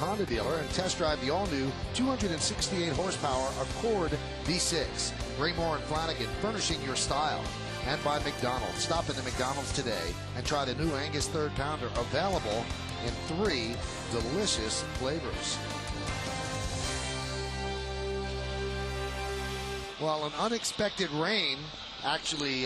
Honda dealer and test drive the all-new 268 horsepower Accord V6. Raymore and Flanagan, furnishing your style. And by McDonald's. Stop into McDonald's today and try the new Angus third pounder, available in 3 delicious flavors. Well, an unexpected rain actually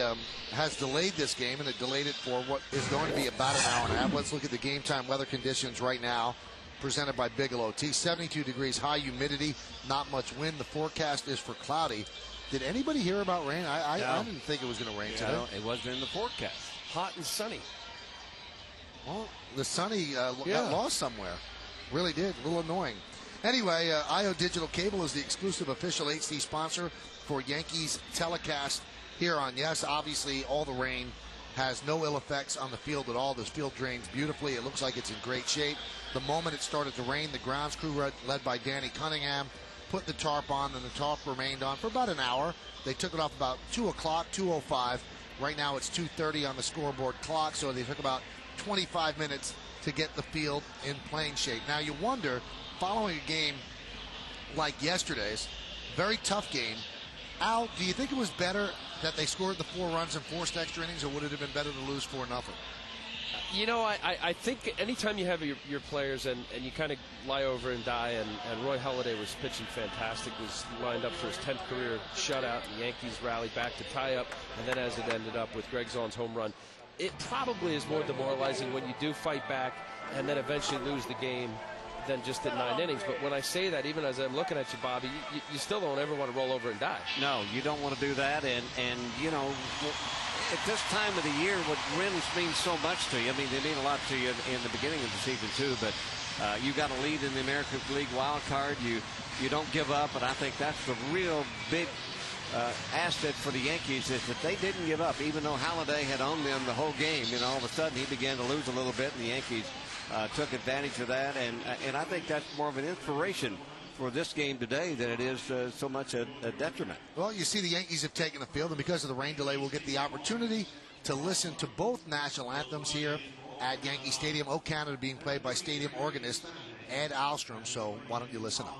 has delayed this game, and it delayed it for what is going to be about an hour and a half. Let's look at the game time weather conditions right now, presented by Bigelow Tea. 72 degrees, high humidity, not much wind. The forecast is for cloudy. Did anybody hear about rain? I didn't think it was going to rain today. It wasn't in the forecast. Hot and sunny. Well, the sunny got lost somewhere. Really did. A little annoying. Anyway, IO Digital Cable is the exclusive official HD sponsor for Yankees telecast here on Yes. Obviously, all the rain has no ill effects on the field at all. This field drains beautifully. It looks like it's in great shape. The moment it started to rain, the grounds crew led by Danny Cunningham put the tarp on, and the tarp remained on for about an hour. They took it off about 2 o'clock, 2:05. Right now it's 2:30 on the scoreboard clock, so they took about 25 minutes to get the field in playing shape. Now you wonder, following a game like yesterday's, very tough game, Al, do you think it was better that they scored the 4 runs and forced extra innings, or would it have been better to lose 4-0? You know, I think anytime you have your players and you kind of lie over and die, and Roy Halladay was pitching fantastic, was lined up for his 10th career shutout, and the Yankees rallied back to tie up, and then as it ended up with Greg Zaun's home run, it probably is more demoralizing when you do fight back and then eventually lose the game than just at 9 innings. But when I say that, even as I'm looking at you, Bobby, you still don't ever want to roll over and die. No, you don't want to do that, and you know, at this time of the year, what wins mean so much to you. I mean, they mean a lot to you in the beginning of the season too. But you got a lead in the American League wild card. You don't give up, and I think that's the real big asset for the Yankees, is that they didn't give up, even though Halladay had owned them the whole game. And all of a sudden, he began to lose a little bit, and the Yankees took advantage of that. And I think that's more of an inspiration for this game today than it is so much a detriment. Well, you see the Yankees have taken the field, and because of the rain delay, we'll get the opportunity to listen to both national anthems here at Yankee Stadium. "O Canada" being played by stadium organist Ed Alstrom, so why don't you listen up?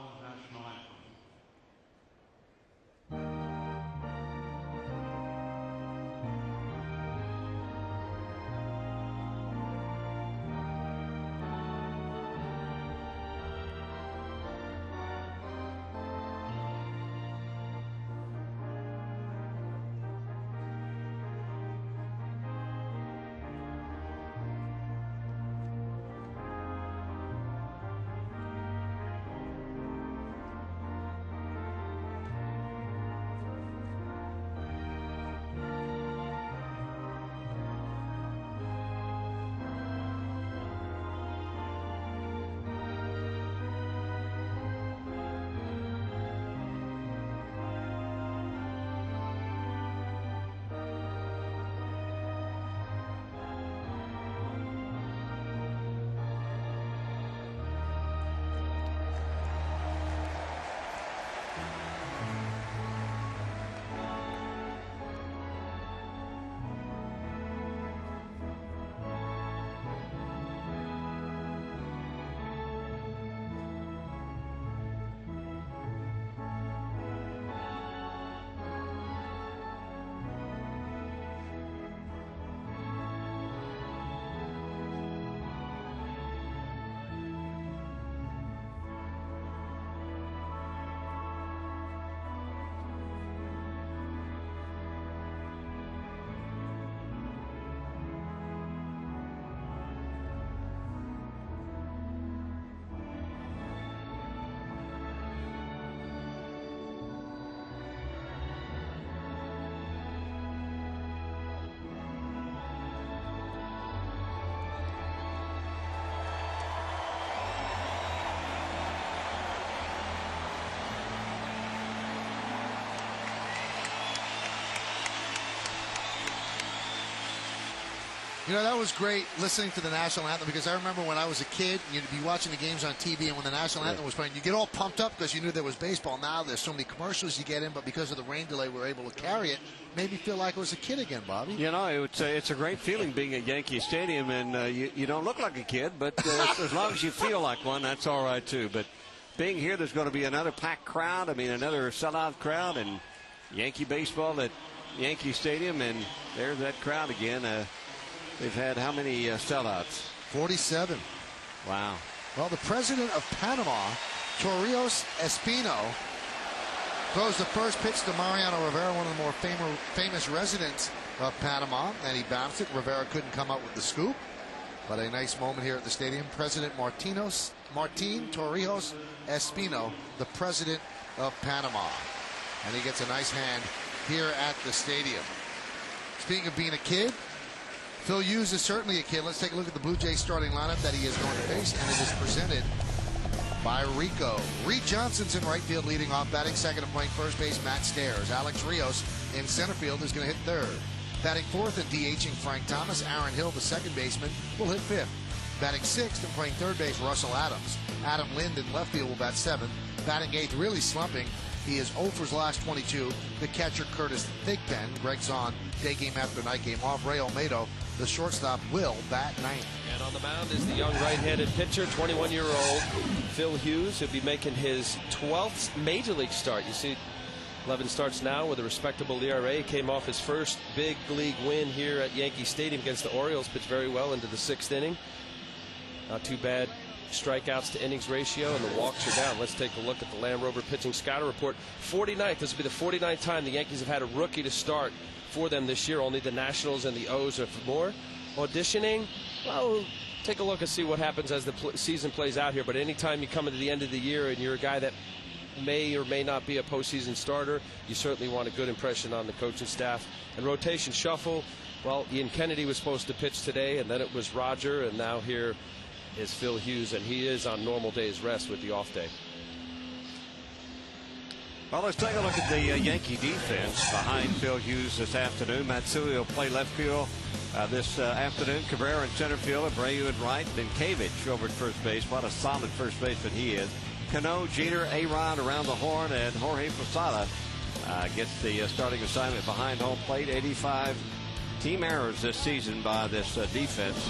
You know, that was great listening to the national anthem, because I remember when I was a kid, you'd be watching the games on TV, and when the national anthem was playing, you get all pumped up because you knew there was baseball. Now there's so many commercials you get in, but because of the rain delay, we're able to carry it. Made me feel like I was a kid again, Bobby. You know, it's a great feeling being at Yankee Stadium, and you don't look like a kid, but as long as you feel like one, that's all right, too. But being here, there's going to be another packed crowd, another sellout crowd, and Yankee baseball at Yankee Stadium, and there's that crowd again. They've had how many sellouts? 47. Wow. Well, the president of Panama, Torrijos Espino, throws the first pitch to Mariano Rivera, one of the more famous residents of Panama, and he bounced it. Rivera couldn't come up with the scoop, but a nice moment here at the stadium. President Martin Torrijos Espino, the president of Panama, and he gets a nice hand here at the stadium. Speaking of being a kid, Phil Hughes is certainly a kid. Let's take a look at the Blue Jays starting lineup that he is going to face, and it is presented by Rico. Reed Johnson's in right field leading off, batting second and playing first base, Matt Stairs. Alex Rios in center field is going to hit third. Batting fourth and DHing Frank Thomas, Aaron Hill, the second baseman, will hit fifth. Batting sixth and playing third base, Russell Adams. Adam Lind in left field will bat seventh. Batting eighth, really slumping. He is 0 for his last 22. The catcher, Curtis Thigpen. Greg's on day game after night game off. Ray Olmedo, the shortstop, will bat ninth. And on the mound is the young right-handed pitcher, 21-year-old Phil Hughes. He'll be making his 12th major league start. You see, 11 starts now with a respectable ERA. He came off his first big league win here at Yankee Stadium against the Orioles. Pitched very well into the sixth inning. Not too bad strikeouts to innings ratio, and the walks are down. Let's take a look at the Land Rover pitching scouter report. 49th. This will be the 49th time the Yankees have had a rookie to start for them this year. Only the Nationals and the O's are for more. Auditioning, well, take a look and see what happens as the season plays out here. But anytime you come into the end of the year and you're a guy that may or may not be a postseason starter, you certainly want a good impression on the coaching staff. And rotation shuffle, well, Ian Kennedy was supposed to pitch today, and then it was Roger, and now here is Phil Hughes, and he is on normal day's rest with the off day. Well, let's take a look at the Yankee defense behind Phil Hughes this afternoon. Matsui will play left field this afternoon. Cabrera in center field, Abreu in right, then Cavich over at first base. What a solid first baseman he is. Cano, Jeter, A-Rod around the horn, and Jorge Posada gets the starting assignment behind home plate. 85 team errors this season by this defense.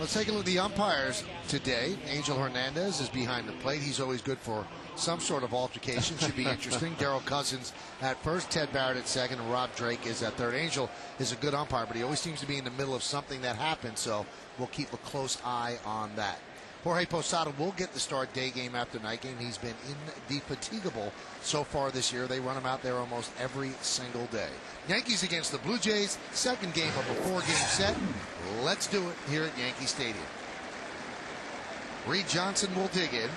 Let's take a look at the umpires today. Angel Hernandez is behind the plate. He's always good for some sort of altercation. Should be interesting. Darrell Cousins at first, Ted Barrett at second, and Rob Drake is at third. Angel is a good umpire, but he always seems to be in the middle of something that happens, so we'll keep a close eye on that. Jorge Posada will get the start day game after night game. He's been indefatigable so far this year. They run him out there almost every single day. Yankees against the Blue Jays, second game of a 4-game set. Let's do it here at Yankee Stadium. Reed Johnson will dig in.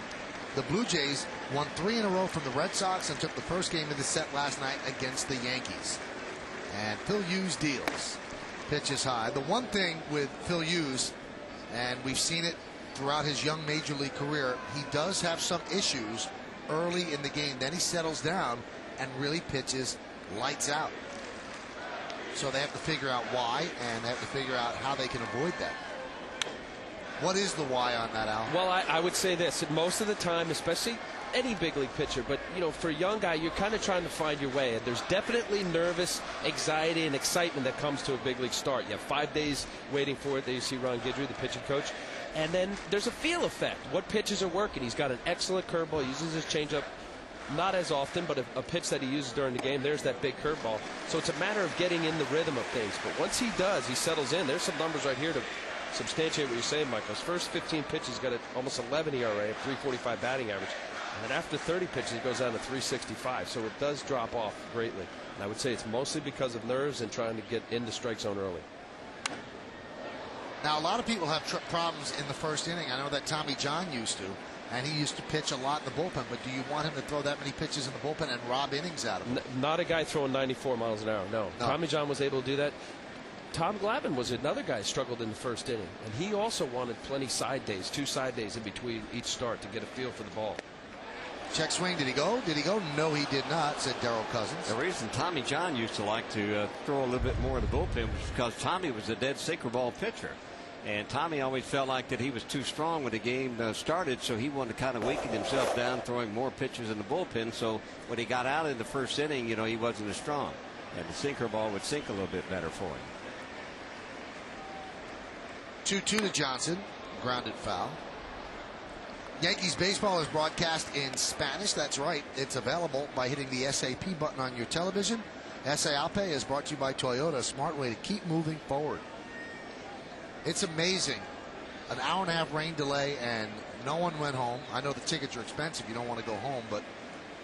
The Blue Jays won 3 in a row from the Red Sox and took the first game of the set last night against the Yankees. And Phil Hughes deals. Pitch is high. The one thing with Phil Hughes, and we've seen it throughout his young major league career, he does have some issues early in the game. Then he settles down and really pitches lights out. So they have to figure out why, and they have to figure out how they can avoid that. What is the why on that, Al? Well, I would say this. Most of the time, especially any big league pitcher, but, you know, for a young guy, you're kind of trying to find your way. And there's definitely nervous anxiety and excitement that comes to a big league start. You have 5 days waiting for it. There you see Ron Guidry, the pitching coach. And then there's a feel effect. What pitches are working? He's got an excellent curveball. He uses his changeup not as often, but a pitch that he uses during the game. There's that big curveball. So it's a matter of getting in the rhythm of things. But once he does, he settles in. There's some numbers right here to substantiate what you're saying, Michael. His first 15 pitches got an almost 11 ERA, 3.45 batting average. And then after 30 pitches, he goes down to 3.65. So it does drop off greatly. And I would say it's mostly because of nerves and trying to get in the strike zone early. Now, a lot of people have problems in the first inning. I know that Tommy John used to, and he used to pitch a lot in the bullpen. But do you want him to throw that many pitches in the bullpen and rob innings out of him? Not a guy throwing 94 miles an hour, no. Tommy John was able to do that. Tom Glavine was another guy who struggled in the first inning, and he also wanted plenty side days, 2 side days in between each start to get a feel for the ball. Check swing. Did he go? Did he go? No, he did not, said Darryl Cousins. The reason Tommy John used to like to throw a little bit more in the bullpen was because Tommy was a dead sinker ball pitcher. And Tommy always felt like that he was too strong when the game started, so he wanted to kind of weaken himself down, throwing more pitches in the bullpen. So when he got out in the first inning, you know, he wasn't as strong. And the sinker ball would sink a little bit better for him. 2-2 to Johnson. Grounded foul. Yankees baseball is broadcast in Spanish. That's right. It's available by hitting the SAP button on your television. SAP is brought to you by Toyota. A smart way to keep moving forward. It's amazing. An hour and a half rain delay and no one went home. I know the tickets are expensive. You don't want to go home, but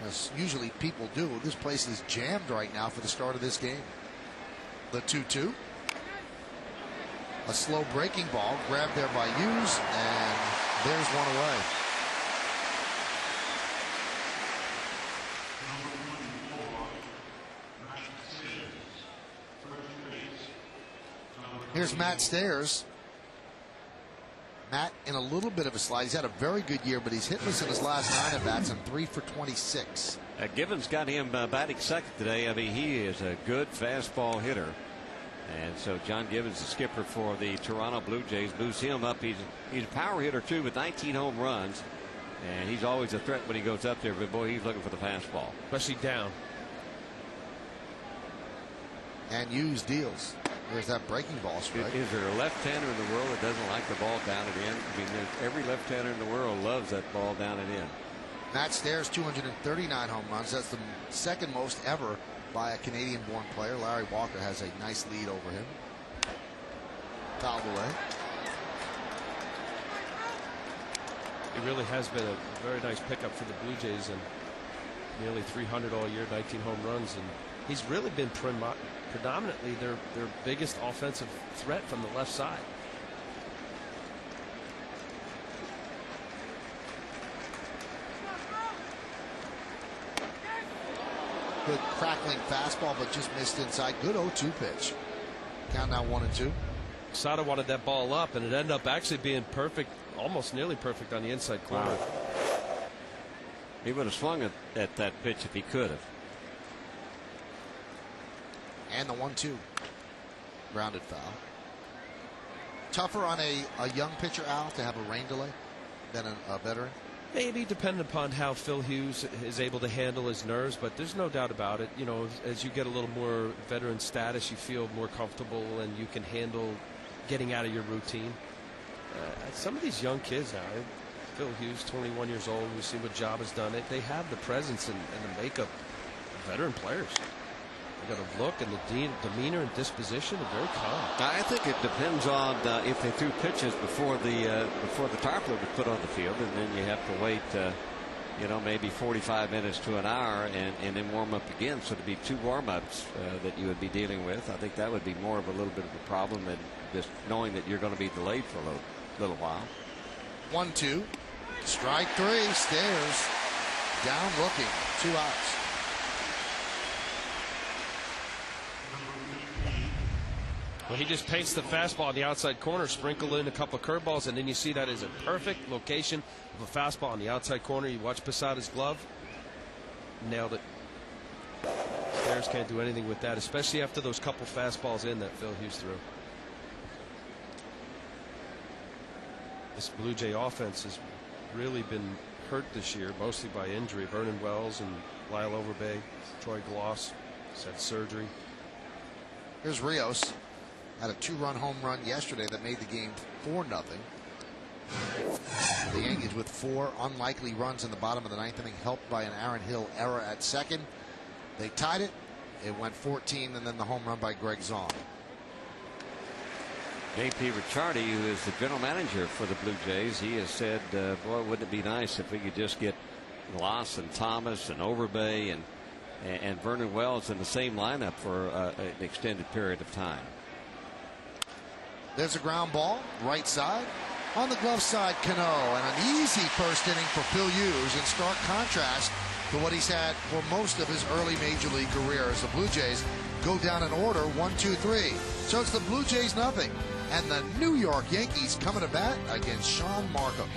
as usually people do, this place is jammed right now for the start of this game. The 2-2. A slow breaking ball grabbed there by Hughes, and there's one away. Here's Matt Stairs. Matt in a little bit of a slide. He's had a very good year, but he's hitless in his last 9 at-bats and 3 for 26. Givens got him batting second today. I mean, he is a good fastball hitter. And so John Givens, the skipper for the Toronto Blue Jays, moves him up. He's a power hitter, too, with 19 home runs. And he's always a threat when he goes up there. But, boy, he's looking for the fastball. Especially down. And Hughes deals. There's that breaking ball strike. Is there a left-hander in the world that doesn't like the ball down and in? I mean, every left-hander in the world loves that ball down and in. Matt Stairs, 239 home runs. That's the second most ever by a Canadian-born player. Larry Walker has a nice lead over him. Fouled away. It really has been a very nice pickup for the Blue Jays, and nearly 300 all year, 19 home runs, and he's really been predominantly their biggest offensive threat from the left side. Good crackling fastball, but just missed inside. Good 0-2 pitch. Count now 1-2. Sada wanted that ball up, and it ended up actually being perfect, almost nearly perfect on the inside corner. Wow. He would have swung at that pitch if he could have. And the 1-2. Grounded foul. Tougher on a young pitcher, Al, to have a rain delay than a veteran? Maybe, depending upon how Phil Hughes is able to handle his nerves, but there's no doubt about it. You know, as you get a little more veteran status, you feel more comfortable and you can handle getting out of your routine. Some of these young kids now, Phil Hughes, 21 years old, we've seen what Job has done. They have the presence and the makeup of veteran players. They got a look and the demeanor and disposition are very calm. I think it depends on if they threw pitches before the tarp load was put on the field, and then you have to wait, you know, maybe 45 minutes to an hour, and then warm up again. So to be 2 warm-ups that you would be dealing with, I think that would be more of a little bit of a problem than just knowing that you're going to be delayed for a little while. 1-2. Strike 3. Stairs down looking. 2 outs. Well, he just paints the fastball on the outside corner, sprinkle in a couple of curveballs, and then you see that is a perfect location of a fastball on the outside corner. You watch Posada's glove. Nailed it. Stairs can't do anything with that, especially after those couple fastballs in that Phil Hughes threw. This Blue Jay offense has really been hurt this year, mostly by injury. Vernon Wells and Lyle Overbay, Troy Gloss has had surgery. Here's Rios. Had a 2-run home run yesterday that made the game 4-0. The Yankees with 4 unlikely runs in the bottom of the 9th inning, helped by an Aaron Hill error at second. They tied it. It went 14, and then the home run by Greg Zong. J.P. Ricciardi, who is the general manager for the Blue Jays, he has said, boy, wouldn't it be nice if we could just get Gloss and Thomas and Overbay and Vernon Wells in the same lineup for an extended period of time. There's a ground ball, right side. On the glove side, Cano, and an easy first inning for Phil Hughes, in stark contrast to what he's had for most of his early major league career, as the Blue Jays go down in order 1-2-3. So it's the Blue Jays nothing, and the New York Yankees coming to bat against Sean Markham.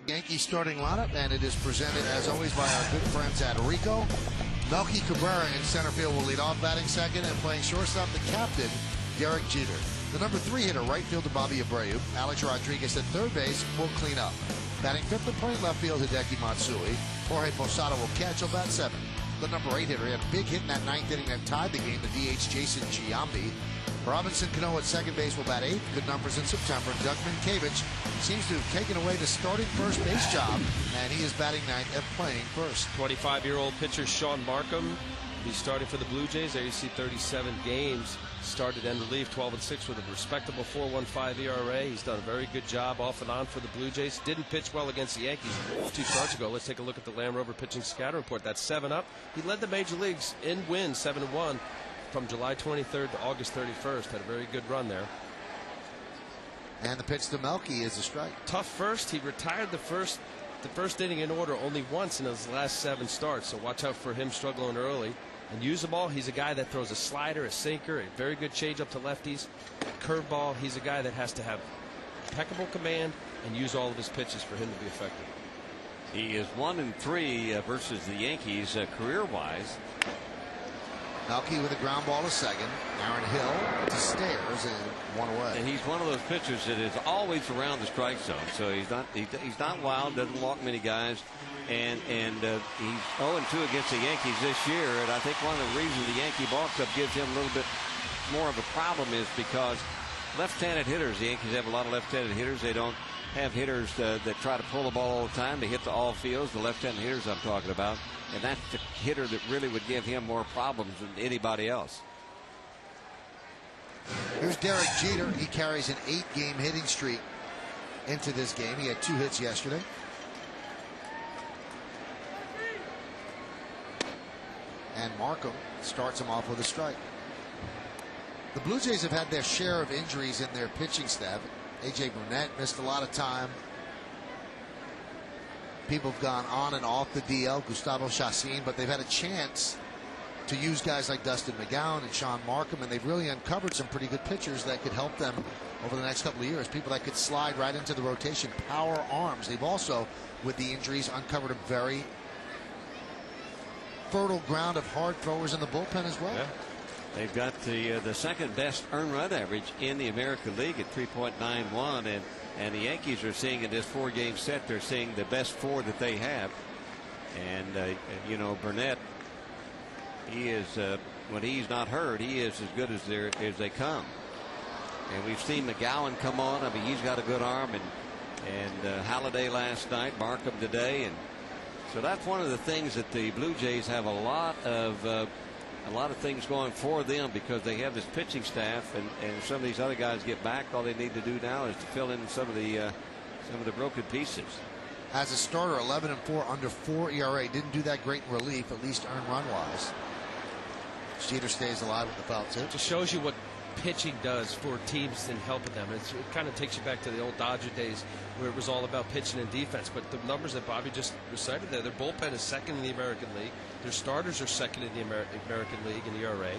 Yankees starting lineup, and it is presented as always by our good friends at Rico. Melky Cabrera in center field will lead off, batting second, and playing shortstop, the captain, Derek Jeter. The number 3 hitter, right fielder Bobby Abreu. Alex Rodriguez at third base will clean up. Batting fifth and playing left field, Hideki Matsui. Jorge Posada will catch. He'll bat seventh. The number 8 hitter, he had a big hit in that ninth inning that tied the game, the DH Jason Giambi. Robinson Cano at second base will bat 8th. Good numbers in September. Doug Minkiewicz seems to have taken away the starting first base job, and he is batting 9th and playing first. 25-year-old pitcher Sean Markham will be starting for the Blue Jays. There you see 37 games. Started in relief, 12-6 with a respectable 4.15 ERA. He's done a very good job off and on for the Blue Jays. Didn't pitch well against the Yankees 2 starts ago. Let's take a look at the Land Rover pitching scouting report. That's 7 up. He led the major leagues in wins, 7-1. From July 23rd to August 31st. Had a very good run there. And the pitch to Melky is a strike. Tough first. He retired the first inning in order only once in his last 7 starts. So watch out for him struggling early. And use the ball. He's a guy that throws a slider, a sinker, a very good changeup to lefties, curveball. He's a guy that has to have impeccable command and use all of his pitches for him to be effective. He is 1-3 versus the Yankees career-wise. Melky with a ground ball to second. Aaron Hill to Stairs and 1 away. And he's one of those pitchers that is always around the strike zone. So he's not wild, doesn't walk many guys, and he's 0-2 against the Yankees this year. And I think one of the reasons the Yankee ball club gives him a little bit more of a problem is because left-handed hitters. The Yankees have a lot of left-handed hitters. They don't have hitters that try to pull the ball all the time. They hit the all fields. The left-handed hitters I'm talking about. And that's the hitter that really would give him more problems than anybody else. Here's Derek Jeter. He carries an 8-game hitting streak into this game. He had 2 hits yesterday. And Markham starts him off with a strike. The Blue Jays have had their share of injuries in their pitching staff. A.J. Burnett missed a lot of time. People have gone on and off the DL, Gustavo Chacin, but they've had a chance to use guys like Dustin McGowan and Sean Markham, and they've really uncovered some pretty good pitchers that could help them over the next couple of years. People that could slide right into the rotation, power arms. They've also, with the injuries, uncovered a very fertile ground of hard throwers in the bullpen as well. Yeah. They've got the second best earned run average in the American League at 3.91, and the Yankees are seeing in this 4-game set, they're seeing the best 4 that they have. And you know, Burnett, he is when he's not hurt, he is as good as they come. And we've seen McGowan come on. I mean, he's got a good arm, and Halladay last night, Markham today, and so that's one of the things that the Blue Jays have a lot of things going for them because they have this pitching staff, and some of these other guys get back. All they need to do now is to fill in some of the broken pieces. As a starter, 11-4 under 4 ERA. Didn't do that great in relief, at least earned run wise. Jeter stays alive with the foul tip. It just shows you what pitching does for teams and helping them. It kind of takes you back to the old Dodger days where it was all about pitching and defense. But the numbers that Bobby just recited there, their bullpen is second in the American League. Their starters are second in the American League in ERA.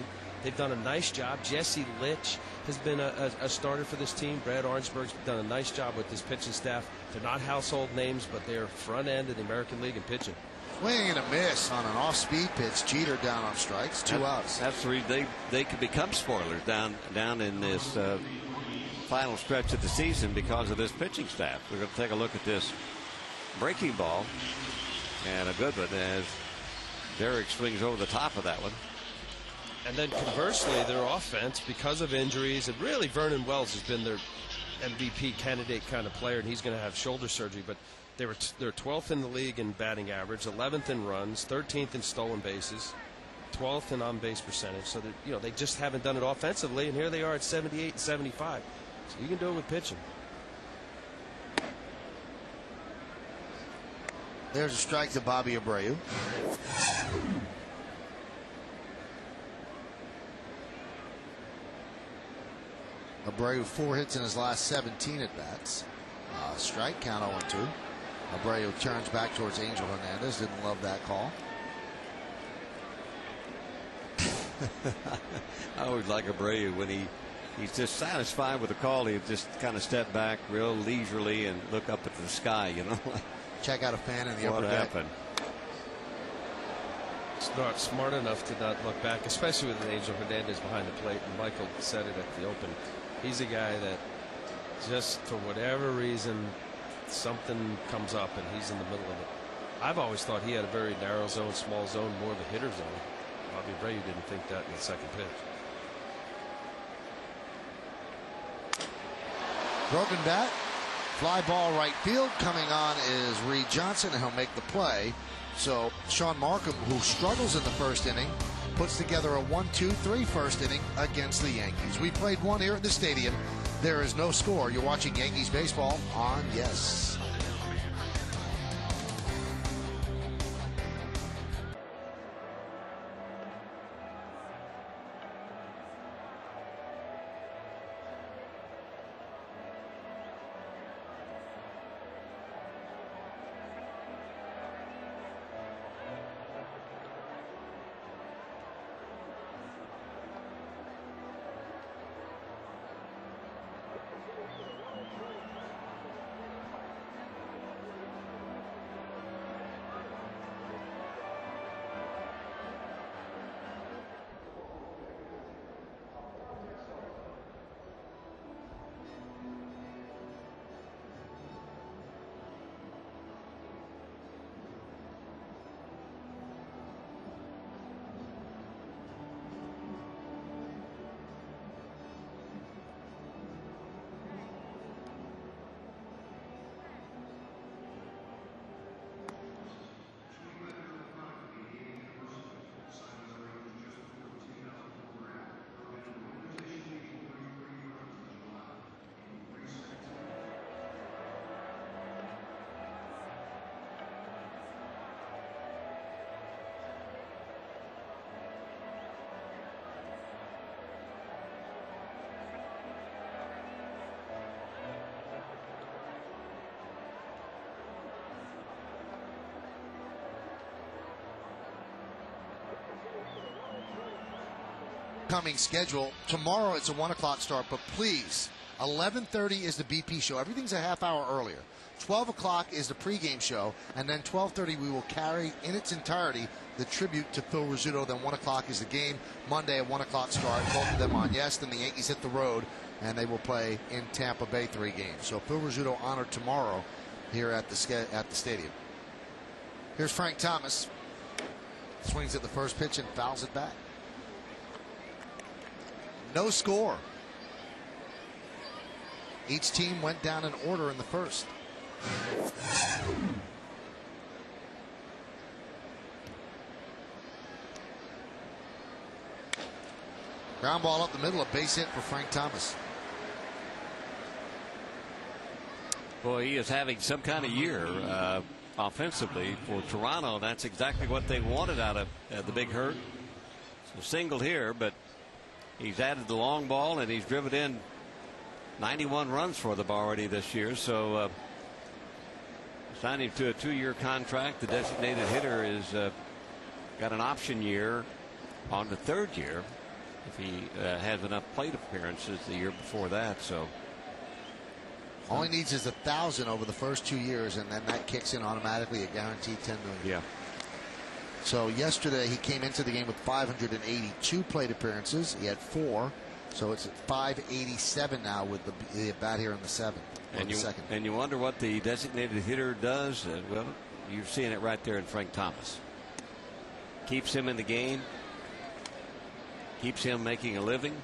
They've done a nice job. Jesse Litch has been a starter for this team. Brad Orangeburg's done a nice job with this pitching staff. They're not household names, but they're front end of the American League in pitching. Swing and a miss on an off-speed pitch. Jeter down on strikes. 2 outs. That's the reason they could become spoilers down in this final stretch of the season because of this pitching staff. We're going to take a look at this breaking ball, and a good one as Derek swings over the top of that one. And then conversely, their offense, because of injuries, and really Vernon Wells has been their MVP candidate kind of player, and he's going to have shoulder surgery, but they're 12th in the league in batting average, 11th in runs, 13th in stolen bases, 12th in on-base percentage. So they just haven't done it offensively, and here they are at 78 and 75. So you can do it with pitching. There's a strike to Bobby Abreu. Abreu 4 hits in his last 17 at bats. Strike count 0-2. Abreu turns back towards Angel Hernandez. Didn't love that call. I always like Abreu when he he's just satisfied with the call. He just kind of step back real leisurely and look up at the sky, you know. Check out a fan in the What upper deck. happened? It's not smart enough to not look back, especially with Angel Hernandez behind the plate. And Michael said it at the Open. He's a guy that just for whatever reason something comes up and he's in the middle of it. I've always thought he had a very narrow zone, small zone, more of a hitter zone. Bobby Abreu didn't think that in the second pitch. Broken bat, fly ball right field. Coming on is Reed Johnson, and he'll make the play. So Sean Markham, who struggles in the first inning, puts together a 1-2-3 first inning against the Yankees. We played one here at the stadium. There is no score. You're watching Yankees baseball on Yes. Coming schedule. Tomorrow it's a 1 o'clock start, but please, 11:30 is the BP show. Everything's a half hour earlier. 12 o'clock is the pregame show, and then 12:30 we will carry in its entirety the tribute to Phil Rizzuto. Then 1 o'clock is the game. Monday at 1 o'clock start. Both of them on Yes. Then the Yankees hit the road, and they will play in Tampa Bay 3 games. So Phil Rizzuto honored tomorrow here at the stadium. Here's Frank Thomas. Swings at the first pitch and fouls it back. No score. Each team went down in order in the first. Ground ball up the middle, a base hit for Frank Thomas. Boy, he is having some kind of year offensively for Toronto. That's exactly what they wanted out of the Big Hurt. So singled here, but he's added the long ball and he's driven in 91 runs for them already this year. So signed him to a 2-year contract. The designated hitter is got an option year on the 3rd year if he has enough plate appearances the year before that. So all he needs is 1,000 over the first 2 years, and then that kicks in automatically, a guaranteed $10 million. Yeah. So yesterday he came into the game with 582 plate appearances. He had 4, so it's at 587 now with the bat here in the 7th. And you wonder what the designated hitter does. Well, you're seeing it right there in Frank Thomas. Keeps him in the game. Keeps him making a living.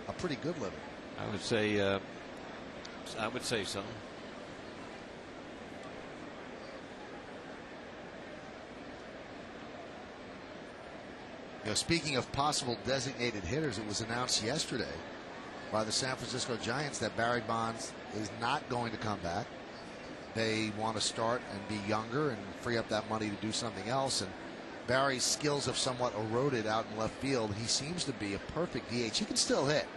A pretty good living. I would say so. You know, speaking of possible designated hitters, it was announced yesterday by the San Francisco Giants that Barry Bonds is not going to come back. They want to start and be younger and free up that money to do something else. And Barry's skills have somewhat eroded out in left field. He seems to be a perfect DH. He can still hit.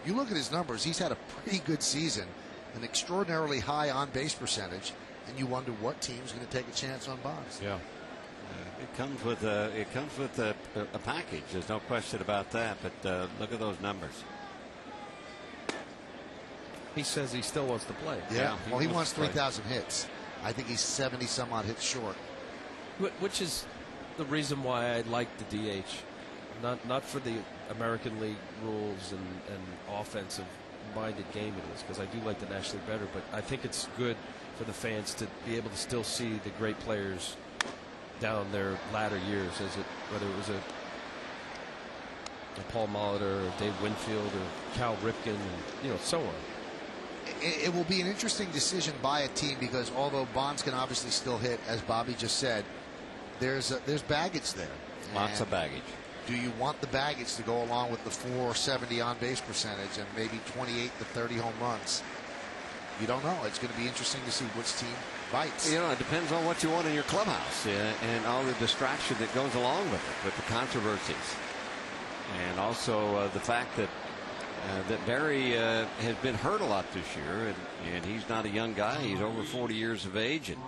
You look at his numbers, he's had a pretty good season, an extraordinarily high on-base percentage, and you wonder what team's going to take a chance on Bonds. Yeah. It comes with a package. There's no question about that. But look at those numbers. He says he still wants to play. Yeah. Well, he wants 3,000 hits. I think he's 70 some odd hits short. Which is the reason why I like the DH. Not for the American League rules and offensive minded game it is, because I do like the National League better, but I think it's good for the fans to be able to still see the great players down their latter years, whether it was a Paul Molitor or Dave Winfield or Cal Ripken, and so on. It will be an interesting decision by a team, because although Bonds can obviously still hit, as Bobby just said, there's baggage there. Lots of baggage. Do you want the baggage to go along with the 470 on base percentage and maybe 28 to 30 home runs? You don't know. It's going to be interesting to see which team bites. It depends on what you want in your clubhouse and all the distraction that goes along with it, with the controversies, and also the fact that Barry has been hurt a lot this year, and he's not a young guy. He's over 40 years of age, and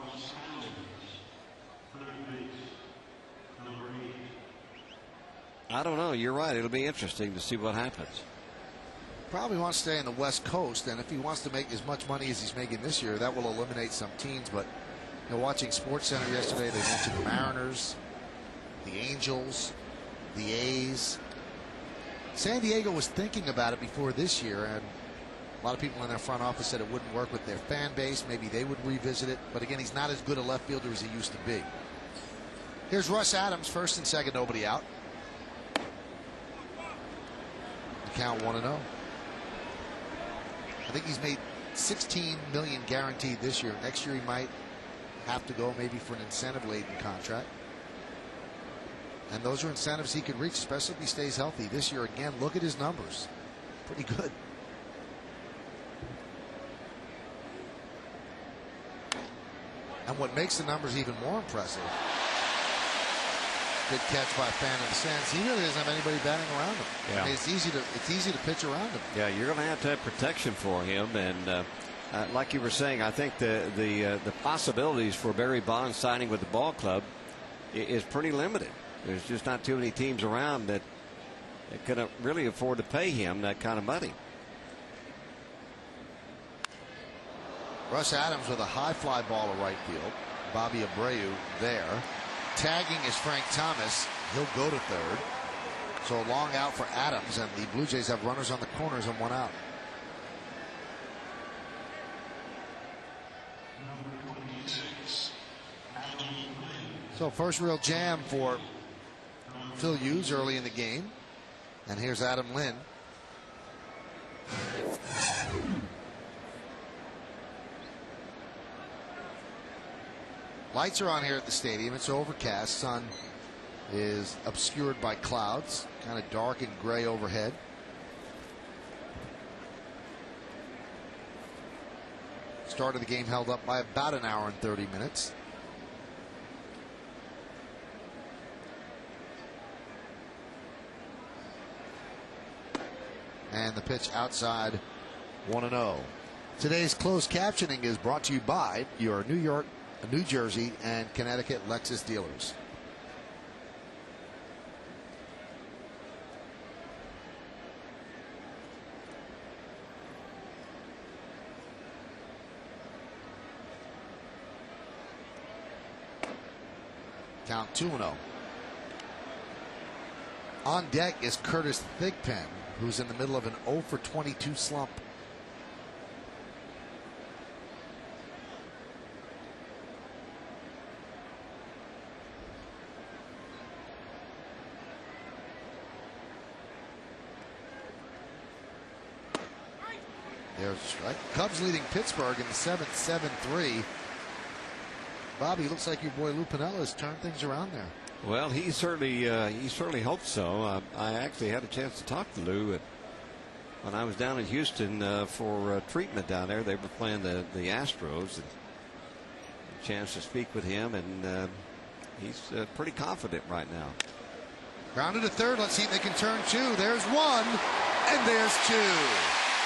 I don't know. You're right. It'll be interesting to see what happens. Probably wants to stay on the West Coast, and if he wants to make as much money as he's making this year, that will eliminate some teams. But watching SportsCenter yesterday, they mentioned the Mariners, the Angels, the A's. San Diego was thinking about it before this year, and a lot of people in their front office said it wouldn't work with their fan base. Maybe they would revisit it. But again, he's not as good a left fielder as he used to be. Here's Russ Adams, first and second, nobody out. The count 1-0. I think he's made $16 million guaranteed this year. Next year he might have to go maybe for an incentive-laden contract. And those are incentives he could reach, especially if he stays healthy. This year, again, look at his numbers. Pretty good. And what makes the numbers even more impressive, good catch by a fan in the stands, he really doesn't have anybody batting around him. Yeah. I mean, it's easy to pitch around him. Yeah, you're going to have protection for him, and like you were saying, I think the possibilities for Barry Bonds signing with the ball club is pretty limited. There's just not too many teams around that can really afford to pay him that kind of money. Russ Adams with a high fly ball to right field. Bobby Abreu there. Tagging is Frank Thomas. He'll go to third. So a long out for Adams, and the Blue Jays have runners on the corners and one out. So first real jam for Phil Hughes early in the game. And here's Adam Lynn. Lights are on here at the stadium. It's overcast. Sun is obscured by clouds, kind of dark and gray overhead. Start of the game held up by about an hour and 30 minutes. And the pitch outside, 1-0. Today's closed captioning is brought to you by your New York, New Jersey, and Connecticut Lexus dealers. Count 2-0. On deck is Curtis Thigpen, who's in the middle of an 0 for 22 slump. There's a strike. Cubs leading Pittsburgh in the 7th, 7-3. Bobby, looks like your boy Lou Piniella has turned things around there. Well, he certainly hopes so. I actually had a chance to talk to Lou when I was down in Houston for treatment down there. They were playing the Astros. And a chance to speak with him, and he's pretty confident right now. Grounded to third. Let's see if they can turn two. There's one, and there's two.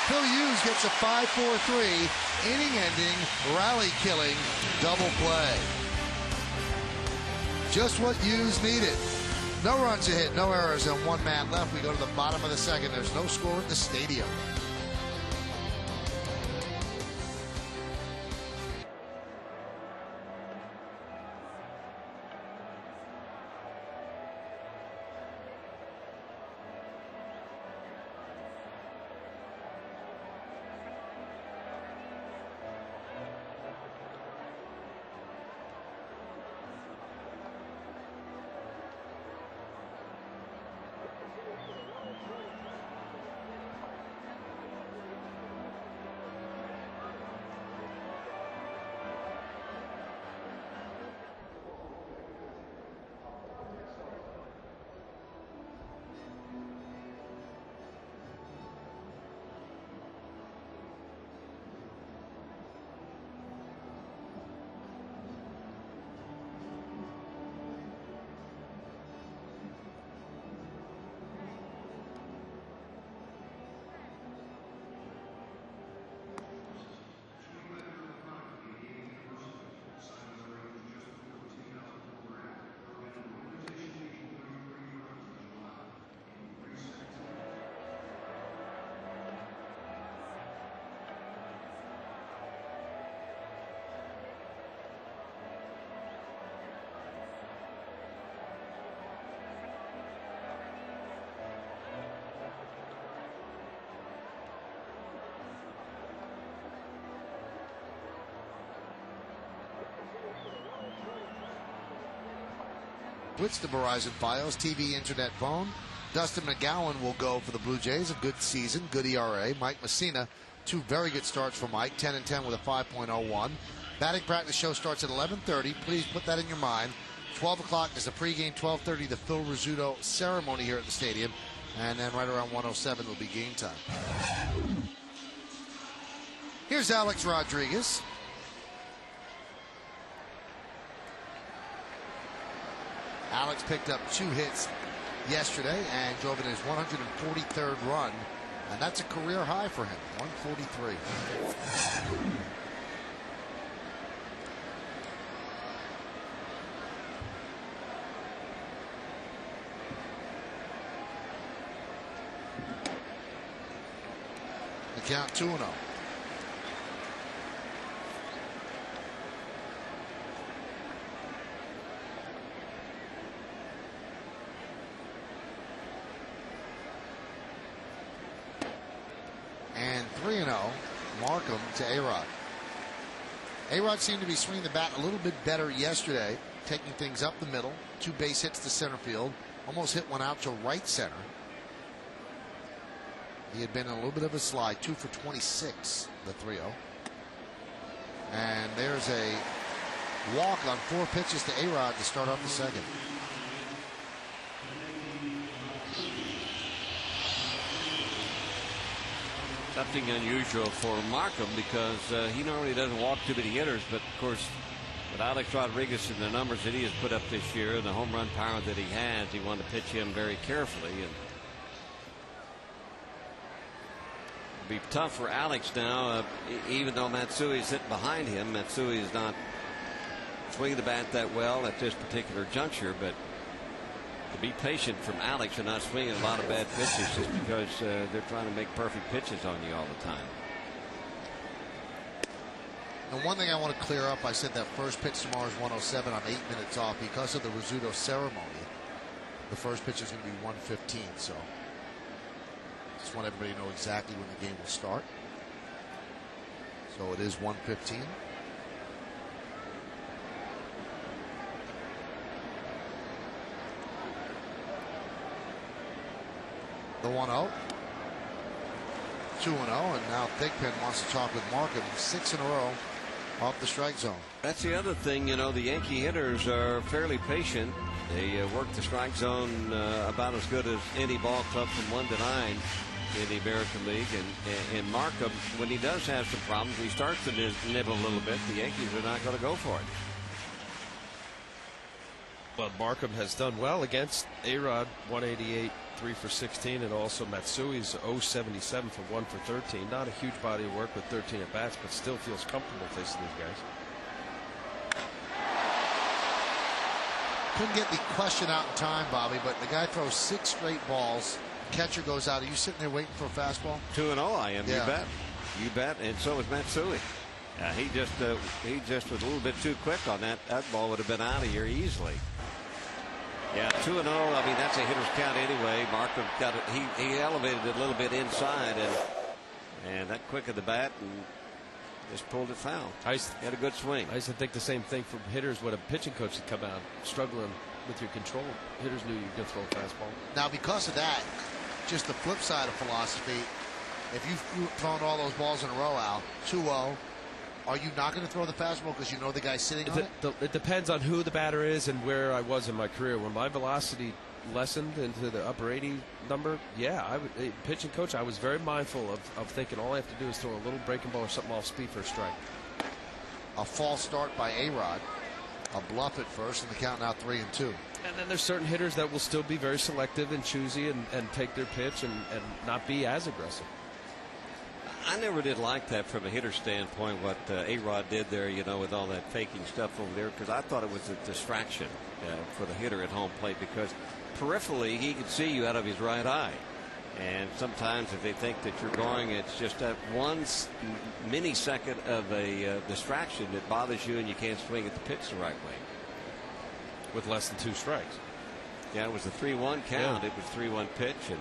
Phil Hughes gets a 5-4-3 inning-ending, rally-killing double play. Just what Hughes needed. No runs a hit, no errors, and one man left. We go to the bottom of the second. There's no score at the stadium. Switch to Verizon Fios, TV, internet, phone. Dustin McGowan will go for the Blue Jays. A good season, good ERA. Mike Messina, 2 very good starts for Mike. 10-10 with a 5.01. Batting practice show starts at 11:30. Please put that in your mind. 12 o'clock is the pregame. 12:30 the Phil Rizzuto ceremony here at the stadium. And then right around 1:07 will be game time. Here's Alex Rodriguez. Alex picked up 2 hits yesterday and drove in his 143rd run, and that's a career high for him, 143. The count 2-0. And 3-0, Markham to A-Rod. A-Rod seemed to be swinging the bat a little bit better yesterday, taking things up the middle. 2 base hits to center field. Almost hit one out to right center. He had been in a little bit of a slide, 2 for 26, the 3-0. And there's a walk on 4 pitches to A-Rod to start off the second. Something unusual for Markham because he normally doesn't walk too many hitters, but of course with Alex Rodriguez and the numbers that he has put up this year and the home run power that he has, he wanted to pitch him very carefully. And it'll be tough for Alex now, even though Matsui is sitting behind him. Matsui is not swinging the bat that well at this particular juncture, but to be patient from Alex and not swinging a lot of bad pitches just because they're trying to make perfect pitches on you all the time. And one thing I want to clear up, I said that first pitch tomorrow is 1:07. I'm 8 minutes off because of the Rizzuto ceremony. The first pitch is going to be 1:15, so just want everybody to know exactly when the game will start. So it is 1:15. The 1-0. 2-0, and now Thigpen wants to talk with Markham. 6 in a row off the strike zone. That's the other thing, you know, the Yankee hitters are fairly patient. They work the strike zone about as good as any ball club from 1 to 9 in the American League. And Markham, when he does have some problems, he starts to nibble a little bit. The Yankees are not going to go for it. Well, Markham has done well against A-Rod, 188, 3 for 16, and also Matsui's 077 for 1 for 13. Not a huge body of work with 13 at bats, but still feels comfortable facing these guys. couldn't get the question out in time, Bobby, but the guy throws 6 straight balls. Catcher goes out. Are you sitting there waiting for a fastball? 2-0, I am. Yeah. You bet. You bet. And so is Matsui. He just was a little bit too quick on that. That ball would have been out of here easily. Yeah, 2-0. I mean, that's a hitter's count anyway. Markham got it. He elevated it a little bit inside, and that quick at the bat and just pulled it foul. He had a good swing. I used to think the same thing from hitters when a pitching coach would come out struggling with your control. Hitters knew you could throw a fastball. Now, because of that, just the flip side of philosophy, if you've thrown all those balls in a row, Al, 2-0, are you not going to throw the fastball because you know the guy's sitting on it? It depends on who the batter is and where I was in my career. When my velocity lessened into the upper 80 number, yeah, pitching coach, I was very mindful of thinking all I have to do is throw a little breaking ball or something off speed for a strike. A false start by A-Rod. A bluff at first, and the count now 3-2. And then there's certain hitters that will still be very selective and choosy and take their pitch and not be as aggressive. I never did like that from a hitter standpoint, what A-Rod did there, you know, with all that faking stuff over there, because I thought it was a distraction for the hitter at home plate, because peripherally he could see you out of his right eye. And sometimes if they think that you're going, it's just that one millisecond of a distraction that bothers you and you can't swing at the pitch the right way. With less than 2 strikes. Yeah, it was a 3-1 count. Yeah. It was 3-1 pitch. And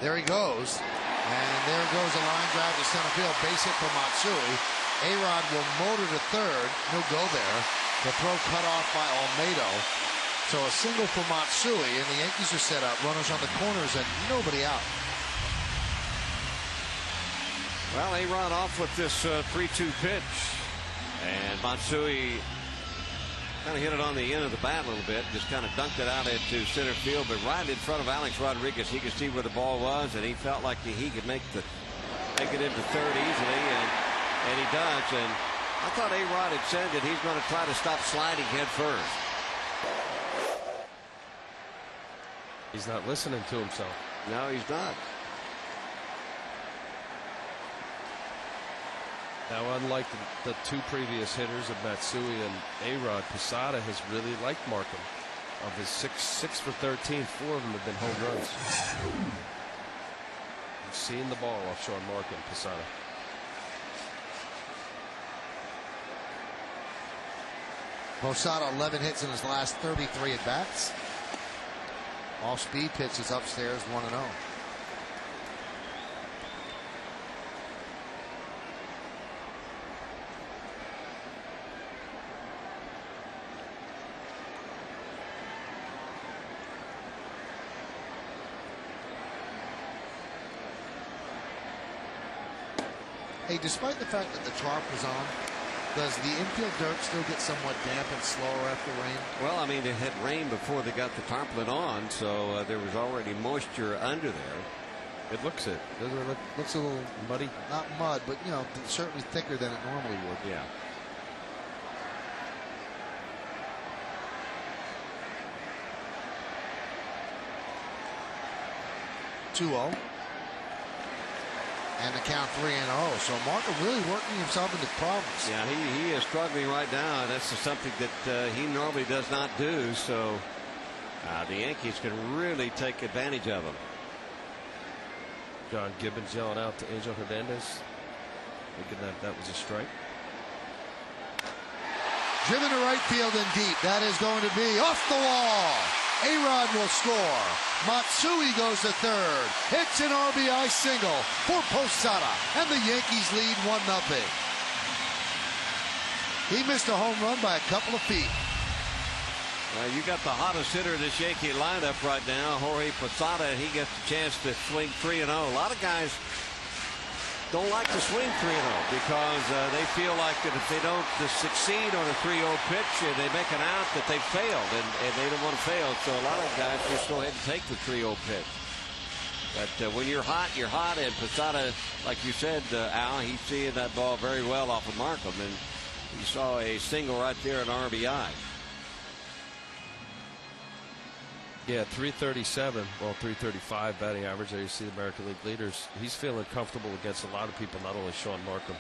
there he goes. And there goes a line drive to center field. Base hit for Matsui. A-Rod will motor to third. He'll go there. The throw cut off by Olmedo. So a single for Matsui, and the Yankees are set up. Runners on the corners and nobody out. well, A-Rod off with this 3-2 pitch. And Matsui kind of hit it on the end of the bat a little bit. Just kind of dunked it out into center field. But right in front of Alex Rodriguez, he could see where the ball was, and he felt like he could make it into third easily. And he does. And I thought A-Rod had said that he's going to try to stop sliding head first. He's not listening to himself. No, he's not. Now, unlike the 2 previous hitters of Matsui and A-Rod, Posada has really liked Markham. Of his 6 for 13, 4 of them have been home runs. You've seen the ball off Sean Markham, Posada. Posada 11 hits in his last 33 at bats. Off speed pitch is upstairs 1-0. Hey, despite the fact that the tarp was on, does the infield dirt still get somewhat damp and slower after rain? Well, I mean, it had rained before they got the tarpaulin on, so there was already moisture under there. It looks it. Doesn't it looks a little muddy? Not mud, but, you know, certainly thicker than it normally would. Yeah. (2-0). And the count 3-0. So Markham really working himself into problems. Yeah, he is struggling right now. And that's something that he normally does not do. So the Yankees can really take advantage of him. John Gibbons yelling out to Angel Hernandez, thinking that was a strike. Driven to right field and deep. That is going to be off the wall. A-Rod will score. Matsui goes to third. Hits an RBI single for Posada. And the Yankees lead 1-0. He missed a home run by a couple of feet. You got the hottest hitter of this Yankee lineup right now, Jorge Posada. He gets the chance to swing 3-0. A lot of guys don't like to swing 3-0 because they feel like that if they don't succeed on a 3-0 pitch and they make an out, that they failed, and they don't want to fail. So a lot of guys just go ahead and take the 3-0 pitch. But when you're hot, and Posada, like you said, Al, he's seeing that ball very well off of Markham, and you saw a single right there, an RBI. Yeah, 337, well, 335 batting average. There you see the American League leaders. He's feeling comfortable against a lot of people, not only Sean Markham.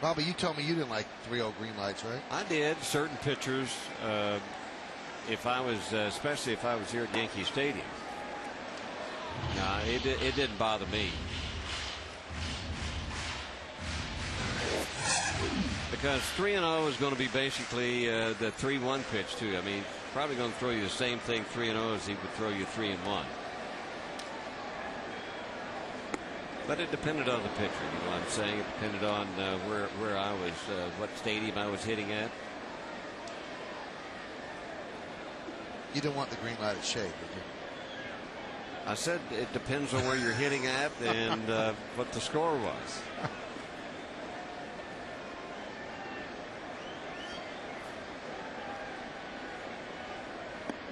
Bobby, you told me you didn't like 3-0 green lights, right? I did. Certain pitchers, if I was, especially if I was here at Yankee Stadium. No, it didn't bother me. Because 3-0 is going to be basically the 3-1 pitch too. I mean, probably going to throw you the same thing 3-0 as he would throw you 3-1. But it depended on the pitcher. You know what I'm saying? It depended on where I was, what stadium I was hitting at. You didn't want the green light at shade, did you? I said it depends on where you're hitting at and what the score was.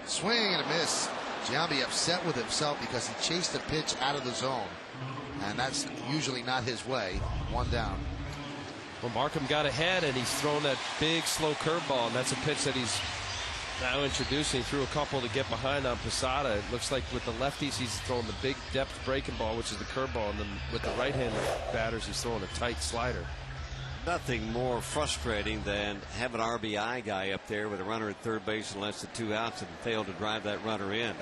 Swing and a miss. Giambi upset with himself because he chased a pitch out of the zone. And that's usually not his way. One down. Well, Markham got ahead, and he's thrown that big, slow curveball, and that's a pitch that he's now introducing. He threw a couple to get behind on Posada. It looks like with the lefties, he's throwing the big depth breaking ball, which is the curveball, and then with the right-handed batters, he's throwing a tight slider. Nothing more frustrating than have an RBI guy up there with a runner at third base and less than 2 outs and fail to drive that runner in.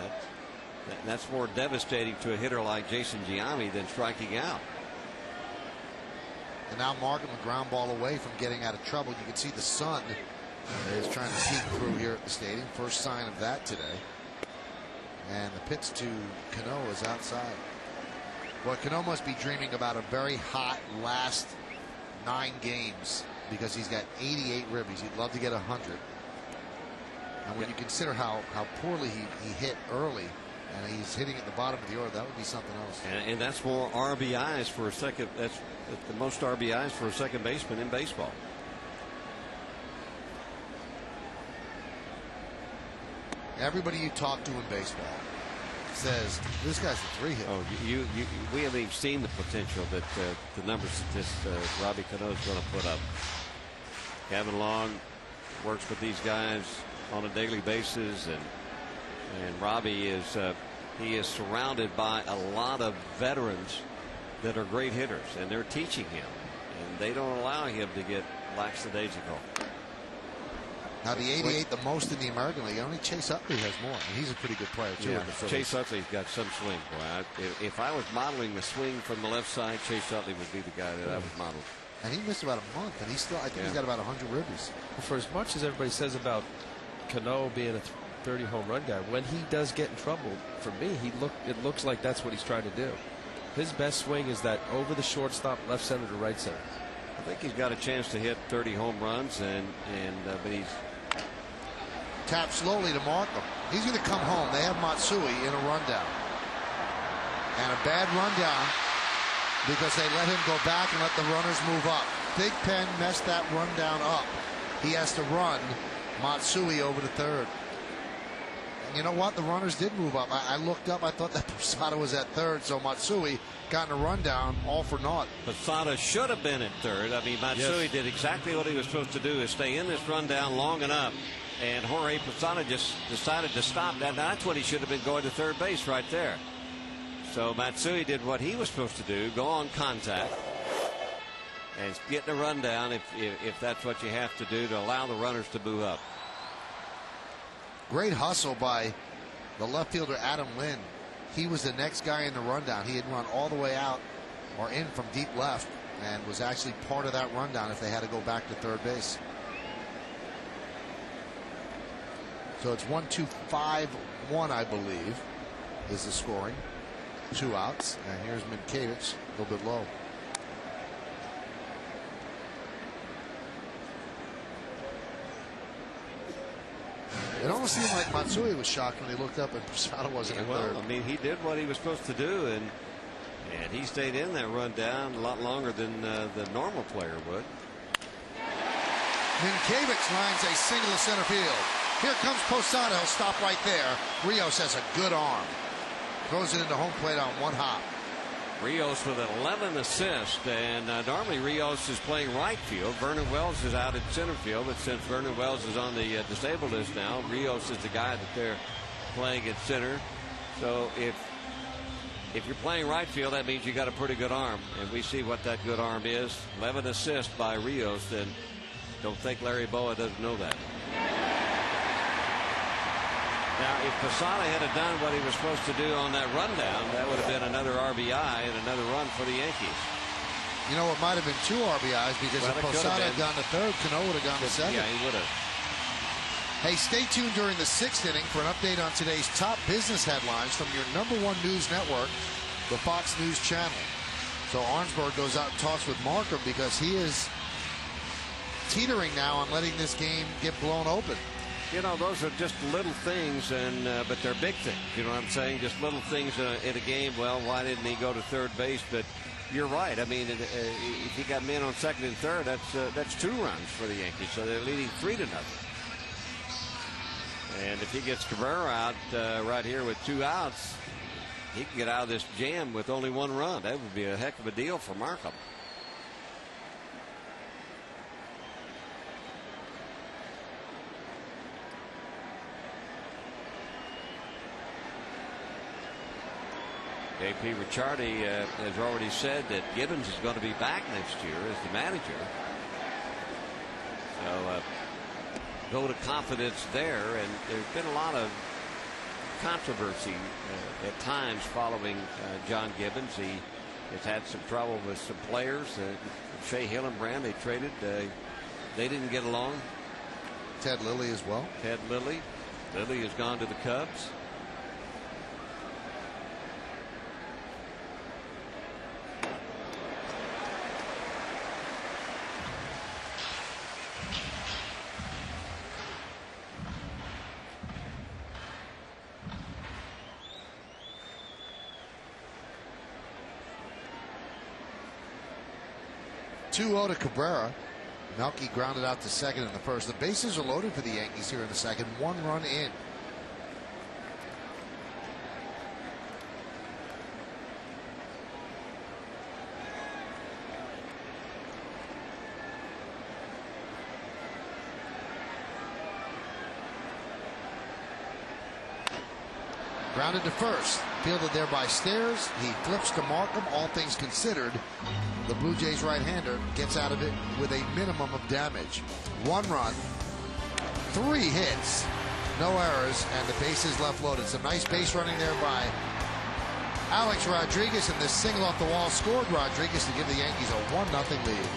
That's more devastating to a hitter like Jason Giambi than striking out. And now Markham, a ground ball away from getting out of trouble. You can see the sun is trying to peek through here at the stadium. First sign of that today. And the pitch to Cano is outside. Well, Cano must be dreaming about a very hot last 9 games because he's got 88 ribbies. He'd love to get 100. And when you consider how poorly he hit early, and he's hitting at the bottom of the order, that would be something else. And that's more RBIs for a second. That's the most RBIs for a second baseman in baseball. Everybody you talk to in baseball says this guy's a 3-hit. Oh, we haven't even seen the potential that the numbers that this Robbie Cano is going to put up. Gavin Long works with these guys on a daily basis, and Robbie is he is surrounded by a lot of veterans that are great hitters, and they're teaching him, and they don't allow him to get lackadaisical. Now the 88, the most in the American League. Only Chase Utley has more, and he's a pretty good player too. Yeah, Chase Utley's got some swing. Boy, if I was modeling the swing from the left side, Chase Utley would be the guy that I would model. And he missed about a month, and he's still, I think he's got about 100 ribbies. Well, for as much as everybody says about Cano being a 30 home run guy, when he does get in trouble, for me, it looks like that's what he's trying to do. His best swing is that over the shortstop, left center to right center. I think he's got a chance to hit 30 home runs, but he's tapped slowly to Markham. He's going to come home. They have Matsui in a rundown, and a bad rundown because they let him go back and let the runners move up. Big Pen messed that rundown up. He has to run Matsui over to third. And you know what? The runners did move up. I looked up. I thought that Posada was at third, so Matsui got in a rundown all for naught. Posada should have been at third. I mean, Matsui did exactly what he was supposed to do, is stay in this rundown long enough. And Jorge Posada just decided to stop that. Now, that's when he should have been going to third base right there. So Matsui did what he was supposed to do, go on contact and get the rundown if that's what you have to do to allow the runners to move up. Great hustle by the left fielder Adam Lynn. He was the next guy in the rundown. He had run all the way out or in from deep left and was actually part of that rundown if they had to go back to third base. So it's 1-2-5-1, I believe, is the scoring. 2 outs, and here's Minkiewicz, a little bit low. It almost seemed like Matsui was shocked when he looked up and Posada wasn't in third. I mean, he did what he was supposed to do, and he stayed in that rundown a lot longer than the normal player would. Minkiewicz lines a single to center field. Here comes Posada. He'll stop right there. Rios has a good arm. Throws it into home plate on one hop. Rios with 11 assists, and normally Rios is playing right field. Vernon Wells is out at center field, but since Vernon Wells is on the disabled list now, Rios is the guy that they're playing at center. So if you're playing right field, that means you got a pretty good arm, and we see what that good arm is. 11 assists by Rios, and don't think Larry Boa doesn't know that. Now, if Posada had done what he was supposed to do on that rundown, that would have been another RBI and another run for the Yankees. You know, it might have been 2 RBIs because if Posada had gone to third, Cano would have gone to second. Yeah, he would have. Hey, stay tuned during the 6th inning for an update on today's top business headlines from your #1 news network, the Fox News Channel. So Arnsberg goes out and talks with Markham because he is teetering now on letting this game get blown open. You know, those are just little things, and but they're big things. You know what I'm saying? Just little things in a game. Well, why didn't he go to third base? But you're right. I mean, if he got men on second and third, that's 2 runs for the Yankees. So they're leading 3-0. And if he gets Cabrera out right here with 2 outs, he can get out of this jam with only 1 run. That would be a heck of a deal for Markham. J.P. Ricciardi has already said that Gibbons is going to be back next year as the manager. So vote of confidence there, and there's been a lot of controversy at times following John Gibbons. He has had some trouble with some players. Shea Hillenbrand, they traded. They didn't get along. Ted Lilly as well. Ted Lilly. Lilly has gone to the Cubs. To Cabrera. Melky grounded out to second in the first. The bases are loaded for the Yankees here in the second. 1 run in. Grounded to first. Fielded there by Stairs. He flips to Markham. All things considered, the Blue Jays right-hander gets out of it with a minimum of damage. 1 run, 3 hits, no errors, and the bases left loaded. Some nice base running there by Alex Rodriguez, and this single off the wall scored Rodriguez to give the Yankees a 1-0 lead.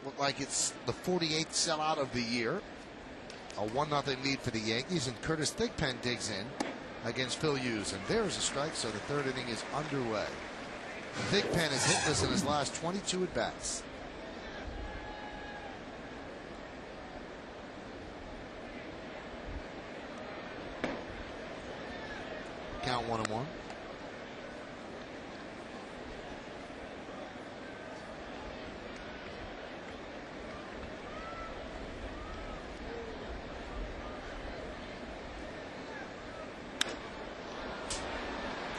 look like it's the 48th sellout of the year. A 1-0 lead for the Yankees, and Curtis Thigpen digs in against Phil Hughes, and there's a strike, so the third inning is underway. Thigpen is hitless in his last 22 at-bats. Count 1-1.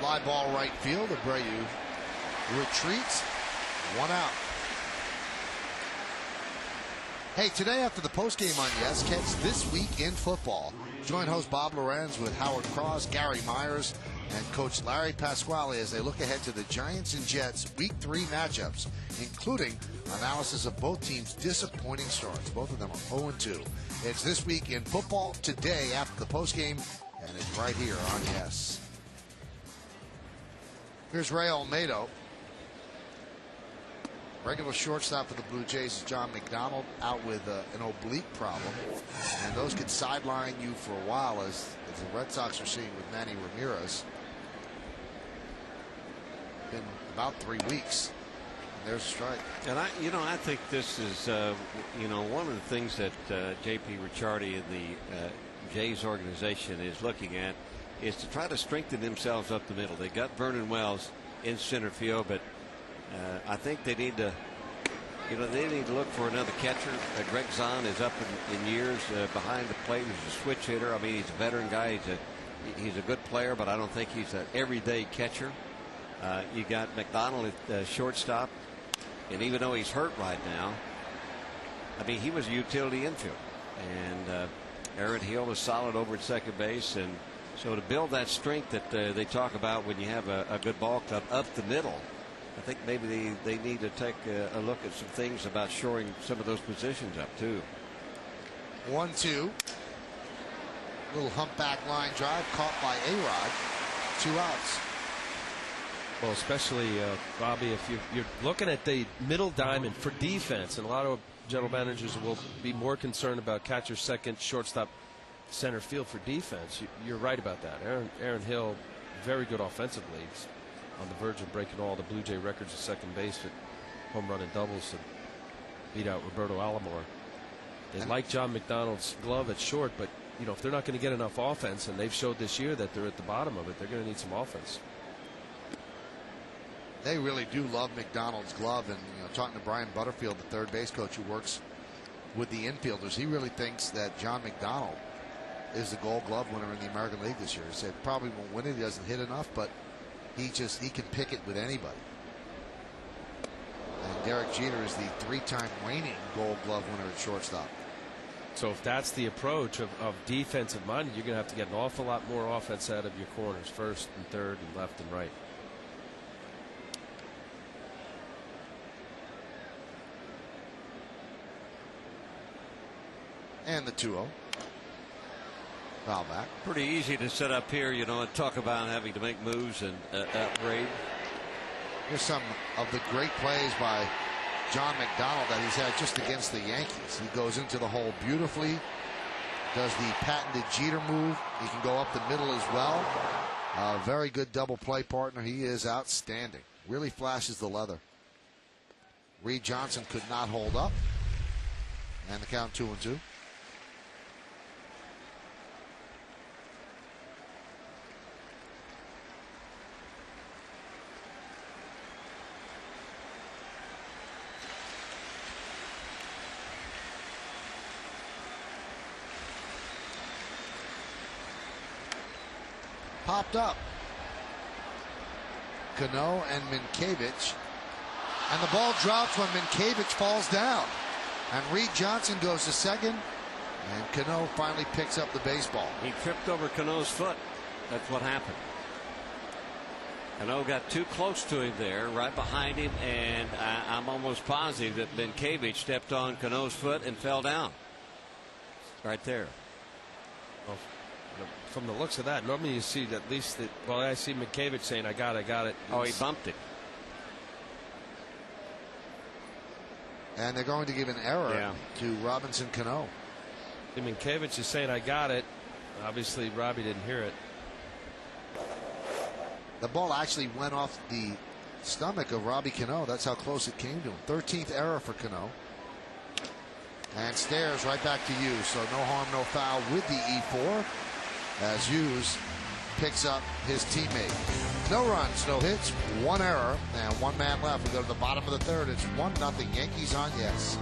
Fly ball right field. Abreu retreats. 1 out. Hey, today after the postgame on Yes, catch This Week in Football. Join host Bob Lorenz with Howard Cross, Gary Myers, and Coach Larry Pasquale as they look ahead to the Giants and Jets Week 3 matchups, including analysis of both teams' disappointing starts. Both of them are 0-2. It's This Week in Football today after the postgame, and it's right here on Yes. Here's Ray Olmedo. Regular shortstop for the Blue Jays is John McDonald, out with an oblique problem. And those could sideline you for a while, as the Red Sox are seeing with Manny Ramirez. Been about 3 weeks. And there's a strike. And I think this is, one of the things that J.P. Ricciardi and the Jays organization is looking at is to try to strengthen themselves up the middle. They got Vernon Wells in center field, but I think they need to, they need to look for another catcher. Greg Zahn is up in years behind the plate. He's a switch hitter. I mean, he's a veteran guy. He's a good player, but I don't think he's an everyday catcher. You got McDonald at shortstop, and even though he's hurt right now, I mean, he was a utility infield. And Aaron Hill is solid over at second base, and so to build that strength that they talk about when you have a good ball club up the middle, I think maybe they need to take a look at some things about shoring some of those positions up too. 1-2. Little humpback line drive caught by A-Rod. 2 outs. Well, especially Bobby, if you're looking at the middle diamond for defense, and a lot of general managers will be more concerned about catcher, second, shortstop, center field for defense. You're right about that. Aaron Hill, very good offensively. He's on the verge of breaking all the Blue Jay records at second base with home run and doubles to beat out Roberto Alomar. They like John McDonald's glove at short, but if they're not going to get enough offense, and they've showed this year that they're at the bottom of it, they're going to need some offense. They really do love McDonald's glove, and talking to Brian Butterfield, the third base coach who works with the infielders, he really thinks that John McDonald is the Gold Glove winner in the American League this year. He said probably won't win it. He doesn't hit enough, but he can pick it with anybody. And Derek Jeter is the 3-time reigning Gold Glove winner at shortstop. So if that's the approach of defensive minded, you're going to have to get an awful lot more offense out of your corners, first and third and left and right. And the 2-0. Foul back. Pretty easy to set up here, and talk about having to make moves and upgrade. Here's some of the great plays by John McDonald that he's had just against the Yankees. He goes into the hole beautifully, does the patented Jeter move. He can go up the middle as well. Very good double play partner. He is outstanding. Really flashes the leather. Reed Johnson could not hold up. And the count 2-2. Popped up. Cano and Minkiewicz. And the ball drops when Minkiewicz falls down. And Reed Johnson goes to second. And Cano finally picks up the baseball. He tripped over Cano's foot. That's what happened. Cano got too close to him there, right behind him. And I'm almost positive that Minkiewicz stepped on Cano's foot and fell down. Right there. Well, from the looks of that, normally you see at least that. Well, I see Minkiewicz saying, I got it. Oh, he bumped it. And they're going to give an error to Robinson Cano. Minkiewicz is saying, I got it. Obviously, Robbie didn't hear it. The ball actually went off the stomach of Robbie Cano. That's how close it came to him. 13th error for Cano. And Stairs right back to Hughes. So no harm, no foul with the E4 as Hughes picks up his teammate. No runs, no hits, one error, and one man left. We go to the bottom of the third. It's 1-0 Yankees on yes.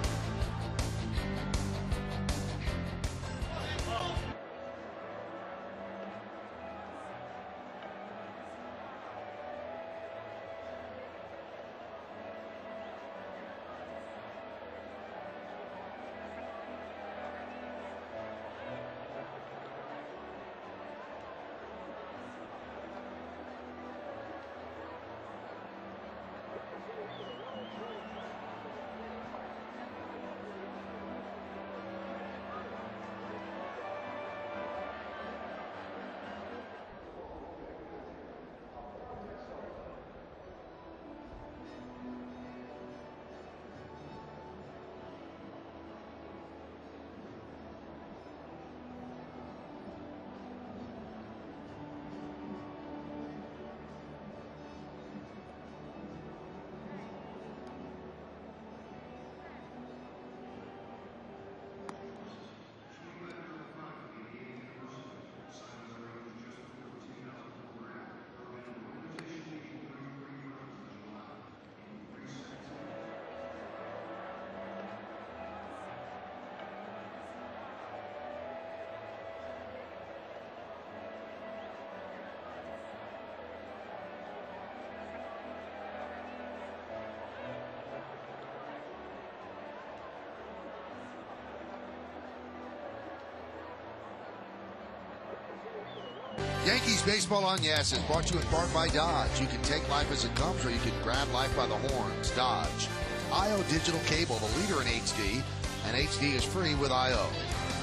Yankees baseball on yes is brought to you in part by Dodge. You can take life as it comes, or you can grab life by the horns. Dodge. IO Digital Cable, the leader in HD, and HD is free with IO.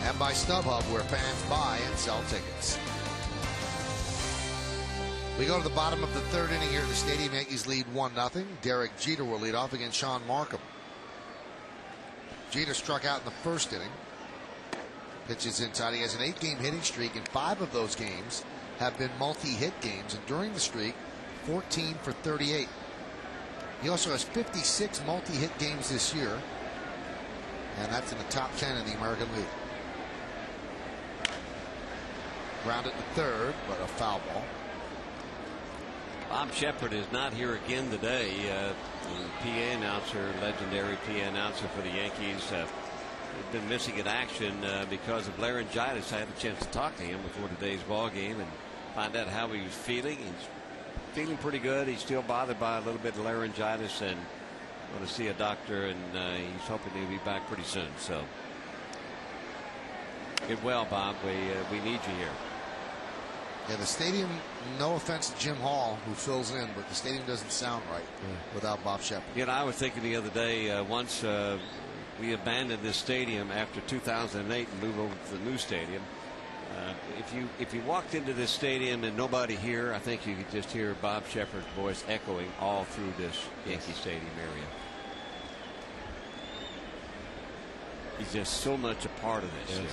And by StubHub, where fans buy and sell tickets. We go to the bottom of the third inning here at the stadium. Yankees lead 1-0. Derek Jeter will lead off against Sean Markham. Jeter struck out in the first inning. Pitches inside. He has an 8-game hitting streak, and 5 of those games have been multi-hit games, and during the streak, 14 for 38. He also has 56 multi-hit games this year, and that's in the top 10 in the American League. Grounded to third, but a foul ball. Bob Shepard is not here again today. The PA announcer, legendary PA announcer for the Yankees, been missing in action because of laryngitis. I had a chance to talk to him before today's ball game and find out how he was feeling. He's feeling pretty good. He's still bothered by a little bit of laryngitis and going to see a doctor, and he's hoping he'll be back pretty soon. So get well, Bob. We need you here. Yeah, the stadium, no offense to Jim Hall, who fills in, but the stadium doesn't sound right without Bob Shepard. You know, I was thinking the other day, once we abandoned this stadium after 2008 and moved over to the new stadium, if you walked into this stadium and nobody here, I think you could just hear Bob Shepard's voice echoing all through this Yankee Stadium area. He's just so much a part of this. Yes.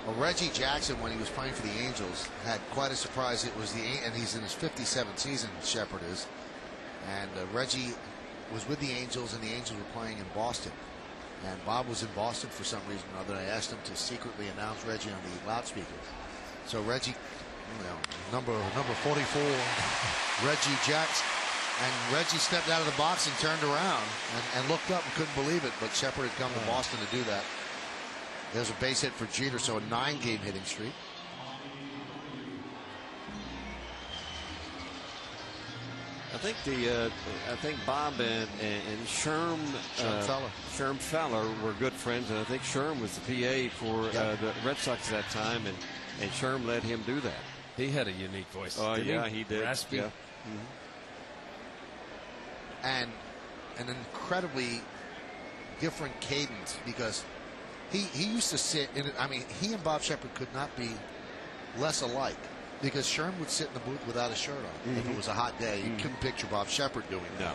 Well, Reggie Jackson, when he was playing for the Angels, had quite a surprise. It was and he's in his 57th season, Shepard is. And Reggie was with the Angels, and the Angels were playing in Boston. And Bob was in Boston for some reason or other. I asked him to secretly announce Reggie on the loudspeaker. So Reggie, number 44, Reggie Jackson. And Reggie stepped out of the box and turned around and looked up and couldn't believe it. But Shepard had come to Boston to do that. There's a base hit for Jeter, so a 9-game hitting streak. I think Bob and Sherm Feller were good friends, and I think Sherm was the PA for the Red Sox at that time, and Sherm let him do that. He had a unique voice. Oh yeah, he did. Raspy. Yeah. And an incredibly different cadence, because he used to sit in it. I mean, he and Bob Shepard could not be less alike, because Sherm would sit in the booth without a shirt on. If it was a hot day, you couldn't picture Bob Shepard doing that. No.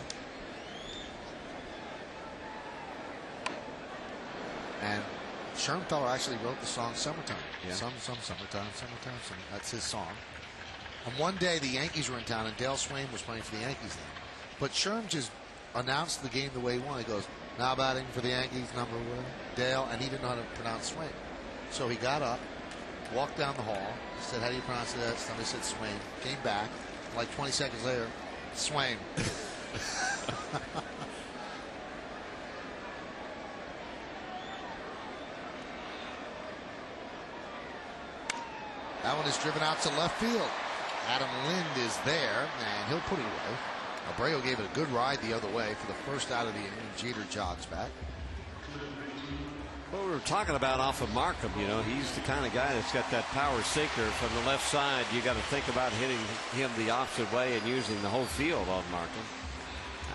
Schoenfeller actually wrote the song Summertime. Yeah. Summertime. That's his song. And one day the Yankees were in town and Dale Swain was playing for the Yankees then. But Sherm just announced the game the way he wanted. He goes, now batting for the Yankees, number 1, Dale, and he didn't know how to pronounce Swain. So he got up, walked down the hall, said, how do you pronounce that? Somebody said Swain. Came back, like 20 seconds later, Swain. That one is driven out to left field. Adam Lind is there, and he'll put it away. Abreu gave it a good ride the other way for the first out of the inning. Jeter jogs back. Well, we were talking about off of Markham, you know, he's the kind of guy that's got that power sinker from the left side. You got to think about hitting him the opposite way and using the whole field on Markham.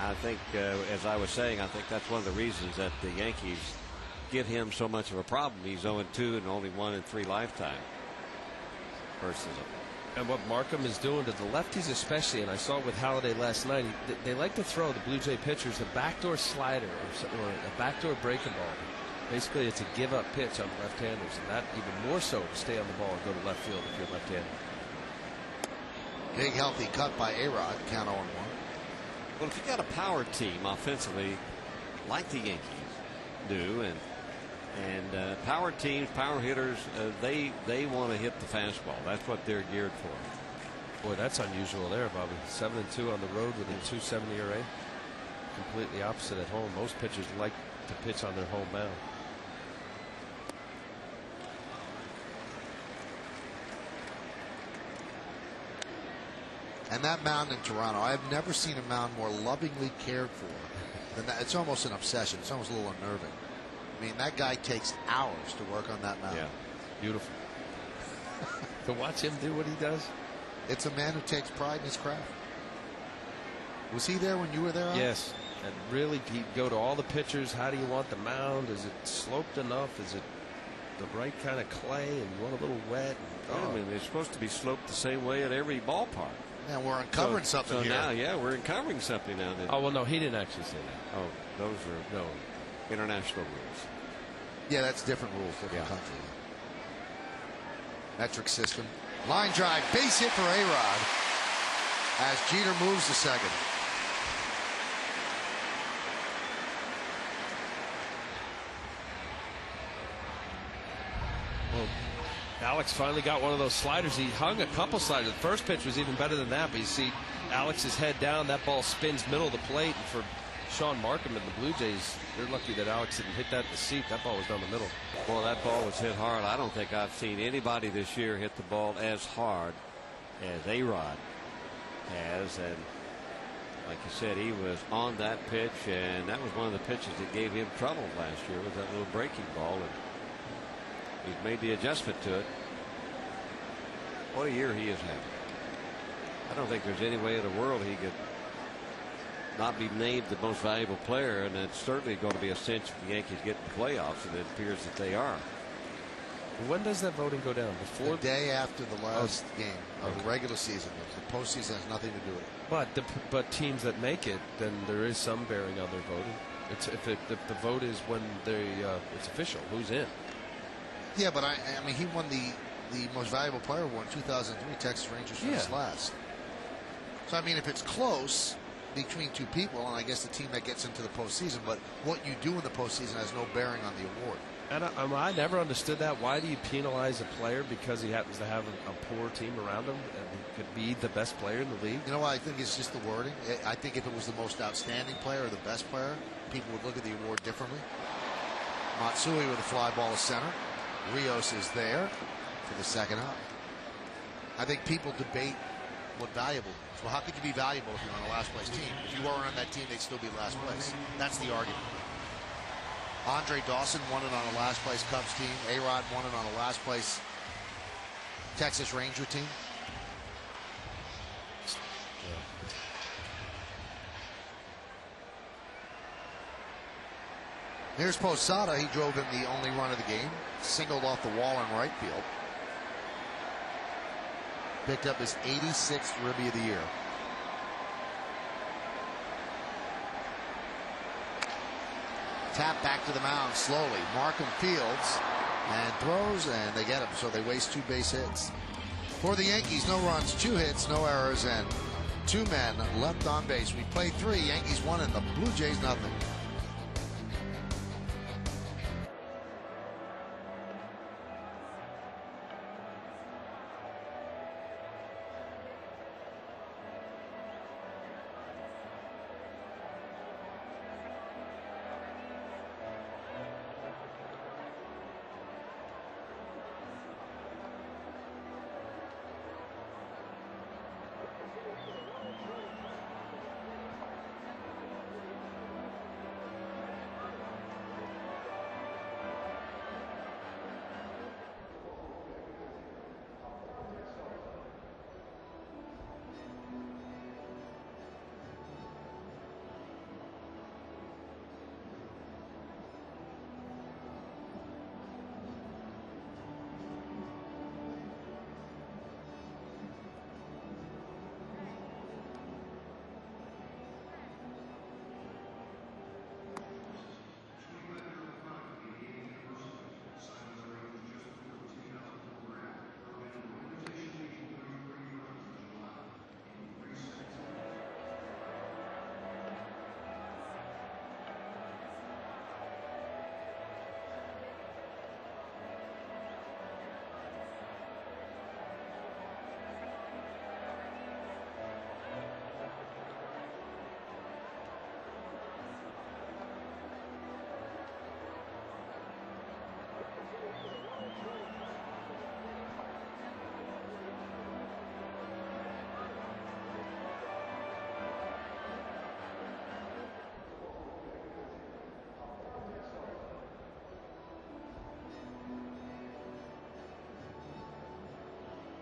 I think, as I was saying, I think that's one of the reasons that the Yankees give him so much of a problem. He's 0-2 and only 1 in 3 lifetime versus him. And what Markham is doing to the lefties especially, and I saw it with Halladay last night, they like to throw the Blue Jay pitchers a backdoor slider or a backdoor breaking ball. Basically, it's a give-up pitch on the left-handers, and that even more so to stay on the ball and go to left field if you're left-handed. Big healthy cut by A-Rod, count 0-1. Well, if you got a power team offensively, like the Yankees do, and power teams, power hitters, they want to hit the fastball. That's what they're geared for. Boy, that's unusual there, Bobby. 7-2 on the road with a 2.70 ERA. Completely opposite at home. Most pitchers like to pitch on their home mound. And that mound in Toronto, I've never seen a mound more lovingly cared for than that. It's almost an obsession. It's almost a little unnerving. I mean, that guy takes hours to work on that mound. Yeah, beautiful. To watch him do what he does. It's a man who takes pride in his craft. Was he there when you were there, Al? Yes. And really, he'd go to all the pitchers. How do you want the mound? Is it sloped enough? Is it the right kind of clay? And you want a little wet? I mean, they're supposed to be sloped the same way at every ballpark. Yeah, we're uncovering something here. Now, yeah, we're uncovering something now. Oh, well, no, he didn't actually say that. Oh, those are no international rules. Yeah, that's different rules, different country. Metric system. Line drive, base hit for A-Rod as Jeter moves to second. Well, Alex finally got one of those sliders. He hung a couple sliders. The first pitch was even better than that, but you see Alex's head down. That ball spins middle of the plate. And for Sean Markham and the Blue Jays, they're lucky that Alex didn't hit that in the seat. That ball was down the middle. Well, that ball was hit hard. I don't think I've seen anybody this year hit the ball as hard as A-Rod has. And like you said, he was on that pitch, and that was one of the pitches that gave him trouble last year, was that little breaking ball. And he's made the adjustment to it. What a year he has had. I don't think there's any way in the world he could not be named the most valuable player, and it's certainly going to be a cinch if the Yankees get the playoffs, and it appears that they are. When does that voting go down? Before the day after the last game of the regular season. The postseason has nothing to do with it. But teams that make it, then there is some bearing on their voting. It's if the vote is when it's official, who's in. Yeah, but I mean, he won the most valuable player award in 2003. Texas Rangers finished last. So I mean, if it's close between two people, and I guess the team that gets into the postseason, but what you do in the postseason has no bearing on the award. And I never understood that. Why do you penalize a player because he happens to have a poor team around him and he could be the best player in the league? You know what? I think it's just the wording. I think if it was the most outstanding player or the best player, people would look at the award differently. Matsui with a fly ball to center. Rios is there for the second out. I think people debate what valuable is. Well, how could you be valuable if you're on a last place team? If you weren't on that team, they'd still be last place. That's the argument. Andre Dawson won it on a last place Cubs team. A-Rod won it on a last place Texas Ranger team. Here's Posada. He drove in the only run of the game. Singled off the wall in right field. Picked up his 86th ribby of the year. Tap back to the mound slowly. Markham fields and throws, and they get him. So they waste 2 base hits. For the Yankees, no runs, 2 hits, no errors, and 2 men left on base. We played 3. Yankees 1 and the Blue Jays nothing.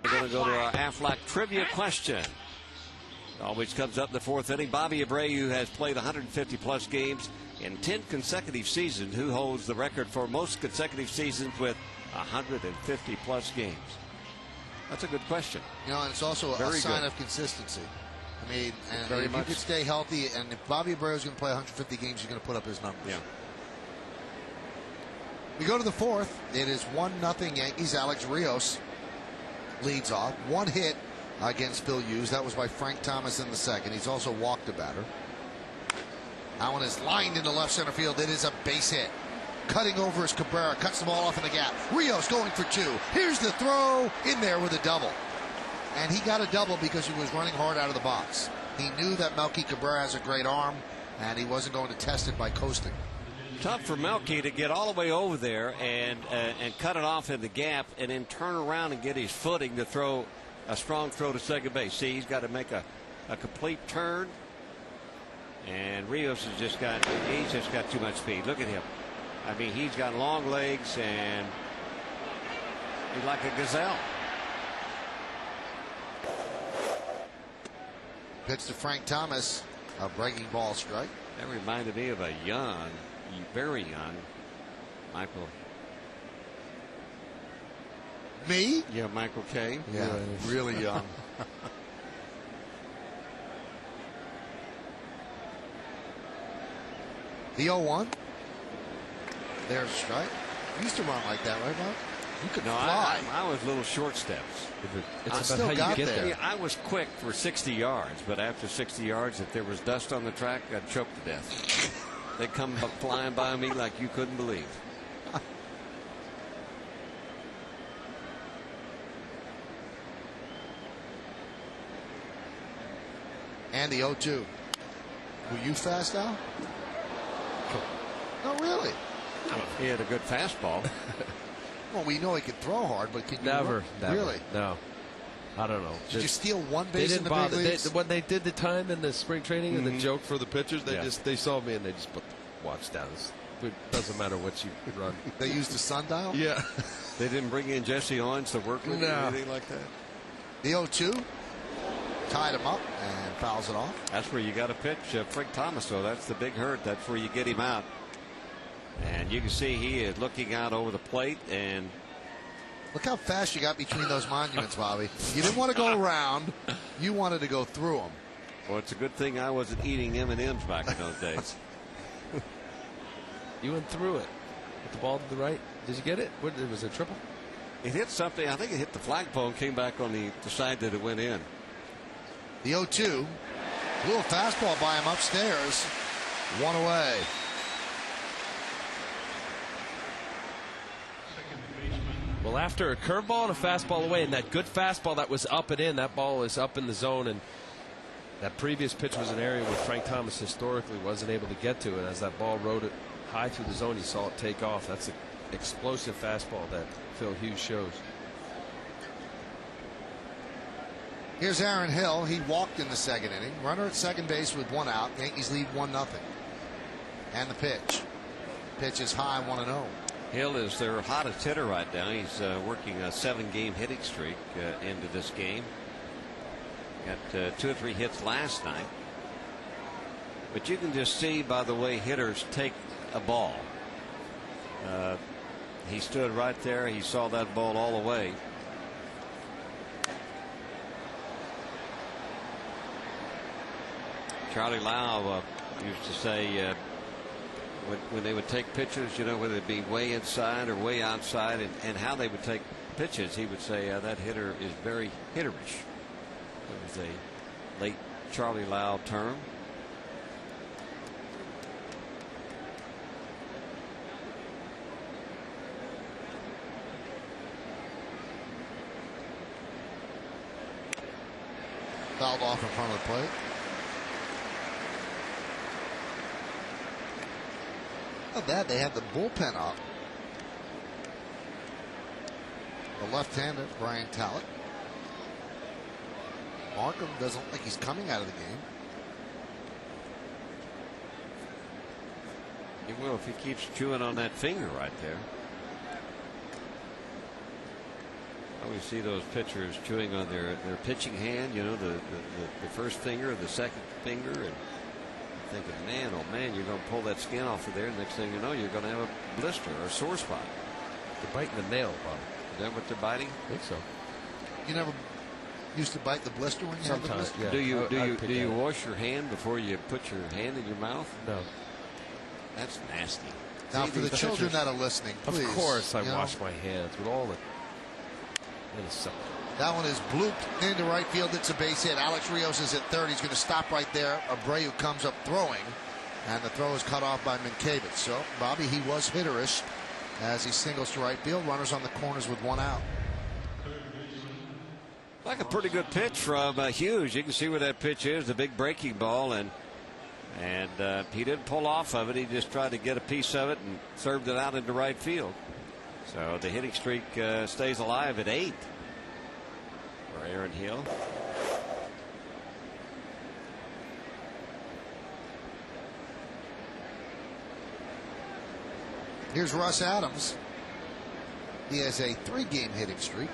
We're going to go to our Aflac trivia question. Always comes up in the 4th inning. Bobby Abreu has played 150-plus games in 10 consecutive seasons. Who holds the record for most consecutive seasons with 150-plus games? That's a good question. You know, and it's also a sign of consistency. I mean, and if you could stay healthy, and if Bobby Abreu is going to play 150 games, he's going to put up his numbers. Yeah. We go to the 4th. It is 1-0 Yankees. Alex Rios leads off. 1 hit against Phil Hughes. That was by Frank Thomas in the 2nd. He's also walked a batter. That one is lined into left center field. It is a base hit. Cutting over is Cabrera. Cuts the ball off in the gap. Rios going for 2. Here's the throw in there with a double. And he got a double because he was running hard out of the box. He knew that Melky Cabrera has a great arm, and he wasn't going to test it by coasting. Tough for Melky to get all the way over there and cut it off in the gap and then turn around and get his footing to throw a strong throw to second base. See, he's got to make a complete turn. And Rios has just got too much speed. Look at him. I mean, he's got long legs and he's like a gazelle. Pitch to Frank Thomas. A breaking ball strike. That reminded me of a young, very young Michael. Me? Yeah, Michael K. Yeah, really young. The 0-1. There's a strike. You used to run like that, right, Mark? You could fly. I was little short steps. It's about how you get there. Yeah, I was quick for 60 yards, but after 60 yards, if there was dust on the track, I'd choke to death. They'd come flying by me like you couldn't believe. And the 0-2. Were you fast, Al? No, really. He had a good fastball. Well, we know he could throw hard, but can you never. Really? No. I don't know. Did you steal one base they in the didn't big leagues? when they did the time in the spring training and the joke for the pitchers, they saw me and they just put the watch down. It doesn't matter what you run. They used the sundial? Yeah. They didn't bring in Jesse Owens to work with or anything like that? The 0-2 tied him up and fouls it off. That's where you got to pitch Frank Thomas, though. That's the big hurt. That's where you get him out. And you can see he is looking out over the plate. And look how fast you got between those monuments, Bobby. You didn't want to go around. You wanted to go through them. Well, it's a good thing I wasn't eating M&Ms back in those days. You went through it with the ball to the right. Did you get it? What, was it a triple? It hit something. I think it hit the flagpole and came back on the side that it went in. The 0-2. Blew a fastball by him upstairs. One away. Well, after a curveball and a fastball away, and that good fastball that was up and in, that ball is up in the zone, and that previous pitch was an area where Frank Thomas historically wasn't able to get to it. As that ball rode it high through the zone, you saw it take off. That's an explosive fastball that Phil Hughes shows. Here's Aaron Hill. He walked in the second inning. Runner at second base with one out. Yankees lead 1-0. And the pitch. Pitch is high, 1-0. Hill is their hottest hitter right now. He's working a 7-game hitting streak into this game. Got 2 or 3 hits last night. But you can just see by the way hitters take a ball. He stood right there. He saw that ball all the way. Charlie Lau used to say when they would take pitches, you know, whether it be way inside or way outside, and how they would take pitches, he would say that hitter is very hitterish. It was a late Charlie Lau term. Fouled off in front of the plate. Not bad. They have the bullpen up. The left-handed Brian Talent. Markham doesn't look like he's coming out of the game. He will if he keeps chewing on that finger right there. I always see those pitchers chewing on their pitching hand, you know, the first finger, the second finger, and thinking, man, oh man, you're going to pull that skin off of there. Next thing you know, you're going to have a blister or a sore spot. They're biting the nail, Bob. Is that what they're biting? I think so. You never used to bite the blister when you had the blister? Yeah. Do you wash your hand before you put your hand in your mouth? No. That's nasty. Now, for the children that are listening, please. Of course, I wash my hands with all the. That one is blooped into right field. It's a base hit. Alex Rios is at third. He's going to stop right there. Abreu comes up throwing, and the throw is cut off by Minkiewicz. So, Bobby, he was hitterish as he singles to right field. Runners on the corners with one out. Like a pretty good pitch from Hughes. You can see where that pitch is, the big breaking ball, and he didn't pull off of it. He just tried to get a piece of it and served it out into right field. So the hitting streak stays alive at 8 for Aaron Hill. Here's Russ Adams. He has a 3-game hitting streak.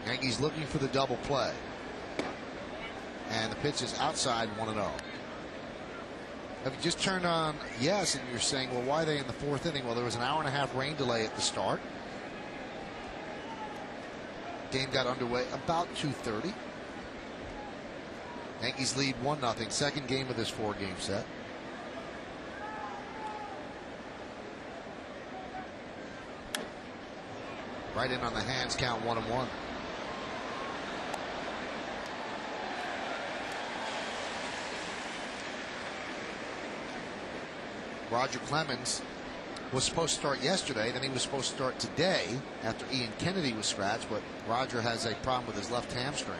Yankees looking for the double play. And the pitch is outside, 1-0. Have you just turned on yes and you're saying, well, why are they in the 4th inning? Well, there was an hour-and-a-half rain delay at the start. Game got underway about 2:30. Yankees lead 1-0. Second game of this 4-game set. Right in on the hands, count 1-1. Roger Clemens was supposed to start yesterday, then he was supposed to start today after Ian Kennedy was scratched, but Roger has a problem with his left hamstring,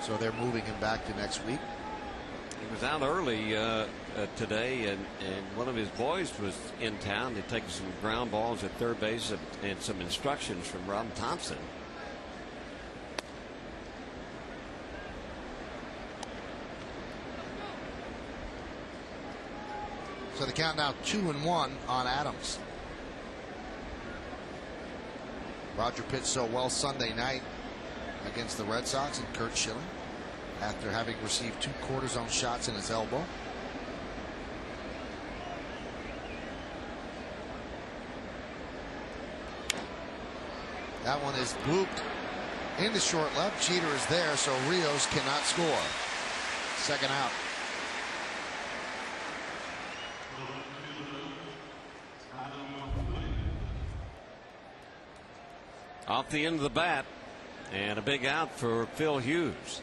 so they're moving him back to next week. He was out early today, and one of his boys was in town. They'd taken some ground balls at third base and some instructions from Rob Thompson. So the count now 2-1 on Adams. Roger pitched so well Sunday night against the Red Sox and Kurt Schilling after having received 2 cortisone shots in his elbow. That one is blooped into short left. Jeter is there, so Rios cannot score. Second out. Off the end of the bat, and a big out for Phil Hughes.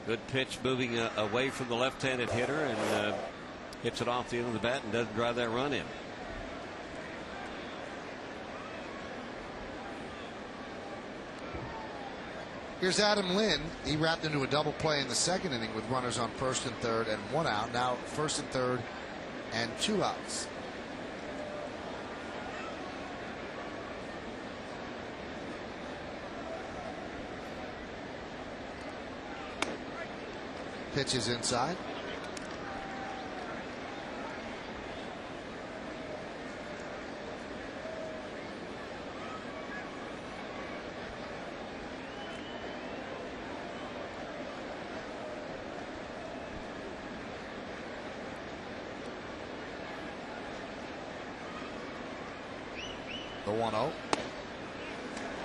Good pitch moving away from the left-handed hitter, and hits it off the end of the bat and doesn't drive that run in. Here's Adam Lynn. He wrapped into a double play in the second inning with runners on first and third and one out. Now first and third and two outs. Pitches inside. The 1-0.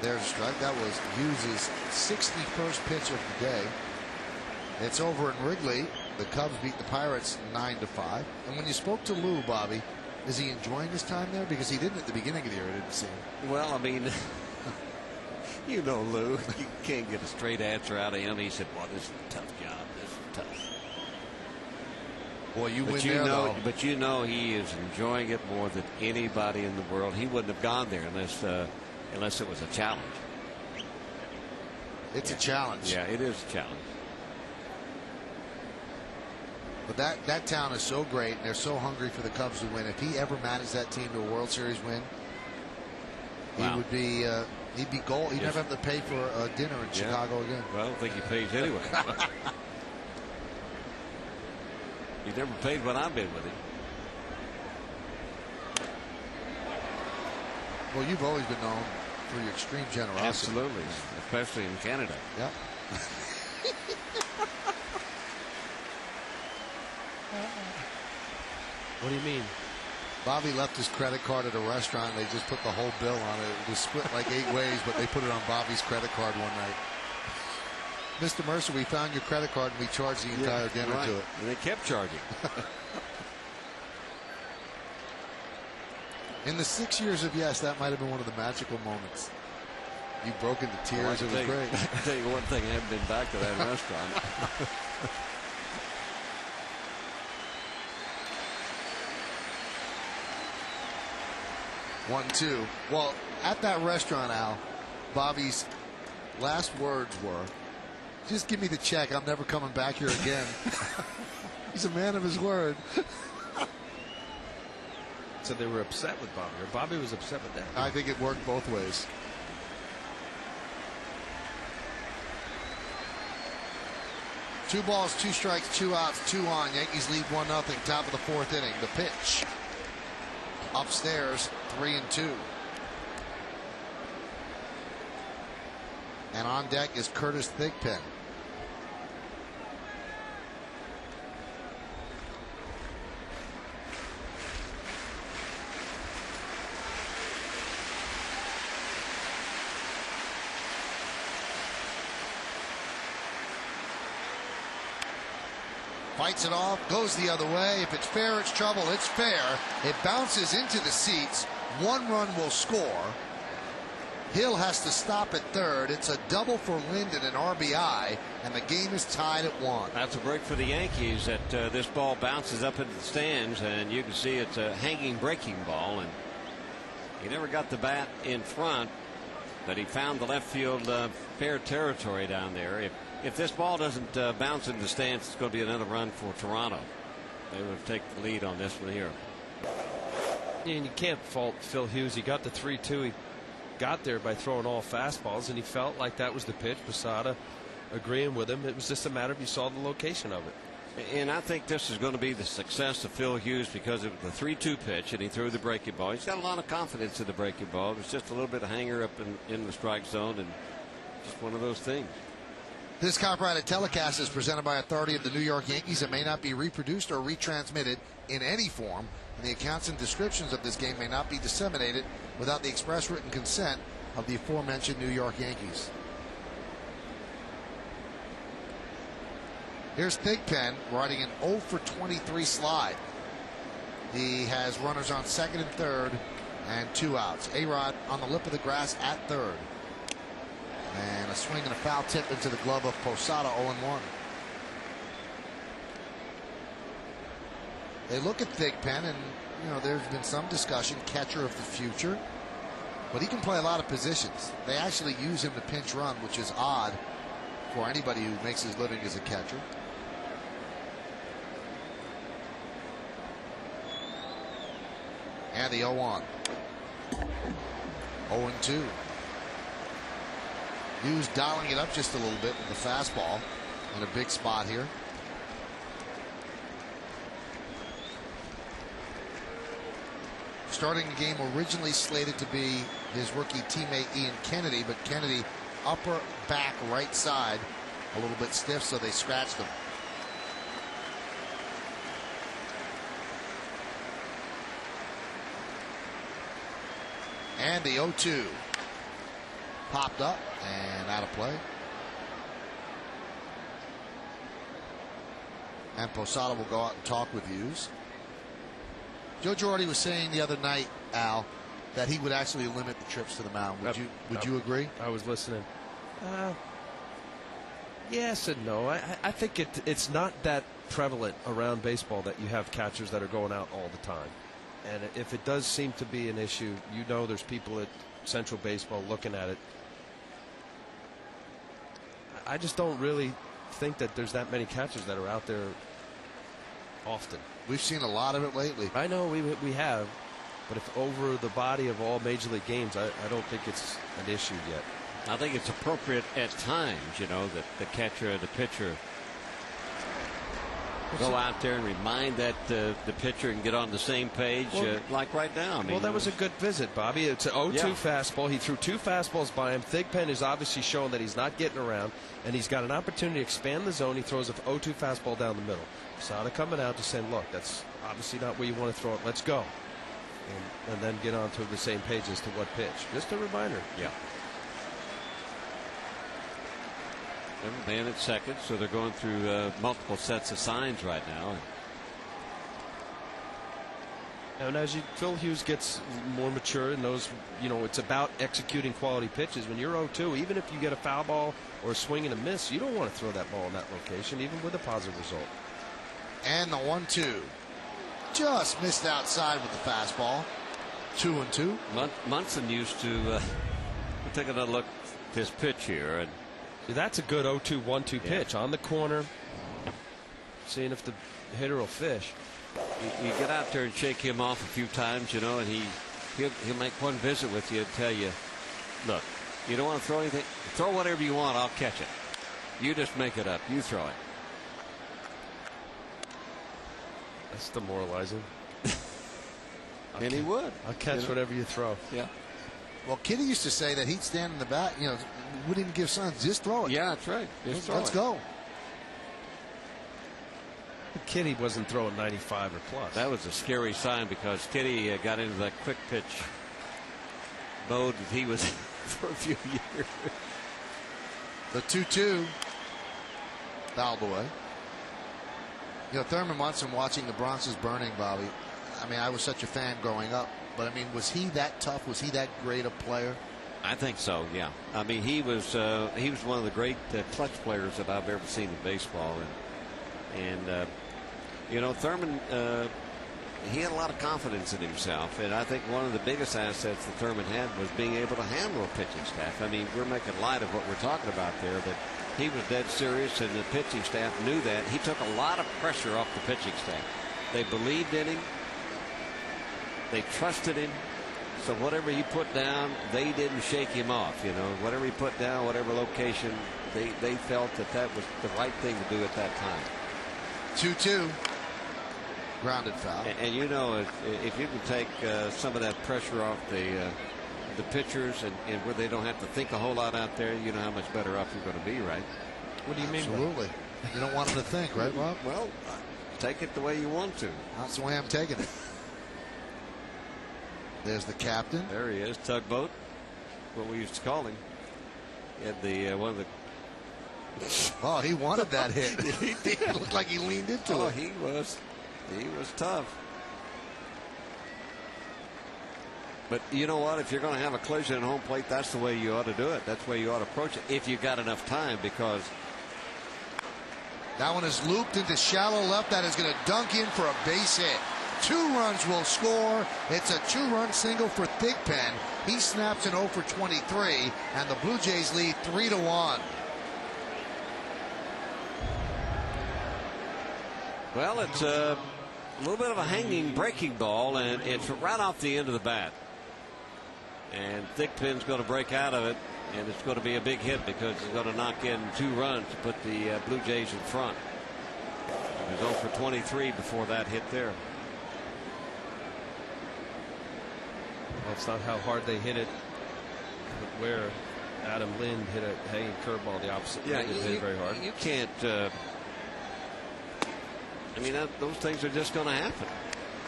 There's a strike. That was Hughes' 61st pitch of the day. It's over in Wrigley. The Cubs beat the Pirates 9-5. And when you spoke to Lou, Bobby, is he enjoying his time there? Because he didn't at the beginning of the year, it didn't seem. Well, I mean, you know Lou, you can't get a straight answer out of him. He said, well, this is a tough job. This is tough. Boy, you win there, though. But you know he is enjoying it more than anybody in the world. He wouldn't have gone there unless it was a challenge. It's a challenge. Yeah, it is a challenge. But that town is so great, and they're so hungry for the Cubs to win. If he ever managed that team to a World Series win, he would be he'd be gold. He'd never have to pay for a dinner in Chicago again. Well, I don't think he pays anyway. He never paid when I've been with him. Well, you've always been known for your extreme generosity. Absolutely, especially in Canada. Yep. What do you mean? Bobby left his credit card at a restaurant. They just put the whole bill on it. It was split like 8 ways, but they put it on Bobby's credit card one night. Mr. Mercer, we found your credit card and we charged the entire dinner to it. And they kept charging. In the 6 years of Yes, that might have been one of the magical moments. You broke into tears. It was great. I tell you one thing, I haven't been back to that restaurant. 1-2. Well, at that restaurant, Al, Bobby's last words were, just give me the check. I'm never coming back here again. He's a man of his word. So they were upset with Bobby, or Bobby was upset with that. I think it worked both ways. Two balls, 2 strikes, 2 outs, 2 on. Yankees lead 1-0. Top of the 4th inning. The pitch. Upstairs, 3-2. And on deck is Curtis Thigpen. Fights it off, goes the other way. If it's fair, it's trouble. It's fair. It bounces into the seats. 1 run will score. Hill has to stop at third. It's a double for Lind and an RBI, and the game is tied at 1. That's a break for the Yankees. That this ball bounces up into the stands, and you can see it's a hanging breaking ball. And he never got the bat in front, but he found the left field fair territory down there. If this ball doesn't bounce into the stands, it's going to be another run for Toronto. They would take the lead on this one here. And you can't fault Phil Hughes. He got the 3-2. He got there by throwing all fastballs, and he felt like that was the pitch. Posada agreeing with him. It was just a matter of you saw the location of it. And I think this is going to be the success of Phil Hughes because of the 3-2 pitch, and he threw the breaking ball. He's got a lot of confidence in the breaking ball. It was just a little bit of hanger up in the strike zone, and just one of those things. This copyrighted telecast is presented by authority of the New York Yankees. It may not be reproduced or retransmitted in any form, and the accounts and descriptions of this game may not be disseminated without the express written consent of the aforementioned New York Yankees. Here's Thigpen riding an 0 for 23 slide. He has runners on second and third and 2 outs. A-Rod on the lip of the grass at third. And a swing and a foul tip into the glove of Posada, 0-1. They look at Thigpen, and there's been some discussion, catcher of the future, but he can play a lot of positions. They actually use him to pinch run, which is odd for anybody who makes his living as a catcher. And the 0-1. 0-2. Hughes dialing it up just a little bit with the fastball in a big spot here. Starting the game originally slated to be his rookie teammate Ian Kennedy, but Kennedy upper back right side a little bit stiff, so they scratched him. And the 0-2 popped up and out of play. And Posada will go out and talk with Hughes. Joe Girardi was saying the other night, Al, that he would actually limit the trips to the mound. Would you agree? I was listening. Yes and no. I think it's not that prevalent around baseball that you have catchers that are going out all the time. And if it does seem to be an issue, there's people at Central Baseball looking at it. I just don't really think that there's that many catchers that are out there often. We've seen a lot of it lately. I know we have, but if over the body of all Major League games, I don't think it's an issue yet. I think it's appropriate at times, that the catcher or the pitcher go out there and remind that the pitcher and get on the same page, like right now. Well, that was a good visit, Bobby. It's an 0-2 fastball. He threw 2 fastballs by him. Thigpen is obviously showing that he's not getting around, and he's got an opportunity to expand the zone. He throws a 0-2 fastball down the middle. Posada coming out to saying, look, that's obviously not where you want to throw it. Let's go. And then get on to the same page as to what pitch. Just a reminder. Yeah. Man at second, so they're going through multiple sets of signs right now. And as Phil Hughes gets more mature and knows, it's about executing quality pitches. When you're 0-2, even if you get a foul ball or a swing and a miss, you don't want to throw that ball in that location, even with a positive result. And the 1-2 just missed outside with the fastball. 2-2. Munson used to take another look at this pitch here, and that's a good 0-2-1-2 pitch on the corner, seeing if the hitter will fish. You get out there and shake him off a few times, and he'll make one visit with you and tell you, look, you don't want to throw anything, throw whatever you want, I'll catch it. You just make it up, you throw it. That's demoralizing. And he would. I'll catch whatever you throw. Yeah. Well, Kitty used to say that he'd stand in the back, wouldn't even give signs, just throw it. Yeah, that's right. Let's go. Kitty wasn't throwing 95 or plus. That was a scary sign because Kitty got into that quick pitch mode that he was for a few years. The 2-2 fouled away. Thurman Munson watching the Bronx's burning, Bobby. I mean, I was such a fan growing up, but I mean, was he that tough? Was he that great a player? I think so, yeah. I mean, he was one of the great clutch players that I've ever seen in baseball, and Thurman, he had a lot of confidence in himself, and I think one of the biggest assets that Thurman had was being able to handle a pitching staff. I mean, we're making light of what we're talking about there, but he was dead serious, and the pitching staff knew that. He took a lot of pressure off the pitching staff. They believed in him. They trusted him. So whatever he put down, they didn't shake him off. Whatever he put down, whatever location, they felt that was the right thing to do at that time. 2-2. Grounded foul. And if you can take some of that pressure off the pitchers and where they don't have to think a whole lot out there, you know how much better off you're going to be, right? What do you mean? Absolutely. You don't want them to think, right, Bob? Well, take it the way you want to. That's the way I'm taking it. There's the captain. There he is, Tugboat. what we used to call him. He had the one of the. Oh, he wanted that hit. He did. It looked like he leaned into it. Oh, he was tough. But you know what? If you're going to have a collision at home plate, that's the way you ought to do it. That's the way you ought to approach it if you got enough time, because that one is looped into shallow left. That is going to dunk in for a base hit. 2 runs will score. It's a 2-run single for Thigpen. He snaps an 0 for 23, and the Blue Jays lead 3-1. Well, it's a little bit of a hanging breaking ball, and it's right off the end of the bat. And Thigpen's going to break out of it, and it's going to be a big hit because he's going to knock in 2 runs to put the Blue Jays in front. He was 0 for 23 before that hit there. Well, it's not how hard they hit it, but where Adam Lind hit a hanging curveball the opposite way. Hit it very hard. You can't. I mean, those things are just going to happen.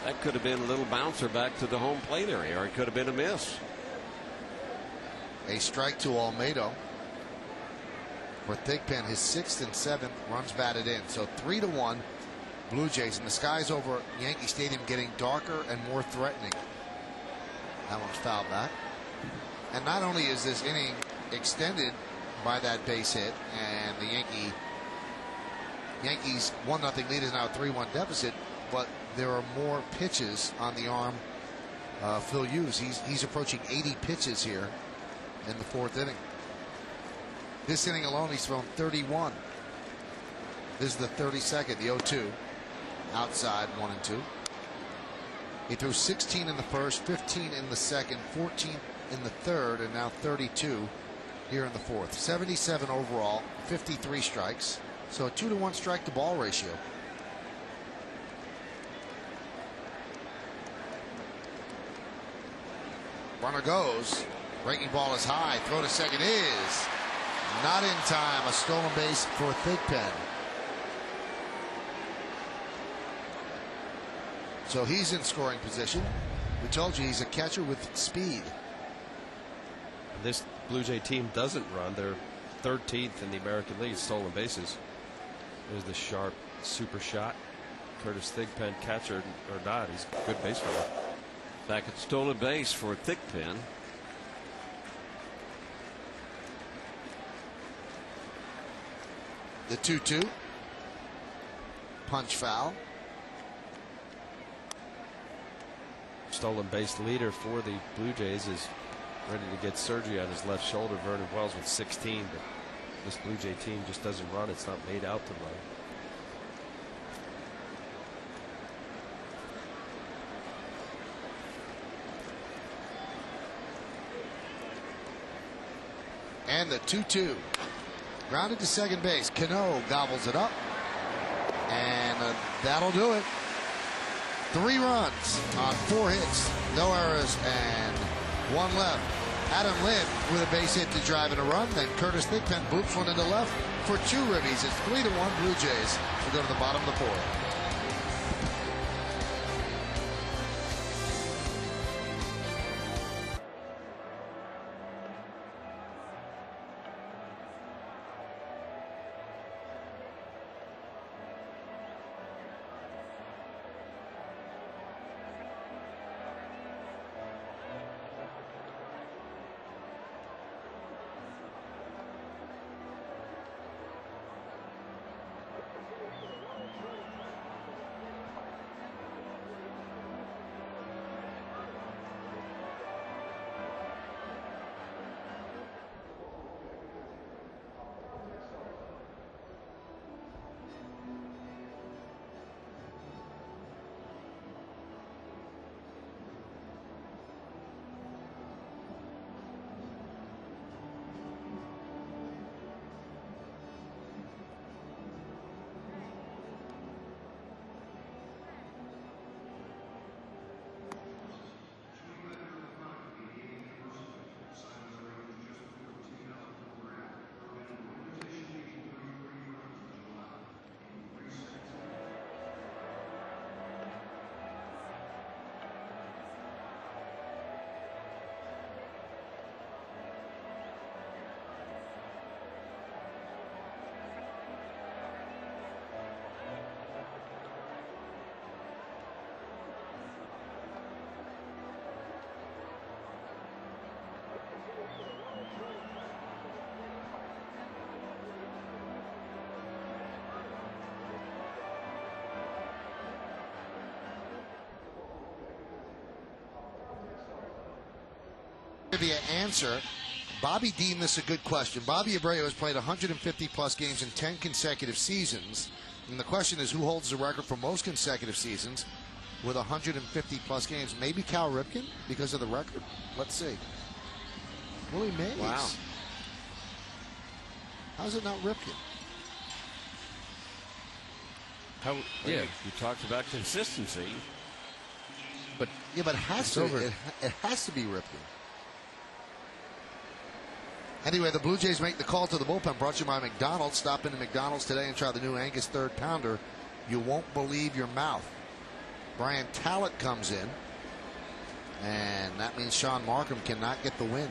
That could have been a little bouncer back to the home plate area, or it could have been a miss. A strike to Almeida for Thigpen, his 6th and 7th runs batted in. So 3-1 Blue Jays, and the skies over Yankee Stadium getting darker and more threatening. That one's fouled back. And not only is this inning extended by that base hit, and the Yankees 1-0 lead is now a 3-1 deficit, but there are more pitches on the arm. Phil Hughes, he's approaching 80 pitches here in the 4th inning. This inning alone, he's thrown 31. This is the 32nd, the 0-2. Outside, 1 and 2. He threw 16 in the first, 15 in the second, 14 in the third, and now 32 here in the 4th. 77 overall, 53 strikes. So a 2-to-1 strike to ball ratio. Runner goes. Breaking ball is high. Throw to second is not in time. A stolen base for Thigpen. So he's in scoring position. We told you he's a catcher with speed. This Blue Jay team doesn't run. They're 13th in the American League stolen bases. There's the sharp super shot. Curtis Thigpen, catcher or not, he's a good base runner. Back at stolen base for Thigpen. The 2-2. Punch foul. Stolen base leader for the Blue Jays is ready to get surgery on his left shoulder. Vernon Wells with 16, but this Blue Jay team just doesn't run. It's not made out to run. And the 2-2. Grounded to second base. Cano gobbles it up. And that'll do it. 3 runs on 4 hits, no errors, and 1 left. Adam Lind with a base hit to drive in a run. Then Curtis Thigpen boops one into left for 2 ribbies. It's 3-1 Blue Jays to go to the bottom of the 4th. trivia answer. Bobby deemed this a good question. Bobby Abreu has played 150-plus games in 10 consecutive seasons. And the question is, who holds the record for most consecutive seasons with 150-plus games? Maybe Cal Ripken because of the record? Let's see. Willie Mays. Wow. How's it not Ripken? You talked about consistency. But it has to be Ripken. Anyway, the Blue Jays make the call to the bullpen. Brought to you by McDonald's. Stop into McDonald's today and try the new Angus third pounder. You won't believe your mouth. Brian Tallett comes in, and that means Sean Markham cannot get the win.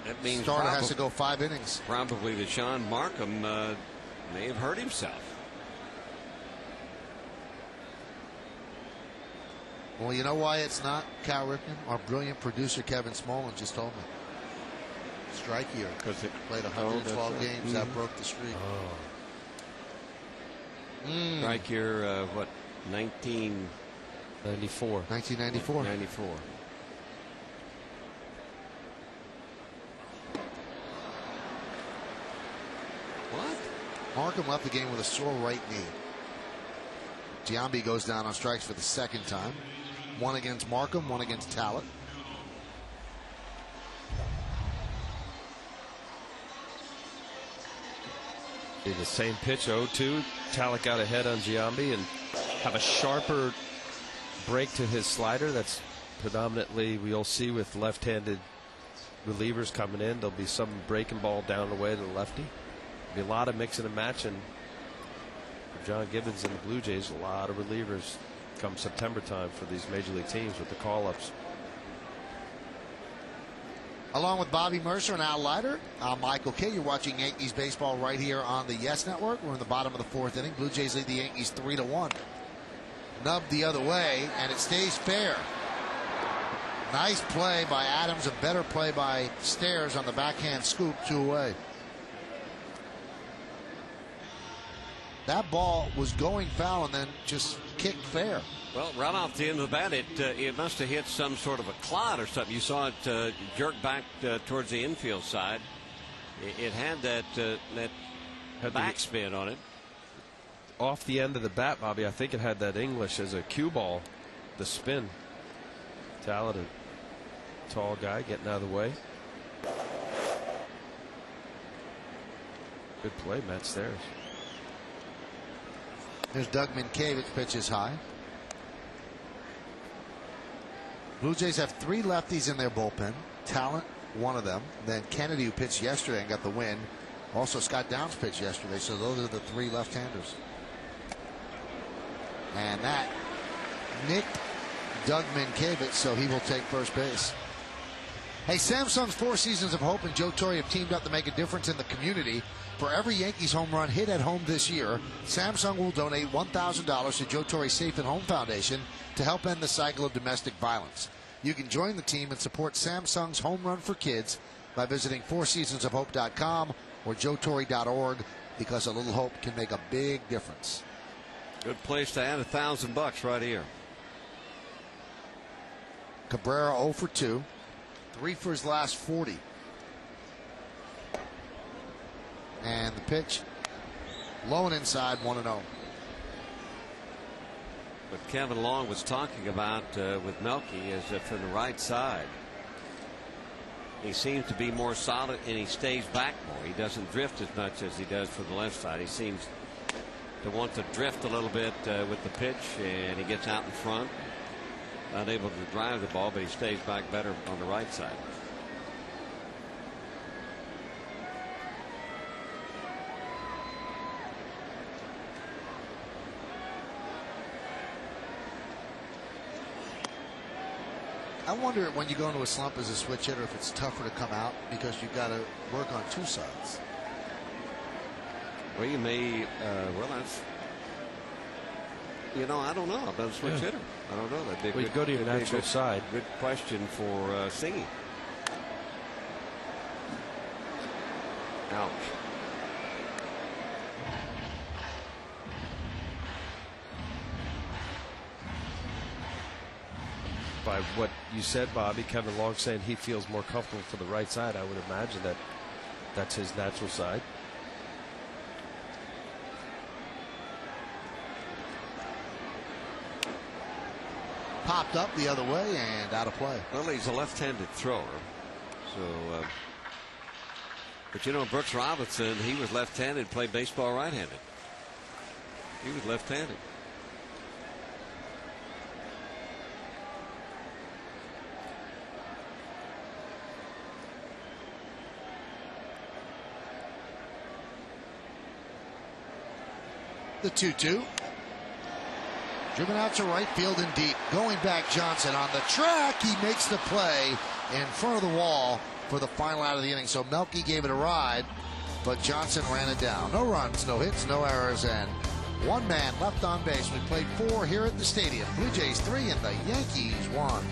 That means starter has to go 5 innings. Probably that Sean Markham may have hurt himself. Well, you know why it's not Cal Ripken? Our brilliant producer Kevin Smolin just told me. Strike year, because it played 112 games. That broke the streak. Strike year, what, 1994? 1994. 94. What? Markham left the game with a sore right knee. Giambi goes down on strikes for the second time. One against Markham, one against Tallett. The same pitch, 0-2. Tallett got ahead on Giambi and have a sharper break to his slider. That's predominantly we'll see with left-handed relievers coming in. There'll be some breaking ball down the way to the lefty. There'll be a lot of mixing and matching for John Gibbons and the Blue Jays. A lot of relievers come September time for these major league teams with the call-ups. Along with Bobby Mercer and Al Leiter, I'm Michael Kay. You're watching Yankees baseball right here on the Yes Network. We're in the bottom of the 4th inning. Blue Jays lead the Yankees 3-1. Nubbed the other way, and it stays fair. Nice play by Adams, a better play by Stairs on the backhand scoop, 2 away. That ball was going foul and then just kicked fair. Well, right off the end of the bat, it must have hit some sort of a clod or something. You saw it jerk back towards the infield side. It had that backspin on it. Off the end of the bat, Bobby, I think it had that English as a cue ball, the spin. Talented, tall guy getting out of the way. Good play, Matt Stairs. There's Doug Minkiewicz, pitches high. Blue Jays have 3 lefties in their bullpen. Talent, one of them. Then Kennedy, who pitched yesterday and got the win. Also, Scott Downs pitched yesterday. So those are the 3 left-handers. And that nicked Doug Minkiewicz, so he will take first base. Hey, Samsung's 4 Seasons of Hope and Joe Torre have teamed up to make a difference in the community. For every Yankees home run hit at home this year, Samsung will donate $1,000 to Joe Torre's Safe and Home Foundation to help end the cycle of domestic violence. You can join the team and support Samsung's Home Run for Kids by visiting fourseasonsofhope.com or joetorre.org, because a little hope can make a big difference. Good place to add $1,000 right here. Cabrera 0 for 2. 3 for his last 40. And the pitch low and inside, 1-0. What Kevin Long was talking about with Melky is that from the right side, he seems to be more solid and he stays back more. He doesn't drift as much as he does for the left side. He seems to want to drift a little bit with the pitch, and he gets out in front. Not able to drive the ball, but he stays back better on the right side. I wonder when you go into a slump as a switch hitter if it's tougher to come out because you've got to work on 2 sides. Well, you may, well, that's, you know, I don't know about a switch hitter. I don't know. That'd be well, you go to your natural side. Good question for Singing. Ouch. by what you said, Bobby. Kevin Long saying he feels more comfortable for the right side. I would imagine that that's his natural side. Popped up the other way and out of play. Well, he's a left-handed thrower. So, but you know, Brooks Robinson, he was left-handed, played baseball right-handed. He was left-handed. The 2-2. Driven out to right field and deep. Going back, Johnson on the track. He makes the play in front of the wall for the final out of the inning. So Melky gave it a ride, but Johnson ran it down. No runs, no hits, no errors, and one man left on base. We played 4 here at the stadium. Blue Jays 3 and the Yankees 1.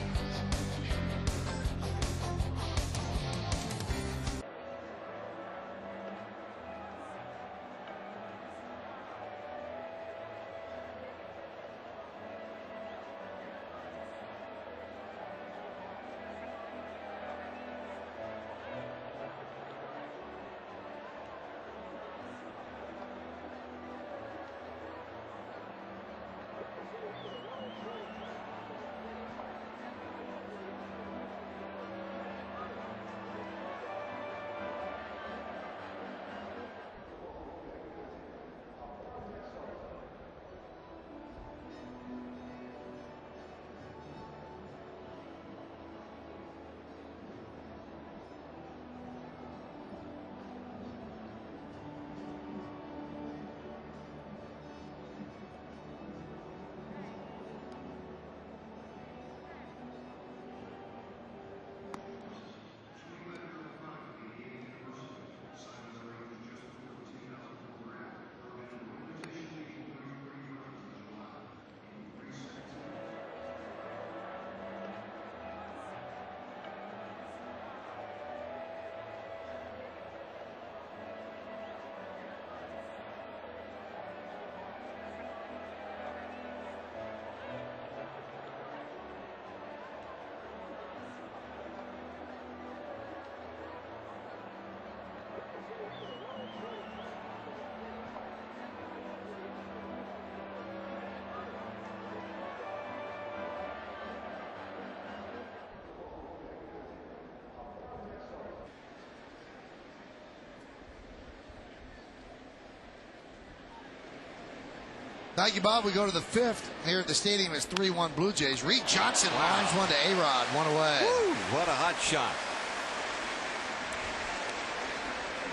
Thank you, Bob. We go to the 5th here at the stadium. It's 3-1 Blue Jays. Reed Johnson lines one to A-Rod, one away. Woo, what a hot shot.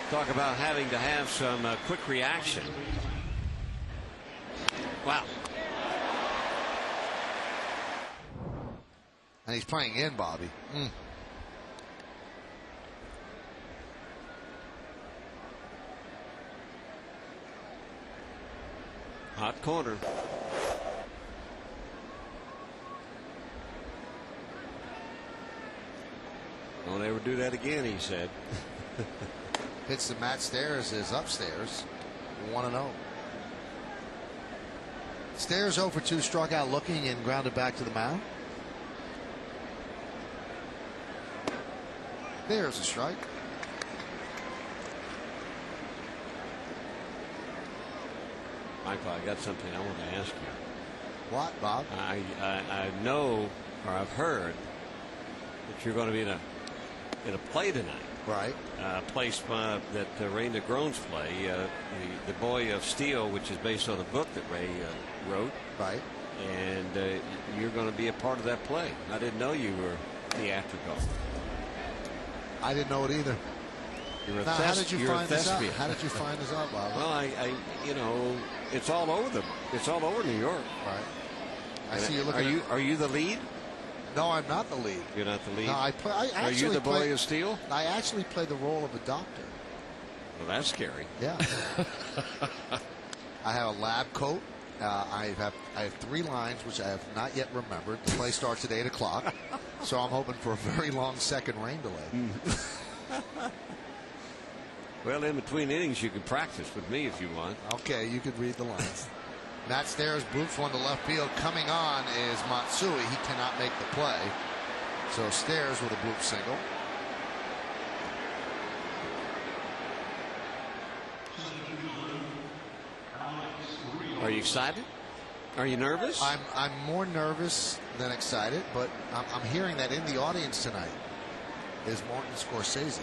Talk about having to have some quick reaction. Wow. And he's playing in, Bobby. Hot corner. Don't ever do that again, he said. Hits to Matt Stairs is upstairs. 1-0. Stairs 0 for 2, struck out looking and grounded back to the mound. There's a strike. Michael, I got something I want to ask you. What, Bob? I know, or I've heard, that you're going to be in a play tonight. Right. Place that Ray Negron's play, the Boy of Steel, which is based on a book that Ray wrote. Right. And you're going to be a part of that play. I didn't know you were theatrical. I didn't know it either. Now, how did you find this out? How did you find this out, Bob? Well, you know, it's all over it's all over New York. Right. I see you looking. Are you the lead? No, I'm not the lead. You're not the lead. No, are you the Boy of Steel? I actually play the role of a doctor. Well, that's scary. Yeah. I have a lab coat. I have 3 lines which I have not yet remembered. The play starts at 8 o'clock, so I'm hoping for a very long second rain delay. Well, in between innings, you can practice with me if you want. Okay, you could read the lines. Matt Stairs boots one to left field. Coming on is Matsui. He cannot make the play. So Stairs with a bloop single. Are you excited? Are you nervous? I'm more nervous than excited, but I'm hearing that in the audience tonight is Martin Scorsese.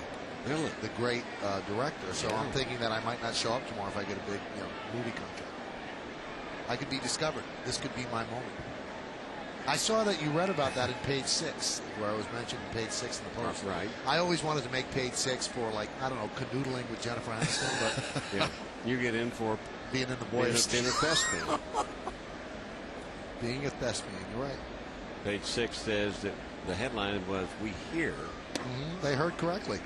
Really? The great director. So I'm thinking that I might not show up tomorrow if I get a big movie contract. I could be discovered. This could be my moment. I saw that you read about that in page 6, where I was mentioned in page 6 in the Post. Right. I always wanted to make page 6 for, like, I don't know, canoodling with Jennifer Aniston, but yeah, you get in for being in the boys' being a thespian. Being a thespian, you're right. Page 6 says that the headline was "We hear." They heard correctly.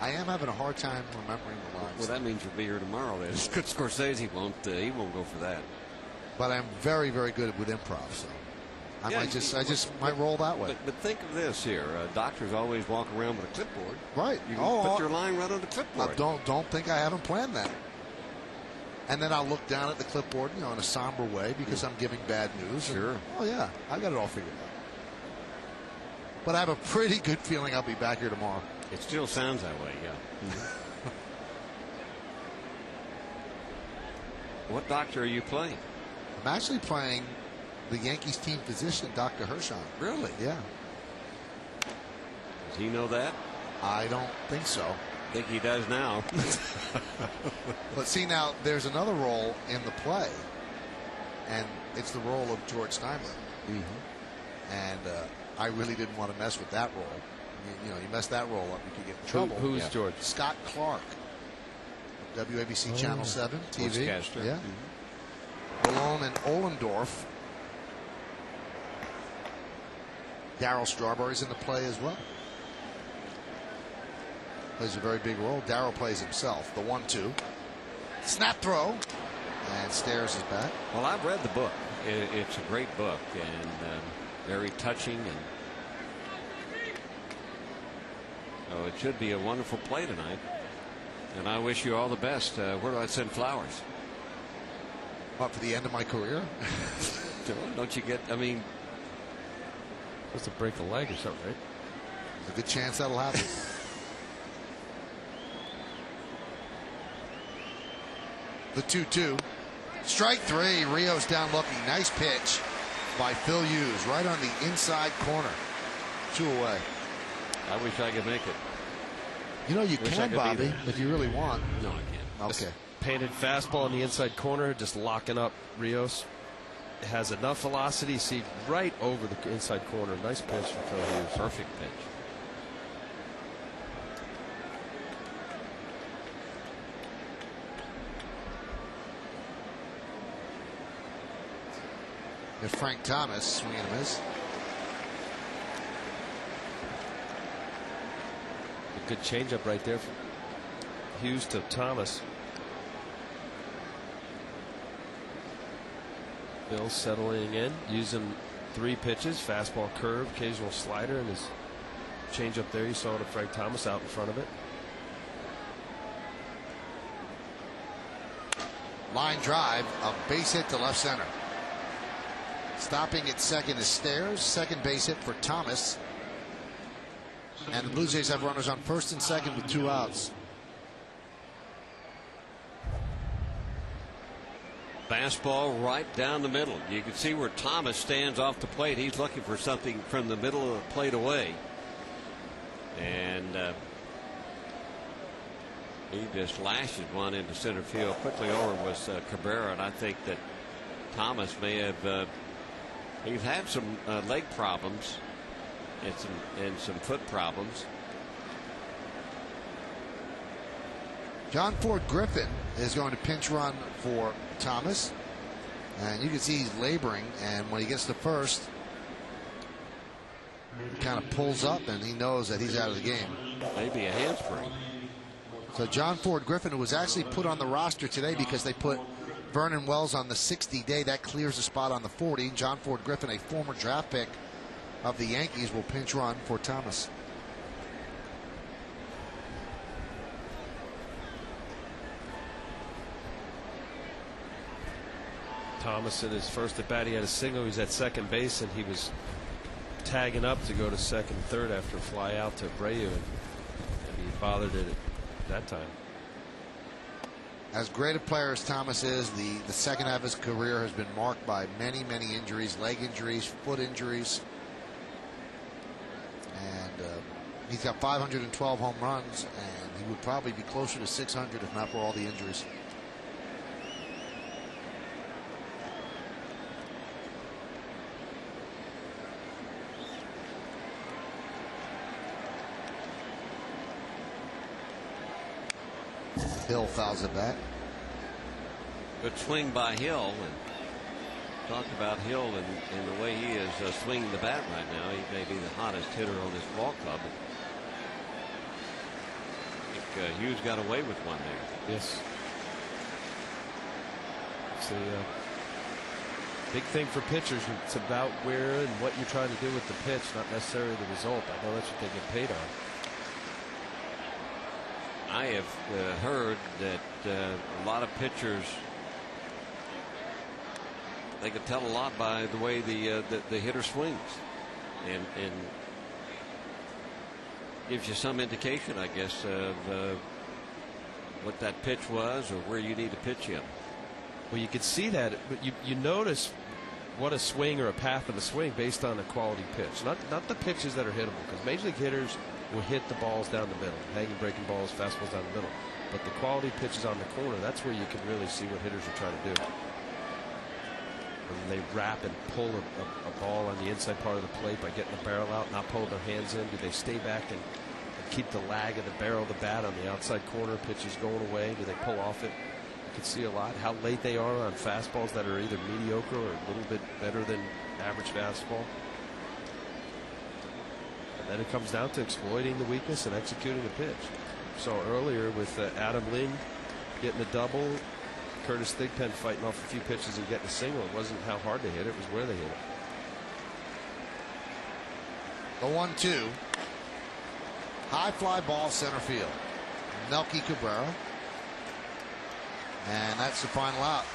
I am having a hard time remembering the lines. Well, that means you'll be here tomorrow. Then Scorsese won't. He won't go for that. But I'm very, very good with improv, so I might roll that way. But think of this here: doctors always walk around with a clipboard. Right. You can put your line right on the clipboard. Don't think I haven't planned that. And then I'll look down at the clipboard, in a somber way because I'm giving bad news. Sure. Oh yeah, I got it all figured out. But I have a pretty good feeling I'll be back here tomorrow. It still sounds that way, yeah. What doctor are you playing? I'm actually playing the Yankees team physician, Dr. Hershon. Really? Yeah. Does he know that? I don't think so. I think he does now. But see, now there's another role in the play, and it's the role of George Steinbrenner. And I really didn't want to mess with that role. You mess that role up, you could get in trouble. Who's George? Scott Clark, WABC Channel 7 TV. Sportscaster. Yeah. Malone and Ollendorf. Darryl Strawberry's in the play as well. Plays a very big role. Darryl plays himself. The 1-2. Snap throw. And Stairs is back. Well, I've read the book. It's a great book and very touching. And so it should be a wonderful play tonight. And I wish you all the best. Where do I send flowers? What, for the end of my career? Don't you get, I mean. Supposed to break a leg or something, right? There's a good chance that'll happen. The 2-2. Strike 3. Rios down looking. Nice pitch by Phil Hughes right on the inside corner. 2 away. I wish I could make it. You can, Bobby, if you really want. No, I can't. Okay. Painted fastball in the inside corner, just locking up Rios. It has enough velocity, see right over the inside corner. Nice pitch from Phil Hughes. Perfect pitch. There's Frank Thomas swinging a miss. A good changeup right there from Hughes to Thomas. Bill settling in, using 3 pitches: fastball, curve, occasional slider, and his changeup there. You saw it of Frank Thomas out in front of it. Line drive, a base hit to left center. Stopping at second is Stairs. Second base hit for Thomas. And the Blue Jays have runners on first and second with 2 outs. Fastball right down the middle. You can see where Thomas stands off the plate. He's looking for something from the middle of the plate away. And he just lashes one into center field. Quickly over was Cabrera. And I think that Thomas may have he's had some leg problems and some foot problems. John Ford Griffin is going to pinch run for Thomas, and you can see he's laboring, and when he gets to first, he kind of pulls up and he knows that he's out of the game. Maybe a handspring. So John Ford Griffin, who was actually put on the roster today because they put Vernon Wells on the 60-day, that clears the spot on the 40. John Ford Griffin, a former draft pick of the Yankees, will pinch run for Thomas. Thomas in his first at bat, he had a single. He was at second base, and he was tagging up to go to second and third after a fly out to Abreu, and he bothered it at that time. As great a player as Thomas is, the second half of his career has been marked by many injuries, leg injuries, foot injuries. And he's got 512 home runs, and he would probably be closer to 600 if not for all the injuries. Hill fouls it back. Good swing by Hill, and talk about Hill and the way he is swinging the bat right now. He may be the hottest hitter on this ball club. I think Hughes got away with one there. Yes. It's a big thing for pitchers. It's about where and what you're trying to do with the pitch, not necessarily the result. I know that's what they get paid on. I have heard that a lot of pitchers, they can tell a lot by the way the hitter swings, and gives you some indication, I guess, of what that pitch was or where you need to pitch him. Well, you could see that, but you notice what a swing or a path of a swing based on a quality pitch, not the pitches that are hittable, because major league hitters will hit the balls down the middle, hanging breaking balls, fastballs down the middle. But the quality pitches on the corner, that's where you can really see what hitters are trying to do. When they wrap and pull a ball on the inside part of the plate by getting the barrel out, not pulling their hands in, do they stay back and keep the lag of the barrel of the bat on the outside corner, pitches going away, do they pull off it? You can see a lot how late they are on fastballs that are either mediocre or a little bit better than average fastball. Then it comes down to exploiting the weakness and executing the pitch. So earlier with Adam Ling getting a double, Curtis Thigpen fighting off a few pitches and getting a single. It wasn't how hard they hit it, was where they hit it. The 1-2. High fly ball center field. Melky Cabrera. And that's the final out.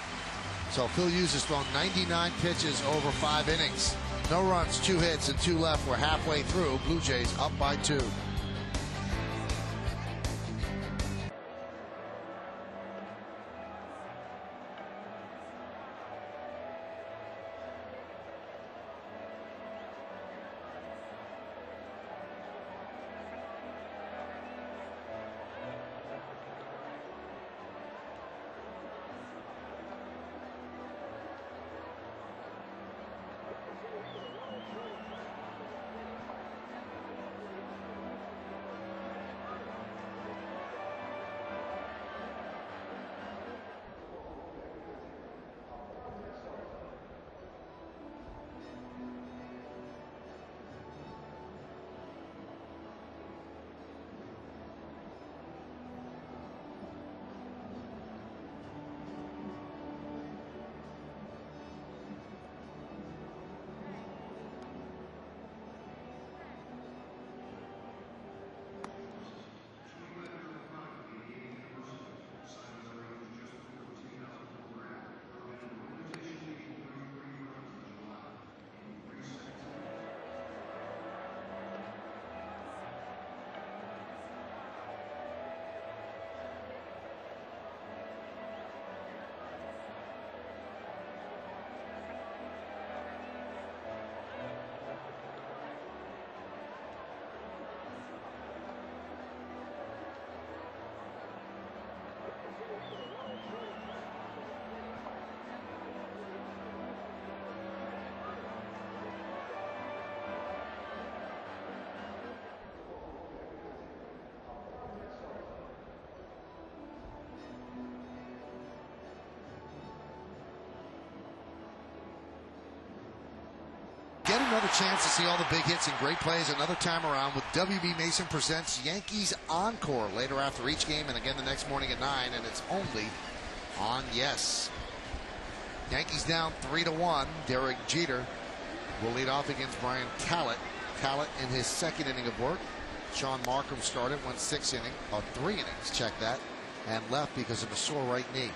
So Phil Hughes has thrown 99 pitches over 5 innings. No runs, 2 hits, and 2 left. We're halfway through. Blue Jays up by 2. Get another chance to see all the big hits and great plays another time around with WB Mason presents Yankees Encore later after each game and again the next morning at 9, and it's only on Yes. Yankees down 3-1. Derek Jeter will lead off against Brian Callett. Callett in his second inning of work. Sean Markham started, went 3 innings, check that, and left because of a sore right knee.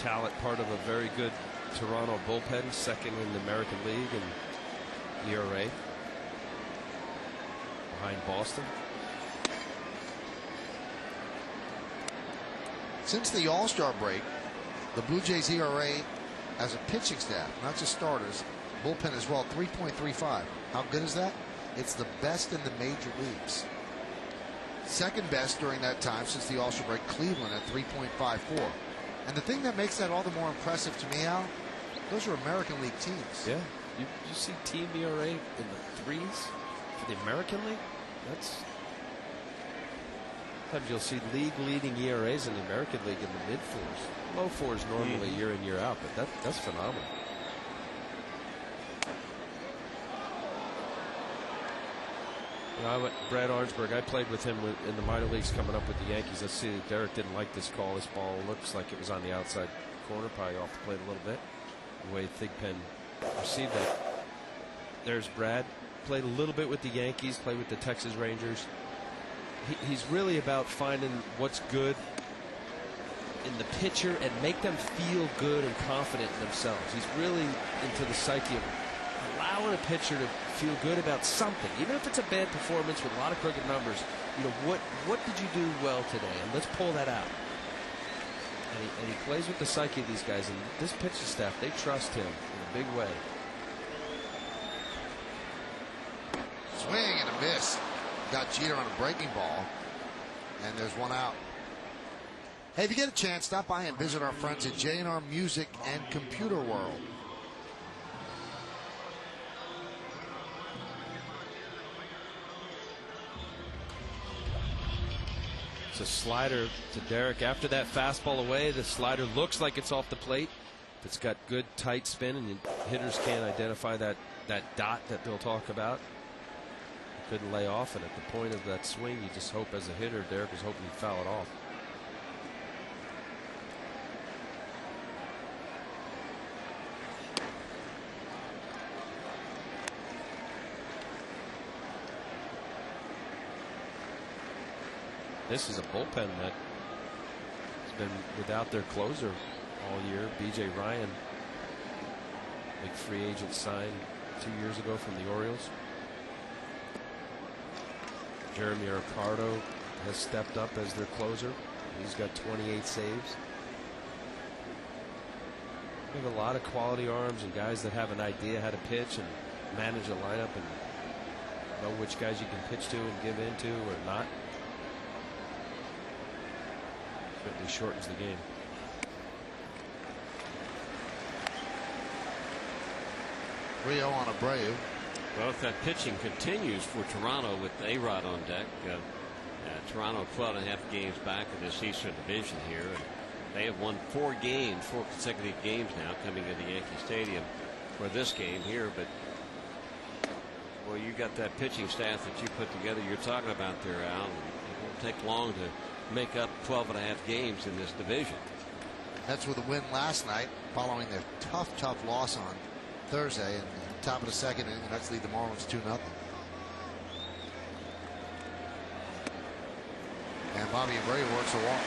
Talent, part of a very good Toronto bullpen, second in the American League in ERA, behind Boston. Since the All-Star break, the Blue Jays ERA as a pitching staff, not just starters, bullpen as well, 3.35. How good is that? It's the best in the major leagues. Second best during that time since the All-Star break, Cleveland at 3.54. And the thing that makes that all the more impressive to me, Al, those are American League teams. Yeah, you see team ERA in the threes for the American League. That's sometimes you'll see league-leading ERAs in the American League in the mid-fours, low fours normally year in year out, but that's phenomenal. You know, Brad Arnsberg, I played with him in the minor leagues coming up with the Yankees. Let's see, Derek didn't like this call. This ball looks like it was on the outside corner, probably off the plate a little bit. The way Thigpen received that. There's Brad. Played a little bit with the Yankees, played with the Texas Rangers. He's really about finding what's good in the pitcher and make them feel good and confident in themselves. He's really into the psyche of allowing a pitcher to feel good about something, even if it's a bad performance with a lot of crooked numbers. You know, what did you do well today, and let's pull that out. And he plays with the psyche of these guys, and this pitching staff, they trust him in a big way. Swing and a miss. Got Jeter on a breaking ball, and there's one out. Hey, if you get a chance, stop by and visit our friends at J&R Music and Computer World. It's a slider to Derek. After that fastball away, the slider looks like it's off the plate. It's got good tight spin, and hitters can't identify that dot that they'll talk about. Couldn't lay off, and at the point of that swing, you just hope as a hitter, Derek was hoping he'd foul it off. This is a bullpen that has been without their closer all year. B.J. Ryan, big free agent, signed 2 years ago from the Orioles. Jeremy Ricardo has stepped up as their closer. He's got 28 saves. We have a lot of quality arms and guys that have an idea how to pitch and manage a lineup and know which guys you can pitch to and give into or not. Certainly shortens the game. Rio on Abreu. Well, if that pitching continues for Toronto with A-Rod on deck, Toronto 12.5 games back in this Eastern Division here. And they have won 4 consecutive games now coming into Yankee Stadium for this game here. But, well, you got that pitching staff that you put together you're talking about there, Al. And it won't take long to make up 12.5 games in this division. That's with a win last night following their tough loss on Thursday. And top of the second inning, the Mets lead the Marlins 2-0. And Bobby Abreu works a walk.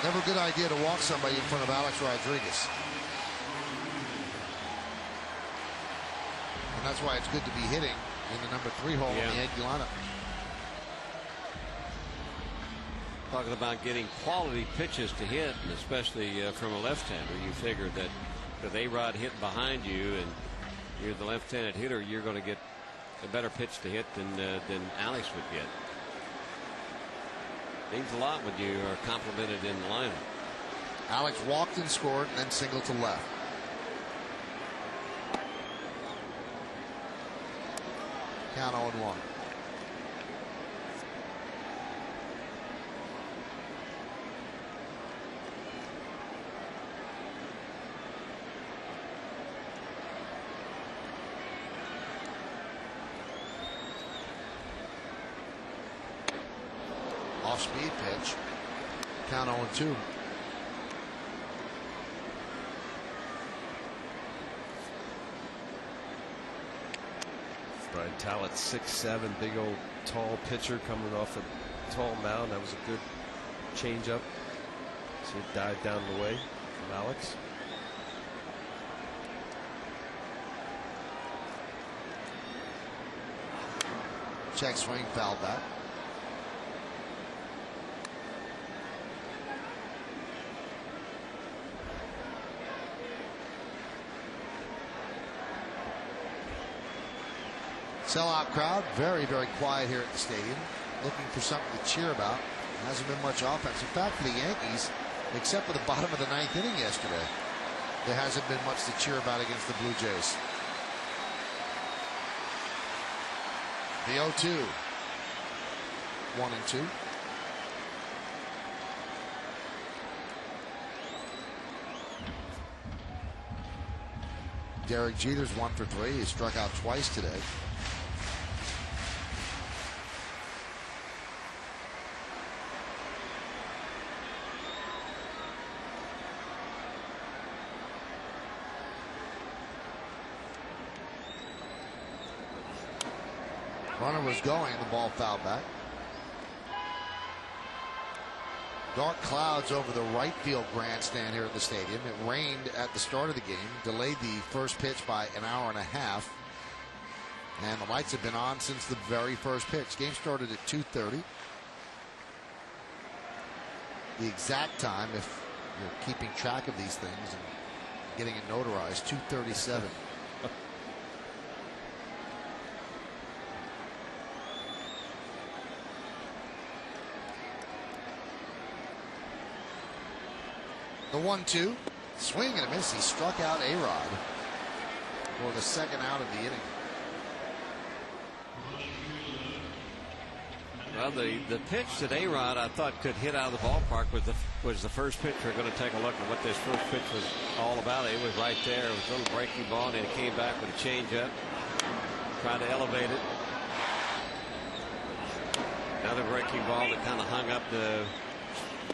Never a good idea to walk somebody in front of Alex Rodriguez. And that's why it's good to be hitting in the number 3 hole in the Yankee lineup. Talking about getting quality pitches to hit, and especially from a left-hander, you figure that with A-Rod hitting behind you and you're the left-handed hitter, you're going to get a better pitch to hit than Alex would get. Means a lot when you are complimented in the lineup. Alex walked and scored and then singled to left. Count 0-1. Off-speed pitch. Count 0-2. Brian Talent, 6'7", big old tall pitcher coming off a tall mound. That was a good changeup. See it dive down the way from Alex. Check swing, foul back. Sellout crowd, very, very quiet here at the stadium, looking for something to cheer about. Hasn't been much offense. In fact, for the Yankees, except for the bottom of the ninth inning yesterday, there hasn't been much to cheer about against the Blue Jays. The 0-2. 1-2. Derek Jeter's 1 for 3. He struck out twice today. Runner was going, the ball fouled back. Dark clouds over the right field grandstand here at the stadium. It rained at the start of the game, delayed the first pitch by an hour and a half. And the lights have been on since the very first pitch. Game started at 2:30. The exact time, if you're keeping track of these things and getting it notarized, 2:37. The 1-2, swing and a miss. He struck out A-Rod for the second out of the inning. Well, the pitch that A-Rod I thought could hit out of the ballpark was the first pitch. We're going to take a look at what this first pitch was all about. It was right there. It was a little breaking ball, and it came back with a changeup. Tried to elevate it. Another breaking ball that kind of hung up the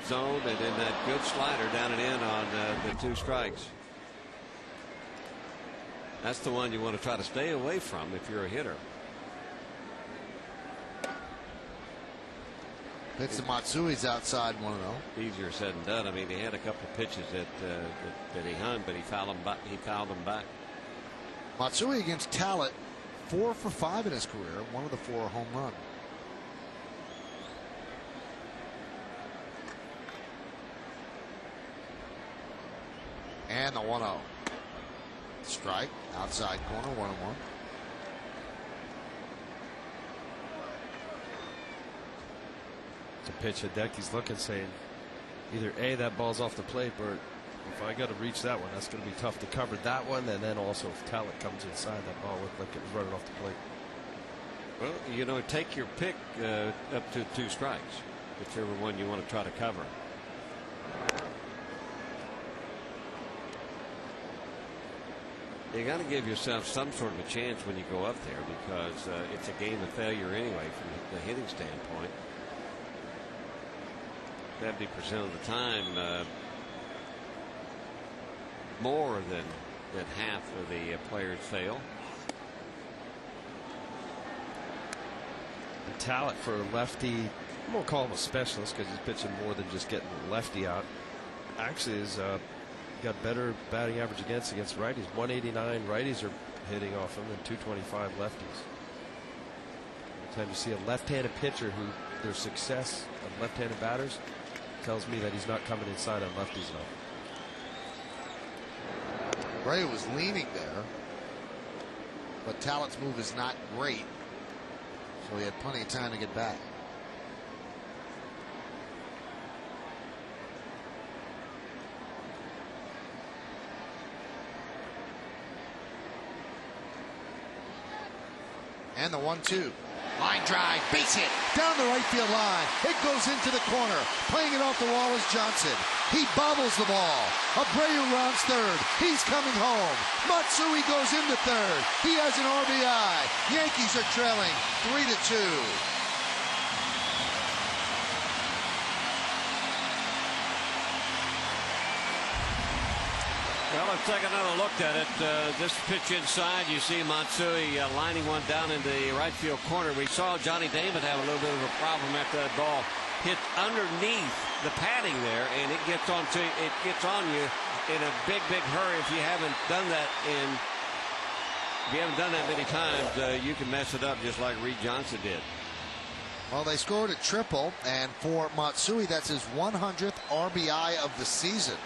zone, and then that good slider down and in on the 2 strikes. That's the one you want to try to stay away from if you're a hitter. Pitch to Matsui's outside 1-0. Easier said than done. I mean, he had a couple of pitches that he hung, but he fouled them back. Matsui against Talent, 4 for 5 in his career, one of the 4 home run. And the 1-0. Strike, outside corner, 1-1. It's a pitch that Decky's looking, saying either A, that ball's off the plate, or if I got to reach that one, that's going to be tough to cover that one. And then also if Talent comes inside, that ball looked like it was running off the plate. Well, you know, take your pick up to 2 strikes, whichever one you want to try to cover. You got to give yourself some sort of a chance when you go up there, because it's a game of failure anyway from the hitting standpoint. 70% of the time, more than half of the players fail. The Talent for a lefty, I won't call him a specialist because he's pitching more than just getting the lefty out. Actually, is got better batting average against righties. 189 righties are hitting off him, and 225 lefties. Every time you see a left-handed pitcher who their success of left-handed batters tells me that he's not coming inside on lefties enough. Bray was leaning there, but Talent's move is not great, so he had plenty of time to get back. And the 1-2. Line drive, base hit, down the right field line. It goes into the corner. Playing it off the wall is Johnson. He bobbles the ball. Abreu rounds third. He's coming home. Matsui goes into third. He has an RBI. Yankees are trailing 3-2. Well, let's take another look at it. This pitch inside, you see Matsui lining one down in the right field corner. We saw Johnny Damon have a little bit of a problem after that ball hit underneath the padding there, and it gets on you in a big hurry. If you haven't done that many times, you can mess it up just like Reed Johnson did. Well, they scored a triple, and for Matsui, that's his 100th RBI of the season.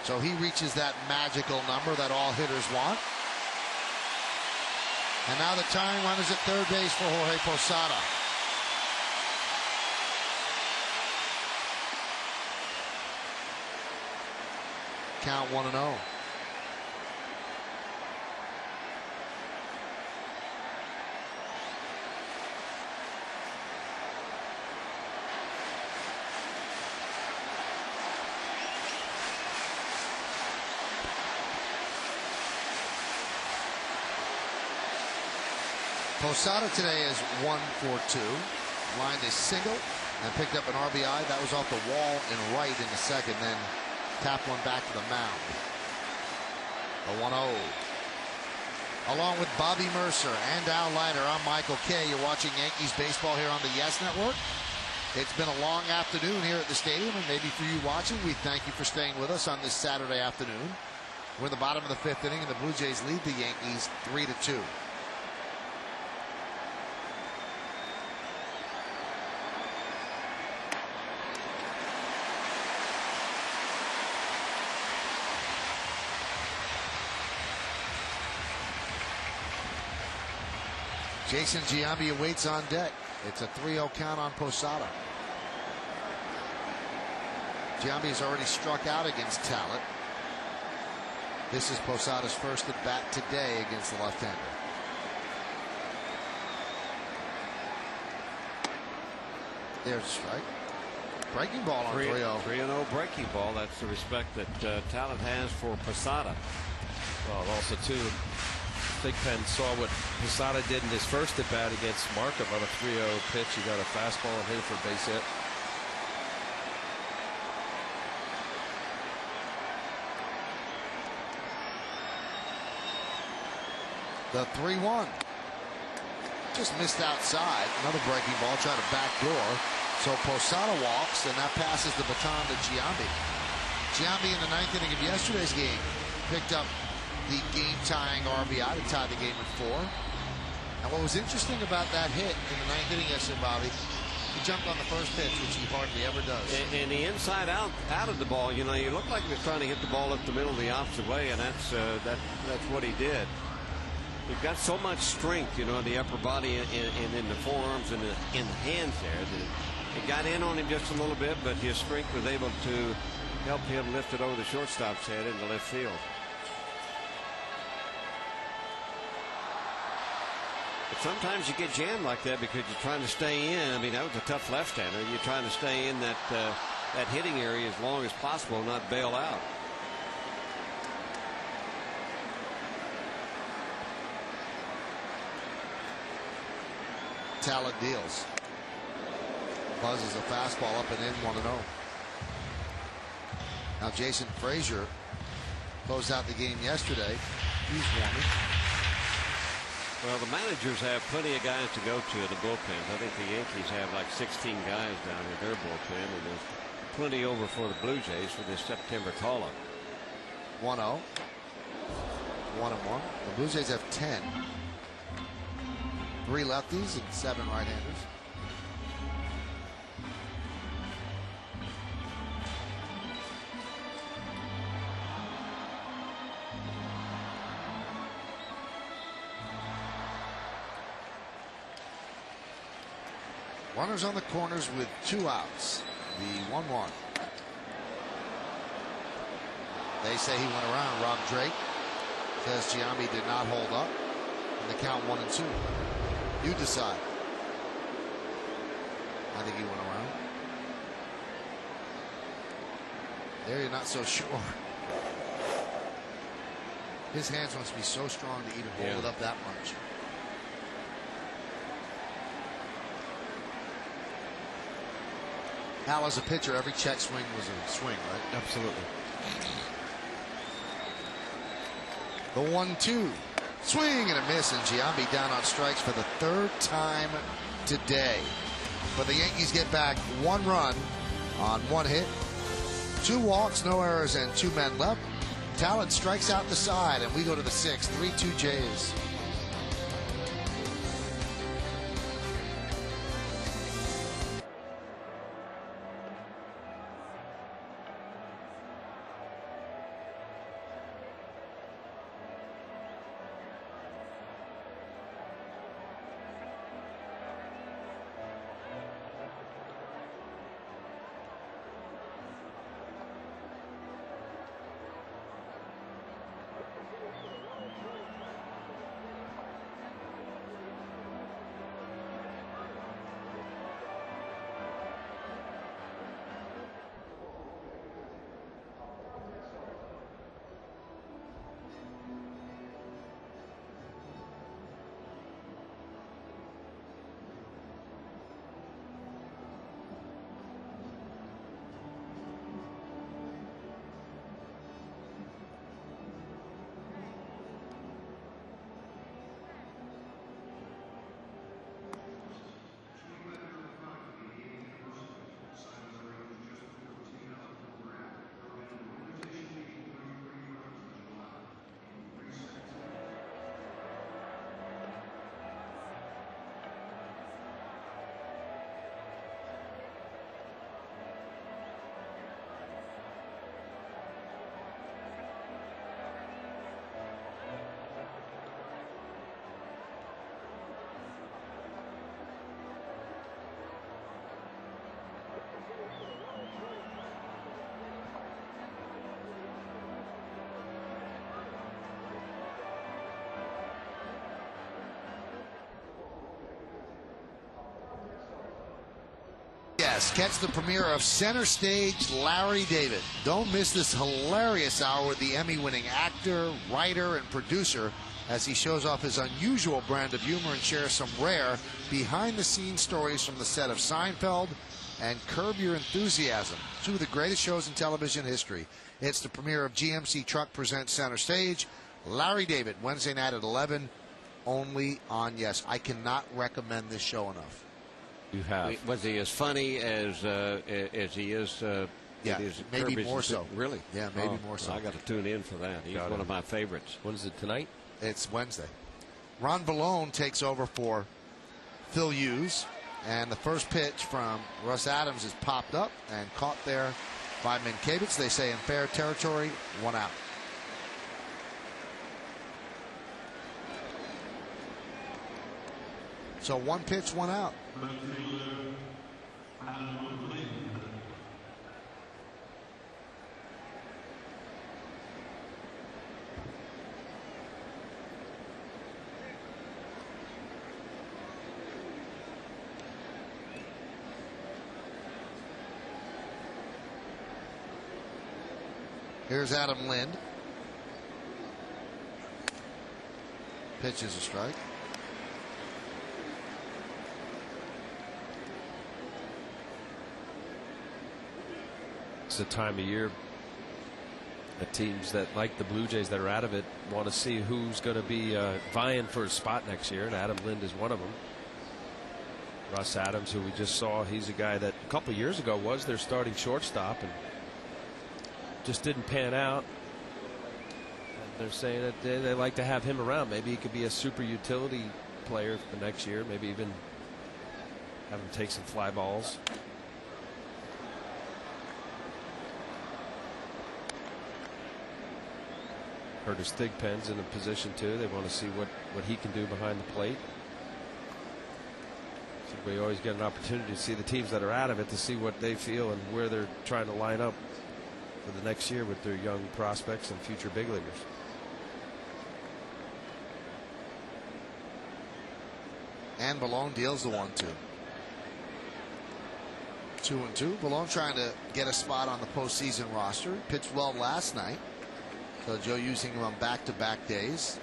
So he reaches that magical number that all hitters want. And now the tying run is at third base for Jorge Posada. Count 1-0. Posada today is 1 for 2. Lined a single and picked up an RBI. That was off the wall and right in the second. Then tapped one back to the mound. The 1-0. Along with Bobby Mercer and Al Leiter, I'm Michael Kay. You're watching Yankees baseball here on the Yes Network. It's been a long afternoon here at the stadium, and maybe for you watching, we thank you for staying with us on this Saturday afternoon. We're in the bottom of the 5th inning, and the Blue Jays lead the Yankees 3-2. Jason Giambi awaits on deck. It's a 3-0 count on Posada. Giambi has already struck out against Talent. This is Posada's first at bat today against the left-hander. There's a strike. Breaking ball on 3-0. 3-0 breaking ball. That's the respect that Talent has for Posada. Well, also, too, Thigpen saw what Posada did in his first at bat against Markham on a 3-0 pitch. He got a fastball and hit it for a base hit. The 3-1. Just missed outside. Another breaking ball, trying to backdoor. So Posada walks, and that passes the baton to Giambi. Giambi in the 9th inning of yesterday's game picked up the game-tying RBI to tie the game at 4. And what was interesting about that hit in the 9th inning yesterday, Bobby, he jumped on the first pitch, which he hardly ever does. And the inside out of the ball, you look like he was trying to hit the ball up the middle the opposite way, and that's what he did. He's got so much strength, in the upper body and in the forearms and in the hands there. It got in on him just a little bit, but his strength was able to help him lift it over the shortstop's head into left field. But sometimes you get jammed like that because you're trying to stay in. I mean, that was a tough left-hander. You're trying to stay in that hitting area as long as possible, not bail out. Talent deals. Buzzes a fastball up and in, 1-0. Now Jason Frazier closed out the game yesterday. He's warming. Well, the managers have plenty of guys to go to in the bullpens. I think the Yankees have like 16 guys down in their bullpen, and there's plenty over for the Blue Jays for this September call-up. 1-0. 1-1. The Blue Jays have 10. 3 lefties and 7 right-handers. Runners on the corners with 2 outs. The 1-1. They say he went around. Rob Drake says Giambi did not hold up. And the count 1-2. You decide. I think he went around. There you're not so sure. His hands must be so strong to even hold it up that much. Al, as a pitcher, every check swing was a swing, right? Absolutely. The 1-2. Swing and a miss, and Giambi down on strikes for the 3rd time today. But the Yankees get back 1 run On 1 hit, 2 walks, no errors, and 2 men left. Talent strikes out the side, and we go to the 6th. 3-2 Jays. Yes, catch the premiere of Center Stage, Larry David. Don't miss this hilarious hour with the Emmy-winning actor, writer, and producer as he shows off his unusual brand of humor and shares some rare behind-the-scenes stories from the set of Seinfeld and Curb Your Enthusiasm, 2 of the greatest shows in television history. It's the premiere of GMC Truck Presents Center Stage, Larry David, Wednesday night at 11, only on Yes. I cannot recommend this show enough. You have. Was he as funny as he is? Yeah, maybe more so. Really? Yeah, maybe more so. I got to tune in for that. He's one of my favorites. When is it, tonight? It's Wednesday. Ron Vallone takes over for Phil Hughes, and the first pitch from Russ Adams is popped up and caught there by Mankiewicz. They say in fair territory, 1 out. So 1 pitch, 1 out. Here's Adam Lind. Pitch is a strike. It's the time of year that teams that like the Blue Jays that are out of it want to see who's going to be vying for a spot next year, and Adam Lind is one of them. Russ Adams, who we just saw, he's a guy that a couple years ago was their starting shortstop and just didn't pan out. And they're saying that they like to have him around. Maybe he could be a super utility player for next year. Maybe even have him take some fly balls. Curtis Thigpen's in a position too. They want to see what he can do behind the plate. So we always get an opportunity to see the teams that are out of it, to see what they feel and where they're trying to line up for the next year with their young prospects and future big leaguers. And Vallone deals the 1-2. 2-2. Vallone trying to get a spot on the postseason roster. Pitched well last night. So Joe using him on back-to-back days.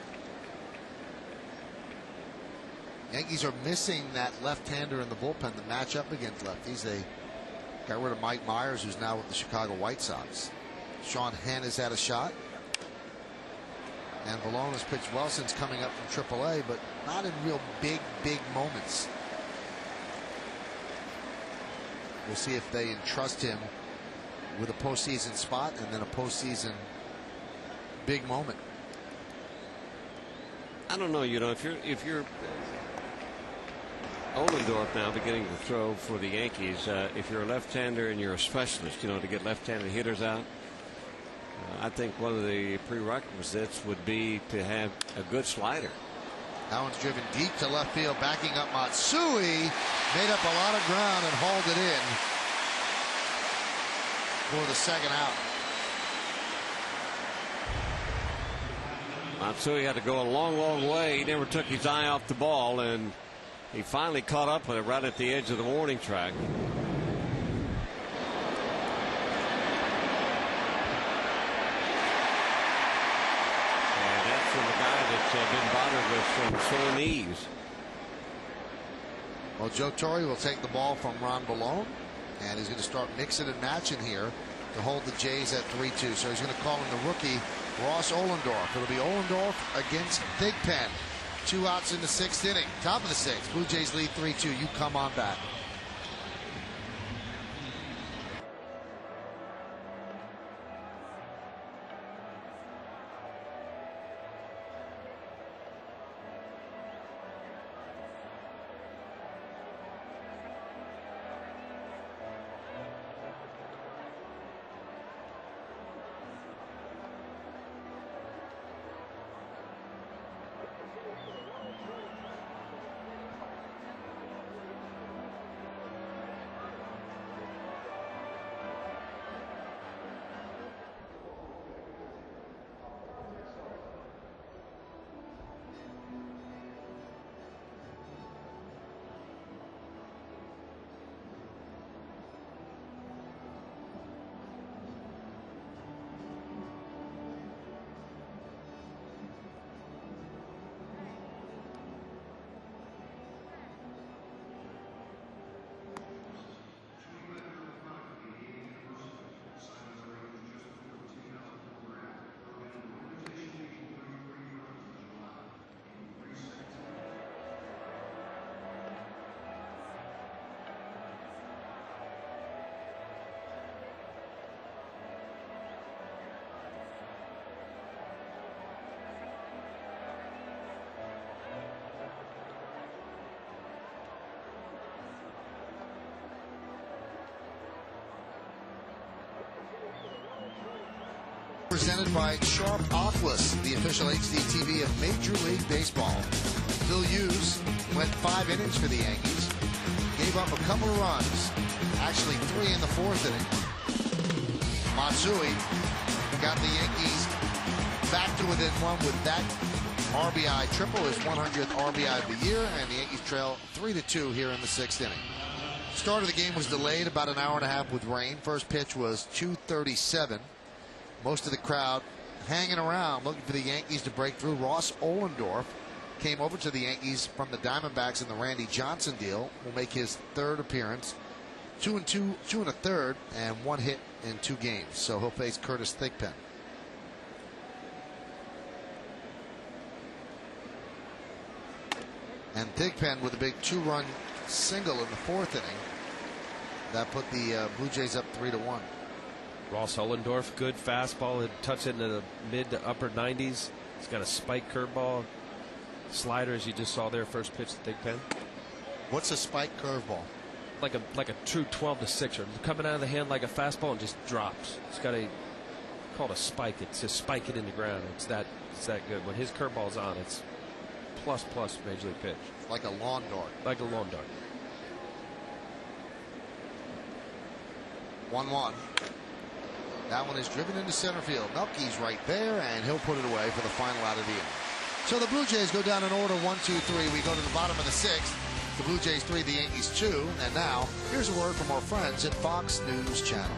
Yankees are missing that left-hander in the bullpen to match up against lefties. They got rid of Mike Myers, who's now with the Chicago White Sox. Sean Henn has had a shot. And Vallone has pitched well since coming up from AAA, but not in real big moments. We'll see if they entrust him with a postseason spot and then a postseason big moment. I don't know. You know, if you're Ollendorf now beginning to throw for the Yankees, if you're a left-hander and you're a specialist, you know, to get left-handed hitters out, I think one of the prerequisites would be to have a good slider. That one's driven deep to left field, backing up Matsui. Made up a lot of ground and hauled it in for the second out. Matsui had to go a long, long way. He never took his eye off the ball, and he finally caught up with it right at the edge of the warning track. And that's from a guy that's been bothered with some sore knees. Well, Joe Torre will take the ball from Ron Balone, and he's going to start mixing and matching here to hold the Jays at 3-2. So he's going to call in the rookie Ross Ollendorf. It'll be Ollendorf against Thigpen. 2 outs in the 6th inning. Top of the 6th. Blue Jays lead 3-2. You come on back. Presented by Sharp Aquas, the official HD TV of Major League Baseball. Phil Hughes went 5 innings for the Yankees. Gave up a couple of runs. Actually 3 in the 4th inning. Matsui got the Yankees back to within 1 with that RBI triple, his 100th RBI of the year, and the Yankees trail 3-2 here in the 6th inning. Start of the game was delayed about an hour and a half with rain. First pitch was 2:37. Most of the crowd hanging around looking for the Yankees to break through. Ross Ollendorf came over to the Yankees from the Diamondbacks in the Randy Johnson deal. Will make his 3rd appearance. 2 1/3 and 1 hit in 2 games. So he'll face Curtis Thigpen. And Thigpen with a big 2-run single in the 4th inning. That put the Blue Jays up 3-1. Ross Ollendorf, good fastball, had touched it into the mid to upper 90s. He's got a spike curveball, slider, as you just saw there, first pitch to Thigpen. What's a spike curveball? Like a true 12-6er, coming out of the hand like a fastball and just drops. It's got a called a spike. It's just spike it in the ground. It's that good. When his curveball's on, it's plus major league pitch. Like a lawn dart. Like a lawn dart. 1-1. That one is driven into center field. Melky's right there, and he'll put it away for the final out of the inning. So the Blue Jays go down in order 1, 2, 3. We go to the bottom of the 6th. The Blue Jays 3, the Yankees 2. And now, here's a word from our friends at Fox News Channel.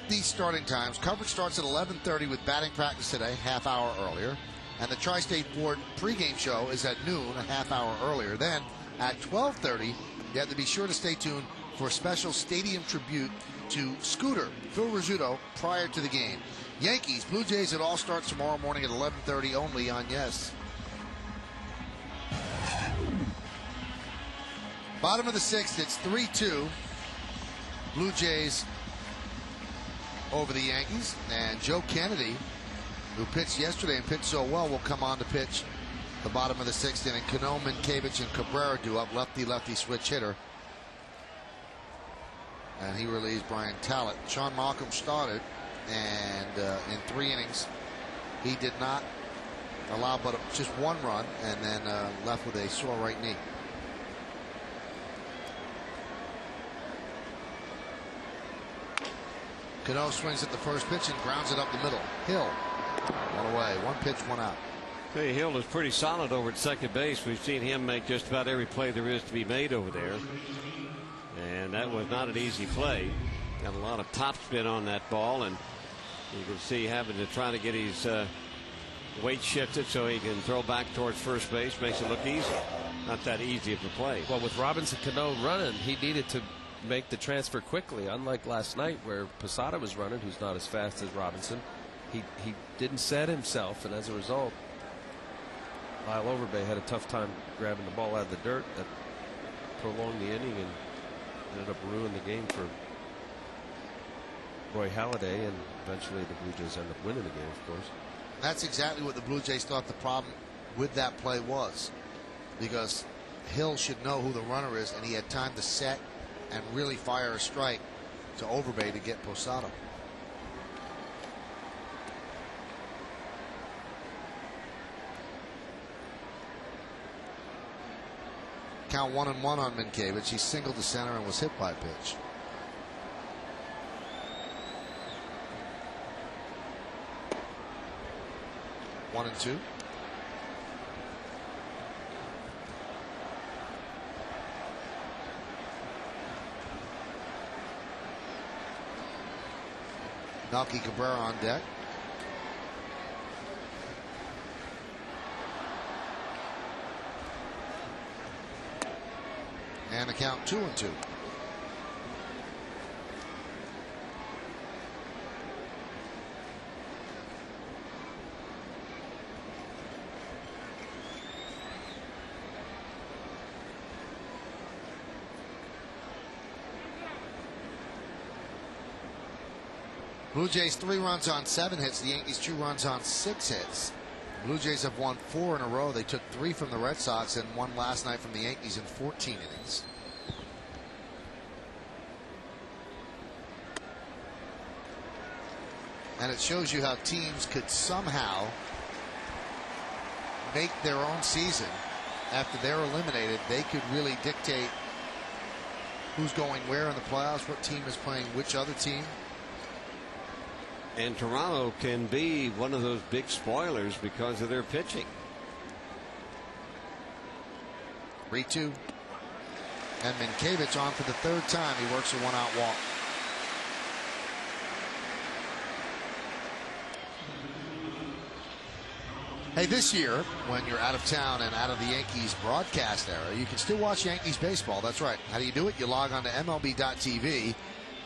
these starting times. Coverage starts at 11:30 with batting practice today, half hour earlier. And the Tri-State Ford pregame show is at noon, a half hour earlier. Then at 12:30, you have to be sure to stay tuned for a special stadium tribute to Scooter, Phil Rizzuto, prior to the game. Yankees, Blue Jays, it all starts tomorrow morning at 11:30 only on Yes. Bottom of the sixth, it's 3-2. Blue Jays over the Yankees. And Joe Kennedy, who pitched yesterday and pitched so well, will come on to pitch the bottom of the sixth inning. Cano, Minkevich, and Cabrera do up, lefty-lefty switch hitter. And he relieves Brian Talent. Sean Malcolm started, and in 3 innings, he did not allow but just 1 run, and then left with a sore right knee. Cano swings at the first pitch and grounds it up the middle. Hill, one away, 1 pitch, 1 out. Hey, Hill is pretty solid over at second base. We've seen him make just about every play there is to be made over there. And that was not an easy play. Got a lot of topspin on that ball, and you can see having to try to get his weight shifted so he can throw back towards first base makes it look easy. Not that easy of a play. Well, with Robinson Cano running, he needed to make the transfer quickly, unlike last night where Posada was running, who's not as fast as Robinson. He didn't set himself, and as a result, Lyle Overbay had a tough time grabbing the ball out of the dirt. That prolonged the inning and ended up ruining the game for Roy Halladay, and eventually the Blue Jays ended up winning the game, of course. That's exactly what the Blue Jays thought the problem with that play was, because Hill should know who the runner is, and he had time to set and really fire a strike to Overbay to get Posada. Count 1-1 on Minkevich. He singled to center and was hit by a pitch. One and two. Melky Cabrera on deck. And the count 2-2. Blue Jays 3 runs on 7 hits. The Yankees 2 runs on 6 hits. The Blue Jays have won 4 in a row. They took 3 from the Red Sox and 1 last night from the Yankees in 14 innings. And it shows you how teams could somehow make their own season. After they're eliminated, they could really dictate who's going where in the playoffs, what team is playing which other team. And Toronto can be one of those big spoilers because of their pitching. 3-2. And Minkevich on for the 3rd time. He works a 1-out walk. Hey, this year, when you're out of town and out of the Yankees broadcast era, you can still watch Yankees baseball. That's right. How do you do it? You log on to MLB.tv.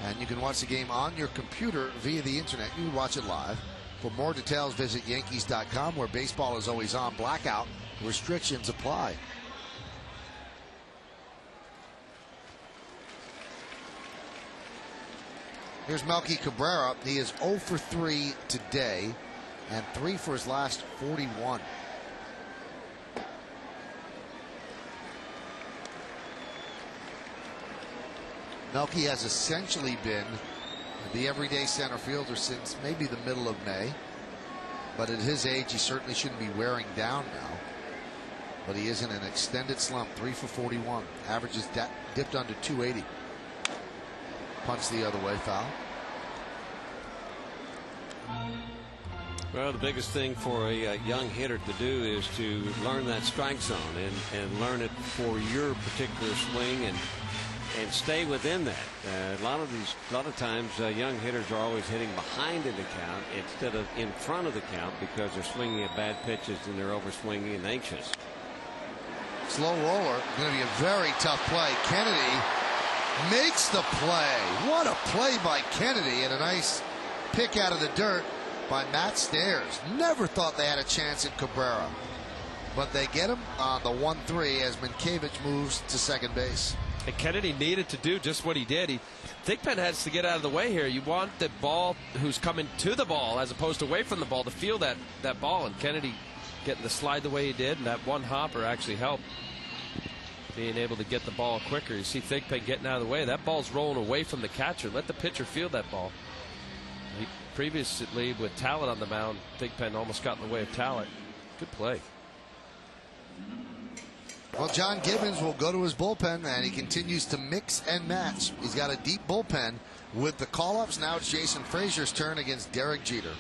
And you can watch the game on your computer via the internet. You can watch it live. For more details, visit Yankees.com, where baseball is always on. Blackout restrictions apply. Here's Melky Cabrera. He is 0 for 3 today and 3 for his last 41. Melky has essentially been the everyday center fielder since maybe the middle of May. But at his age, he certainly shouldn't be wearing down now. But he is in an extended slump, 3 for 41. Averages dipped under 280. Punch the other way, foul. Well, the biggest thing for a young hitter to do is to learn that strike zone and learn it for your particular swing and and stay within that. A lot of times young hitters are always hitting behind in the count instead of in front of the count because they're swinging at bad pitches and they're over swinging and anxious. Slow roller, going to be a very tough play. Kennedy makes the play. What a play by Kennedy, and a nice pick out of the dirt by Matt Stairs. Never thought they had a chance at Cabrera, but they get him on the 1-3 as Mankiewicz moves to second base. And Kennedy needed to do just what he did. Thigpen has to get out of the way here. You want the ball who's coming to the ball as opposed to away from the ball to feel that ball, and Kennedy getting the slide the way he did, and that one hopper actually helped being able to get the ball quicker. You see Thigpen getting out of the way. That ball's rolling away from the catcher. Let the pitcher feel that ball. Previously with Talent on the mound, Thigpen almost got in the way of Talent. Good play. Well, John Gibbons will go to his bullpen, and he continues to mix and match. He's got a deep bullpen with the call-ups. Now it's Jason Frazier's turn against Derek Jeter.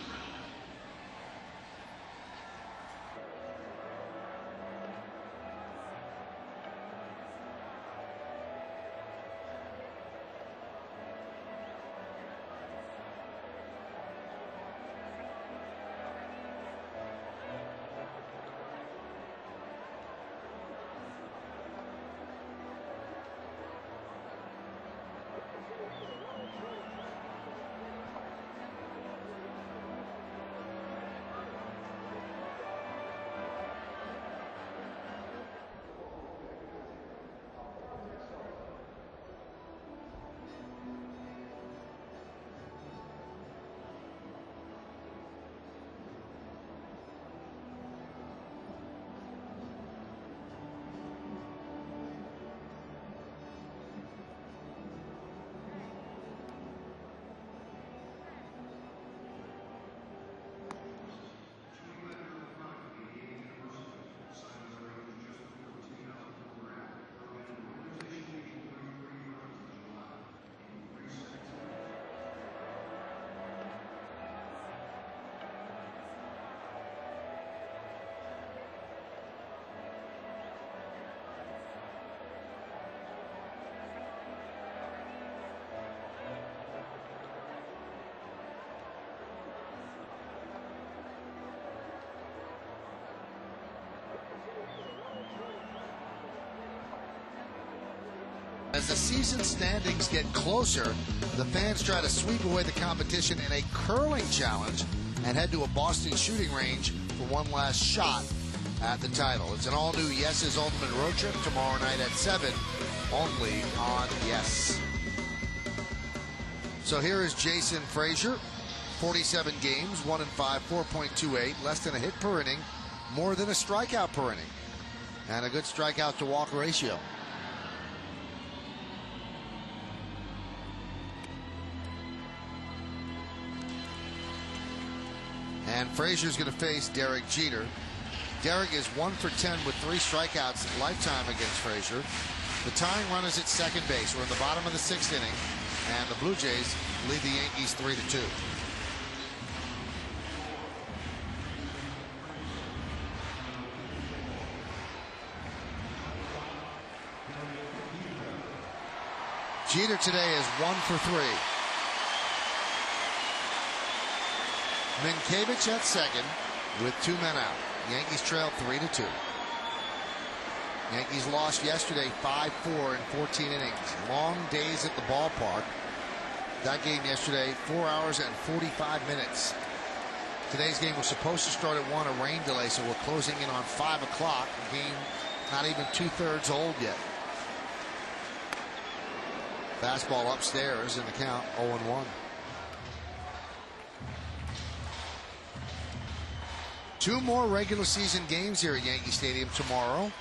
As the season standings get closer, the fans try to sweep away the competition in a curling challenge and head to a Boston shooting range for one last shot at the title. It's an all-new Yes's Ultimate Road Trip tomorrow night at 7, only on Yes. So here is Jason Frazier, 47 games, 1-5, 4.28, less than a hit per inning, more than a strikeout per inning, and a good strikeout to walk ratio. And Frazier's going to face Derek Jeter. Derek is 1 for 10 with 3 strikeouts lifetime against Frazier. The tying run is at second base. We're in the bottom of the 6th inning, and the Blue Jays lead the Yankees 3-2. Jeter today is 1 for 3. Mankiewicz at second with 2 men out. Yankees trail 3-2. Yankees lost yesterday 5-4 in 14 innings. Long days at the ballpark. That game yesterday, 4 hours and 45 minutes. Today's game was supposed to start at 1, a rain delay, so we're closing in on 5 o'clock. The game not even 2/3 old yet. Fastball upstairs in the count, 0-1. 2 more regular season games here at Yankee Stadium tomorrow,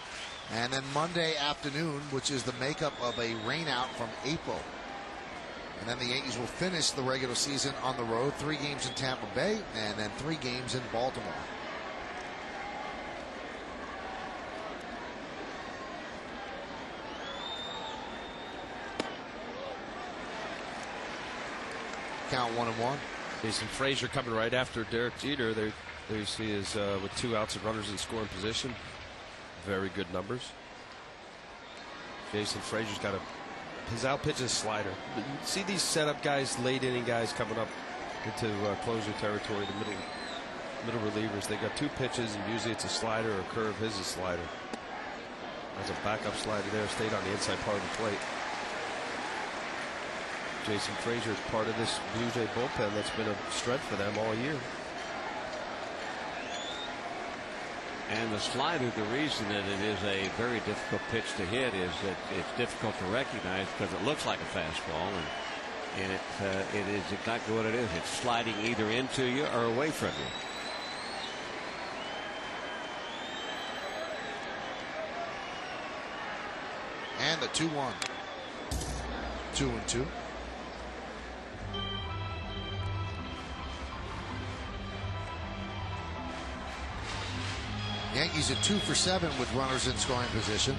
and then Monday afternoon, which is the makeup of a rainout from April. And then the Yankees will finish the regular season on the road, 3 games in Tampa Bay, and then 3 games in Baltimore. Count 1-1. Jason Frazier coming right after Derek Jeter. There you see is with 2 outs and runners in scoring position. Very good numbers. Jason Frazier's got a his out pitch is slider. You see these setup guys, late inning guys coming up into closer territory, the middle relievers. They got 2 pitches, and usually it's a slider or a curve. His is slider. There's a backup slider there, stayed on the inside part of the plate. Jason Frazier is part of this Blue Jay bullpen that's been a strength for them all year. And the slider, the reason that it is a very difficult pitch to hit is that it's difficult to recognize because it looks like a fastball, and it is exactly what it is. It's sliding either into you or away from you. And the 2-1. 2-2. Yankees are 2 for 7 with runners in scoring position.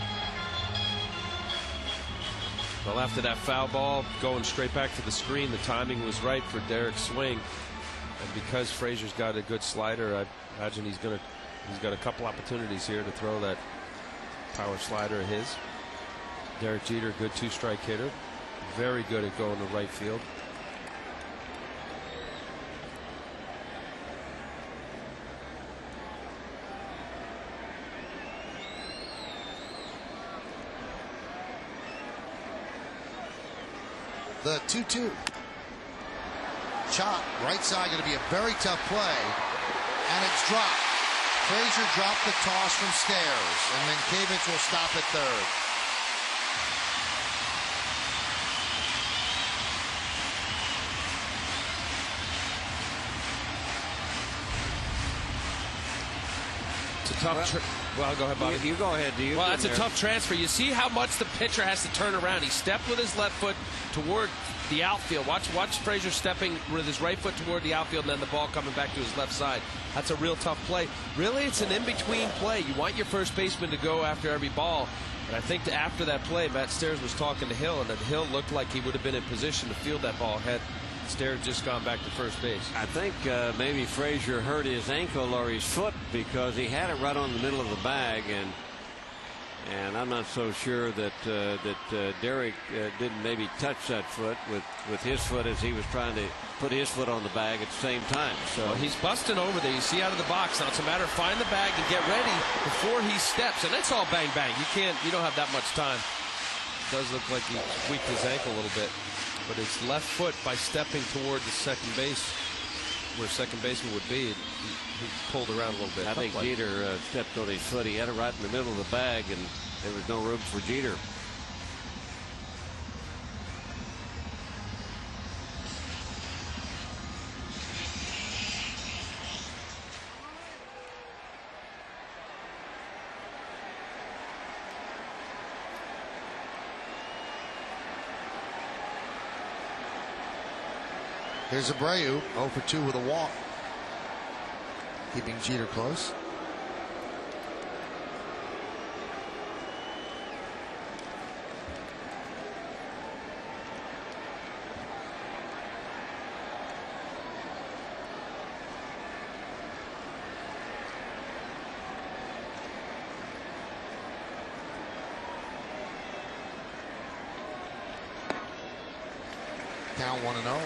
Well, after that foul ball going straight back to the screen, the timing was right for Derek's swing, and because Frazier's got a good slider, I imagine he's got a couple opportunities here to throw that power slider of his. Derek Jeter, good 2-strike hitter, very good at going to right field. The 2-2. Chop, right side, going to be a very tough play. And it's dropped. Frazier dropped the toss from Stairs. And then Kavich will stop at third. It's a tough well, go ahead, Bobby. You go ahead. Well, that's a tough transfer. You see how much the pitcher has to turn around. He stepped with his left foot toward the outfield. Watch Frazier stepping with his right foot toward the outfield, and then the ball coming back to his left side. That's a real tough play. Really, it's an in-between play. You want your first baseman to go after every ball. And I think after that play, Matt Stairs was talking to Hill, and that Hill looked like he would have been in position to field that ball had Stairs just gone back to first base. I think maybe Frazier hurt his ankle or his foot because he had it right on the middle of the bag, and I'm not so sure that Derek didn't maybe touch that foot with his foot as he was trying to put his foot on the bag at the same time. So well, he's busting over there. You see out of the box now. It's a matter of find the bag and get ready before he steps, and it's all bang bang. You don't have that much time. It does look like he tweaked his ankle a little bit. But his left foot, by stepping toward the second base, where second baseman would be, he pulled around a little bit. I think Jeter stepped on his foot. He had it right in the middle of the bag, and there was no room for Jeter. Here's Abreu, 0 for 2 with a walk, keeping Jeter close. Down 1-0.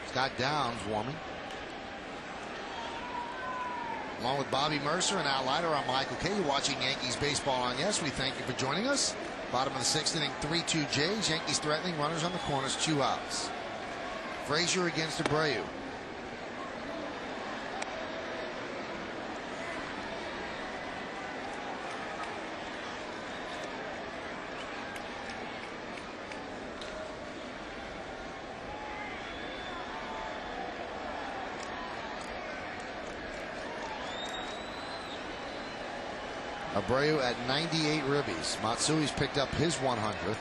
Scott Downs warming. Along with Bobby Mercer and Al Leiter, I'm Michael Kay. You're watching Yankees baseball on Yes. We thank you for joining us. Bottom of the 6th inning, 3-2 Jays. Yankees threatening, runners on the corners, 2 outs. Frazier against Abreu. Abreu at 98 ribbies. Matsui's picked up his 100th.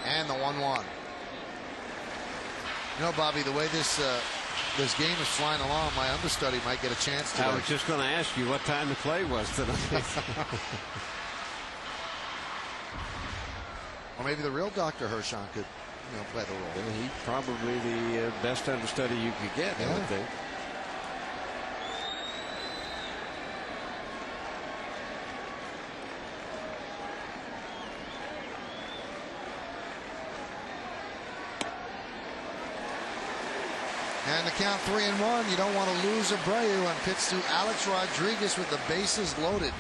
And the 1-1. You know, Bobby, the way this game is flying along, my understudy might get a chance to. I was just going to ask you what time the play was tonight. Or maybe the real Dr. Hershon could, play the role. Well, he's probably the best understudy you could get, I would think. And the count 3-1. You don't want to lose Abreu, and pitch to Alex Rodriguez with the bases loaded.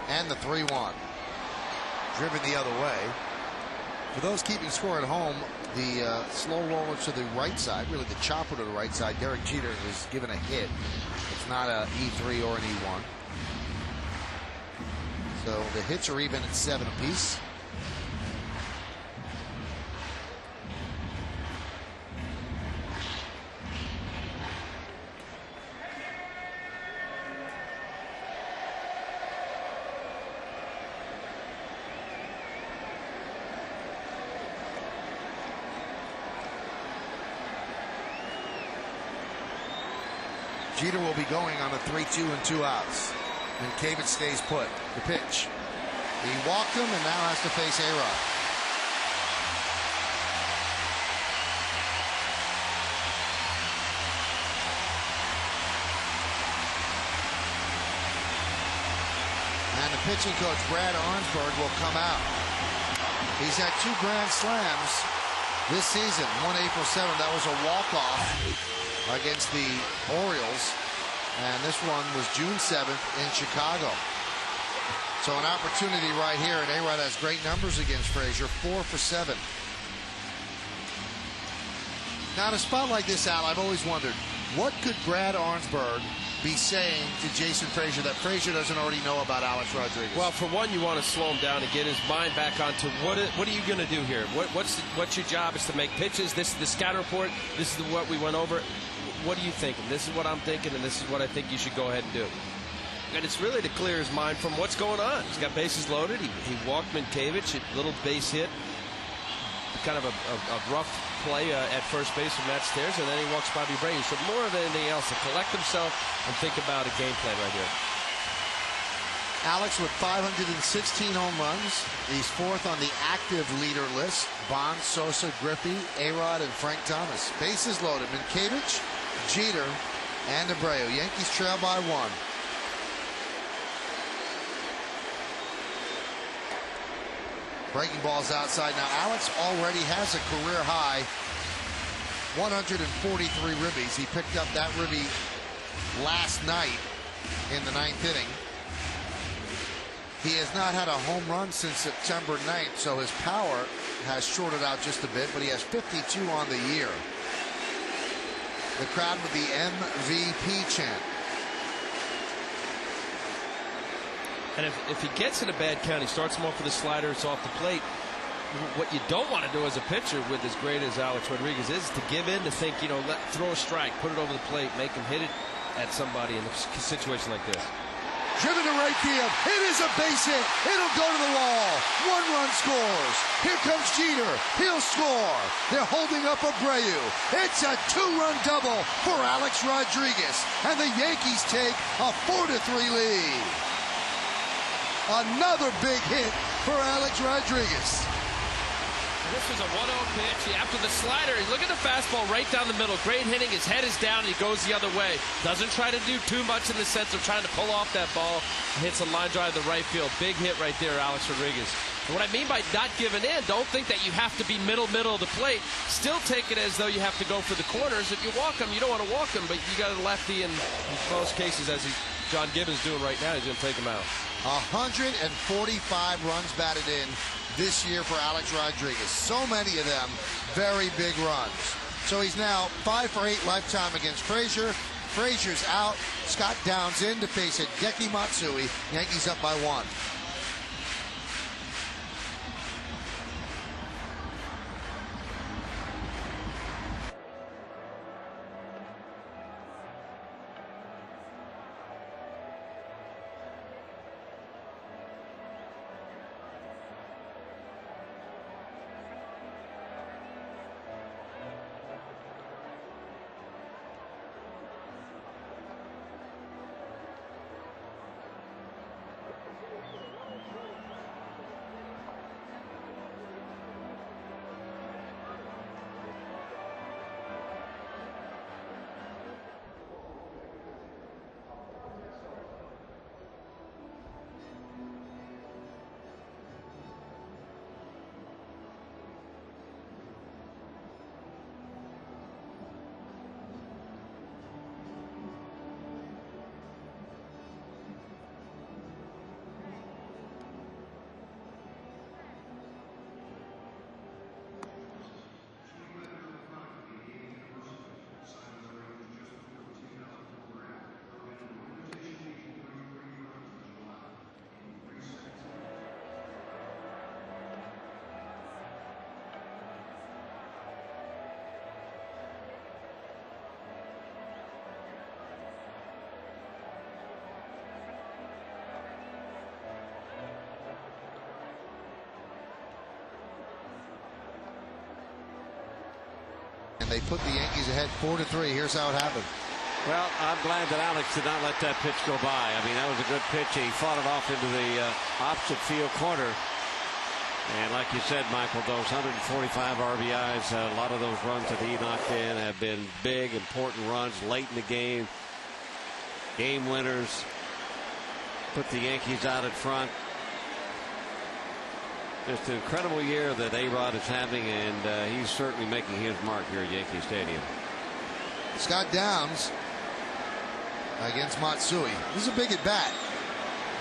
And the 3-1. Driven the other way. For those keeping score at home, the slow roller to the right side, really the chopper to the right side, Derek Jeter is given a hit. It's not an E3 or an E1. So the hits are even at 7 apiece. Jeter will be going on a 3-2 and 2 outs. And Cavett stays put. The pitch. He walked him and now has to face A-Rod. And the pitching coach, Brad Arnsberg, will come out. He's had 2 grand slams this season. One April 7th. That was a walk-off against the Orioles, and this one was June 7th in Chicago. So an opportunity right here, and A-Rod has great numbers against Frazier, 4 for 7. Now in a spot like this, Al, I've always wondered, what could Brad Arnsberg be saying to Jason Frazier that Frazier doesn't already know about Alex Rodriguez? Well, for one, you want to slow him down and get his mind back onto what are you going to do here? What's your job? Is to make pitches. This is the scout report. This is what we went over. What are you thinking? This is what I'm thinking, and this is what I think you should go ahead and do. And it's really to clear his mind from what's going on. He's got bases loaded. He walked Minkevich, a little base hit, kind of a rough play at first base from Matt Stairs, and then he walks Bobby Abreu. So more than anything else, to collect himself and think about a game plan right here. Alex with 516 home runs. He's 4th on the active leader list. Bonds, Sosa, Griffey, A-Rod, and Frank Thomas. Bases loaded. Minkevich, Jeter, and Abreu. Yankees trail by 1. Breaking balls outside. Now Alex already has a career high 143 ribbies. He picked up that ribby last night in the 9th inning. He has not had a home run since September 9th, so his power has shorted out just a bit, but he has 52 on the year. The crowd with the MVP chant. And if he gets in a bad count, he starts him off with a slider, it's off the plate. What you don't want to do as a pitcher with as great as Alex Rodriguez is to give in, to think, throw a strike, put it over the plate, make him hit it at somebody in a situation like this. Driven to right field. It is a base hit. It'll go to the wall. 1 run scores. Here comes Jeter. He'll score. They're holding up Abreu. It's a 2-run double for Alex Rodriguez. And the Yankees take a 4-3 lead. Another big hit for Alex Rodriguez. This was a 1-0 pitch. After the slider, look at the fastball right down the middle. Great hitting. His head is down, and he goes the other way. Doesn't try to do too much in the sense of trying to pull off that ball. Hits a line drive to right field. Big hit right there, Alex Rodriguez. And what I mean by not giving in, don't think that you have to be middle of the plate. Still take it as though you have to go for the corners. If you walk them, you don't want to walk them, but you got a lefty in most cases, as John Gibbons doing right now. He's going to take him out. 145 runs batted in this year for Alex Rodriguez. So many of them very big runs. So he's now 5 for 8 lifetime against Frazier, Frazier's out. Scott Downs in to face Hideki Matsui. Yankees up by 1. They put the Yankees ahead 4-3. Here's how it happened. Well, I'm glad that Alex did not let that pitch go by. I mean, that was a good pitch. He fought it off into the opposite field corner. And like you said, Michael, those 145 RBIs, a lot of those runs that he knocked in have been big, important runs late in the game. Game winners. Put the Yankees out in front. Just an incredible year that A-Rod is having, and he's certainly making his mark here at Yankee Stadium. Scott Downs against Matsui. This is a big at bat.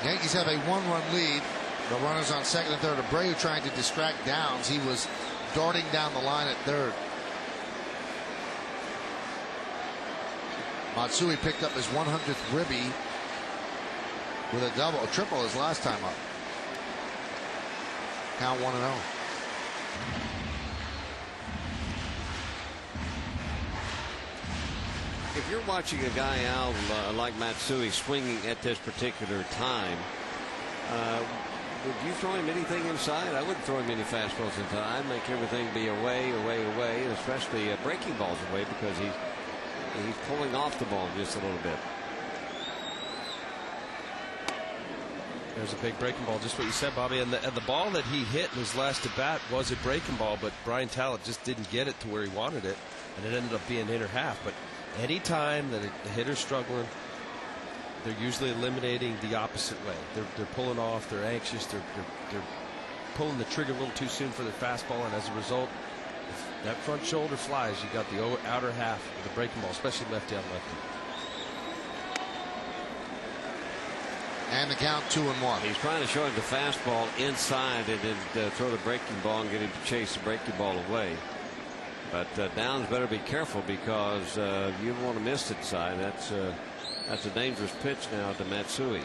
Yankees have a 1-run lead. The runners on second and third. Abreu trying to distract Downs. He was darting down the line at third. Matsui picked up his 100th ribby with a triple his last time up. Count 1-0. If you're watching a guy out like Matsui swinging at this particular time, would you throw him anything inside? I wouldn't throw him any fastballs inside. I'd make everything be away, and especially breaking balls away, because he's pulling off the ball just a little bit. There's a big breaking ball, just what you said, Bobby. And the ball that he hit in his last at bat was a breaking ball, but Brian Talent just didn't get it to where he wanted it, and it ended up being inner half. But any time that a hitter's struggling, they're usually eliminating the opposite way. They're pulling off. They're anxious. They're pulling the trigger a little too soon for their fastball, and as a result, if that front shoulder flies, you got the outer half of the breaking ball, especially lefty on lefty. And the count 2-1. He's trying to show him the fastball inside and then throw the breaking ball and get him to chase the breaking ball away. But Downs better be careful, because you don't want to miss it side. That's a dangerous pitch now to Matsui.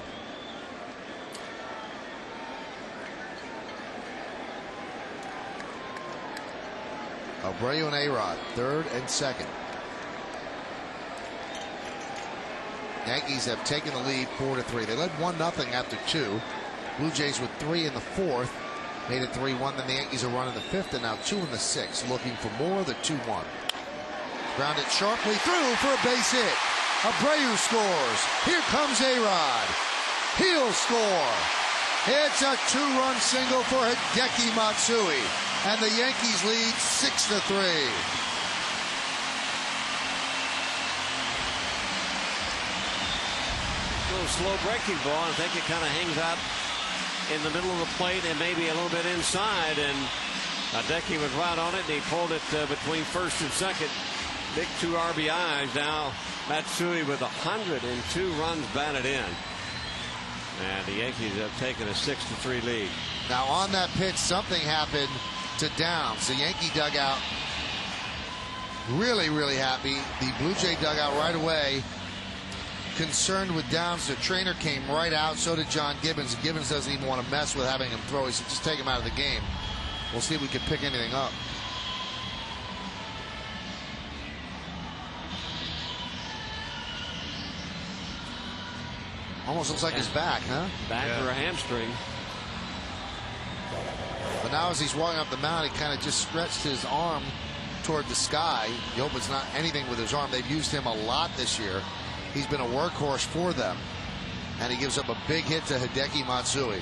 Abreu and A-Rod, third and second. Yankees have taken the lead 4-3. They led 1-0 after 2. Blue Jays with 3 in the fourth. Made it 3-1. Then the Yankees are running the fifth, and now 2 in the sixth. Looking for more. The 2-1. Grounded sharply through for a base hit. Abreu scores. Here comes A-Rod. He'll score. It's a 2-run single for Hideki Matsui. And the Yankees lead 6-3. Slow breaking ball. I think it kind of hangs out in the middle of the plate and maybe a little bit inside, and Hideki was right on it, and he pulled it between first and second. Big 2 RBIs. Now Matsui with 102 runs batted in, and the Yankees have taken a 6-3 lead. Now on that pitch, something happened to Downs. The Yankee dugout really happy. The Blue Jay dugout right away concerned with Downs. The trainer came right out. So did John Gibbons. Gibbons doesn't even want to mess with having him throw. He said, just take him out of the game. We'll see if we can pick anything up. Almost looks like his back, huh? Back or a hamstring. But now as he's walking up the mound, he kind of just stretched his arm toward the sky. You hope it's not anything with his arm. They've used him a lot this year. He's been a workhorse for them. And he gives up a big hit to Hideki Matsui.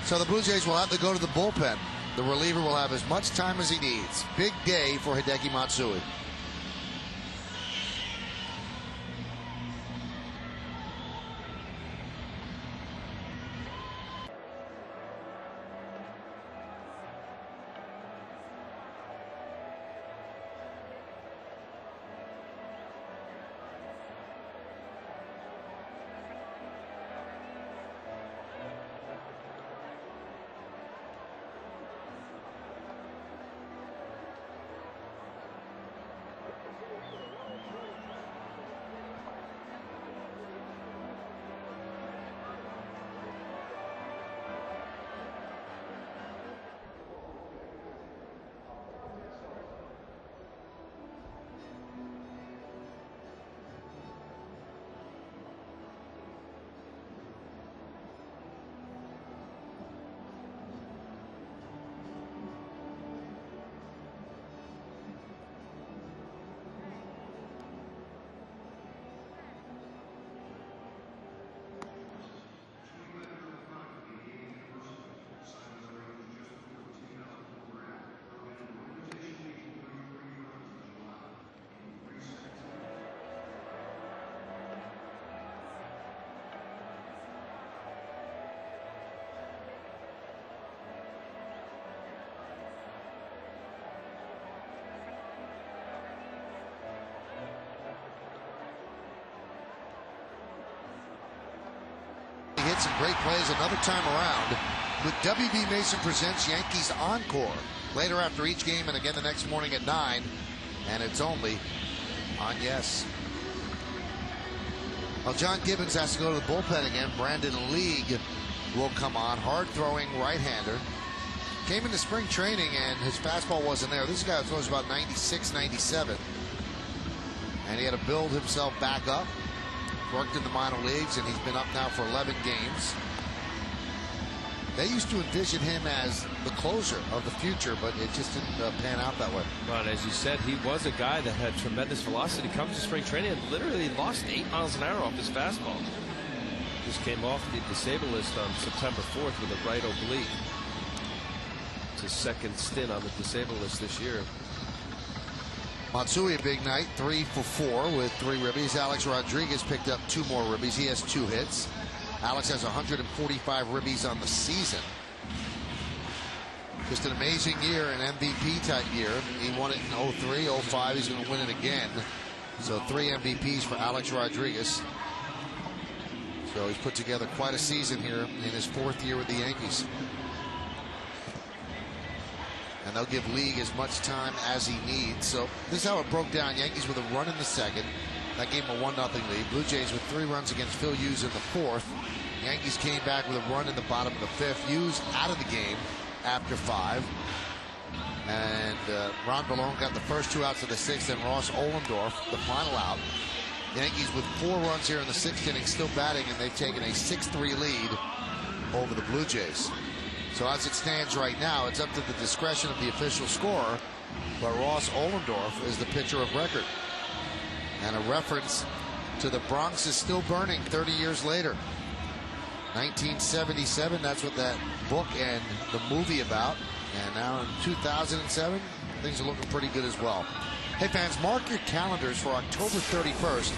So the Blue Jays will have to go to the bullpen. The reliever will have as much time as he needs. Big day for Hideki Matsui. Some great plays another time around with WB Mason presents Yankees Encore later after each game and again the next morning at 9, and it's only on Yes. Well, John Gibbons has to go to the bullpen again. Brandon League will come on, hard throwing right-hander. Came into spring training and his fastball wasn't there. This guy throws about 96, 97, and he had to build himself back up. Worked in the minor leagues, and he's been up now for 11 games. They used to envision him as the closer of the future, but it just didn't pan out that way. Well, and as you said, he was a guy that had tremendous velocity. Comes to spring training and literally lost 8 miles an hour off his fastball. Just came off the disabled list on September 4th with a right oblique. It's his second stint on the disabled list this year. Matsui, a big night, 3 for 4 with 3 ribbies. Alex Rodriguez picked up 2 more ribbies. He has 2 hits. Alex has 145 ribbies on the season. Just an amazing year, an MVP type year. He won it in 03, 05. He's going to win it again. So 3 MVPs for Alex Rodriguez. So he's put together quite a season here in his 4th year with the Yankees. And they'll give League as much time as he needs. So this is how it broke down. Yankees with a run in the second. That gave him a 1-0 lead. Blue Jays with 3 runs against Phil Hughes in the 4th. Yankees came back with a run in the bottom of the 5th. Hughes out of the game after 5. And Ron Ballone got the first 2 outs of the 6th, and Ross Ohlendorf the final out. Yankees with 4 runs here in the 6th inning, still batting, and they've taken a 6-3 lead over the Blue Jays. So as it stands right now, it's up to the discretion of the official scorer, but Ross Ohlendorf is the pitcher of record. And a reference to The Bronx is Still Burning 30 years later. 1977, that's what that book and the movie about. And now in 2007, things are looking pretty good as well. Hey fans, mark your calendars for October 31st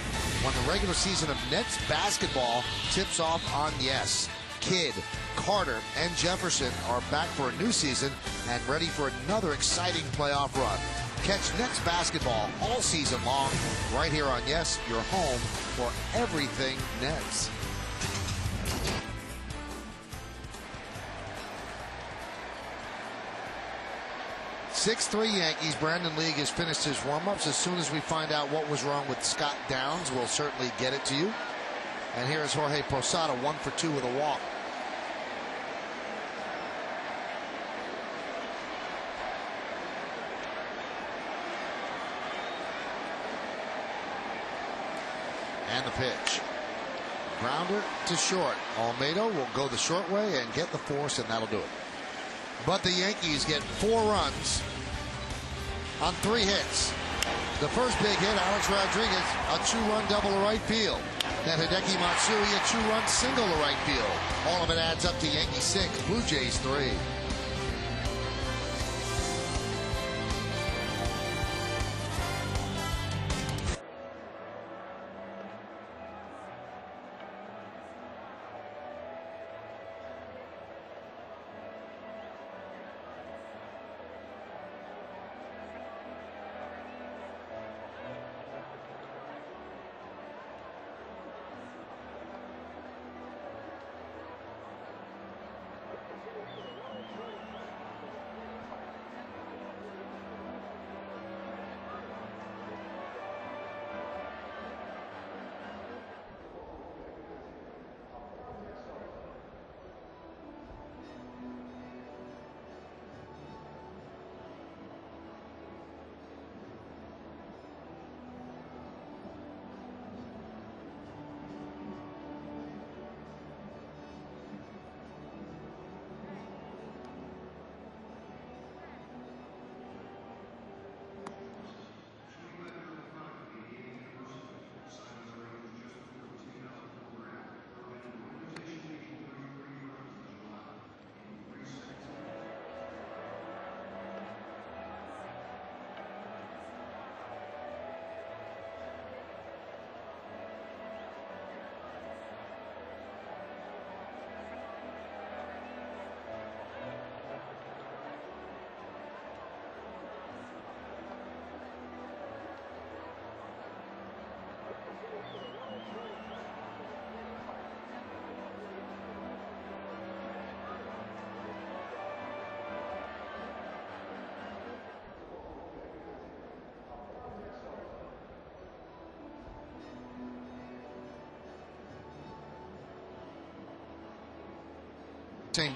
when the regular season of Nets basketball tips off on Yes. Kidd, Carter, and Jefferson are back for a new season and ready for another exciting playoff run. Catch Nets basketball all season long right here on Yes, your home for everything Nets. 6-3 Yankees. Brandon League has finished his warm-ups. As soon as we find out what was wrong with Scott Downs, we'll certainly get it to you. And here is Jorge Posada, 1 for 2 with a walk. And the pitch. Grounder to short. Olmedo will go the short way and get the force, and that'll do it. But the Yankees get 4 runs on 3 hits. The first big hit, Alex Rodriguez, a 2-run double to right field. Then Hideki Matsui, a 2-run single to right field. All of it adds up to Yankees 6, Blue Jays 3.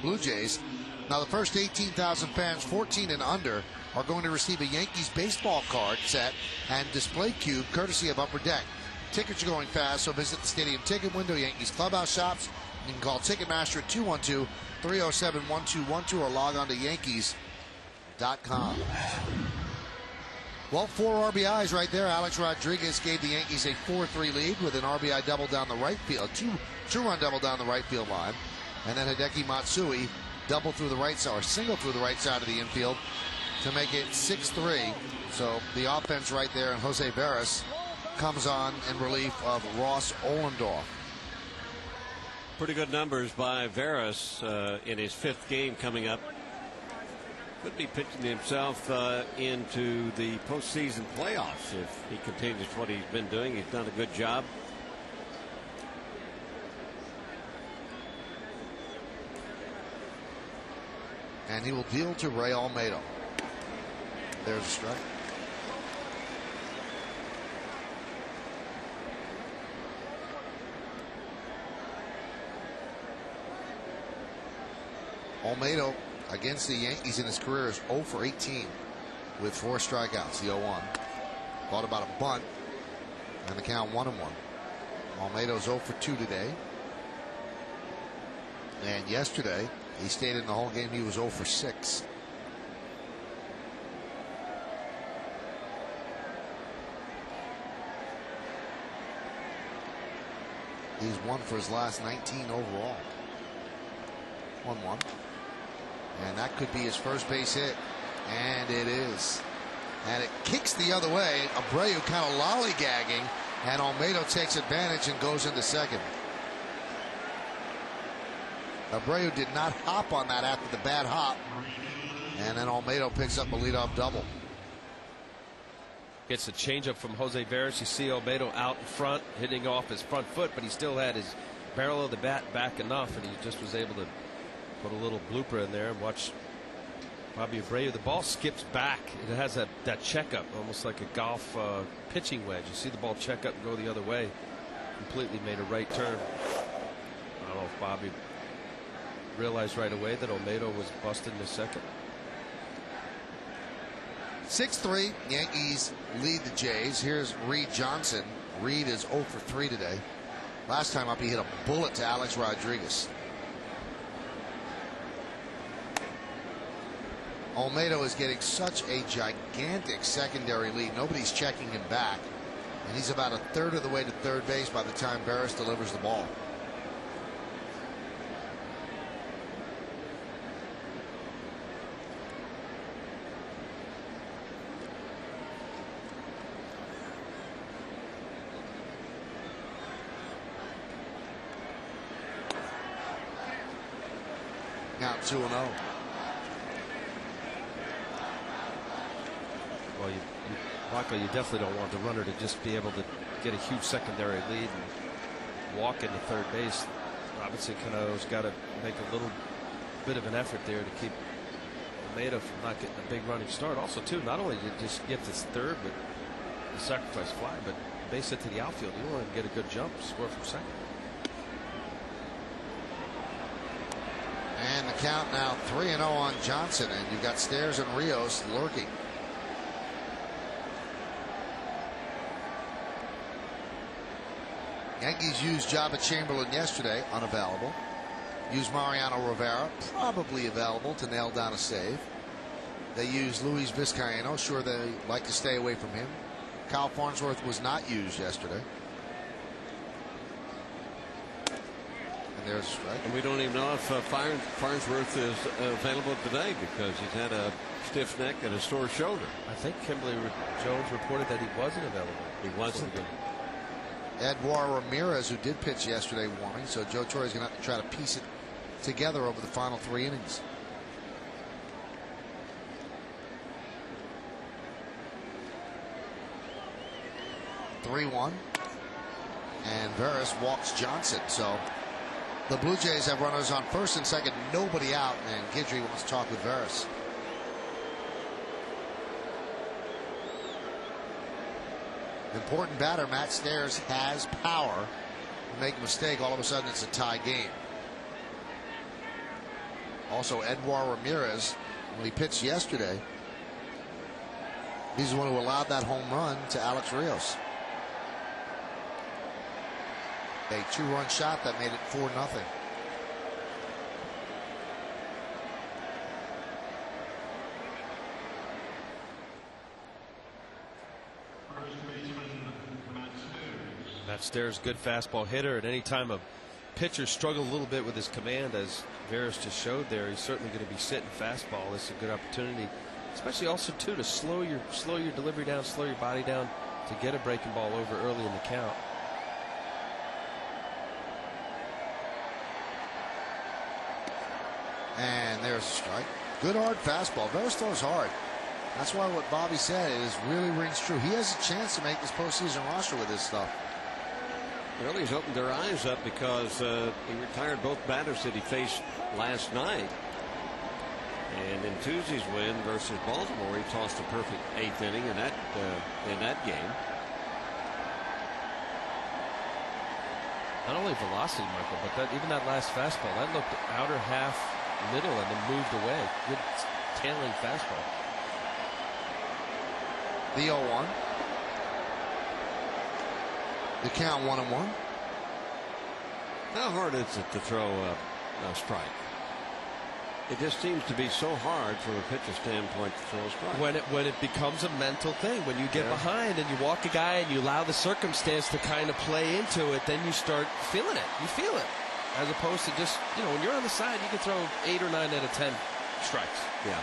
Blue Jays. Now the first 18,000 fans, 14 and under, are going to receive a Yankees baseball card set and display cube courtesy of Upper Deck. Tickets are going fast, so visit the stadium ticket window, Yankees clubhouse shops. You can call Ticketmaster at 212-307-1212 or log on to Yankees.com. Well, 4 RBIs right there. Alex Rodriguez gave the Yankees a 4-3 lead with an RBI double down the right field, two-run double down the right field line. And then Hideki Matsui double through the right side, or single through the right side of the infield to make it 6-3. So the offense right there, and Jose Veras comes on in relief of Ross Ohlendorf. Pretty good numbers by Veras in his 5th game coming up. Could be pitching himself into the postseason playoffs if he continues what he's been doing. He's done a good job. And he will deal to Ray Olmedo. There's a strike. Olmedo against the Yankees in his career is 0 for 18 with 4 strikeouts. The 0-1. Thought about a bunt, and the count 1-1. Olmedo's 0 for 2 today. And yesterday, he stayed in the whole game. He was 0 for 6. He's 1 for his last 19 overall. 1-1. And that could be his first base hit. And it is. And it kicks the other way. Abreu kind of lollygagging. And Olmedo takes advantage and goes into second. Abreu did not hop on that after the bad hop. And then Olmedo picks up a leadoff double. Gets a changeup from Jose Veras. You see Olmedo out in front, hitting off his front foot, but he still had his barrel of the bat back enough, and he just was able to put a little blooper in there and watch Bobby Abreu. The ball skips back. It has that checkup, almost like a golf pitching wedge. You see the ball check up and go the other way. completely made a right turn. I don't know if Bobby realized right away that Olmedo was busted in the second. 6-3, Yankees lead the Jays. Here's Reed Johnson. Reed is 0 for 3 today. Last time up, he hit a bullet to Alex Rodriguez. Olmedo is getting such a gigantic secondary lead. Nobody's checking him back. And he's about a third of the way to third base by the time Barris delivers the ball. Now 2-0. Well, Michael, you definitely don't want the runner to just be able to get a huge secondary lead and walk into third base. Robinson Cano's got to make a little bit of an effort there to keep Olmedo from not getting a big running start. Also, too, not only did you just get this third with the sacrifice fly, but base hit to the outfield. You want to get a good jump, score from second. And the count now 3-0 on Johnson, and you've got Stairs and Rios lurking. Yankees used Jabba Chamberlain yesterday, unavailable. Used Mariano Rivera, probably available to nail down a save. They used Luis Vizcaino, sure they like to stay away from him. Kyle Farnsworth was not used yesterday. And there's a strike. And we don't even know if Farnsworth is available today because he's had a stiff neck and a sore shoulder. I think Kimberly Jones reported that he wasn't available. He wasn't. Edouard Ramirez, who did pitch yesterday, warning, so Joe Torre is going to have to try to piece it together over the final 3 innings. (3-1) and Barris walks Johnson. So the Blue Jays have runners on first and second, nobody out, and Guidry wants to talk with Barris. Important batter Matt Stairs has power. Make a mistake, all of a sudden it's a tie game. Also, Edouard Ramirez, when he pitched yesterday, he's the one who allowed that home run to Alex Rios. A 2-run shot that made it 4-0. Matt Stairs, good fastball hitter. At any time a pitcher struggled a little bit with his command, as Veras just showed there, he's certainly going to be sitting fastball. This is a good opportunity, especially also too, to slow your delivery down, slow your body down to get a breaking ball over early in the count. And there's a strike. Good hard fastball. Veras throws hard. That's why what Bobby said is really rings true. He has a chance to make this postseason roster with this stuff. Well, he's opened their eyes up because he retired both batters that he faced last night. And in Tuesday's win versus Baltimore, he tossed a perfect 8th inning in that game. Not only velocity, Michael, but even that last fastball, that looked outer half middle and then moved away. Good tailing fastball. The 0-1. The count 1-1. How hard is it to throw a strike? It just seems to be so hard from a pitcher standpoint to throw a strike. When it becomes a mental thing, when you get behind and you walk a guy and you allow the circumstance to kind of play into it, then you start feeling it. You feel it. As opposed to just, when you're on the side, you can throw 8 or 9 out of 10 strikes. Yeah.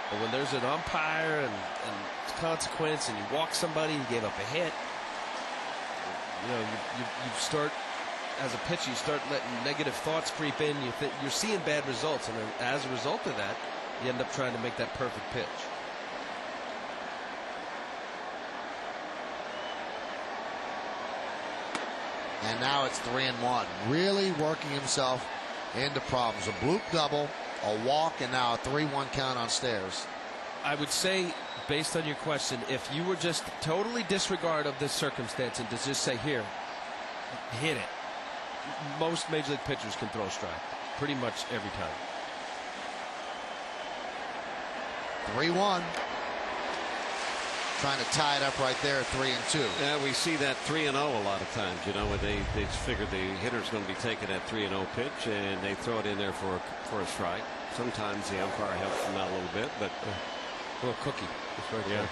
But when there's an umpire and consequence and you walk somebody, you gave up a hit, you start, as a pitcher, you start letting negative thoughts creep in. You're seeing bad results, and then as a result of that, you end up trying to make that perfect pitch. And now it's 3-1. Really working himself into problems. A bloop double, a walk, and now a 3-1 count on Stairs. I would say based on your question, if you were just totally disregard of this circumstance and to just say, here, hit it, most major league pitchers can throw a strike pretty much every time. 3-1. Trying to tie it up right there, 3-2. Yeah, we see that 3-0 a lot of times. You know, when they figure the hitter's going to be taking that 3-0 pitch, and they throw it in there for a strike. Sometimes the umpire helps them out a little bit, but a little cookie. That's right. Yeah.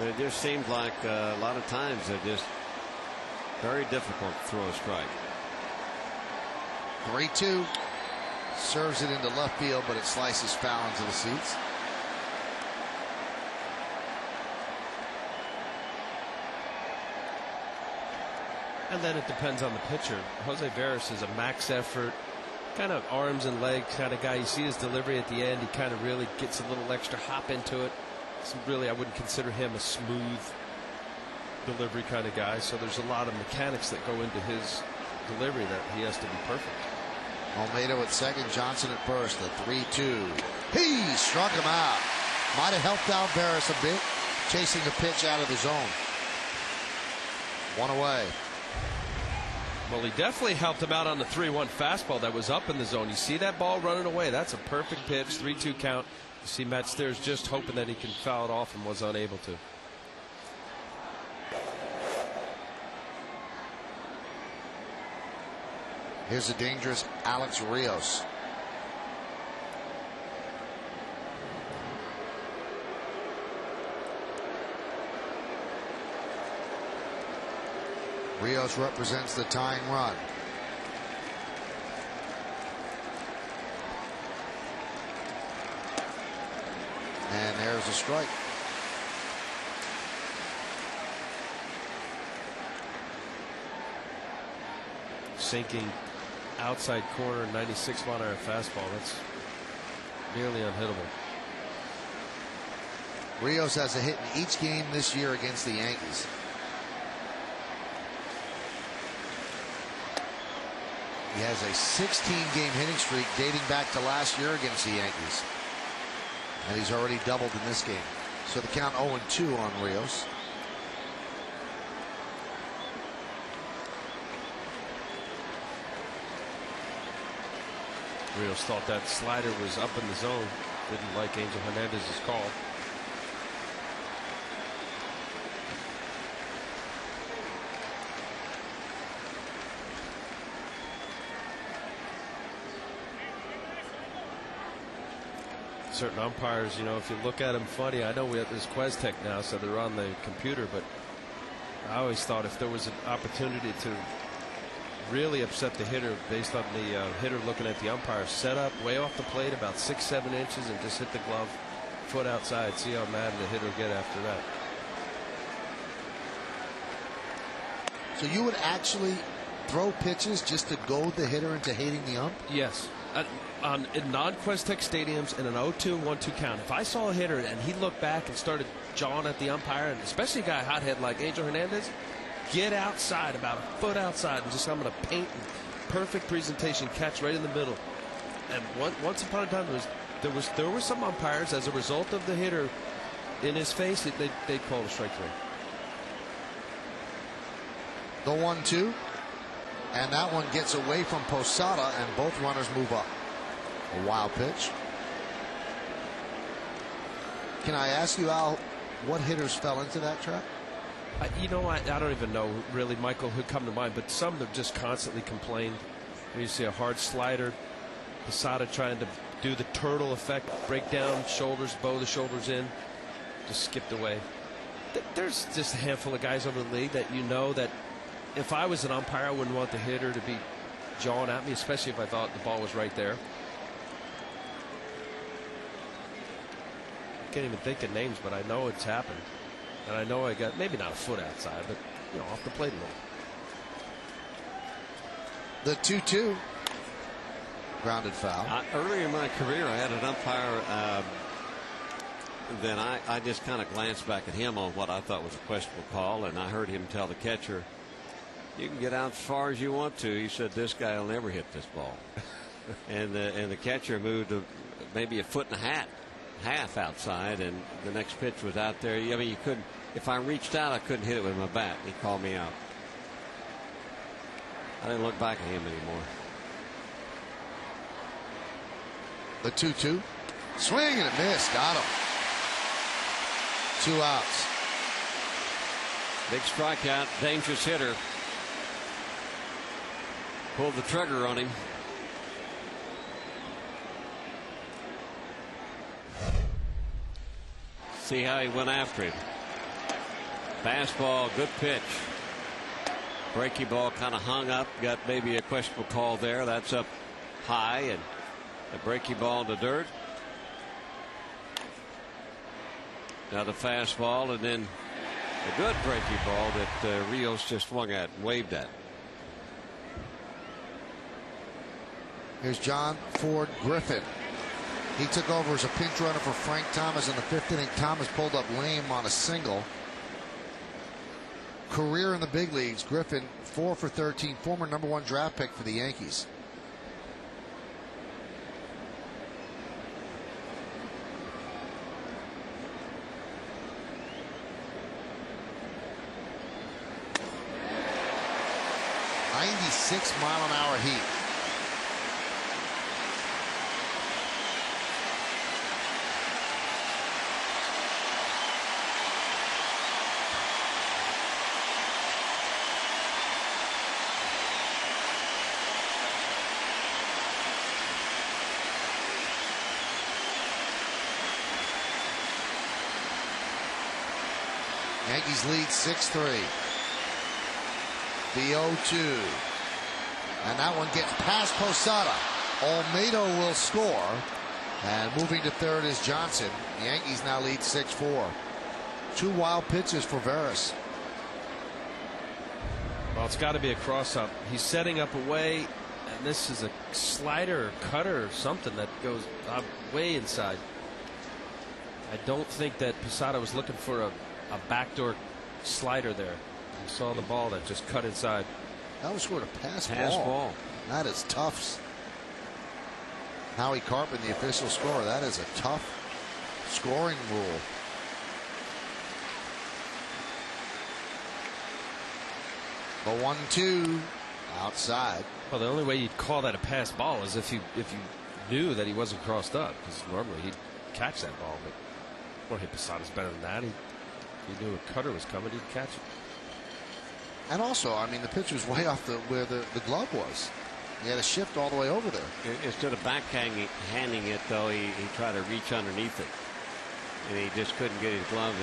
But it just seems like a lot of times they're just very difficult to throw a strike. 3-2. Serves it into left field, but it slices foul into the seats. And then it depends on the pitcher. Jose Veras is a max effort, kind of arms and legs kind of guy. You see his delivery at the end. He kind of really gets a little extra hop into it. It's really, I wouldn't consider him a smooth delivery kind of guy. So there's a lot of mechanics that go into his delivery that he has to be perfect. Olmedo at second, Johnson at first. The 3-2. He struck him out. Might have helped out Veras a bit, chasing the pitch out of the zone. 1 away. Well, he definitely helped him out on the 3-1 fastball that was up in the zone. You see that ball running away. That's a perfect pitch. 3-2 count. You see Matt Steers just hoping that he can foul it off and was unable to. Here's a dangerous Alex Rios. Rios represents the tying run. And there's a strike. Sinking outside corner, 96-mile-an-hour fastball. That's nearly unhittable. Rios has a hit in each game this year against the Yankees. He has a 16-game hitting streak dating back to last year against the Yankees. And he's already doubled in this game. So the count 0-2 on Rios. Rios thought that slider was up in the zone. Didn't like Angel Hernandez's call. Certain umpires, you know, if you look at them funny, I know we have this QuesTech now, so they're on the computer, but I always thought if there was an opportunity to really upset the hitter based on the hitter looking at the umpire, set up way off the plate about 6-7 inches and just hit the glove foot outside, see how mad the hitter will get after that. So you would actually throw pitches just to goad the hitter into hating the ump? Yes. In non-QuesTech stadiums in an 0-2 and 1-2 count, if I saw a hitter and he looked back and started jawing at the umpire, and especially a guy hothead like Angel Hernandez, get outside, about a foot outside, and just I'm going to paint perfect presentation, catch right in the middle. And once upon a time, there were some umpires, as a result of the hitter in his face, they called a strike three. The 1-2. And that one gets away from Posada, and both runners move up. A wild pitch. Can I ask you, Al, what hitters fell into that trap? You know, I don't even know really, Michael, who come to mind, but some that just constantly complained. You see a hard slider, Posada trying to do the turtle effect, break down shoulders, bow the shoulders in, just skipped away. There's just a handful of guys over the league that you know that if I was an umpire, I wouldn't want the hitter to be jawing at me, especially if I thought the ball was right there. Can't even think of names, but I know it's happened. And I know I got maybe not a foot outside, but you know, off the plate a little. The 2-2. Grounded foul. Earlier in my career, I had an umpire. Then I just kind of glanced back at him on what I thought was a questionable call, and I heard him tell the catcher, "You can get out as far as you want to." He said, "This guy will never hit this ball." and the catcher moved maybe a foot and a half half outside, and the next pitch was out there. I mean, you couldn't. If I reached out, I couldn't hit it with my bat. He called me out. I didn't look back at him anymore. The 2-2. Swing and a miss. Got him. 2 outs. Big strikeout. Dangerous hitter. Pulled the trigger on him. See how he went after him. Fastball, good pitch. Breaky ball kind of hung up. Got maybe a questionable call there. That's up high, and the breaky ball in the dirt. Now the fastball, and then a good breaky ball that Rios just swung at and waved at. Here's John Ford Griffin. He took over as a pinch runner for Frank Thomas in the 5th inning. Thomas pulled up lame on a single. Career in the big leagues, Griffin 4 for 13, former #1 draft pick for the Yankees. .96-mile-an-hour heat. Yankees lead 6-3. The 0-2. And that one gets past Posada. Olmedo will score. And moving to third is Johnson. The Yankees now lead 6-4. 2 wild pitches for Veras. Well, it's got to be a cross-up. He's setting up away, and this is a slider or cutter or something that goes way inside. I don't think that Posada was looking for a backdoor slider there. He saw the ball that just cut inside. That was sort of pass ball. That is tough. Howie Carpin, the official scorer. That is a tough scoring rule. The 1-2 outside. Well, the only way you'd call that a pass ball is if you knew that he wasn't crossed up, because normally he'd catch that ball. But Jorge Posada's better than that. He knew a cutter was coming, he'd catch it. And also, I mean, the pitch was way off where the glove was. He had to shift all the way over there. Instead of handing it, though, he tried to reach underneath it. And he just couldn't get his glove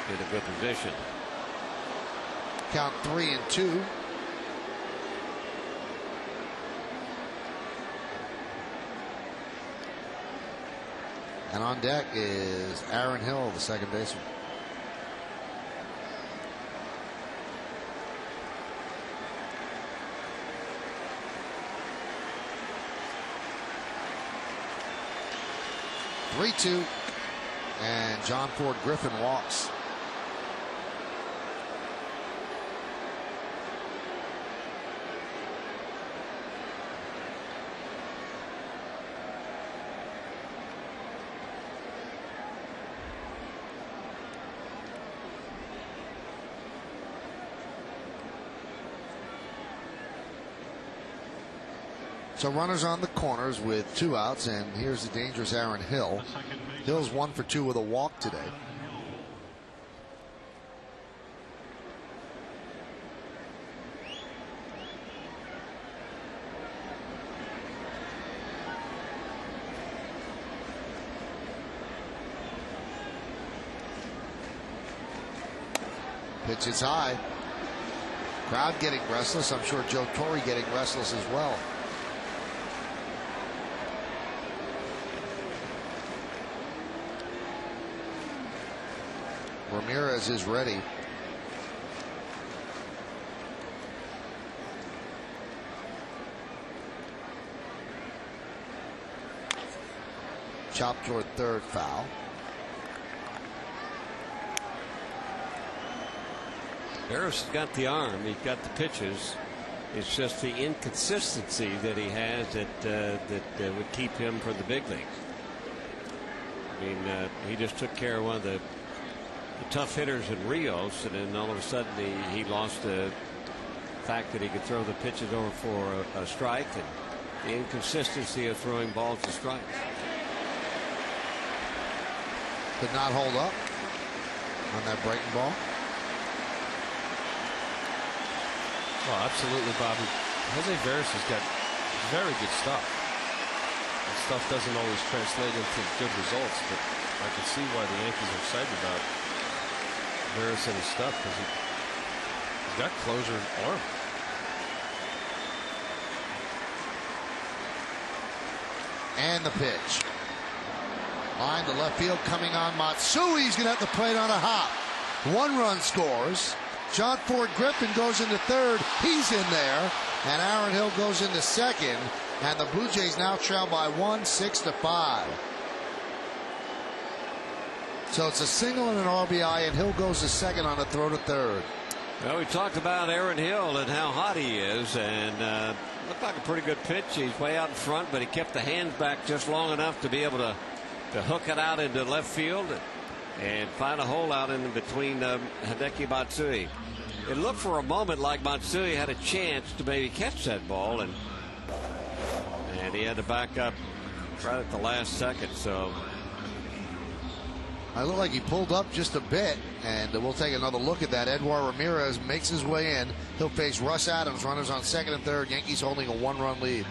in a good position. Count 3-2. And on deck is Aaron Hill, the second baseman. .3-2, and John Ford Griffin walks. So runners on the corners with 2 outs, and here's the dangerous Aaron Hill. Hill's 1 for 2 with a walk today. Pitch is high. Crowd getting restless. I'm sure Joe Torre getting restless as well. Ramirez is ready. Chop toward third, foul. Harris has got the arm. He's got the pitches. It's just the inconsistency that he has that would keep him from the big leagues. I mean, he just took care of one of the tough hitters in Rios, and then all of a sudden he lost the fact that he could throw the pitches over for a strike, and the inconsistency of throwing balls to strikes. Could not hold up on that breaking ball. Oh, absolutely, Bobby. Jose Veras has got very good stuff. That stuff doesn't always translate into good results, but I can see why the Yankees are excited about Veras and his stuff, because he's got closer arm. And the pitch. Line to left field coming on Matsui's going to have to play it on a hop. 1 run scores. John Ford Griffin goes into third. He's in there. And Aaron Hill goes into second. And the Blue Jays now trail by 1, 6-5. So it's a single and an RBI, and Hill goes to second on a throw to third. Well, we talked about Aaron Hill and how hot he is, and looked like a pretty good pitch. He's way out in front, but he kept the hands back just long enough to be able to hook it out into left field and find a hole out in between Hideki Matsui. It looked for a moment like Matsui had a chance to maybe catch that ball, and he had to back up right at the last second. So I look like he pulled up just a bit, and we'll take another look at that. Edward Ramirez makes his way in. He'll face Russ Adams. Runners on second and third. Yankees holding a 1-run lead.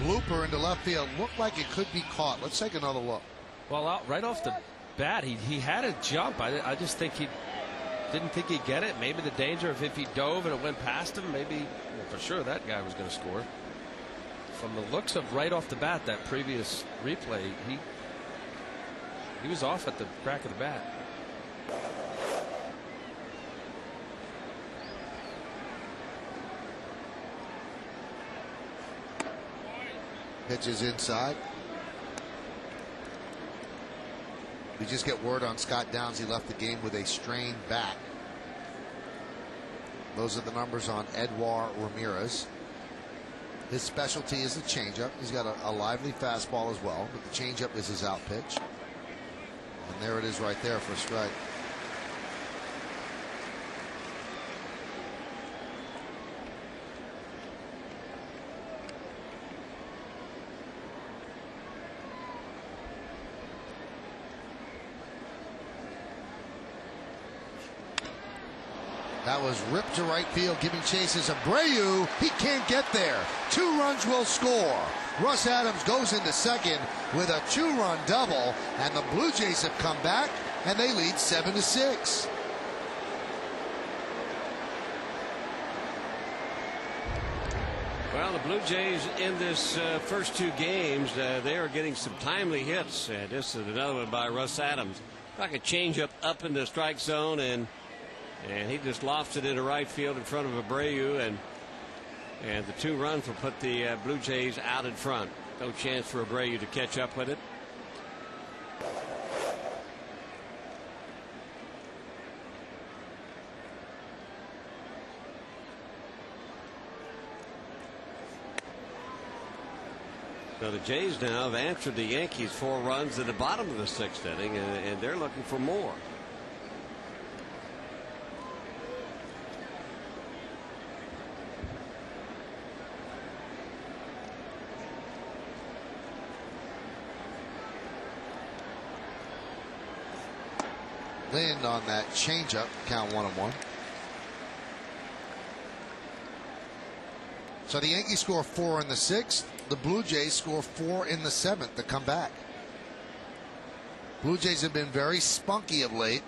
Blooper into left field. Looked like it could be caught. Let's take another look. Well, right off the bat, he had a jump. I just think he didn't think he'd get it. Maybe the danger of if he dove and it went past him, maybe for sure that guy was going to score. From the looks of right off the bat, that previous replay, he was off at the crack of the bat. Pitches inside. We just get word on Scott Downs. He left the game with a strained back. Those are the numbers on Edward Ramirez. His specialty is the changeup. He's got a lively fastball as well, but the changeup is his out pitch. And there it is right there for a strike. That was ripped to right field, giving chases Abreu. He can't get there. 2 runs will score. Russ Adams goes into second with a 2-run double, and the Blue Jays have come back, and they lead 7-6. Well, the Blue Jays in this first 2 games, they are getting some timely hits. This is another one by Russ Adams. Like a changeup up in the strike zone, and he just lofts it into right field in front of Abreu, and And the 2 runs will put the Blue Jays out in front. No chance for Abreu to catch up with it. So the Jays now have answered the Yankees 4 runs in the bottom of the 6th inning, and they're looking for more. Lynn on that changeup, count 1-1. So the Yankees score 4 in the 6th. The Blue Jays score 4 in the 7th to come back. Blue Jays have been very spunky of late.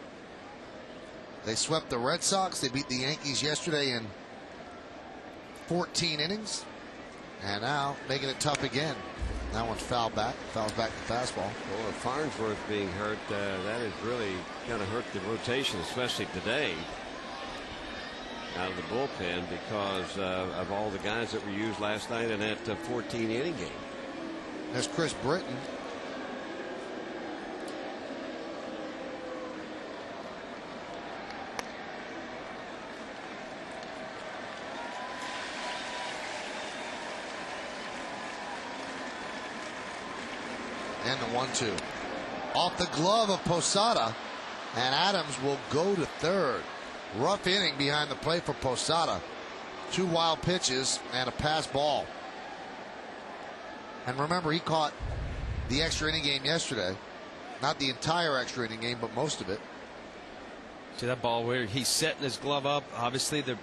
They swept the Red Sox. They beat the Yankees yesterday in 14 innings. And now making it tough again. That one's fouled back the fastball. Well, Farnsworth being hurt, that has really kind of hurt the rotation, especially today, out of the bullpen, because of all the guys that were used last night in that 14-inning game. There's Chris Britton. And the 1-2 off the glove of Posada, and Adams will go to third. Rough inning behind the plate for Posada. 2 wild pitches and a pass ball. And remember, he caught the extra inning game yesterday. Not the entire extra inning game, but most of it. See that ball where he's setting his glove up. Obviously, the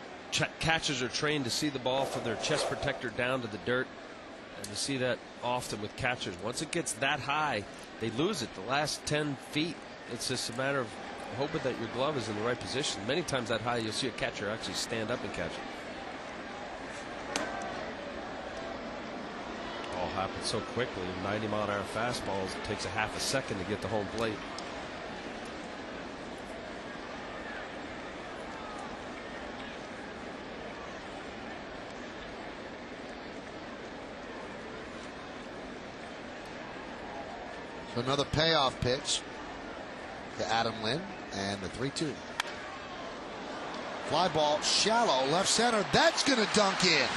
catchers are trained to see the ball from their chest protector down to the dirt. And you see that often with catchers. Once it gets that high, they lose it the last 10 feet. It's just a matter of hoping that your glove is in the right position. Many times that high, you'll see a catcher actually stand up and catch it. All happens so quickly. 90-mile-an-hour fastballs. It takes a half a second to get to home plate. So another payoff pitch to Adam Lynn, and the 3-2. Fly ball shallow left center. That's going to dunk in.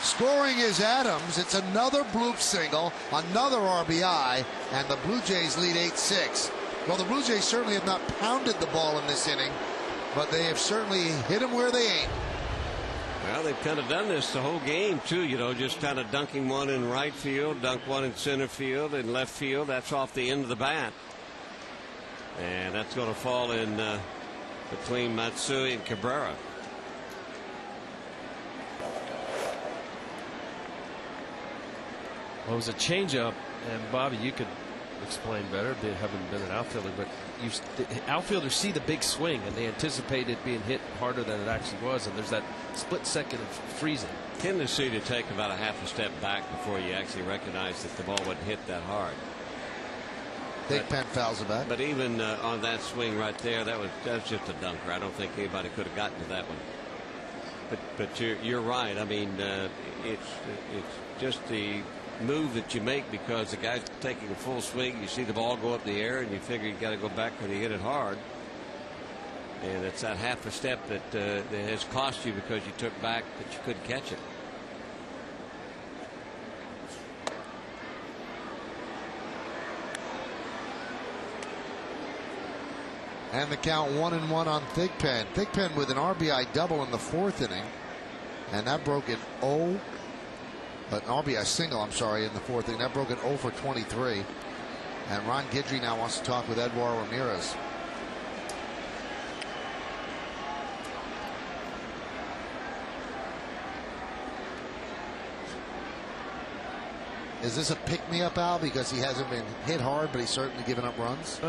Scoring is Adams. It's another bloop single, another RBI, and the Blue Jays lead 8-6. Well, the Blue Jays certainly have not pounded the ball in this inning, but they have certainly hit them where they aim. Well, they've kind of done this the whole game, too, you know, just kind of dunking one in right field, dunk one in center field, and left field. That's off the end of the bat. And that's going to fall in between Matsui and Cabrera. Well, it was a changeup, and Bobby, you could explain better, having been an outfielder, but the outfielders see the big swing and they anticipate it being hit harder than it actually was, and there's that split second of freezing. Tendency to take about a half a step back before you actually recognize that the ball wasn't hit that hard. Big pen fouls it back. But even on that swing right there, that was just a dunker. I don't think anybody could have gotten to that one. But you're right. I mean, it's just the move that you make, because the guy's taking a full swing. You see the ball go up in the air, and you figure you got to go back when you hit it hard. And it's that half a step that has cost you because you took back that you couldn't catch it. And the count 1-1 on Thigpen. Thigpen with an RBI double in the 4th inning, and that broke an an RBI single, I'm sorry, in the 4th inning. That broke an 0 for 23. And Ron Guidry now wants to talk with Edouard Ramirez. Is this a pick-me-up, Al, because he hasn't been hit hard, but he's certainly given up runs?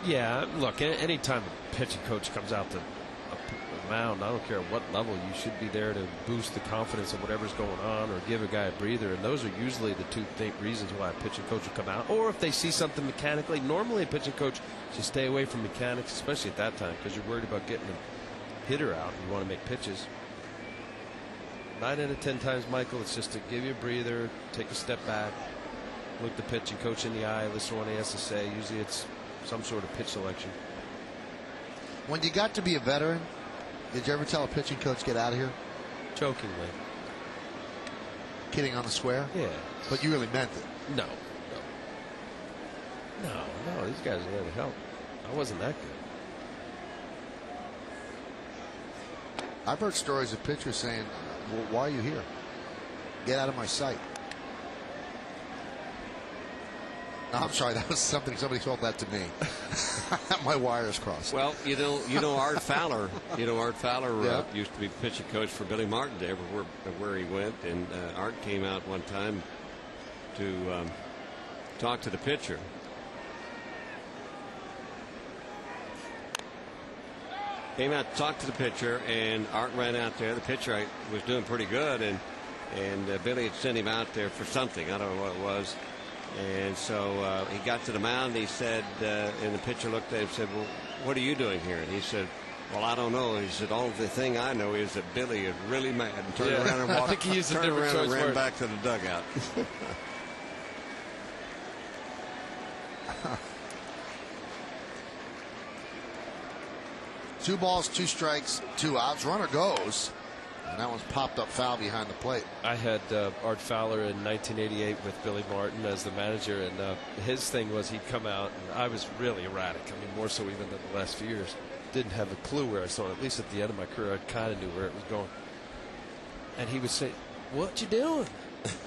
Yeah, look, anytime a pitching coach comes out to a mound, I don't care what level, you should be there to boost the confidence of whatever's going on or give a guy a breather. And those are usually the two reasons why a pitching coach will come out. Or if they see something mechanically. Normally a pitching coach should stay away from mechanics, especially at that time, because you're worried about getting a hitter out. You want to make pitches. 9 out of 10 times, Michael, it's just to give you a breather, take a step back, look the pitching coach in the eye, listen to what he has to say. Usually it's some sort of pitch selection. When you got to be a veteran, did you ever tell a pitching coach, get out of here? Jokingly. Kidding on the square? Yeah. But you really meant it? No. These guys are there to help. I wasn't that good. I've heard stories of pitchers saying, well, why are you here? Get out of my sight. No, I'm sorry, that was something, somebody told that to me. My wires crossed. Well, you know Art Fowler. Art Fowler Yeah. used to be pitching coach for Billy Martin everywhere he went, and Art came out one time to talk to the pitcher. Came out to talk to the pitcher, and Art ran out there. The pitcher was doing pretty good, and Billy had sent him out there for something. I don't know what it was. And so he got to the mound. He said, and the pitcher looked at him and said, "Well, what are you doing here?" And he said, "Well, I don't know." He said, "All the thing I know is that Billy is really mad," and turned around and walked. I think he used a turned different around and choice ran word. back to the dugout. Two balls, 2 strikes, 2 outs. Runner goes. And that one's popped up foul behind the plate. I had Art Fowler in 1988 with Billy Martin as the manager, and his thing was he'd come out, and I was really erratic. I mean, more so even than the last few years. Didn't have a clue where I saw it. At least at the end of my career, I kind of knew where it was going. And he would say, "What you doing?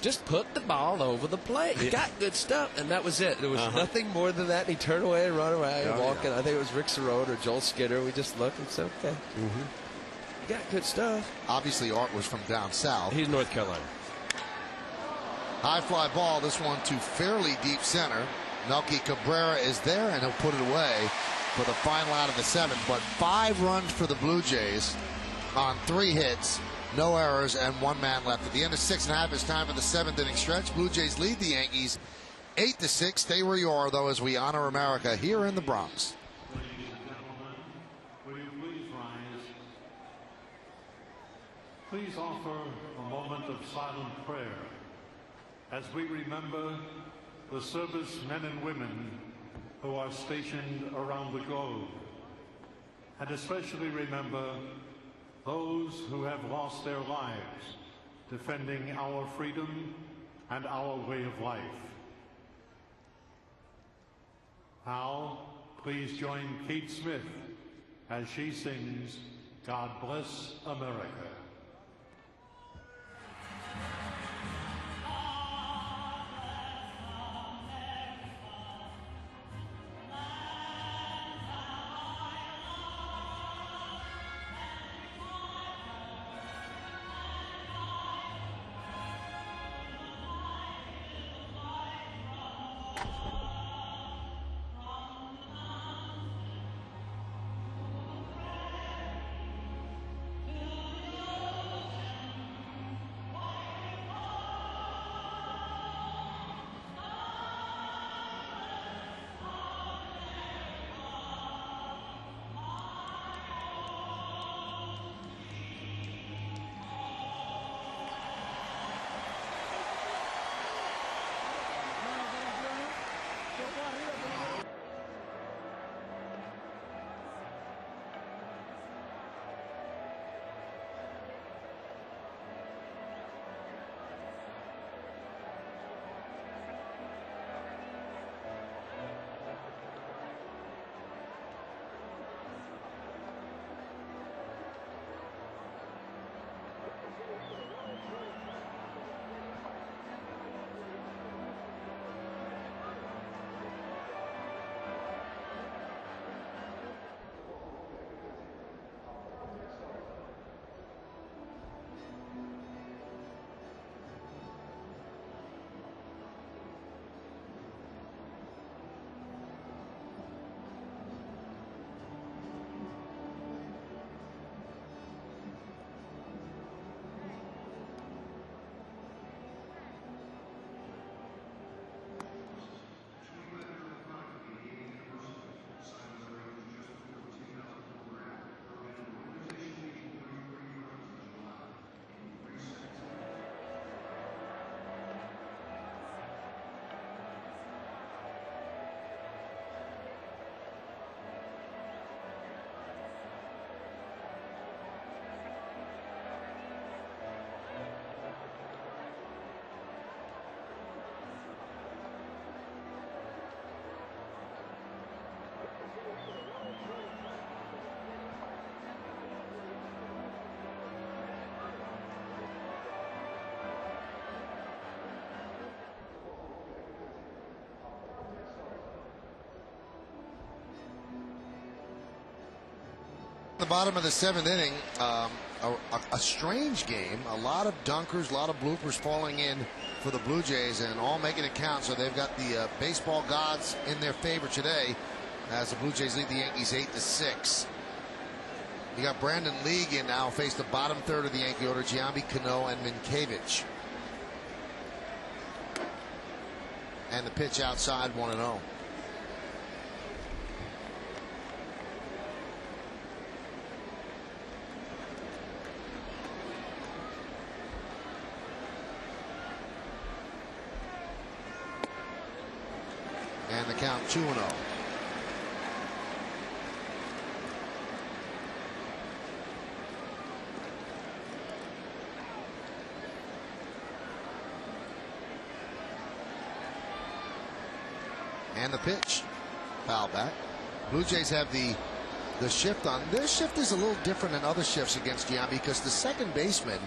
Just put the ball over the plate. You got good stuff." And that was it. There was nothing more than that. And he'd turn away and run away and walk in. I think it was Rick Sirota or Joel Skinner. We just looked and said, "Okay. You got good stuff." Obviously, Art was from down south. He's North Carolina. High fly ball, this one to fairly deep center. Melky Cabrera is there, and he'll put it away for the final out of the 7th. But 5 runs for the Blue Jays on 3 hits, no errors, and 1 man left. At the end of 6.5, it's time for the 7th inning stretch. Blue Jays lead the Yankees 8-6. Stay where you are, though, as we honor America here in the Bronx. Please offer a moment of silent prayer as we remember the servicemen and women who are stationed around the globe, and especially remember those who have lost their lives defending our freedom and our way of life. Now, please join Kate Smith as she sings "God Bless America." the bottom of the 7th inning, a strange game. A lot of dunkers, a lot of bloopers falling in for the Blue Jays, and all making it count. So they've got the baseball gods in their favor today, as the Blue Jays lead the Yankees 8-6. You got Brandon League in now, face the bottom third of the Yankee order, Giambi, Cano, and Minkiewicz. And the pitch outside, 1-0. And the count 2-0. And the pitch. Foul back. Blue Jays have the shift on. Their shift is a little different than other shifts against Giambi, because the second baseman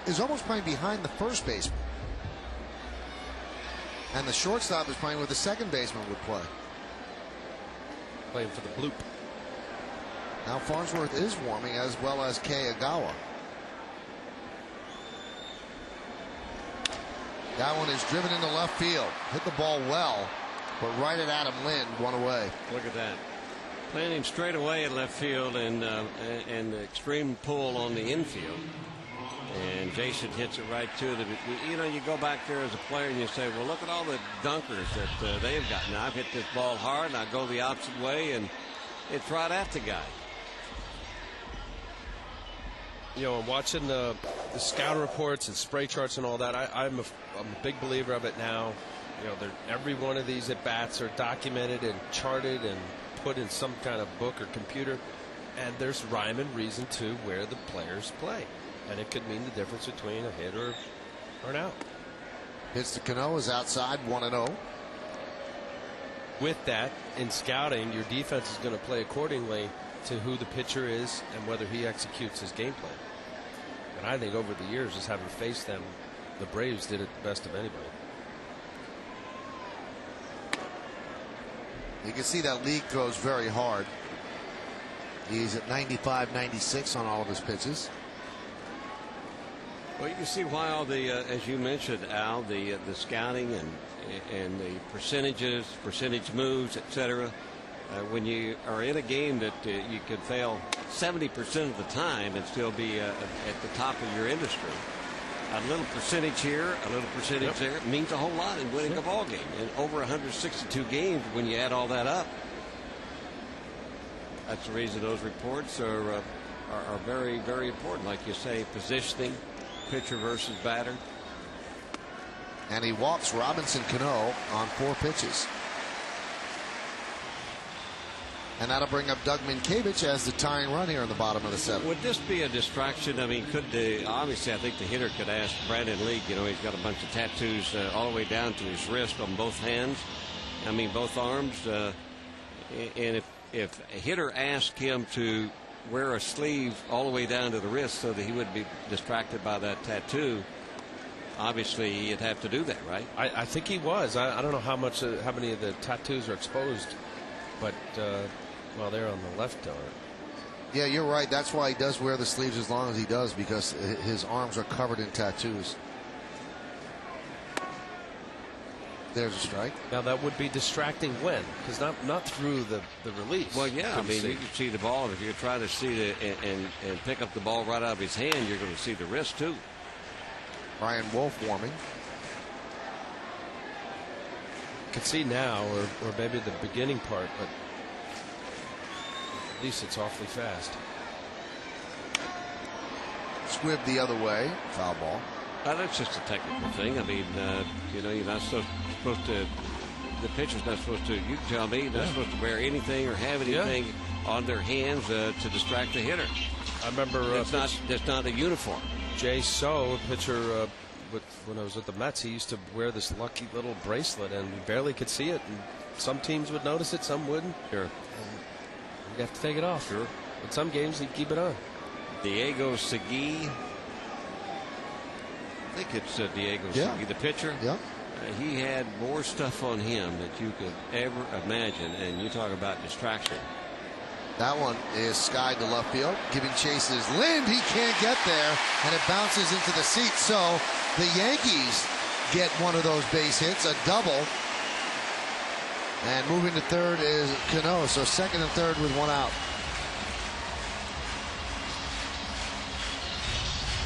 is almost playing behind the first baseman. And the shortstop is playing where the second baseman would play. Playing for the bloop. Now Farnsworth is warming, as well as Kei Agawa. That one is driven into left field. Hit the ball well, but right at Adam Lind, one away. Look at that. Planting straight away at left field, and the extreme pull on the infield. And Jason hits it right to the. You know, you go back there as a player and you say, well, look at all the dunkers that they've got. Now I've hit this ball hard, and I go the opposite way, and it's right at the guy. You know, I'm watching the scout reports and spray charts and all that. I'm a big believer of it now. You know, every one of these at bats are documented and charted and put in some kind of book or computer, and there's rhyme and reason to where the players play, and it could mean the difference between a hit or an out. Hits to Cano, is outside, 1-0. With that, in scouting, your defense is going to play accordingly to who the pitcher is and whether he executes his game plan. And I think over the years, just having faced them, the Braves did it the best of anybody. You can see that League throws very hard. He's at 95, 96 on all of his pitches. Well, you can see why all the, as you mentioned, Al, the scouting and the percentages, percentage moves, etc. When you are in a game that you could fail 70% of the time and still be at the top of your industry, a little percentage here, a little percentage there means a whole lot in winning a ball game. And over 162 games, when you add all that up, that's the reason those reports are very, very important. Like you say, positioning, pitcher versus batter. And he walks Robinson Cano on 4 pitches. And that'll bring up Doug Minkiewicz as the tying run here in the bottom of the 7th. Would this be a distraction? I mean, obviously I think the hitter could ask Brandon League. You know, he's got a bunch of tattoos all the way down to his wrist on both hands. I mean, both arms. And if a hitter asked him to wear a sleeve all the way down to the wrist so that he wouldn't be distracted by that tattoo, obviously he'd have to do that, right? I think he was. I don't know how many of the tattoos are exposed, but well, they're on the left arm. Yeah, you're right. That's why he does wear the sleeves as long as he does, because his arms are covered in tattoos. There's a strike. Now that would be distracting when? Because not through the release. Well, yeah, I mean, you can see the ball. If you're trying to see and pick up the ball right out of his hand, you're going to see the wrist too. Brian Wolf warming. You can see now, or maybe the beginning part, but at least it's awfully fast. Squibb the other way. Foul ball. That's just a technical thing. I mean, you know, you're not supposed to. The pitcher's not supposed to. You tell me, not supposed to wear anything or have anything on their hands to distract the hitter. I remember that's not a uniform. Jay So, a pitcher, when I was with the Mets, he used to wear this lucky little bracelet, and you barely could see it. And some teams would notice it, some wouldn't. Sure. And you'd have to take it off. Sure. But some games he'd keep it on. Diego Segui. I think it's Diego Segui, the pitcher. Yeah. He had more stuff on him that you could ever imagine, and you talk about distraction. That one is skied to left field. Giving chase is Lind. He can't get there, and it bounces into the seat. So the Yankees get one of those base hits, a double. And moving to third is Cano. So second and third with one out.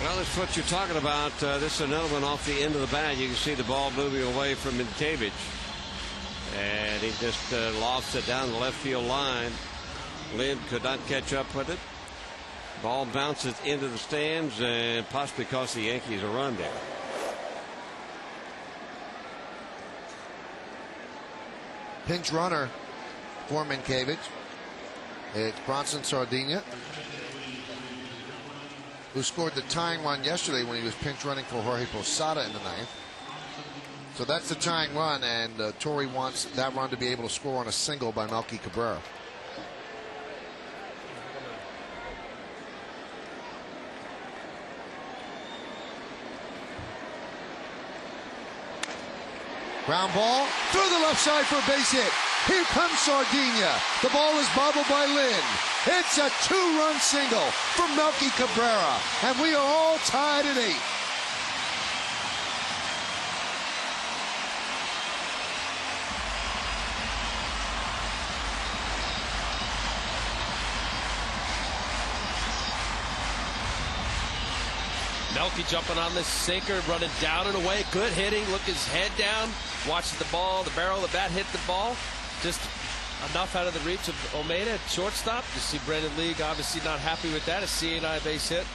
Well, that's what you're talking about. This is another one off the end of the bat. You can see the ball moving away from Mientkiewicz. And he just lofts it down the left field line. Lind could not catch up with it. Ball bounces into the stands and possibly cost the Yankees a run there. Pinch runner for Mientkiewicz. It's Bronson Sardinha, who scored the tying run yesterday when he was pinch running for Jorge Posada in the ninth. So that's the tying run, and Torrey wants that run to be able to score on a single by Melky Cabrera. Ground ball through the left side for a base hit. Here comes Sardinha. The ball is bobbled by Lind. It's a two-run single for Melky Cabrera, and we are all tied at 8. Melky jumping on this sinker, running down and away. Good hitting. Look his head down. Watches the ball, the barrel of the bat hit the ball. Just enough out of the reach of Almeida at shortstop. You see Brandon League obviously not happy with that. A C&I base hit.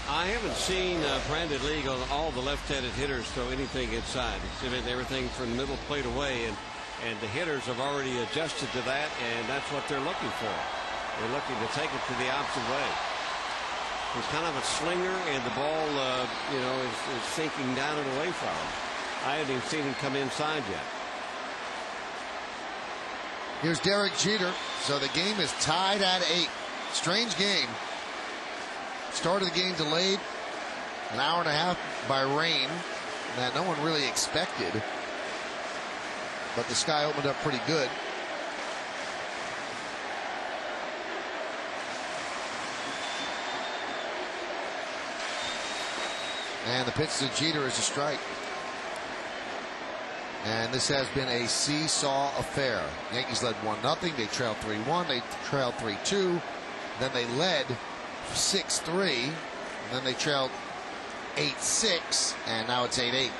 I haven't seen Brandon League on all the left-handed hitters throw anything inside. It's been everything from middle plate away, and the hitters have already adjusted to that, and that's what they're looking for. They're looking to take it to the opposite way. He's kind of a slinger, and the ball, is sinking down and away from him. I haven't even seen him come inside yet. Here's Derek Jeter. So the game is tied at 8. Strange game. Start of the game delayed an hour and a half by rain that no one really expected. But the sky opened up pretty good. And the pitch to Jeter is a strike. And this has been a seesaw affair. Yankees led 1-0. They trailed 3-1. They trailed 3-2. Then they led 6-3. And then they trailed 8-6. And now it's 8-8.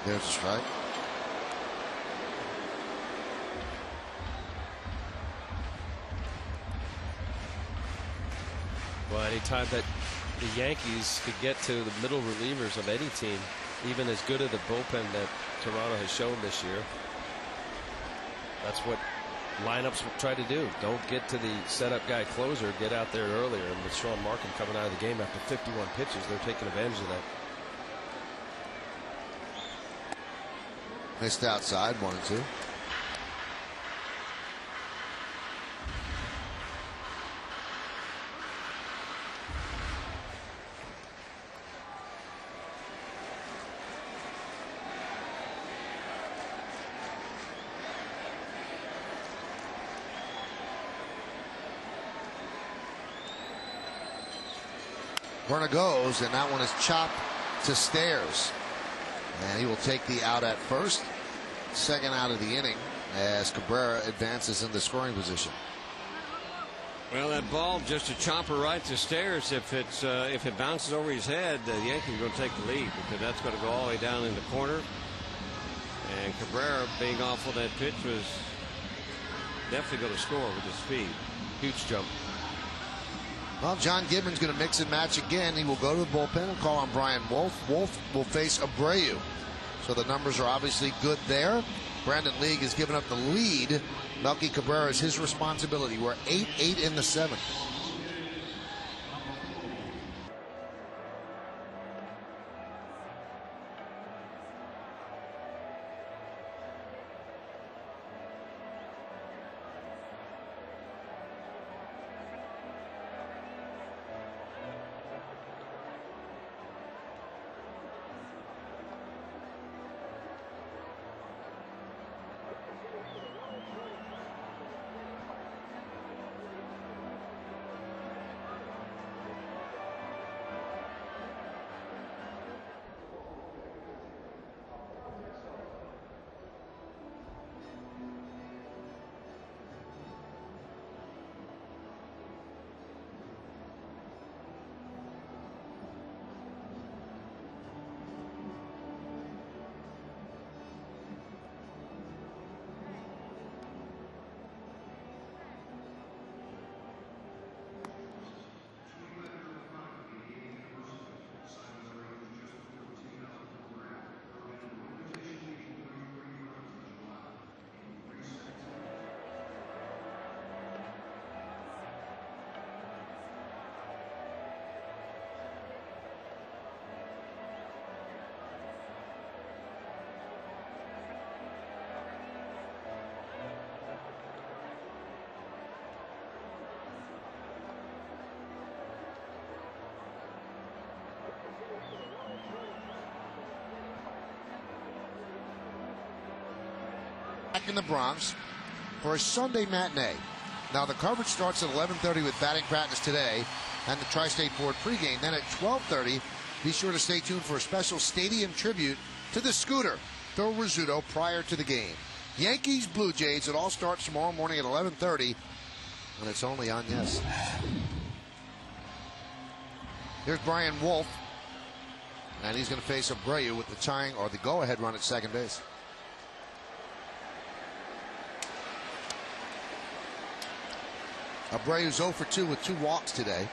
There's a strike. Well, anytime that the Yankees could get to the middle relievers of any team, even as good of the bullpen that Toronto has shown this year, that's what lineups will try to do. Don't get to the setup guy closer, get out there earlier. And with Sean Markham coming out of the game after 51 pitches, they're taking advantage of that. Missed outside, 1-2. Runner goes, and that one is chopped to Stairs. And he will take the out at first. Second out of the inning as Cabrera advances in the scoring position. Well, that ball just a chopper right to Stairs. If it bounces over his head, the Yankees are going to take the lead because that's going to go all the way down in the corner. And Cabrera being off on that pitch was definitely going to score with his speed. Huge jump. Well, John Gibbons going to mix and match again. He will go to the bullpen and call on Brian Wolf. Wolf will face Abreu. So the numbers are obviously good there. Brandon League has given up the lead. Melky Cabrera is his responsibility. We're 8-8 in the 7th. back in the Bronx for a Sunday matinee. Now, the coverage starts at 11:30 with batting practice today and the Tri-State Ford pregame. Then at 12:30, be sure to stay tuned for a special stadium tribute to the Scooter, Phil Rizzuto, prior to the game. Yankees, Blue Jays, it all starts tomorrow morning at 11:30, and it's only on Yes. Here's Brian Wolf, and he's going to face Abreu with the tying or the go-ahead run at second base. Abreu's 0 for 2 with 2 walks today,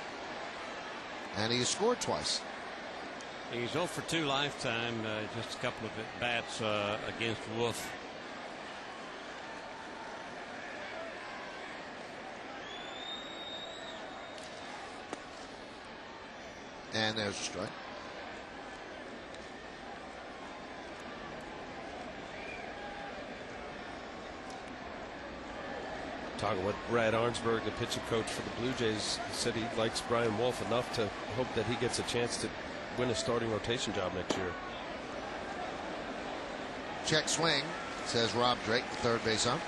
and he has scored twice. He's 0 for 2 lifetime, just a couple of bats against Wolf. And there's a strike. Talking with Brad Arnsberg, the pitching coach for the Blue Jays, said he likes Brian Wolf enough to hope that he gets a chance to win a starting rotation job next year. Check swing, says Rob Drake, the third base ump.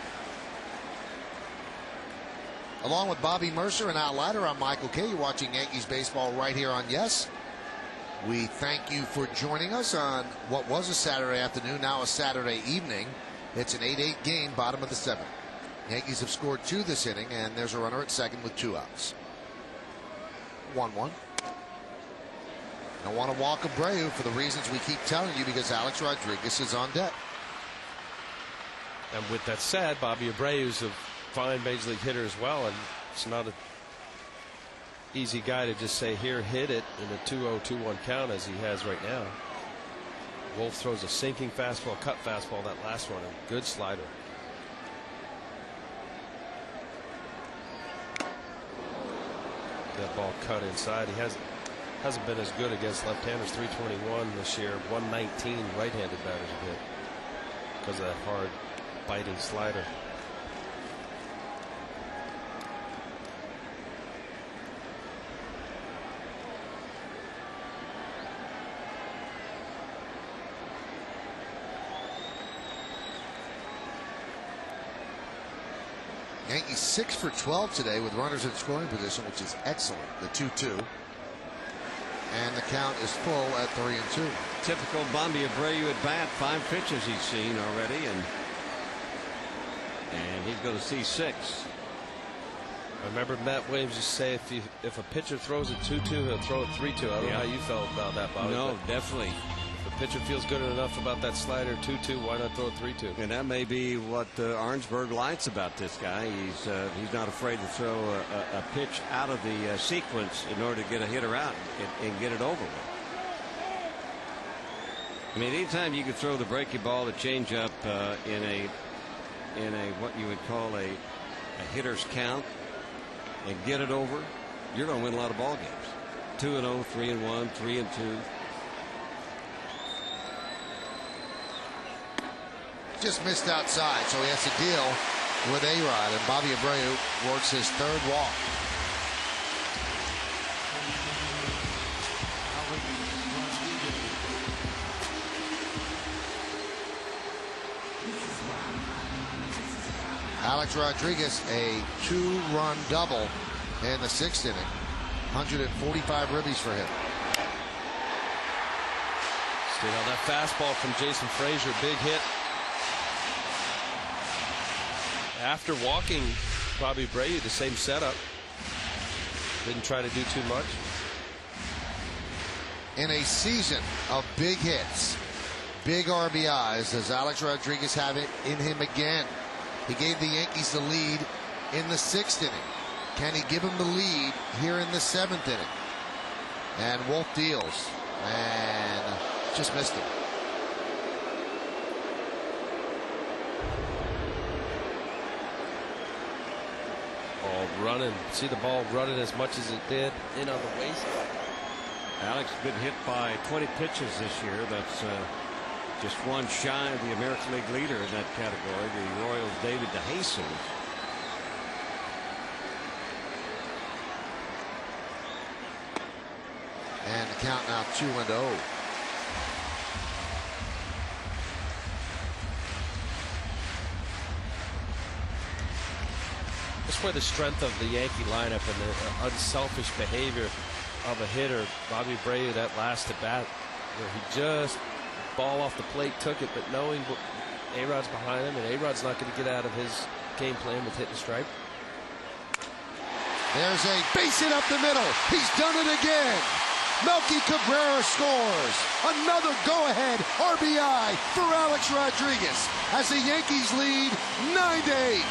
Along with Bobby Mercer and Al Leiter, I'm Michael Kay. You're watching Yankees baseball right here on Yes. We thank you for joining us on what was a Saturday afternoon, now a Saturday evening. It's an 8-8 game, bottom of the 7th. Yankees have scored 2 this inning, and there's a runner at second with 2 outs. 1-1. I want to walk Abreu for the reasons we keep telling you, because Alex Rodriguez is on deck. And with that said, Bobby Abreu's a fine major league hitter as well, and it's not an easy guy to just say, here, hit it in a 2-0, 2-1 count as he has right now. Wolf throws a sinking fastball, cut fastball, that last one, a good slider. That ball cut inside. He hasn't been as good against left-handers. 321 this year, 119 right-handed batters have hit because of that hard biting slider. Yankees 6 for 12 today with runners in scoring position, which is excellent. The 2-2. And the count is full at 3-2. Typical Bobby Abreu at bat. 5 pitches he's seen already, and he's going to see 6. I remember Matt Williams used to say if a pitcher throws a 2-2, he'll throw a 3-2. I don't know how you felt about that, Bobby. No, definitely. If a pitcher feels good enough about that slider 2-2, why not throw a 3-2? And that may be what Arnsberg likes about this guy. He's not afraid to throw a pitch out of the sequence in order to get a hitter out and get it over with. I mean, anytime you can throw the breaking ball, the changeup in a what you would call a hitter's count and get it over, you're going to win a lot of ball games. 2-0, 3-1, 3-2. Just missed outside, so he has to deal with A-Rod, and Bobby Abreu works his 3rd walk. Alex Rodriguez, a 2-run double in the 6th inning. 145 ribbies for him. Stayed on that fastball from Jason Frazier, big hit. After walking Bobby Abreu, the same setup. Didn't try to do too much. In a season of big hits, big RBIs, does Alex Rodriguez have it in him again? He gave the Yankees the lead in the 6th inning. Can he give him the lead here in the 7th inning? And Wolf deals and just missed him. Ball running. See the ball running as much as it did in on the waist. Alex has been hit by 20 pitches this year. That's just one shy of the American League leader in that category, the Royals' David DeJesus. And the count now 2-0. where the strength of the Yankee lineup and the unselfish behavior of a hitter, Bobby Abreu, that last at bat, where he just ball off the plate, took it, but knowing A-Rod's behind him, and A-Rod's not going to get out of his game plan with hitting a strike. There's a base hit up the middle. He's done it again. Melky Cabrera scores. Another go-ahead RBI for Alex Rodriguez as the Yankees lead 9-8.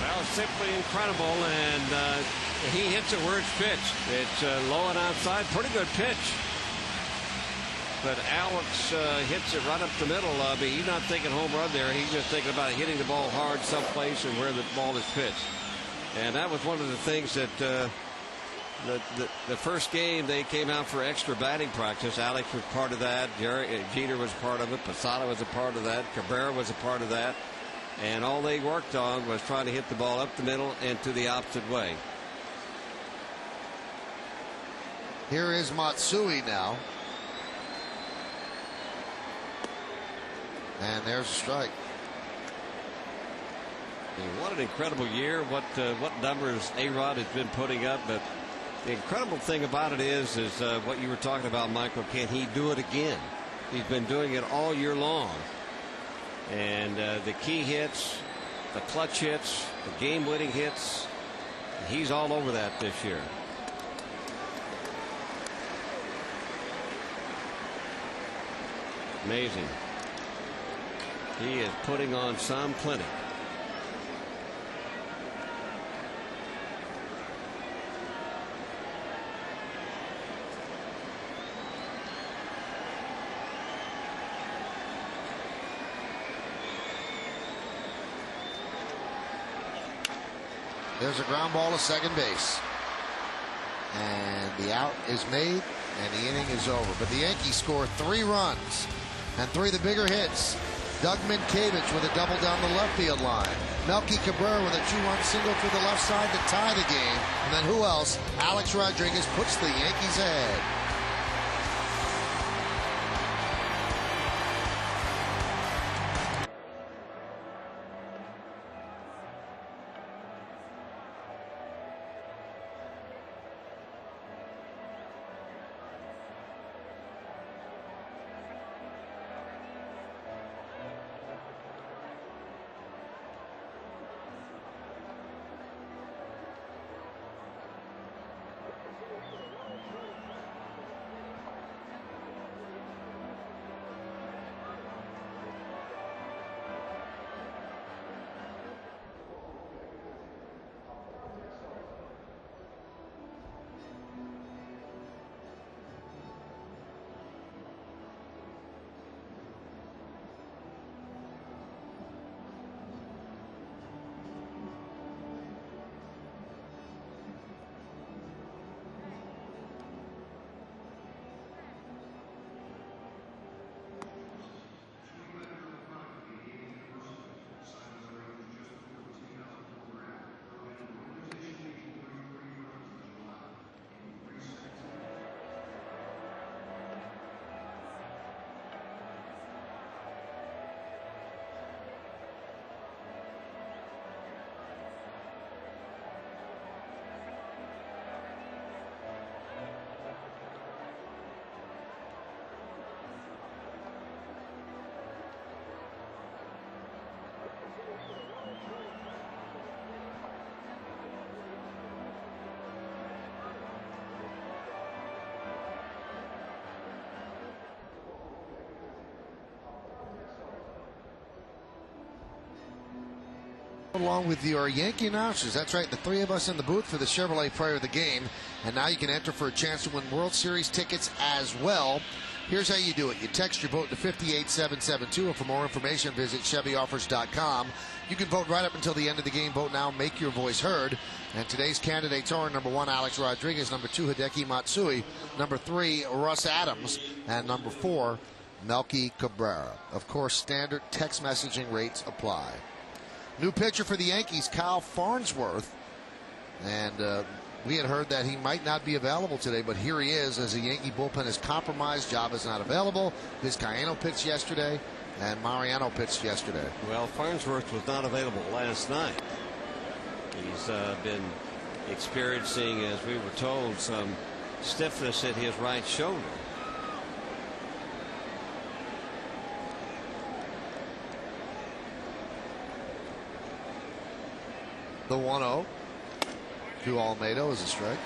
Well, simply incredible, and he hits it where it's pitched. It's low and outside. Pretty good pitch. But Alex hits it right up the middle. He's not thinking home run there. He's just thinking about hitting the ball hard someplace and where the ball is pitched. And that was one of the things that the first game they came out for extra batting practice. Alex was part of that. Jeter was part of it. Posada was a part of that. Cabrera was a part of that. And all they worked on was trying to hit the ball up the middle and to the opposite way. Here is Matsui now. And there's a strike. What an incredible year. What numbers A-Rod has been putting up. But the incredible thing about it is what you were talking about, Michael. Can he do it again? He's been doing it all year long. And the key hits, the clutch hits, the game-winning hits, he's all over that this year. Amazing. He is putting on some clinic. There's a ground ball to second base. And the out is made, and the inning is over. But the Yankees score 3 runs, and 3 of the bigger hits. Doug Minkiewicz with a double down the left field line. Melky Cabrera with a 2-run single to the left side to tie the game. And then who else? Alex Rodriguez puts the Yankees ahead. Along with your Yankee announcers. That's right, the 3 of us in the booth for the Chevrolet Player of the Game. And now you can enter for a chance to win World Series tickets as well. Here's how you do it. You text your vote to 58772, or for more information, visit ChevyOffers.com. You can vote right up until the end of the game. Vote now, make your voice heard. And today's candidates are number 1, Alex Rodriguez, number 2, Hideki Matsui, number 3, Russ Adams, and number 4, Melky Cabrera. Of course, standard text messaging rates apply. New pitcher for the Yankees, Kyle Farnsworth. And We had heard that he might not be available today, but here he is as the Yankee bullpen is compromised. Job is not available. Vizcaino pitched yesterday, and Mariano pitched yesterday. Well, Farnsworth was not available last night. He's been experiencing, as we were told, some stiffness in his right shoulder. The 1-0 to Almeida is a strike.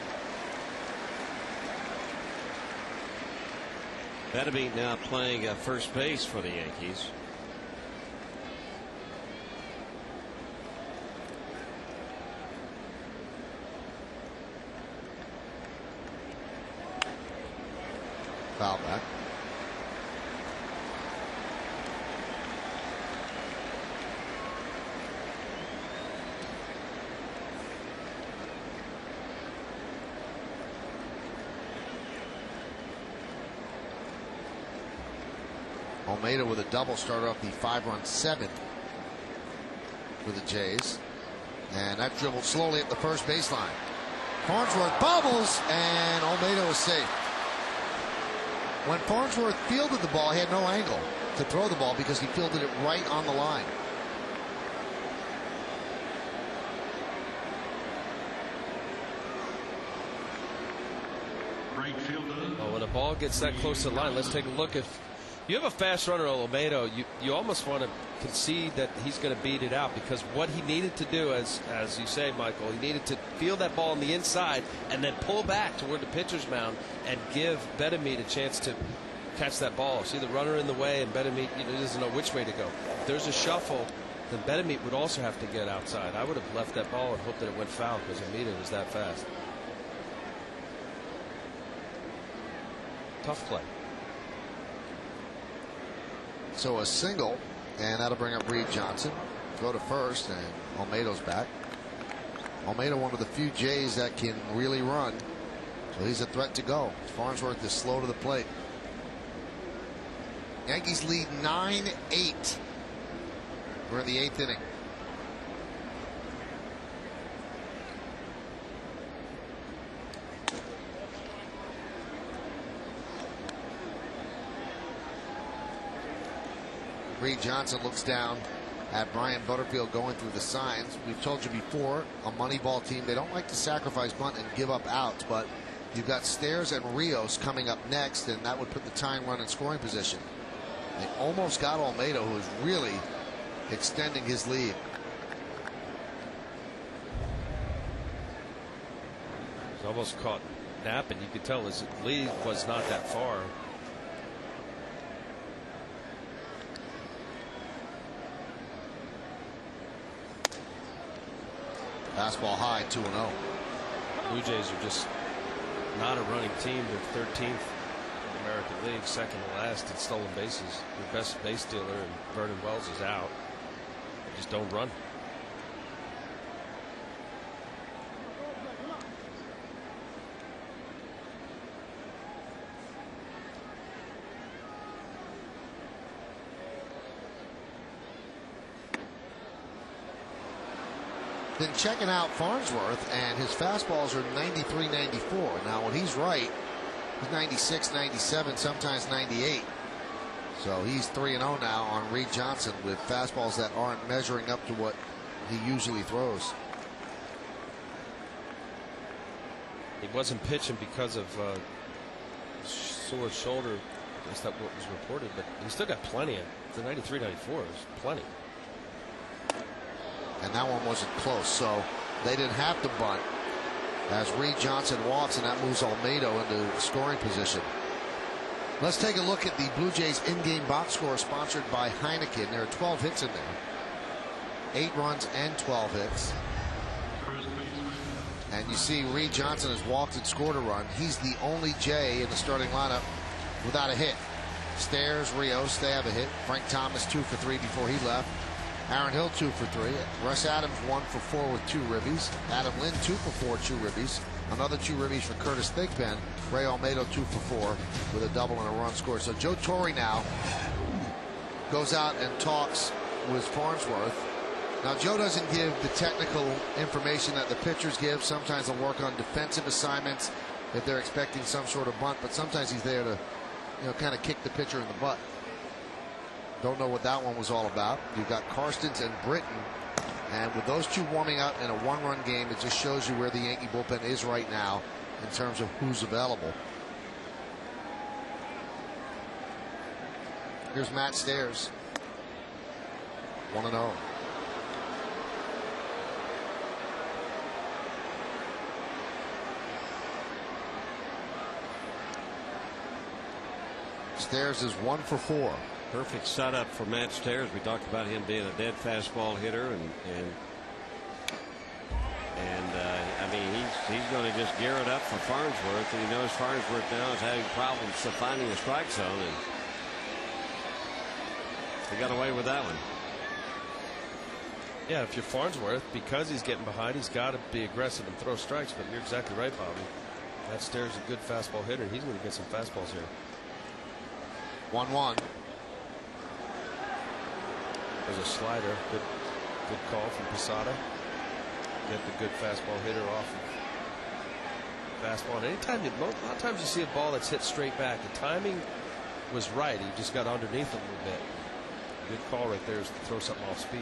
Betemit now playing first base for the Yankees. Foul back. Almeida with a double started off the 5-run 7th for the Jays. And that dribbled slowly up the first baseline. Farnsworth bobbles, and Almeida was safe. When Farnsworth fielded the ball, he had no angle to throw the ball because he fielded it right on the line. Well, when a ball gets that close to the line, let's take a look. If you have a fast runner, Almeida, you almost want to concede that he's going to beat it out, because what he needed to do, as you say, Michael, he needed to field that ball on the inside and then pull back toward the pitcher's mound and give Betemit a chance to catch that ball. See the runner in the way, and Betemit doesn't know which way to go. If there's a shuffle, then Betemit would also have to get outside. I would have left that ball and hoped that it went foul because Almeida was that fast. Tough play. So a single, and that'll bring up Reed Johnson. Go to first, and Almeida's back. Almeida, one of the few Jays that can really run, so he's a threat to go. Farnsworth is slow to the plate. Yankees lead 9-8. We're in the 8th inning. Reed Johnson looks down at Brian Butterfield going through the signs. We've told you before, a money ball team, they don't like to sacrifice bunt and give up outs, but you've got Stairs and Rios coming up next, and that would put the tying run in scoring position. They almost got Almeida, who is really extending his lead. He's almost caught napping. You could tell his lead was not that far. Fastball high, 2-0. Blue Jays are just not a running team. They're 13th in the American League, second to last in stolen bases. Their best base stealer, and Vernon Wells, is out. They just don't run. Then checking out Farnsworth, and his fastballs are 93, 94. Now, when he's right, he's 96, 97, sometimes 98. So he's 3-0 now on Reed Johnson with fastballs that aren't measuring up to what he usually throws. He wasn't pitching because of sore shoulder. That's not what was reported, but he still got plenty. The 93, 94 is plenty. And that one wasn't close, so they didn't have to bunt as Reed Johnson walks, and that moves Almeida into scoring position. Let's take a look at the Blue Jays in-game box score sponsored by Heineken. There are 12 hits in there, 8 runs and 12 hits. And you see Reed Johnson has walked and scored a run. He's the only Jay in the starting lineup without a hit. Stairs, Rios, they have a hit. Frank Thomas 2 for 3 before he left. Aaron Hill 2 for 3. Russ Adams 1 for 4 with 2 ribbies. Adam Lynn 2 for 4, 2 ribbies. Another 2 ribbies for Curtis Thigpen. Ray Almeida 2 for 4 with a double and a run scored. So Joe Torre now goes out and talks with Farnsworth. Now, Joe doesn't give the technical information that the pitchers give. Sometimes they'll work on defensive assignments if they're expecting some sort of bunt, but sometimes he's there to, kind of kick the pitcher in the butt. Don't know what that one was all about. You've got Karstens and Britton, and with those two warming up in a one-run game, it just shows you where the Yankee bullpen is right now in terms of who's available. Here's Matt Stairs, 1-0. Stairs is 1 for 4. Perfect setup for Matt Stairs. We talked about him being a dead fastball hitter, and I mean, he's going to just gear it up for Farnsworth, and he knows Farnsworth now is having problems finding the strike zone, and he got away with that one. Yeah, if you're Farnsworth, because he's getting behind, he's got to be aggressive and throw strikes. But you're exactly right, Bobby. Matt Stairs is a good fastball hitter. He's going to get some fastballs here. 1-1. There's a slider. Good call from Posada. Get the good fastball hitter off of fastball. And anytime a lot of times you see a ball that's hit straight back, the timing was right. He just got underneath it a little bit. Good call right there is to throw something off speed.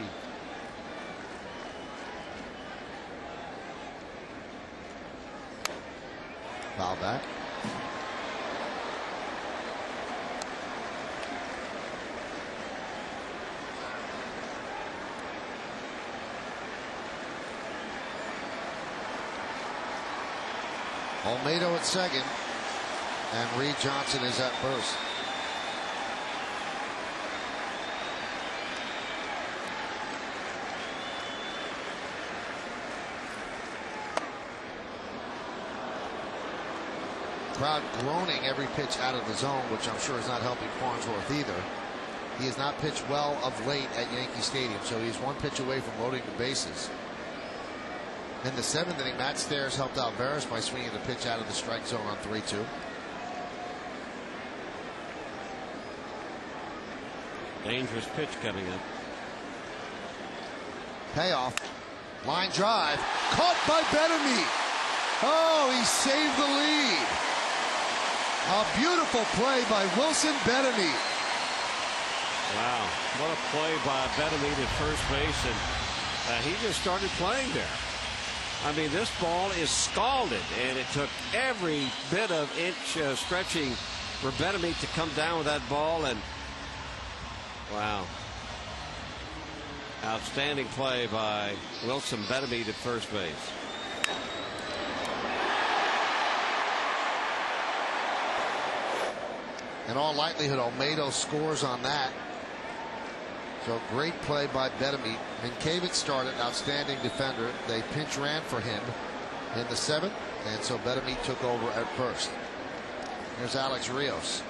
Foul back. Olmedo at second, and Reed Johnson is at first. Crowd groaning every pitch out of the zone, which I'm sure is not helping Farnsworth either. He has not pitched well of late at Yankee Stadium, so he's one pitch away from loading the bases. In the 7th inning, Matt Stairs helped out Veras by swinging the pitch out of the strike zone on 3-2. Dangerous pitch coming up. Payoff. Line drive. Caught by Bettamy. Oh, he saved the lead. A beautiful play by Wilson Bettamy. Wow, what a play by Bettamy at first base, and he just started playing there. I mean, this ball is scalded, and it took every bit of inch stretching for Bettamy to come down with that ball, and wow. Outstanding play by Wilson Bettamy at first base. In all likelihood, Olmedo scores on that. So great play by Bettamy. Minkiewicz started, outstanding defender. They pinch ran for him in the 7th, and so Bettamy took over at first. Here's Alex Rios.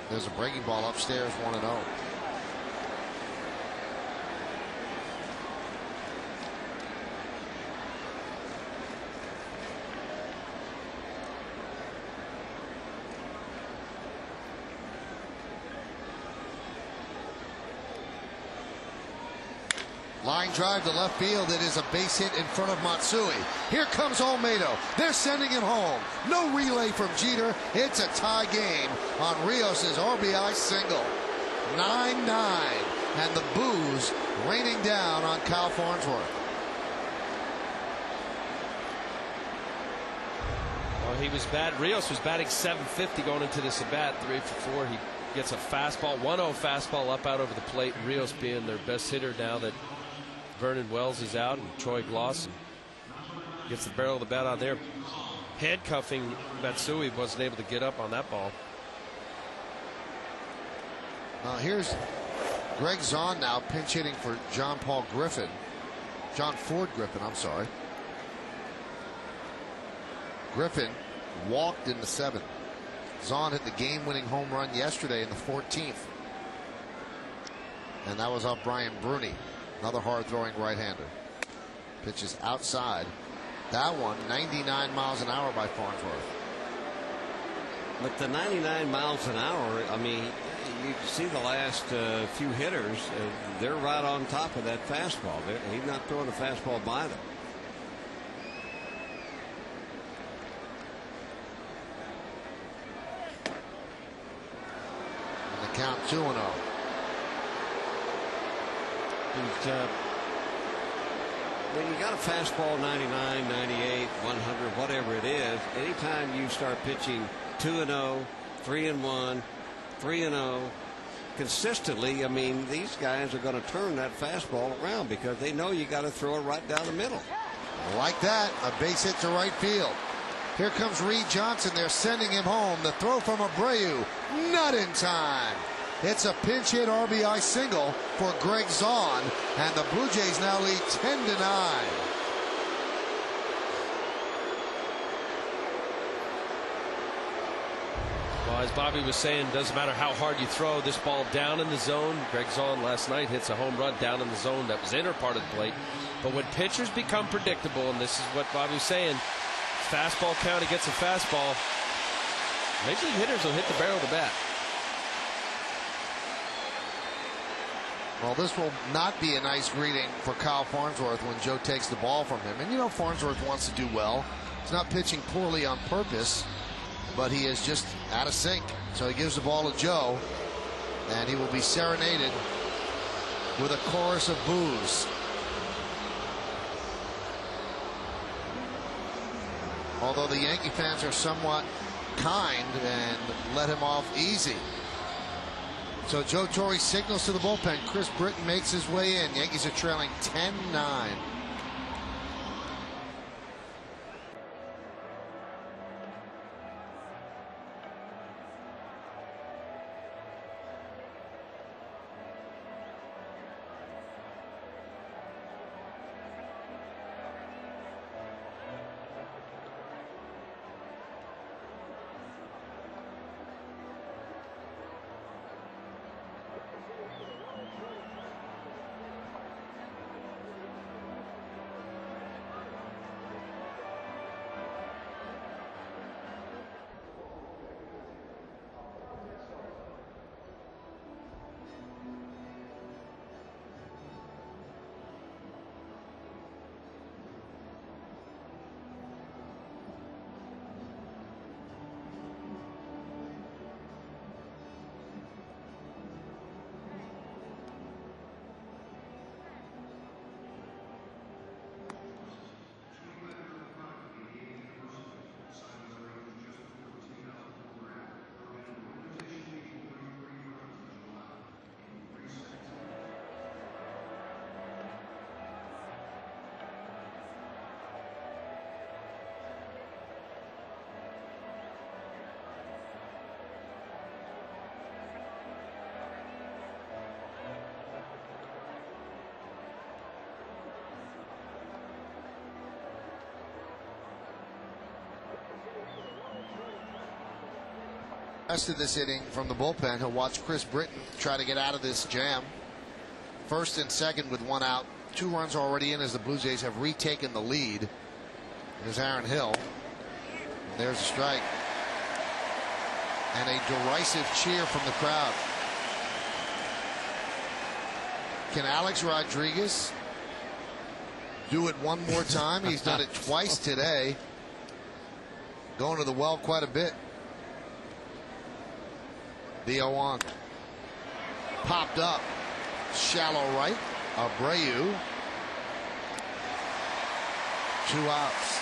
There's a breaking ball upstairs, 1-0. Line drive to left field. It is a base hit in front of Matsui. Here comes Olmedo. They're sending it home. No relay from Jeter. It's a tie game on Rios' RBI single. 9-9. And the boos raining down on Kyle Farnsworth. Well, he was bad. Rios was batting .750 going into this at bat. 3 for 4. He gets a fastball, 1-0 fastball up out over the plate. Rios being their best hitter now that Vernon Wells is out, and Troy Gloss gets the barrel of the bat on there. Handcuffing Matsui, wasn't able to get up on that ball. Here's Greg Zahn now pinch hitting for John Ford Griffin, I'm sorry. Griffin walked in the 7th. Zahn hit the game-winning home run yesterday in the 14th. And that was off Brian Bruni. Another hard-throwing right-hander. Pitches outside. That one, 99 miles an hour by Farnsworth. But the 99 miles an hour, I mean, you see the last few hitters, they're right on top of that fastball. He's not throwing a fastball by them. And the count 2-0. When you got a fastball 99, 98, 100, whatever it is, anytime you start pitching 2-0, 3-1, 3-0 consistently, I mean, these guys are going to turn that fastball around because they know you got to throw it right down the middle. Like that, a base hit to right field. Here comes Reed Johnson. They're sending him home. The throw from Abreu, not in time. It's a pinch hit RBI single for Greg Zahn, and the Blue Jays now lead 10-9. Well, as Bobby was saying, doesn't matter how hard you throw this ball down in the zone. Greg Zahn last night hits a home run down in the zone that was inner part of the plate. But when pitchers become predictable, and this is what Bobby was saying, fastball count against a fastball, major league hitters will hit the barrel of the bat. Well, this will not be a nice greeting for Kyle Farnsworth when Joe takes the ball from him. And you know Farnsworth wants to do well. He's not pitching poorly on purpose, but he is just out of sync. So he gives the ball to Joe, and he will be serenaded with a chorus of boos. Although the Yankee fans are somewhat kind and let him off easy. So Joe Torre signals to the bullpen. Chris Britton makes his way in. Yankees are trailing 10-9. Rest of this inning from the bullpen, he'll watch Chris Britton try to get out of this jam. First and second with one out. 2 runs already in as the Blue Jays have retaken the lead. There's Aaron Hill. There's a strike. And a derisive cheer from the crowd. Can Alex Rodriguez do it one more time? He's done it twice today. Going to the well quite a bit. The 0-1. Popped up. Shallow right. Abreu. 2 outs.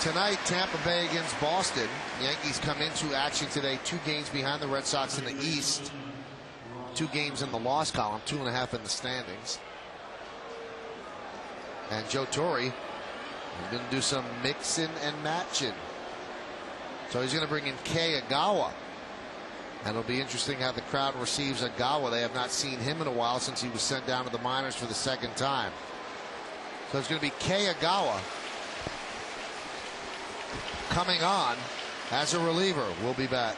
Tonight, Tampa Bay against Boston. Yankees come into action today 2 games behind the Red Sox in the East. 2 games in the loss column, 2.5 in the standings. And Joe Torre is going to do some mixing and matching. So he's going to bring in Kei Agawa. And it'll be interesting how the crowd receives Agawa. They have not seen him in a while since he was sent down to the minors for the 2nd time. So it's going to be Kei Agawa coming on as a reliever. We'll be back.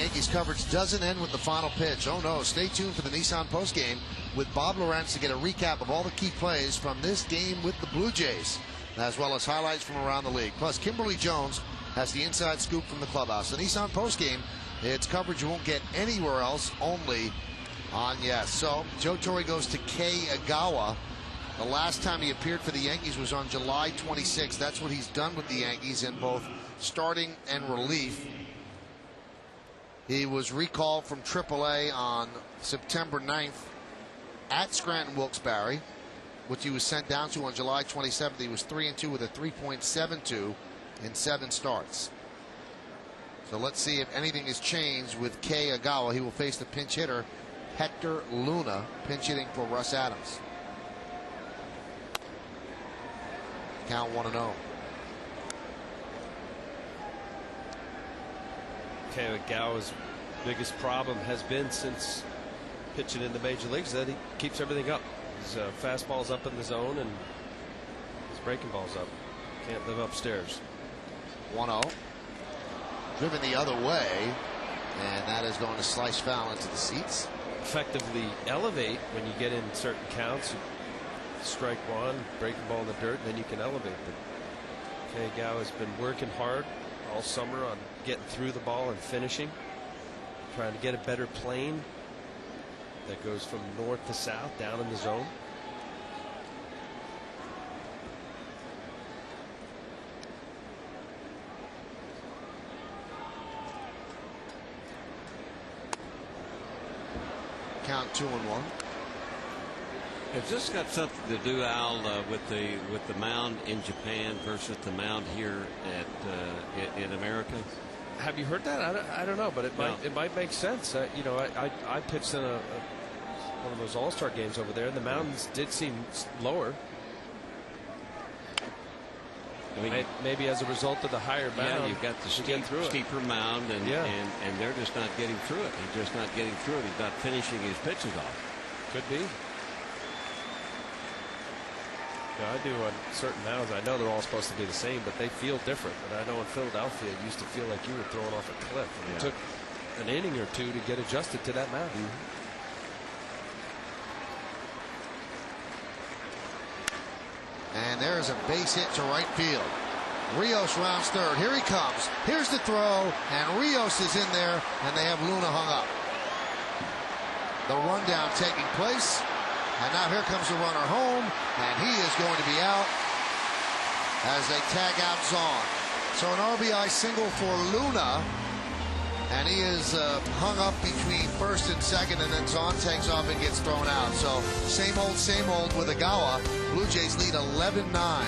Yankees coverage doesn't end with the final pitch. Oh no, stay tuned for the Nissan postgame with Bob Lorenz to get a recap of all the key plays from this game with the Blue Jays, as well as highlights from around the league. Plus, Kimberly Jones has the inside scoop from the clubhouse. The Nissan postgame, it's coverage you won't get anywhere else, only on Yes. So, Joe Torre goes to Kei Agawa. The last time he appeared for the Yankees was on July 26th. That's what he's done with the Yankees in both starting and relief. He was recalled from AAA on September 9th at Scranton Wilkes-Barre, which he was sent down to on July 27th. He was 3-2 with a 3.72 in 7 starts. So let's see if anything has changed with Kei Agawa. He will face the pinch hitter Hector Luna, pinch hitting for Russ Adams. Count 1-0. Kei Agawa's biggest problem has been since pitching in the major leagues that he keeps everything up. His fastball's up in the zone and his breaking ball's up. Can't live upstairs. 1-0. Driven the other way, and that is going to slice foul into the seats. Effectively elevate when you get in certain counts. You strike one, break the ball in the dirt, and then you can elevate. But Kei Agawa has been working hard all summer on getting through the ball and finishing, trying to get a better plane that goes from north to south down in the zone. Count 2-1. Has this got something to do, Al, with the mound in Japan versus the mound here at in America? Have you heard that? I don't know, but it might make sense. You know, I pitched in one of those All-Star games over there, and the mountains did seem lower. I mean, maybe as a result of the higher mound. Yeah, you've got the steeper mound, and they're just not getting through it. He's just not getting through it. He's not finishing his pitches off. Could be. Yeah, I do on certain mounds. I know they're all supposed to be the same, but they feel different. And I know in Philadelphia, it used to feel like you were throwing off a cliff. And it took an inning or two to get adjusted to that mound. And there's a base hit to right field. Rios rounds third. Here he comes. Here's the throw, and Rios is in there, and they have Luna hung up. The rundown taking place, and now here comes the runner home, and he is going to be out as they tag out Zahn. So an RBI single for Luna, and he is hung up between first and second, and then Zahn takes off and gets thrown out. So same old with Agawa. Blue Jays lead 11-9.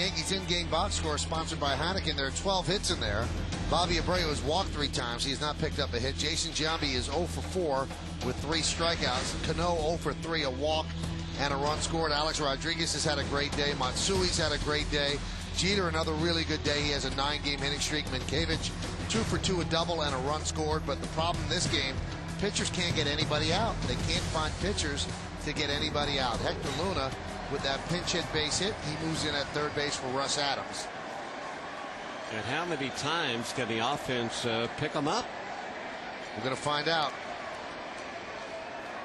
Yankees in-game box score sponsored by Heineken. There are 12 hits in there. Bobby Abreu has walked 3 times. He has not picked up a hit. Jason Giambi is 0 for 4 with 3 strikeouts. Cano 0 for 3, a walk and a run scored. Alex Rodriguez has had a great day. Matsui's had a great day. Jeter, another really good day. He has a 9-game hitting streak. Minkiewicz, 2 for 2, a double and a run scored. But the problem this game, pitchers can't get anybody out. They can't find pitchers to get anybody out. Hector Luna, with that pinch hit base hit, he moves in at third base for Russ Adams. And how many times can the offense pick them up? We're going to find out.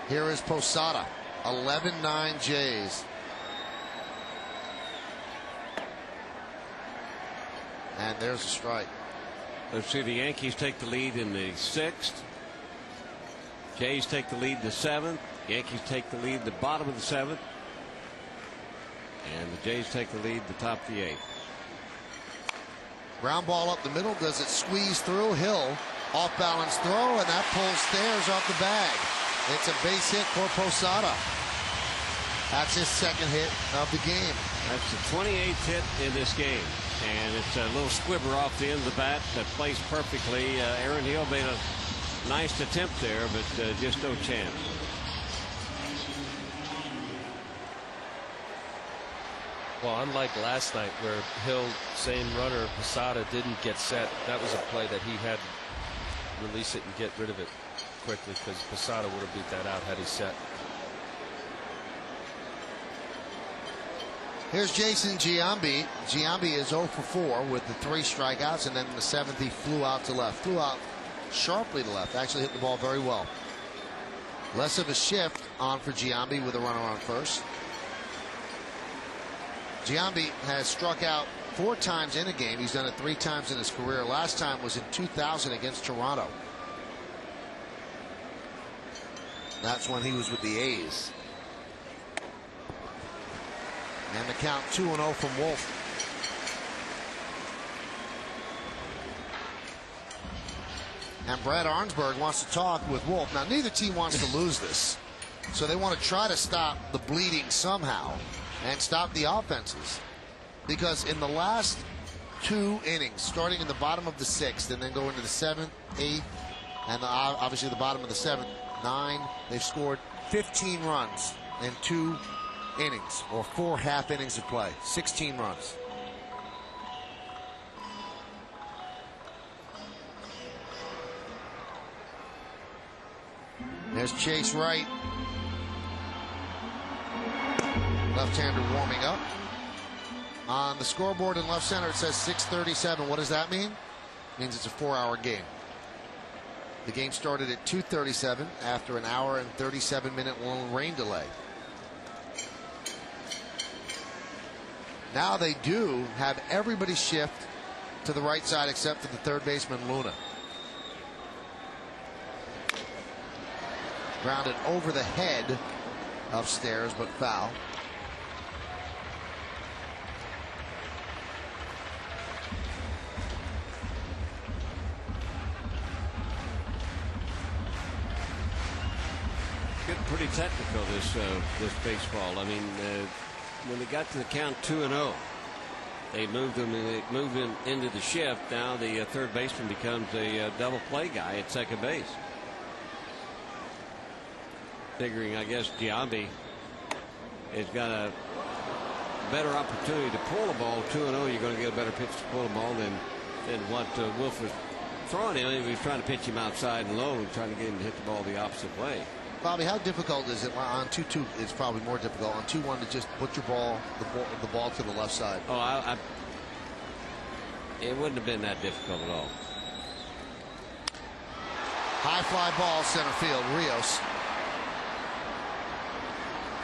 Here is Posada. 11-9 Jays. And there's a strike. Let's see, the Yankees take the lead in the 6th. Jays take the lead in the 7th. Yankees take the lead at the bottom of the 7th. And the Jays take the lead at the top of the 8th. Ground ball up the middle. Does it squeeze through? Hill, off balance throw, and that pulls Stairs off the bag. It's a base hit for Posada. That's his 2nd hit of the game. That's the 28th hit in this game. And it's a little squibber off the end of the bat that placed perfectly. Aaron Hill made a nice attempt there, but just no chance. Well, unlike last night where Hill, same runner, Posada didn't get set, that was a play that he had to release it and get rid of it quickly because Posada would have beat that out had he set. Here's Jason Giambi. Giambi is 0 for 4 with the 3 strikeouts, and then in the 7th he flew out to left. Flew out sharply to left. Actually hit the ball very well. Less of a shift on for Giambi with a runner on first. Giambi has struck out 4 times in a game. He's done it 3 times in his career. Last time was in 2000 against Toronto. That's when he was with the A's. And the count 2-0 from Wolf. And Brad Arnsberg wants to talk with Wolf. Now, neither team wants to lose this. So they want to try to stop the bleeding somehow and stop the offenses. Because in the last 2 innings, starting in the bottom of the 6th and then go into the 7th, 8th, and obviously the bottom of the 7th, 9, they've scored 15 runs in 2 innings, or 4 half innings of play. 16 runs. There's Chase Wright. Left-hander warming up. On the scoreboard in left center, it says 6:37. What does that mean? It means it's a 4-hour game. The game started at 2:37 after an hour and 37-minute long rain delay. Now they do have everybody shift to the right side except for the third baseman, Luna. Grounded over the head of Stairs, but foul. Getting pretty technical, this baseball. I mean, when they got to the count 2-0, they moved him into the shift. Now the third baseman becomes a double play guy at second base. Figuring, I guess, Giambi has got a better opportunity to pull the ball. 2-0, you're going to get a better pitch to pull the ball than what Wolf was throwing him. He was trying to pitch him outside and low and trying to get him to hit the ball the opposite way. Bobby, how difficult is it on 2-2? It's probably more difficult on 2-1 to just put your ball, the ball to the left side. Oh, it wouldn't have been that difficult at all. High fly ball, center field, Rios.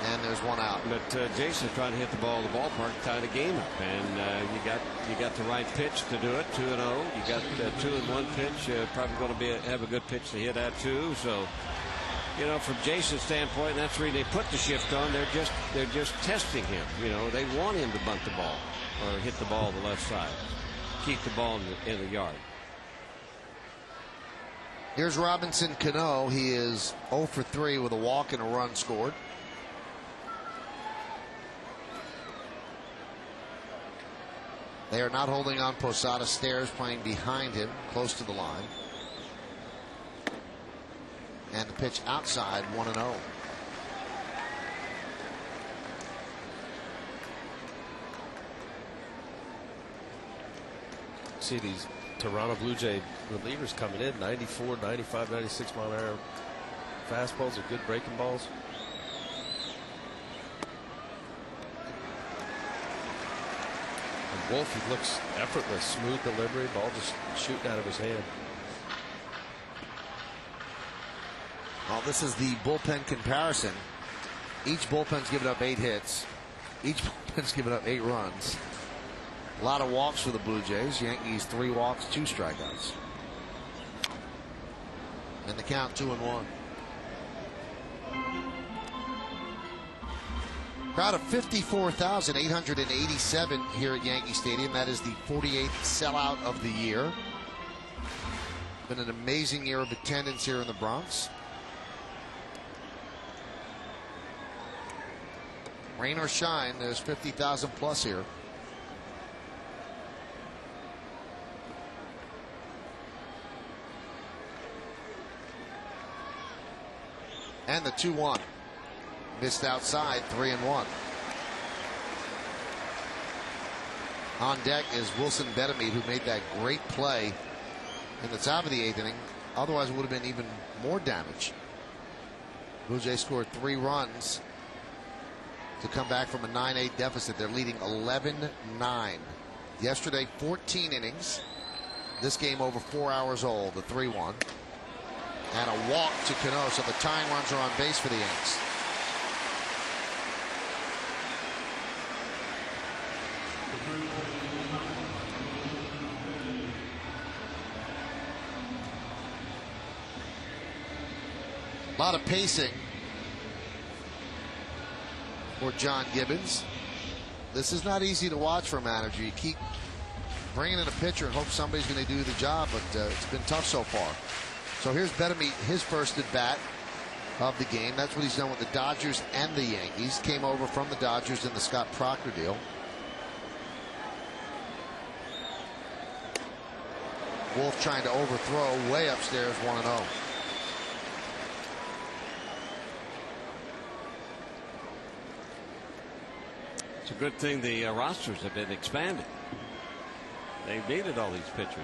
And there's one out. But Jason's trying to hit the ball in the ballpark, tie the game up, and you got the right pitch to do it. 2-0. You got 2-1 pitch. Probably going to have a good pitch to hit at too. So, you know, from Jason's standpoint, that's the reason they put the shift on. They're just testing him. You know, they want him to bunt the ball or hit the ball on the left side, keep the ball in the yard. Here's Robinson Cano. He is 0 for 3 with a walk and a run scored. They are not holding on. Posada Stairs playing behind him, close to the line. And the pitch outside, 1-0. See these Toronto Blue Jay relievers coming in, 94, 95, 96 mile an hour fastballs are good breaking balls. And Wolf, he looks effortless, smooth delivery, ball just shooting out of his hand. Well, this is the bullpen comparison. Each bullpen's given up 8 hits. Each bullpen's given up 8 runs. A lot of walks for the Blue Jays. Yankees 3 walks, 2 strikeouts. And the count 2-1. Crowd of 54,887 here at Yankee Stadium. That is the 48th sellout of the year. Been an amazing year of attendance here in the Bronx. Rain or shine, there's 50,000 plus here. And the 2-1. Missed outside, 3-1. On deck is Wilson Betemit, who made that great play in the top of the 8th inning. Otherwise, it would have been even more damage. Blue Jays scored 3 runs to come back from a 9-8 deficit. They're leading 11-9. Yesterday, 14 innings. This game over 4 hours old, the 3-1. And a walk to Cano, so the tying runs are on base for the Yanks. A lot of pacing for John Gibbons. This is not easy to watch for a manager. You keep bringing in a pitcher and hope somebody's going to do the job, but it's been tough so far. So here's Betemit, his first at bat of the game. That's what he's done with the Dodgers and the Yankees. Came over from the Dodgers in the Scott Proctor deal. Wolf trying to overthrow way upstairs, 1-0. It's a good thing the rosters have been expanded. They've needed all these pitchers.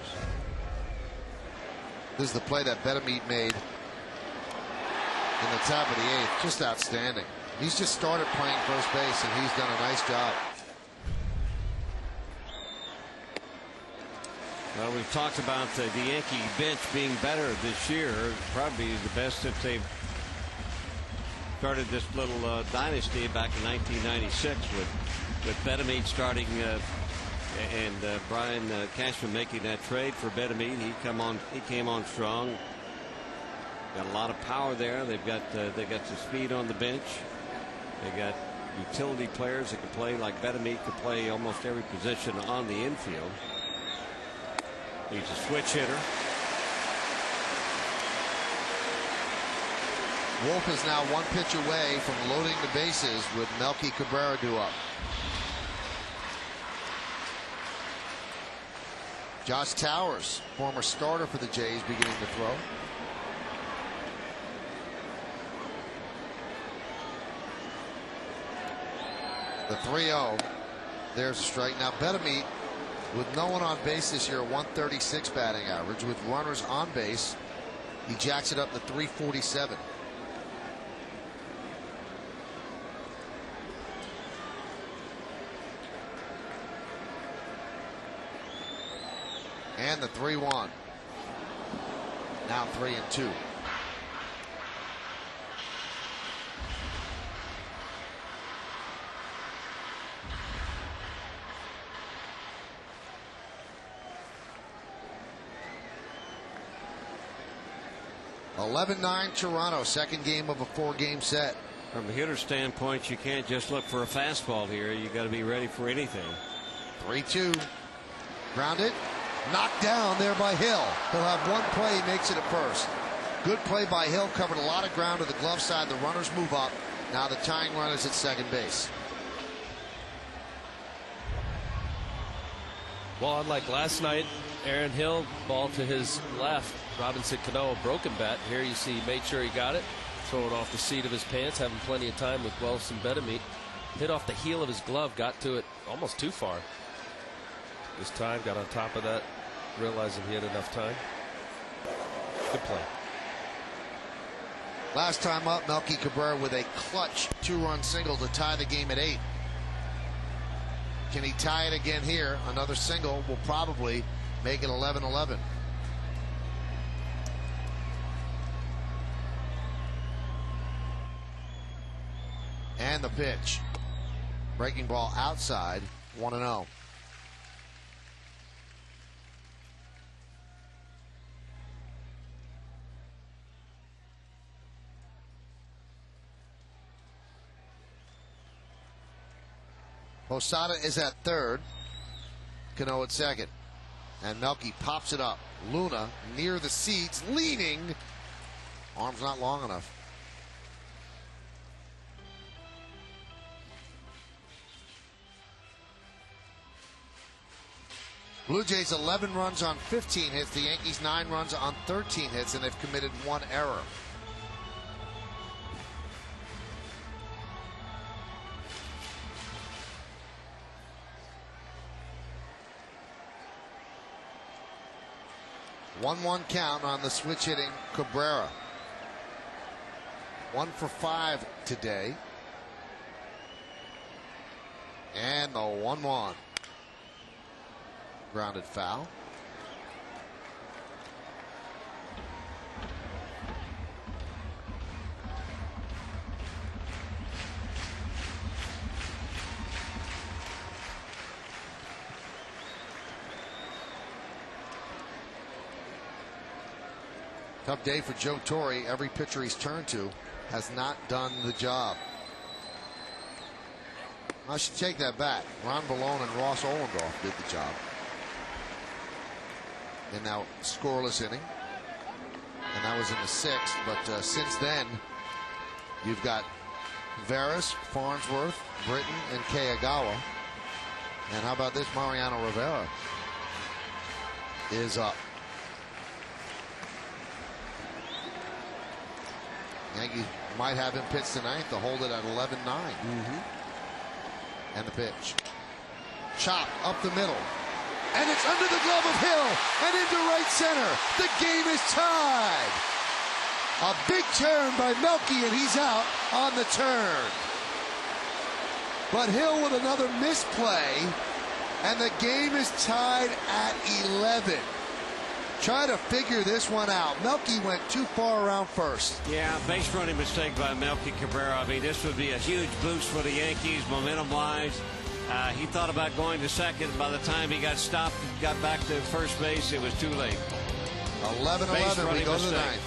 This is the play that Betemit made in the top of the 8th. Just outstanding. He's just started playing first base, and he's done a nice job. Well, we've talked about the Yankee bench being better this year. Probably the best since they've started this little dynasty back in 1996 with Betemit starting and Brian Cashman making that trade for Betemit. He came on strong. Got a lot of power there. They got some speed on the bench. They got utility players that can play like Betemit could play almost every position on the infield. He's a switch hitter. Wolf is now 1 pitch away from loading the bases with Melky Cabrera due up. Josh Towers, former starter for the Jays, beginning to throw. The 3-0. There's a strike. Now Betemit, with no one on base this year, 136 batting average. With runners on base, he jacks it up to 347. And the 3-1. Now 3-2. (11-9) Toronto, second game of a 4-game set. From a hitter standpoint, you can't just look for a fastball here. You got to be ready for anything. 3-2. Grounded. Knocked down there by Hill. He'll have one play. He makes it at first. Good play by Hill. Covered a lot of ground to the glove side. The runners move up. Now the tying run is at second base. Well, unlike last night, Aaron Hill, ball to his left. Robinson Cano, broken bat. Here you see he made sure he got it. Throwing off the seat of his pants, having plenty of time with Wells and Bedamit. Hit off the heel of his glove, got to it almost too far. This time, got on top of that, realizing he had enough time. Good play. Last time up, Melky Cabrera with a clutch 2-run single to tie the game at 8. Can he tie it again here? Another single will probably make it 11-11. And the pitch. Breaking ball outside, 1-0. Posada is at third. Cano at second. And Melky pops it up. Luna near the seats, leaning. Arm's not long enough. Blue Jays 11 runs on 15 hits. The Yankees 9 runs on 13 hits, and they've committed 1 error. One count on the switch hitting Cabrera. 1 for 5 today. And the 1-1. Grounded foul. Tough day for Joe Torre. Every pitcher he's turned to has not done the job. I should take that back. Ron Ballone and Ross Ollendorf did the job. And now scoreless inning. And that was in the 6th. But since then, you've got Veras, Farnsworth, Britton, and Kayagawa. And how about this? Mariano Rivera is up. Yankees might have him pitch tonight to hold it at 11-9. And the pitch. Chop up the middle. And it's under the glove of Hill and into right center. The game is tied. A big turn by Melky, and he's out on the turn. But Hill with another misplay, and the game is tied at 11. Try to figure this one out. Melky went too far around first. Yeah, base running mistake by Melky Cabrera. I mean, this would be a huge boost for the Yankees, momentum-wise. He thought about going to second. By the time he got stopped and got back to first base, it was too late. 11-11, we go to the 9th.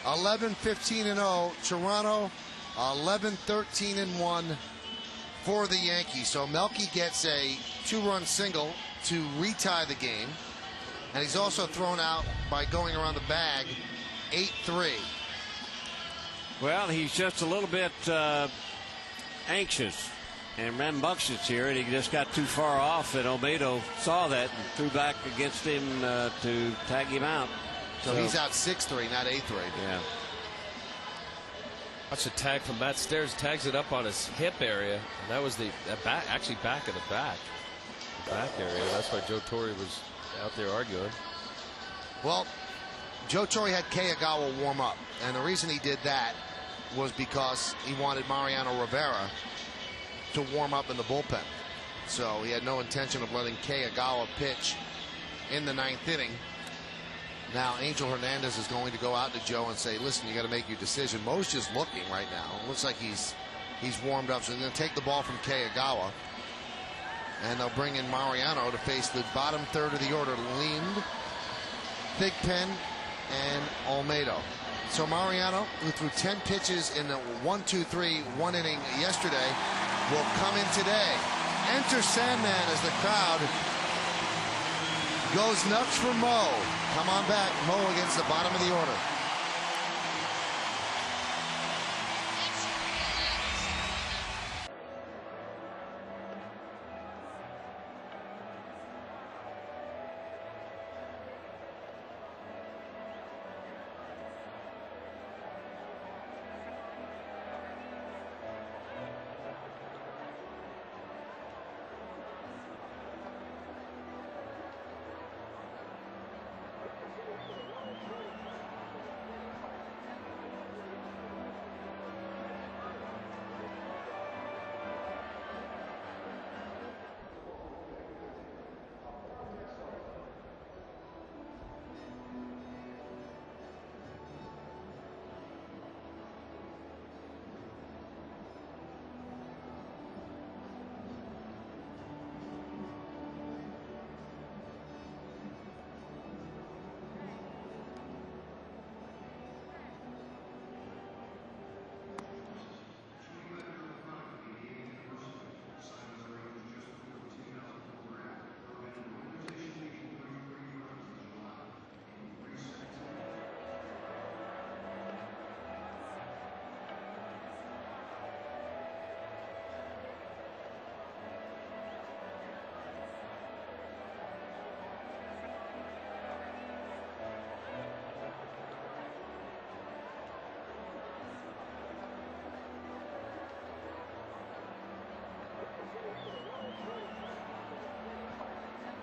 11-15-0. Toronto 11-13-1 for the Yankees. So Melky gets a 2-run single to retie the game. And he's also thrown out by going around the bag 8-3. Well, he's just a little bit anxious and rambunctious here, and he just got too far off, and Olmedo saw that and threw back against him to tag him out. So he's out 6-3, not 8-3. Yeah. Watch a tag from Matt Stairs, tags it up on his hip area, and that was the back, actually back of the back area. That's why Joe Torre was out there arguing. Well, Joe Torre had Kagawa warm up, and the reason he did that was because he wanted Mariano Rivera to warm up in the bullpen. So he had no intention of letting Kagawa pitch in the 9th inning. Now Angel Hernandez is going to go out to Joe and say, listen, you got to make your decision. Mo's just looking right now. It looks like he's warmed up. So they're going to take the ball from Kagawa, and they'll bring in Mariano to face the bottom third of the order: Lind, Thigpen, and Olmedo. So Mariano, who threw 10 pitches in the 1-2-3 one inning yesterday, will come in today. Enter Sandman as the crowd goes nuts for Mo. Come on back, Mo against the bottom of the order.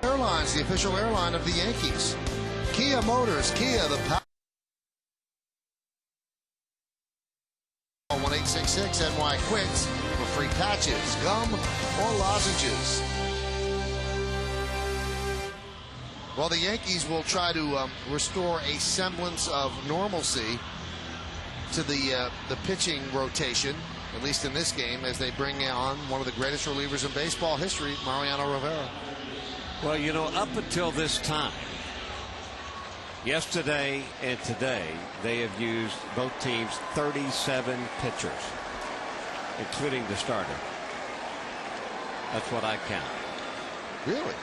Airlines, the official airline of the Yankees. Kia Motors, Kia, the power. 1-866-NY-QUITS for free patches, gum, or lozenges. Well, the Yankees will try to restore a semblance of normalcy to the pitching rotation, at least in this game, as they bring on one of the greatest relievers in baseball history, Mariano Rivera. Well, you know, up until this time, yesterday and today, they have used, both teams, 37 pitchers, including the starter. That's what I count. Really?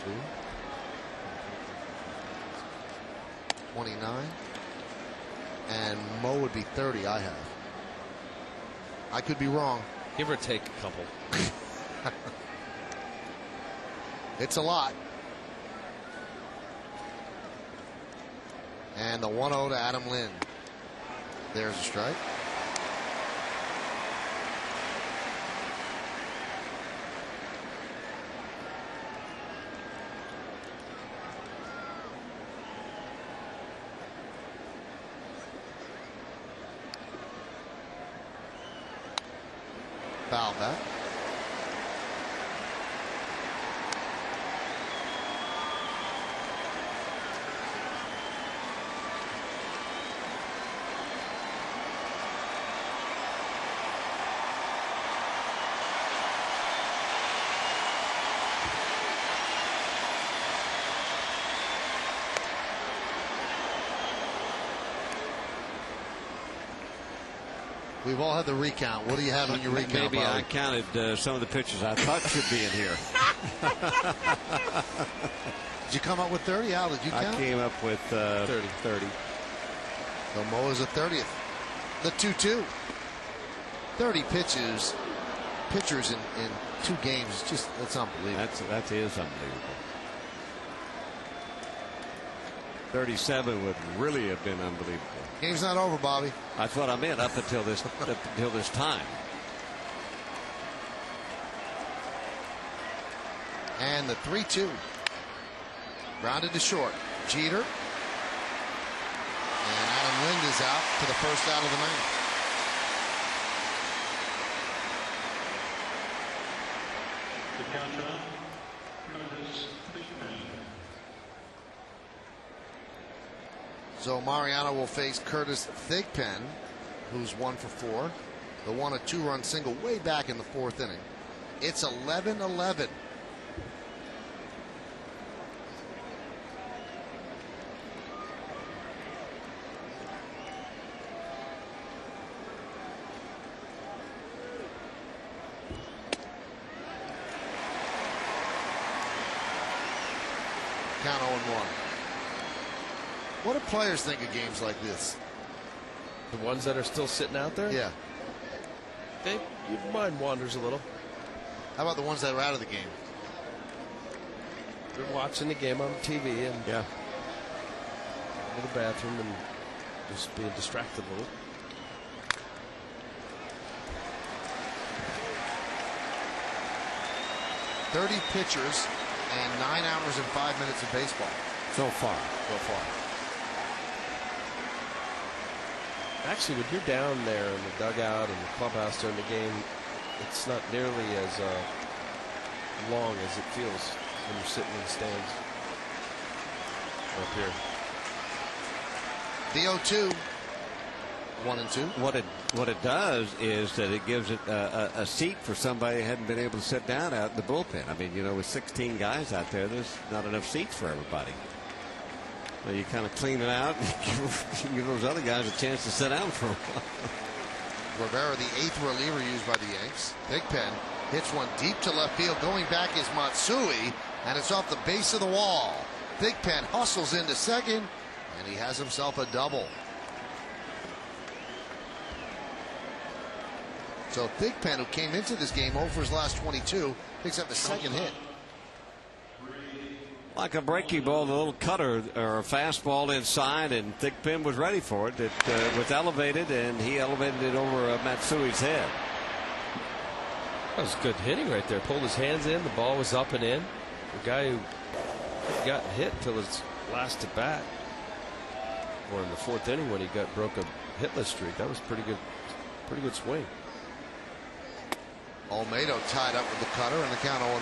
Two. 29. And Mo would be 30, I have. I could be wrong. Give or take a couple. It's a lot. And the 1-0 to Adam Lind. There's a strike. Foul back. We've all had the recount. What do you have on your recount? Maybe Bobby? I counted some of the pitches I thought should be in here. Did you come up with 30? Al, did you count? I came up with 30. So Mo is the 30th. The 2-2. 30 pitchers in 2 games. That's unbelievable. That is unbelievable. 37 would really have been unbelievable. Game's not over, Bobby. That's what I meant up until this time. And the 3-2. Grounded to short. Jeter. And Adam Lind is out for the first out of the ninth. The catcher, Curtis Thigpen. So Mariano will face Curtis Thigpen, who's 1 for 4. The 1 a 2-run single way back in the 4th inning. It's 11-11. Count 0-1. What do players think of games like this? The ones that are still sitting out there? Yeah. Your mind wanders a little. How about the ones that are out of the game? They're watching the game on TV and Yeah. in the bathroom and just being distracted a little. .30 pitchers and 9 hours and 5 minutes of baseball So far. so far. Actually, when you're down there in the dugout and the clubhouse during the game, it's not nearly as long as it feels when you're sitting in the stands up here. The 0-2. 1-2. What it does is that it gives it a seat for somebody who hadn't been able to sit down out in the bullpen. I mean, you know, with 16 guys out there, there's not enough seats for everybody. So you kind of clean it out and give those other guys a chance to sit down for a while. Rivera, the 8th reliever used by the Yanks. Thigpen hits one deep to left field. Going back is Matsui, and it's off the base of the wall. Thigpen hustles into second, and he has himself a double. So Thigpen, who came into this game over his last 22, picks up the second hit. Like a breaking ball, a little cutter or a fastball inside, and Thigpen was ready for it. It was elevated, and he elevated it over Matsui's head. That was good hitting right there. Pulled his hands in. The ball was up and in. The guy who got hit till his last at bat, or in the 4th inning when he broke a hitless streak. That was pretty good swing. Olmedo tied up with the cutter, and the count 0-1.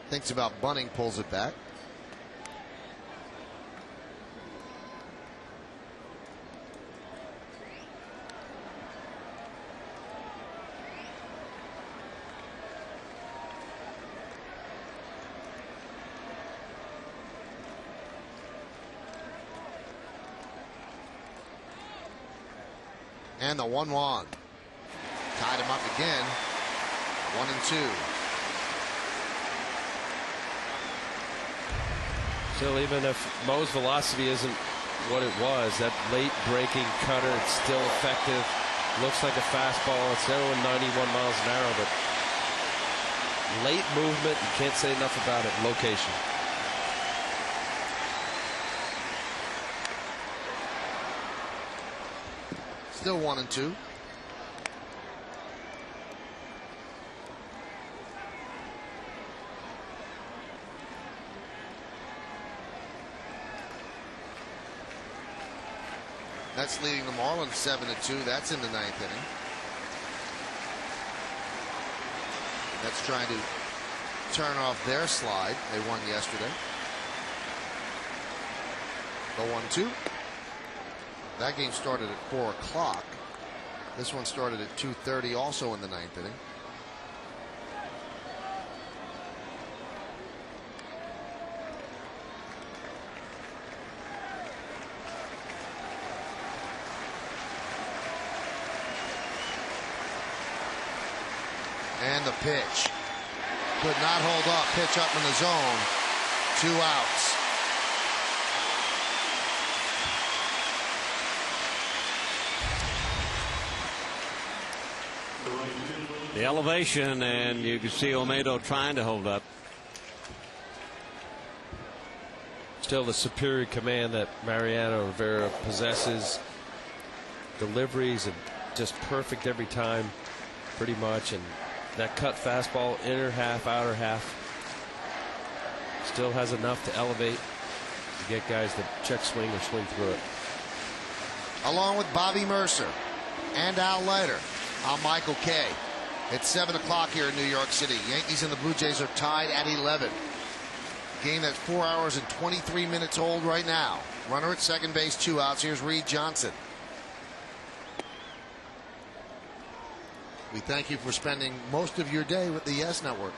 Thinks about bunting, pulls it back. And the 1-1. Tied him up again. 1-2. So even if Mo's velocity isn't what it was, that late breaking cutter, it's still effective. Looks like a fastball. It's going 91 miles an hour, but late movement, you can't say enough about it. Location. Still 1-2. That's leading the Marlins 7-2. That's in the 9th inning. That's trying to turn off their slide. They won yesterday. The 1-2. That game started at 4 o'clock. This one started at 2:30, also in the 9th inning. And the pitch. Could not hold up. Pitch up in the zone. 2 outs. The elevation, and you can see Olmedo trying to hold up. Still the superior command that Mariano Rivera possesses. Deliveries and just perfect every time, pretty much. And that cut fastball, inner half, outer half, still has enough to elevate, to get guys to check swing or swing through it. Along with Bobby Mercer and Al Leiter, I'm Michael Kay. It's 7 o'clock here in New York City. Yankees and the Blue Jays are tied at 11. Game that's 4 hours and 23 minutes old right now. Runner at second base, 2 outs. Here's Reed Johnson. We thank you for spending most of your day with the Yes Network.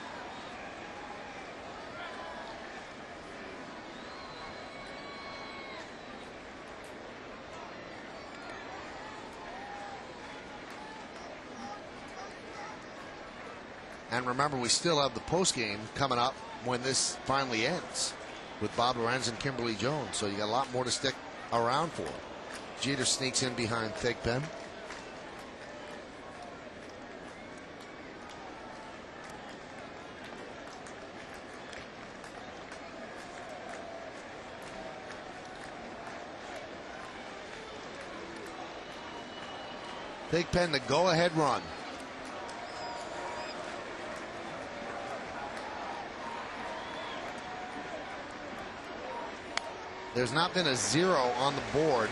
And remember, we still have the post game coming up when this finally ends with Bob Lorenz and Kimberly Jones. So you got a lot more to stick around for. Jeter sneaks in behind Thigpen. Thigpen, the go-ahead run. There's not been a 0 on the board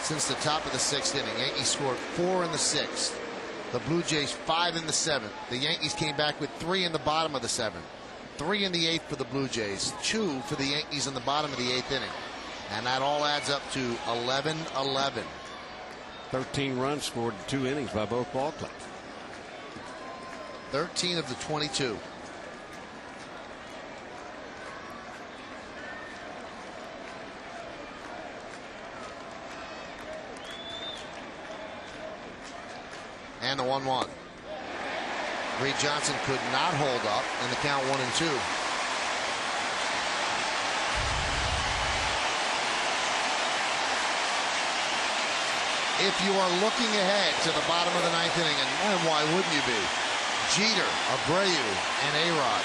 since the top of the 6th inning. Yankees scored 4 in the 6th. The Blue Jays 5 in the 7th. The Yankees came back with 3 in the bottom of the 7th. 3 in the 8th for the Blue Jays. 2 for the Yankees in the bottom of the 8th inning. And that all adds up to 11-11. 13 runs scored in 2 innings by both ball clubs. 13 of the 22. And the 1-1. Reed Johnson could not hold up, and the count 1-2. If you are looking ahead to the bottom of the 9th inning, and why wouldn't you be? Jeter, Abreu, and A-Rod.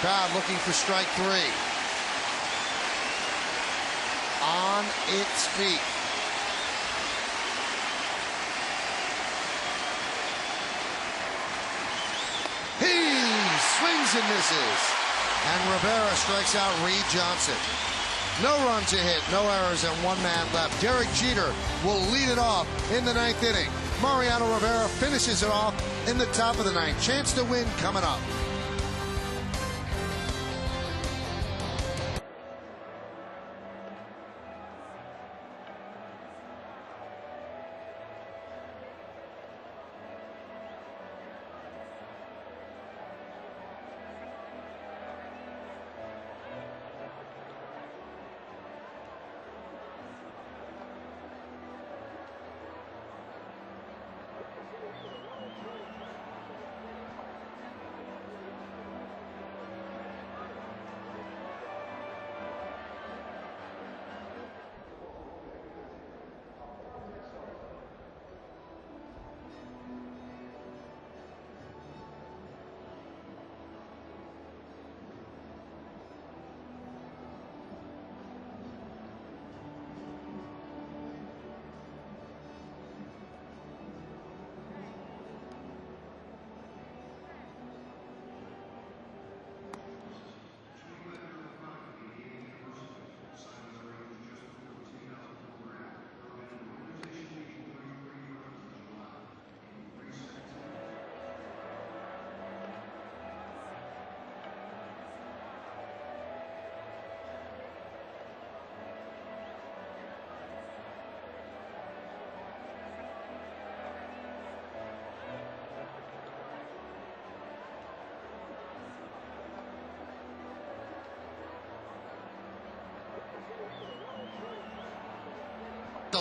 Crowd looking for strike 3. On its feet. He swings and misses. And Rivera strikes out Reed Johnson. No run to hit, no errors, and 1 man left. Derek Jeter will lead it off in the 9th inning. Mariano Rivera finishes it off in the top of the 9th. Chance to win coming up.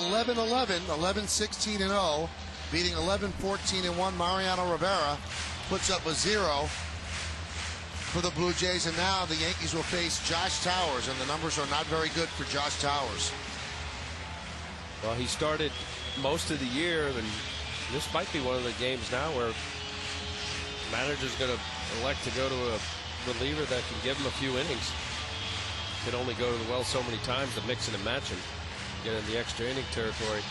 11-11, 11-16-0, beating 11-14-1. Mariano Rivera puts up a 0 for the Blue Jays, and now the Yankees will face Josh Towers, and the numbers are not very good for Josh Towers. Well, he started most of the year, and this might be one of the games now where the manager's going to elect to go to a reliever that can give him a few innings. Can only go to the well so many times to mix and match him, get in the extra inning territory.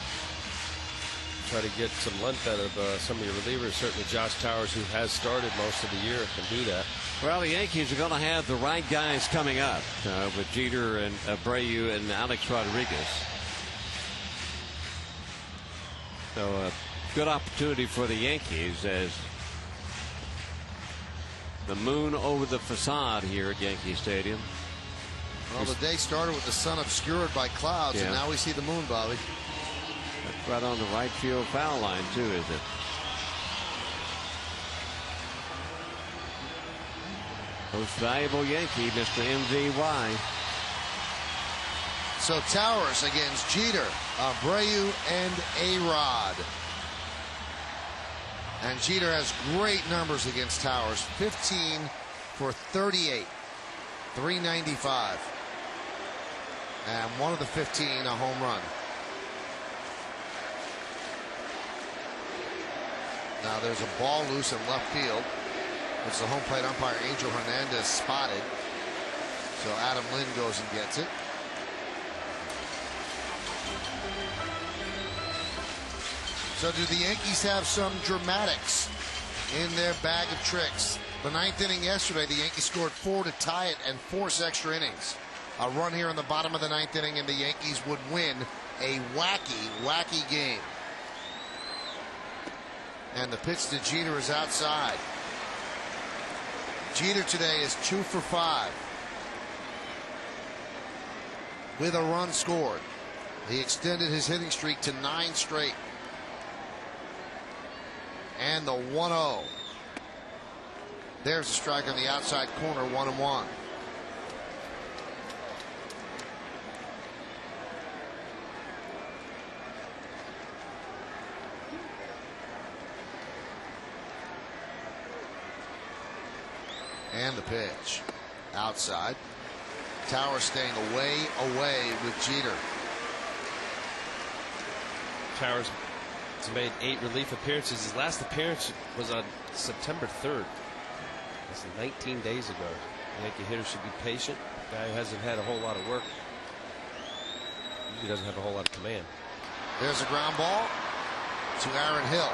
Try to get some length out of some of your relievers. Certainly Josh Towers, who has started most of the year, can do that. Well, the Yankees are going to have the right guys coming up with Jeter and Abreu and Alex Rodriguez. So a good opportunity for the Yankees as the moon over the facade here at Yankee Stadium. Well, the day started with the sun obscured by clouds, and now we see the moon, Bobby. That's right on the right field foul line, too, is it? Most valuable Yankee, Mr. MVY. So Towers against Jeter, Abreu, and A-Rod. And Jeter has great numbers against Towers. 15 for 38, 395. And one of the 15 a home run. Now there's a ball loose in left field, which the home plate umpire Angel Hernandez spotted. So Adam Lynn goes and gets it. So do the Yankees have some dramatics in their bag of tricks? The ninth inning yesterday, the Yankees scored 4 to tie it and force extra innings. A run here in the bottom of the ninth inning, and the Yankees would win a wacky game. And the pitch to Jeter is outside. Jeter today is 2 for 5 with a run scored. He extended his hitting streak to 9 straight. And the 1-0. There's a strike on the outside corner, 1-1. And the pitch outside. Towers staying away with Jeter. Towers has made 8 relief appearances. His last appearance was on September 3rd. That's 19 days ago. The Yankee hitter should be patient. The guy who hasn't had a whole lot of work. He doesn't have a whole lot of command. There's a ground ball to Aaron Hill.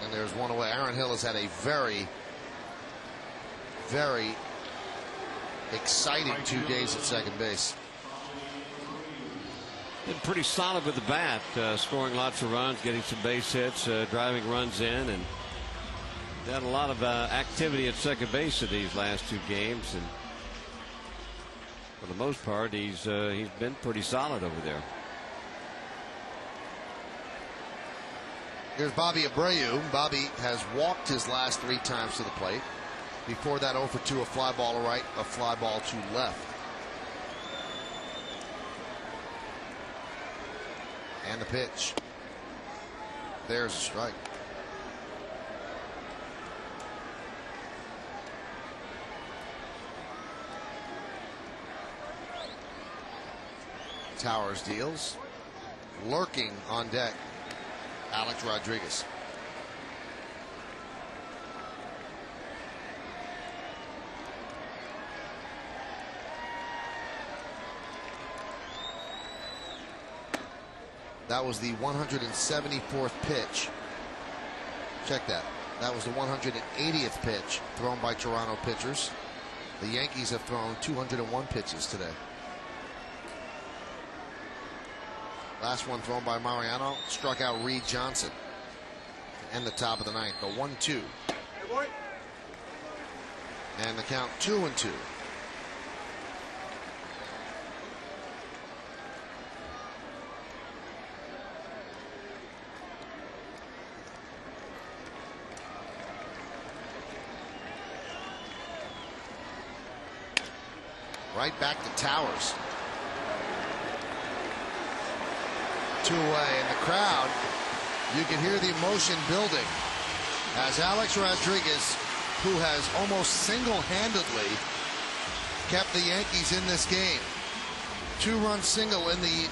And there's one away. Aaron Hill has had a very exciting 2 days at second base. Been pretty solid with the bat, scoring lots of runs, getting some base hits, driving runs in, and had a lot of activity at second base in these last 2 games. And for the most part, he's been pretty solid over there. Here's Bobby Abreu. Bobby has walked his last 3 times to the plate. Before that, 0 for 2, a fly ball to right, a fly ball to left. And the pitch. There's a strike. Towers deals. Lurking on deck, Alex Rodriguez. That was the 174th pitch. Check that. That was the 180th pitch thrown by Toronto pitchers. The Yankees have thrown 201 pitches today. Last one thrown by Mariano struck out Reed Johnson to end the top of the ninth. The 1-2. And the count 2-2. Right back to Towers. 2 away, and the crowd, you can hear the emotion building as Alex Rodriguez, who has almost single-handedly kept the Yankees in this game. 2-run single in the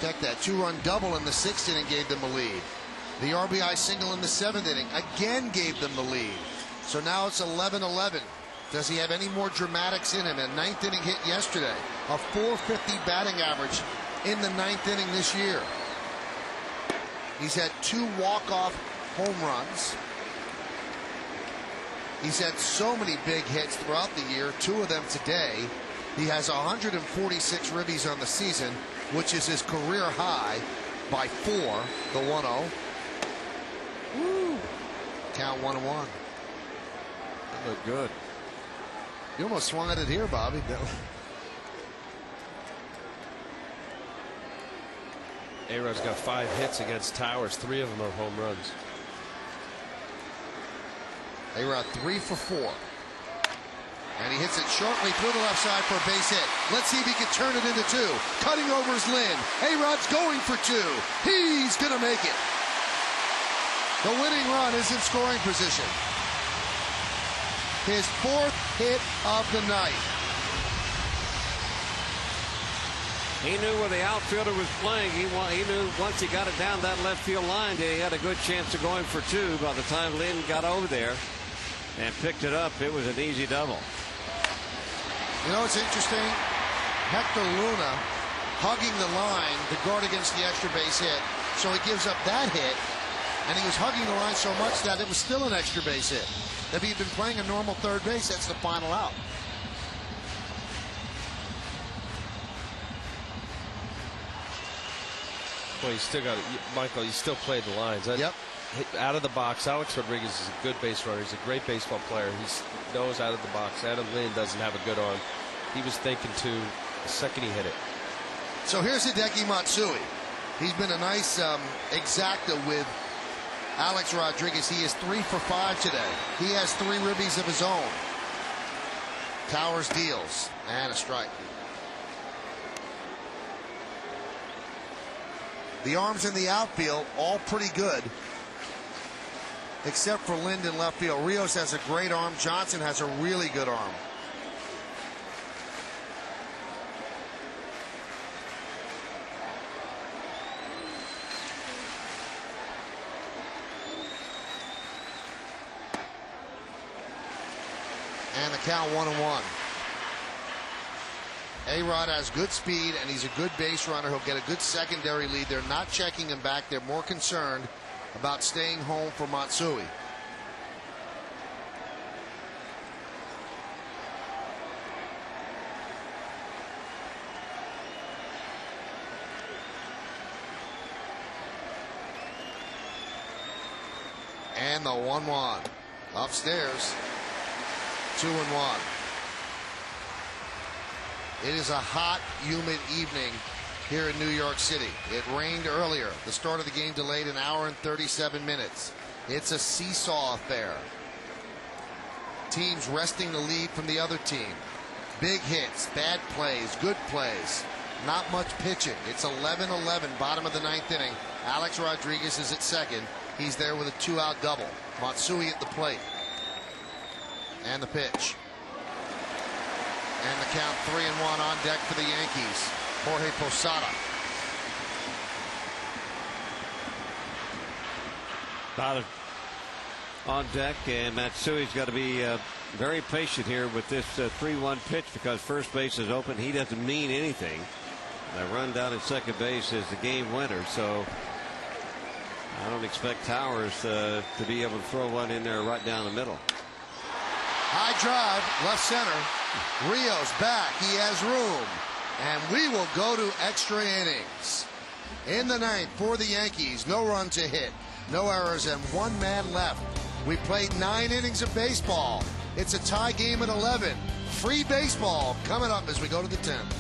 2-run double in the 6th inning gave them a lead. The RBI single in the 7th inning again gave them the lead. So now it's 11-11. Does he have any more dramatics in him? A 9th inning hit yesterday. A .450 batting average in the 9th inning this year. He's had 2 walk-off home runs. He's had so many big hits throughout the year, 2 of them today. He has 146 ribbies on the season, which is his career high by 4. The 1-0. Woo. Count 1-1. That looked good. You almost swung at it here, Bobby. A-Rod's got 5 hits against Towers. 3 of them are home runs. A-Rod 3 for 4. And he hits it shortly through the left side for a base hit. Let's see if he can turn it into 2. Cutting over is Lynn. A-Rod's going for 2. He's going to make it. The winning run is in scoring position. His 4th hit of the night. He knew where the outfielder was playing. He knew once he got it down that left field line that he had a good chance of going for 2. By the time Lynn got over there and picked it up, it was an easy double. You know, it's interesting. Hector Luna hugging the line to guard against the extra base hit. So he gives up that hit, and he was hugging the line so much that it was still an extra base hit. If he had been playing a normal third base, that's the final out. Well, you still got it, Michael. You still played the lines. Yep. Out of the box, Alex Rodriguez is a good base runner. He's a great baseball player. He knows out of the box. Adam Lynn doesn't have a good arm. He was thinking to the second he hit it. So here's Hideki Matsui. He's been a nice exacta with Alex Rodriguez. He is 3 for 5 today. He has 3 ribbies of his own. Towers deals, and a strike. The arms in the outfield, all pretty good, except for Lind in left field. Rios has a great arm. Johnson has a really good arm. And the count 1-1. A-Rod has good speed, and he's a good base runner. He'll get a good secondary lead. They're not checking him back. They're more concerned about staying home for Matsui. And the 1-1. Upstairs. 2-1. It is a hot, humid evening here in New York City. It rained earlier. The start of the game delayed an hour and 37 minutes. It's a seesaw affair. Teams resting the lead from the other team. Big hits, bad plays, good plays. Not much pitching. It's 11-11, bottom of the 9th inning. Alex Rodriguez is at second. He's there with a 2-out double. Matsui at the plate. And the pitch. And the count 3-1 on deck for the Yankees. Jorge Posada. On deck, and Matsui's got to be very patient here with this 3-1 pitch because first base is open. He doesn't mean anything. The run down at second base is the game winner, so I don't expect Towers to be able to throw one in there right down the middle. High drive, left center. Rios back. He has room. And we will go to extra innings. In the 9th for the Yankees, no run to hit, no errors, and 1 man left. We played 9 innings of baseball. It's a tie game at 11. Free baseball coming up as we go to the 10th.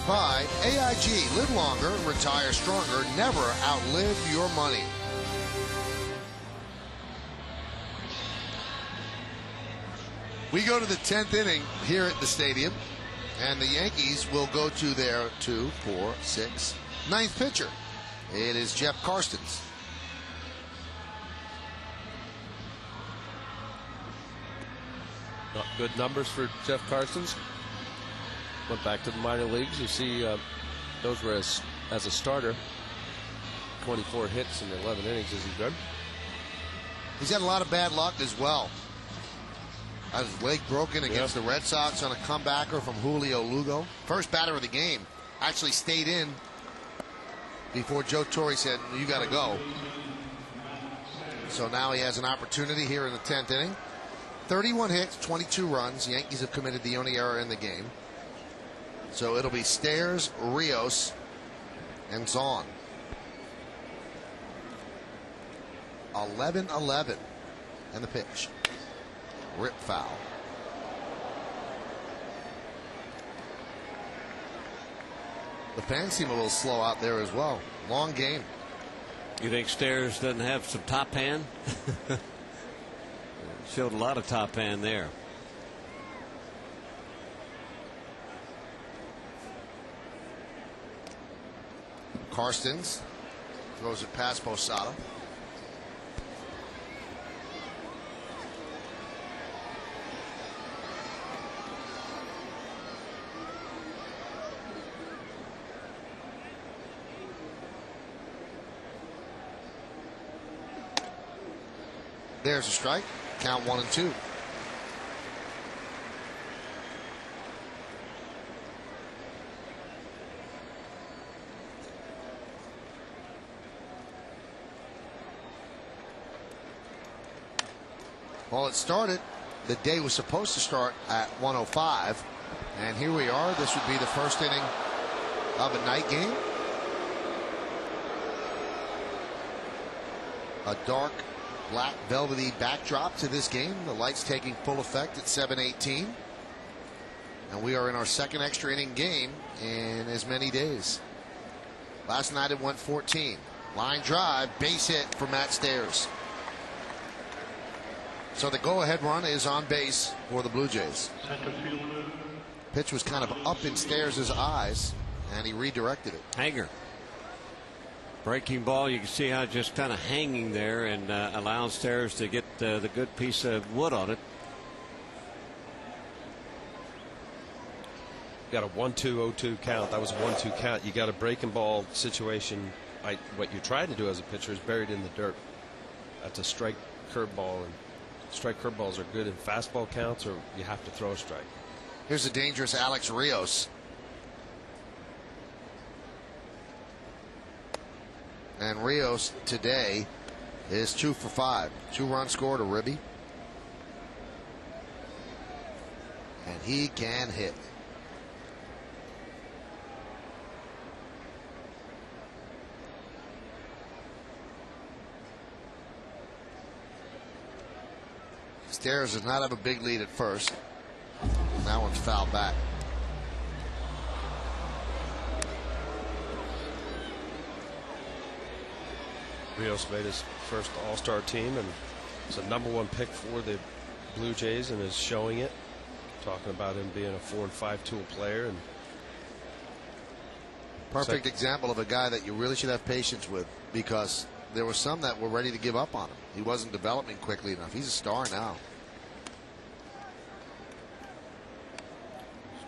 by AIG. Live longer, retire stronger, never outlive your money. We go to the 10th inning here at the stadium, and the Yankees will go to their 2, 4, 6, 9th pitcher. It is Jeff Karstens. Not good numbers for Jeff Karstens. Went back to the minor leagues. You see, those were as a starter. 24 hits in 11 innings. Is he good? He's had a lot of bad luck as well. Had his leg broken against the Red Sox on a comebacker from Julio Lugo. First batter of the game. Actually stayed in before Joe Torre said, you got to go. So now he has an opportunity here in the 10th inning. 31 hits, 22 runs. Yankees have committed the only error in the game. So it'll be Stairs, Rios, and Zahn. 11-11. And the pitch. Rip foul. The fans seem a little slow out there as well. Long game. You think Stairs doesn't have some top hand? Showed a lot of top hand there. Karstens throws it past Posada. There's a strike. Count 1-2. Well, it started. The day was supposed to start at 1:05, and here we are. This would be the first inning of a night game. A dark black velvety backdrop to this game. The lights taking full effect at 7:18, and we are in our second extra inning game in as many days. Last night it went 14. Line drive, base hit for Matt Stairs. So the go-ahead run is on base for the Blue Jays. Pitch was kind of up in Stairs' eyes, and he redirected it. Hanger. Breaking ball, you can see how it's just kind of hanging there and allows Stairs to get the good piece of wood on it. Got a 1-2-0-2 count. That was a 1-2 count. You got a breaking ball situation. What you try to do as a pitcher is buried in the dirt. That's a strike curveball, and strike curveballs are good in fastball counts, or you have to throw a strike. Here's a dangerous Alex Rios. And Rios today is 2 for 5. 2 runs scored, a ribby. And he can hit. Stairs does not have a big lead at first. That one's fouled back. Rios made his first All-Star team, and it's a #1 pick for the Blue Jays, and is showing it. Talking about him being a 4 and 5 tool player, and perfect example of a guy that you really should have patience with, because there were some that were ready to give up on him. He wasn't developing quickly enough. He's a star now.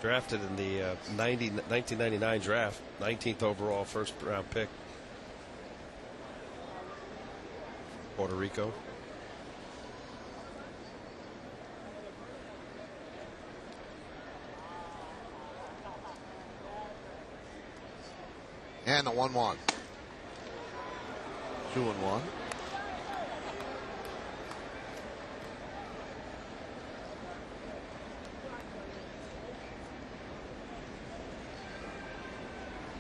Drafted in the 1999 draft, 19th overall, first round pick. Puerto Rico. And the 1-1. 2-1.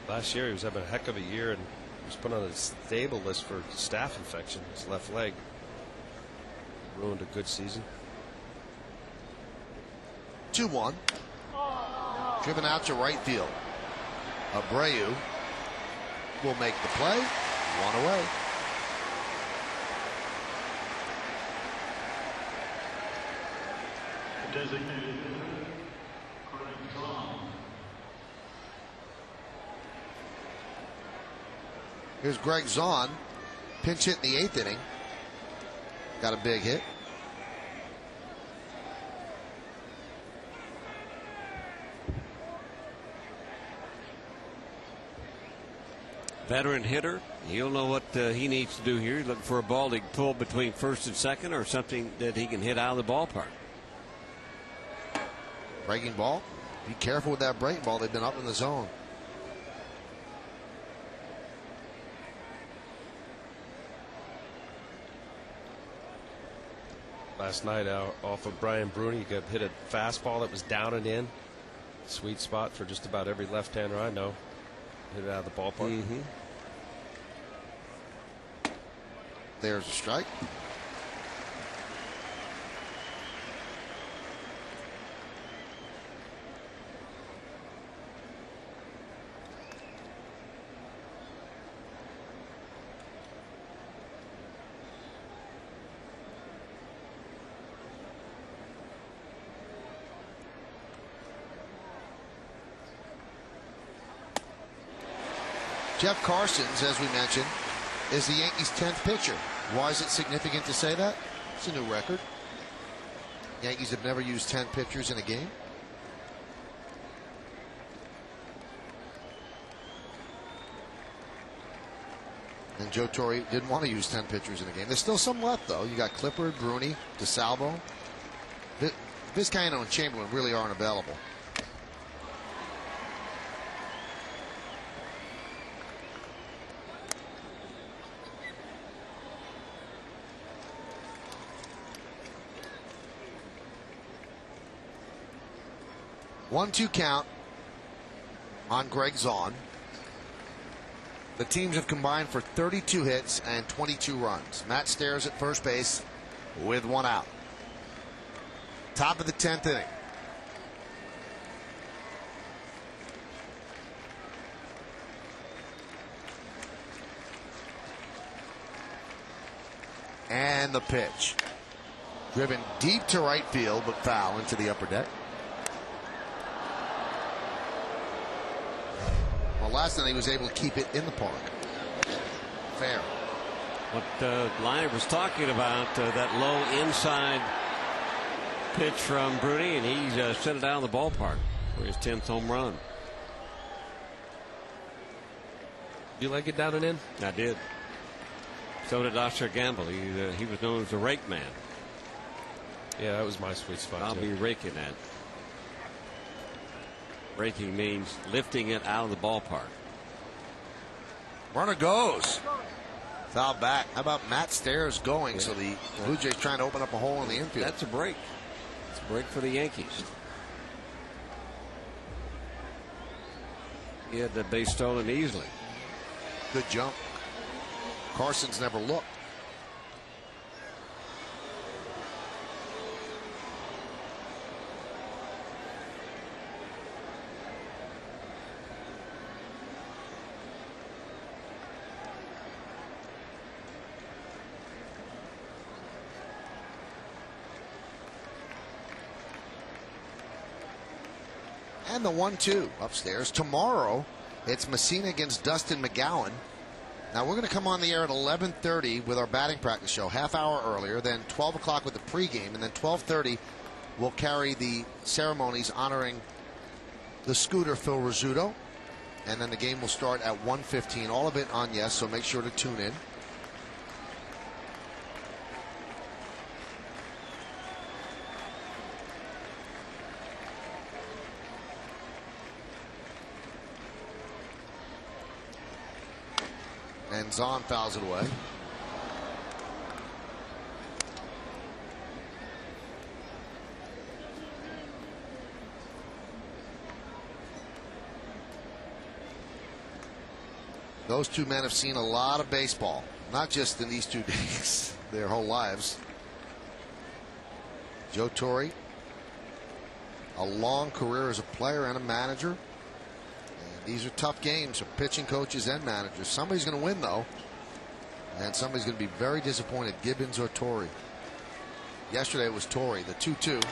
Last year he was having a heck of a year, and was put on a stable list for staph infection. His left leg ruined a good season. 2-1. Driven out to right field. Abreu will make the play. One away. Designated Greg Zahn. Here's Greg Zahn, pinch hit in the 8th inning. Got a big hit. Veteran hitter. He'll know what he needs to do here. He's looking for a ball he can pull between first and second, or something that he can hit out of the ballpark. Breaking ball. Be careful with that breaking ball. They've been up in the zone. Last night off of Brian Bruni, he got hit a fastball that was down and in. Sweet spot for just about every left-hander I know. Hit it out of the ballpark. There's a strike. Jeff Carson's, as we mentioned, is the Yankees' 10th pitcher. Why is it significant to say that? It's a new record. Yankees have never used 10 pitchers in a game. And Joe Torre didn't want to use 10 pitchers in a game. There's still some left, though. You got Clippard, Bruni, DeSalvo. Vizcaino and Chamberlain really aren't available. One-two count on Greg Zahn. The teams have combined for 32 hits and 22 runs. Matt Stairs at first base with one out. Top of the 10th inning. And the pitch. Driven deep to right field, but foul into the upper deck. Last night he was able to keep it in the park. Fair. What Liner was talking about, that low inside pitch from Bruni, and he sent it down the ballpark for his 10th home run. You like it down and in? I did. So did Oscar Gamble. He was known as the rake man. Yeah, that was my sweet spot. I'll be raking that. Raking means lifting it out of the ballpark. Runner goes. Foul back. How about Matt Stairs going? Yeah. So the Blue Jays trying to open up a hole in the infield. That's a break. It's a break for the Yankees. He had the base stolen easily. Good jump. Carson's never looked. And the 1-2 upstairs. Tomorrow, it's Messina against Dustin McGowan. Now, we're going to come on the air at 11:30 with our batting practice show, half hour earlier, then 12 o'clock with the pregame, and then 12:30 we'll carry the ceremonies honoring the Scooter Phil Rizzuto. And then the game will start at 1:15. All of it on Yes, so make sure to tune in. And Zahn fouls it away. Those two men have seen a lot of baseball, not just in these 2 days, their whole lives. Joe Torre, a long career as a player and a manager. And These are tough games for pitching coaches and managers. Somebody's going to win, though. And somebody's going to be very disappointed, Gibbons or Torrey. Yesterday it was Torrey, the 2-2.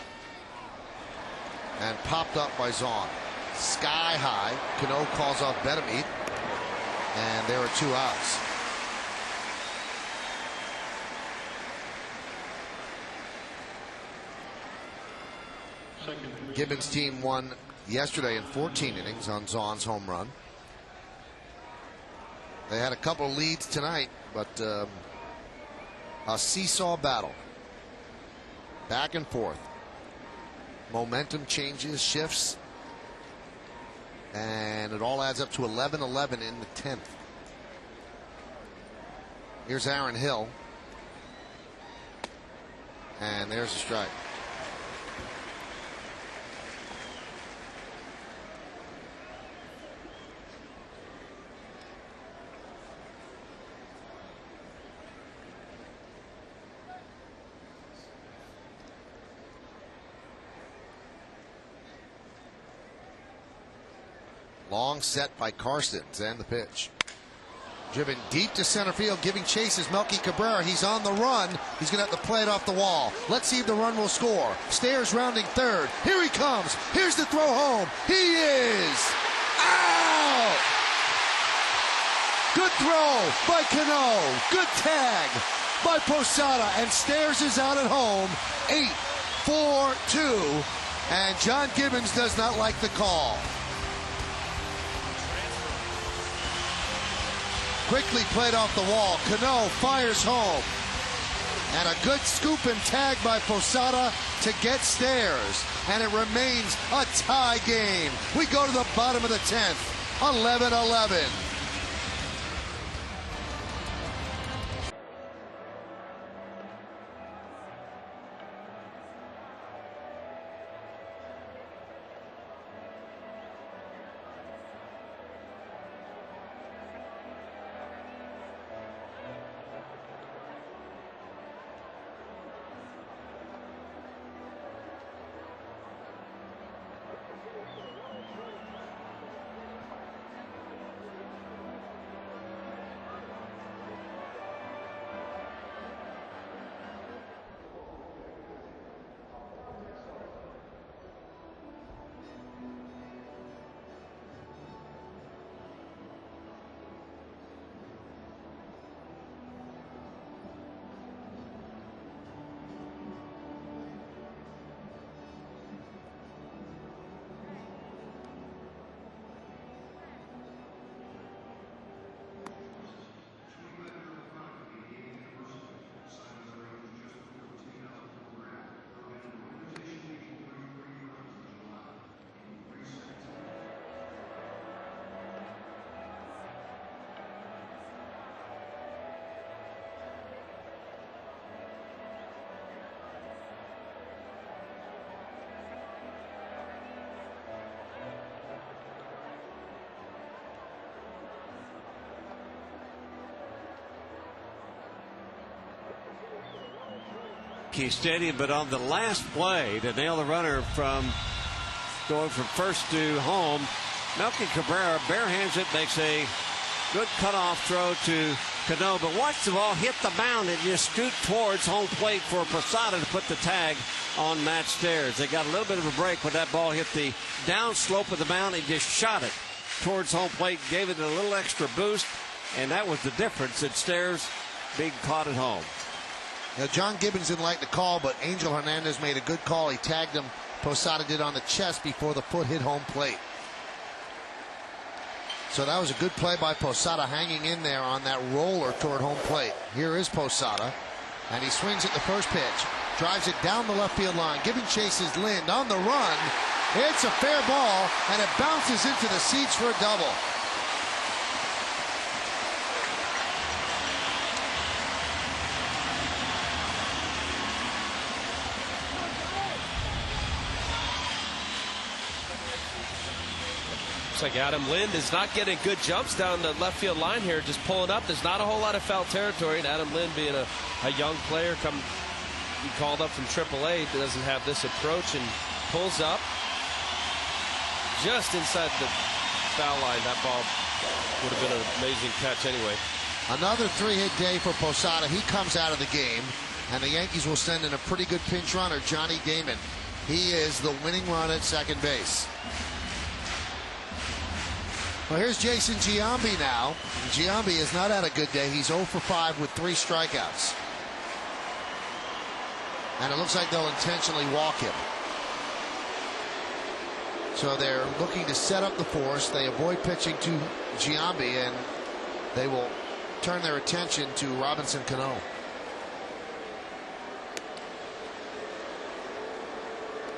And popped up by Zahn. Sky high. Cano calls off Betemeat. And there are 2 outs. Gibbons' team won yesterday in 14 innings on Zahn's home run. They had a couple leads tonight, but a seesaw battle. Back and forth. Momentum changes, shifts, and it all adds up to 11-11 in the 10th. Here's Aaron Hill. And there's a strike. Long set by Karstens, and the pitch. Driven deep to center field, giving chase is Melky Cabrera. He's on the run. He's going to have to play it off the wall. Let's see if the run will score. Stairs rounding third. Here he comes. Here's the throw home. He is out! Good throw by Cano. Good tag by Posada. And Stairs is out at home. 8-4-2. And John Gibbons does not like the call. Quickly played off the wall. Cano fires home. And a good scoop and tag by Posada to get Stairs. And it remains a tie game. We go to the bottom of the 10th. 11-11. Stadium, but on the last play to nail the runner from going from first to home, Melky Cabrera barehands it, makes a good cutoff throw to Cano, but watch the ball hit the mound and just scoot towards home plate for Posada to put the tag on Matt Stairs. They got a little bit of a break when that ball hit the downslope of the mound and just shot it towards home plate, gave it a little extra boost, and that was the difference in Stairs being caught at home. Now, John Gibbons didn't like the call, but Angel Hernandez made a good call. He tagged him. Posada did on the chest before the foot hit home plate. So that was a good play by Posada, hanging in there on that roller toward home plate. Here is Posada, and he swings at the first pitch. Drives it down the left field line. Giving chase is Lind on the run. It's a fair ball, and it bounces into the seats for a double. Looks like Adam Lind is not getting good jumps down the left field line here, just pulling up. There's not a whole lot of foul territory, and Adam Lind, being a young player, he called up from AAA, doesn't have this approach, and pulls up just inside the foul line, that ball would have been an amazing catch anyway. Another 3-hit day for Posada. He comes out of the game, and the Yankees will send in a pretty good pinch runner, Johnny Damon. He is the winning run at second base. Well, here's Jason Giambi now. Giambi has not had a good day. He's 0 for 5 with 3 strikeouts. And it looks like they'll intentionally walk him. So they're looking to set up the force. They avoid pitching to Giambi, and they will turn their attention to Robinson Cano.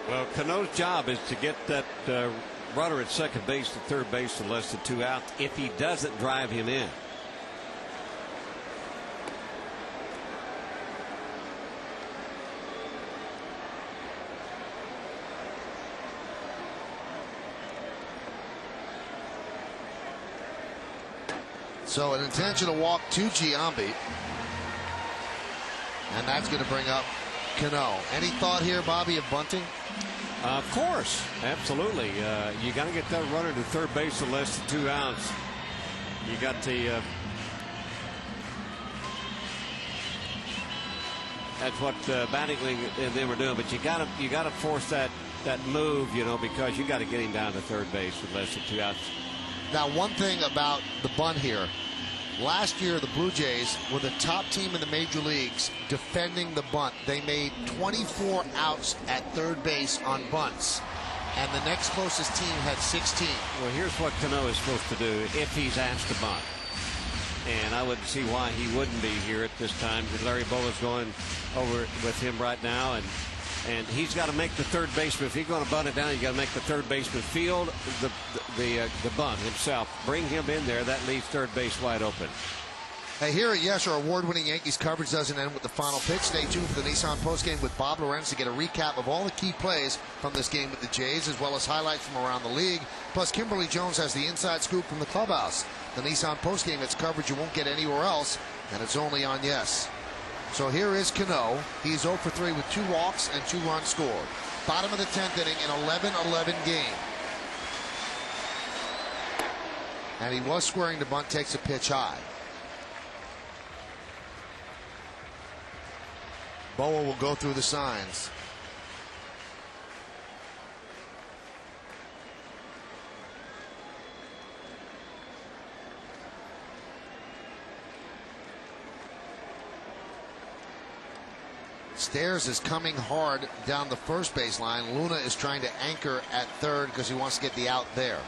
Well, Cano's job is to get that runner at second base to third base in less than 2 outs if he doesn't drive him in. So an intentional walk to Giambi, and that's going to bring up Cano. Any thought here, Bobby, of bunting? Of course, absolutely. You got to get that runner to third base in less than 2 outs. You got the that's what Mattingly and they were doing, but you got to force that move, you know, because you got to get him down to third base with less than 2 outs. Now, one thing about the bunt here, last year the Blue Jays were the top team in the major leagues defending the bunt. They made 24 outs at third base on bunts, and the next closest team had 16. Well, here's what Cano is supposed to do if he's asked to bunt, and I wouldn't see why he wouldn't be here at this time, because Larry Bowa's going over with him right now, and he's got to make the third baseman. If he's going to bunt it down, you got to make the third baseman field the bunt himself. Bring him in there. That leaves third base wide open. Hey, here at Yes, our award-winning Yankees coverage doesn't end with the final pitch. Stay tuned for the Nissan postgame with Bob Lorenz to get a recap of all the key plays from this game with the Jays, as well as highlights from around the league. Plus, Kimberly Jones has the inside scoop from the clubhouse. The Nissan postgame, it's coverage you won't get anywhere else, and it's only on Yes. So here is Cano. He's 0 for 3 with 2 walks and 2 runs scored. Bottom of the 10th inning, an 11-11 game. And he was squaring the bunt, takes a pitch high. Bowa will go through the signs. Stairs is coming hard down the first base line. Luna is trying to anchor at third because he wants to get the out there.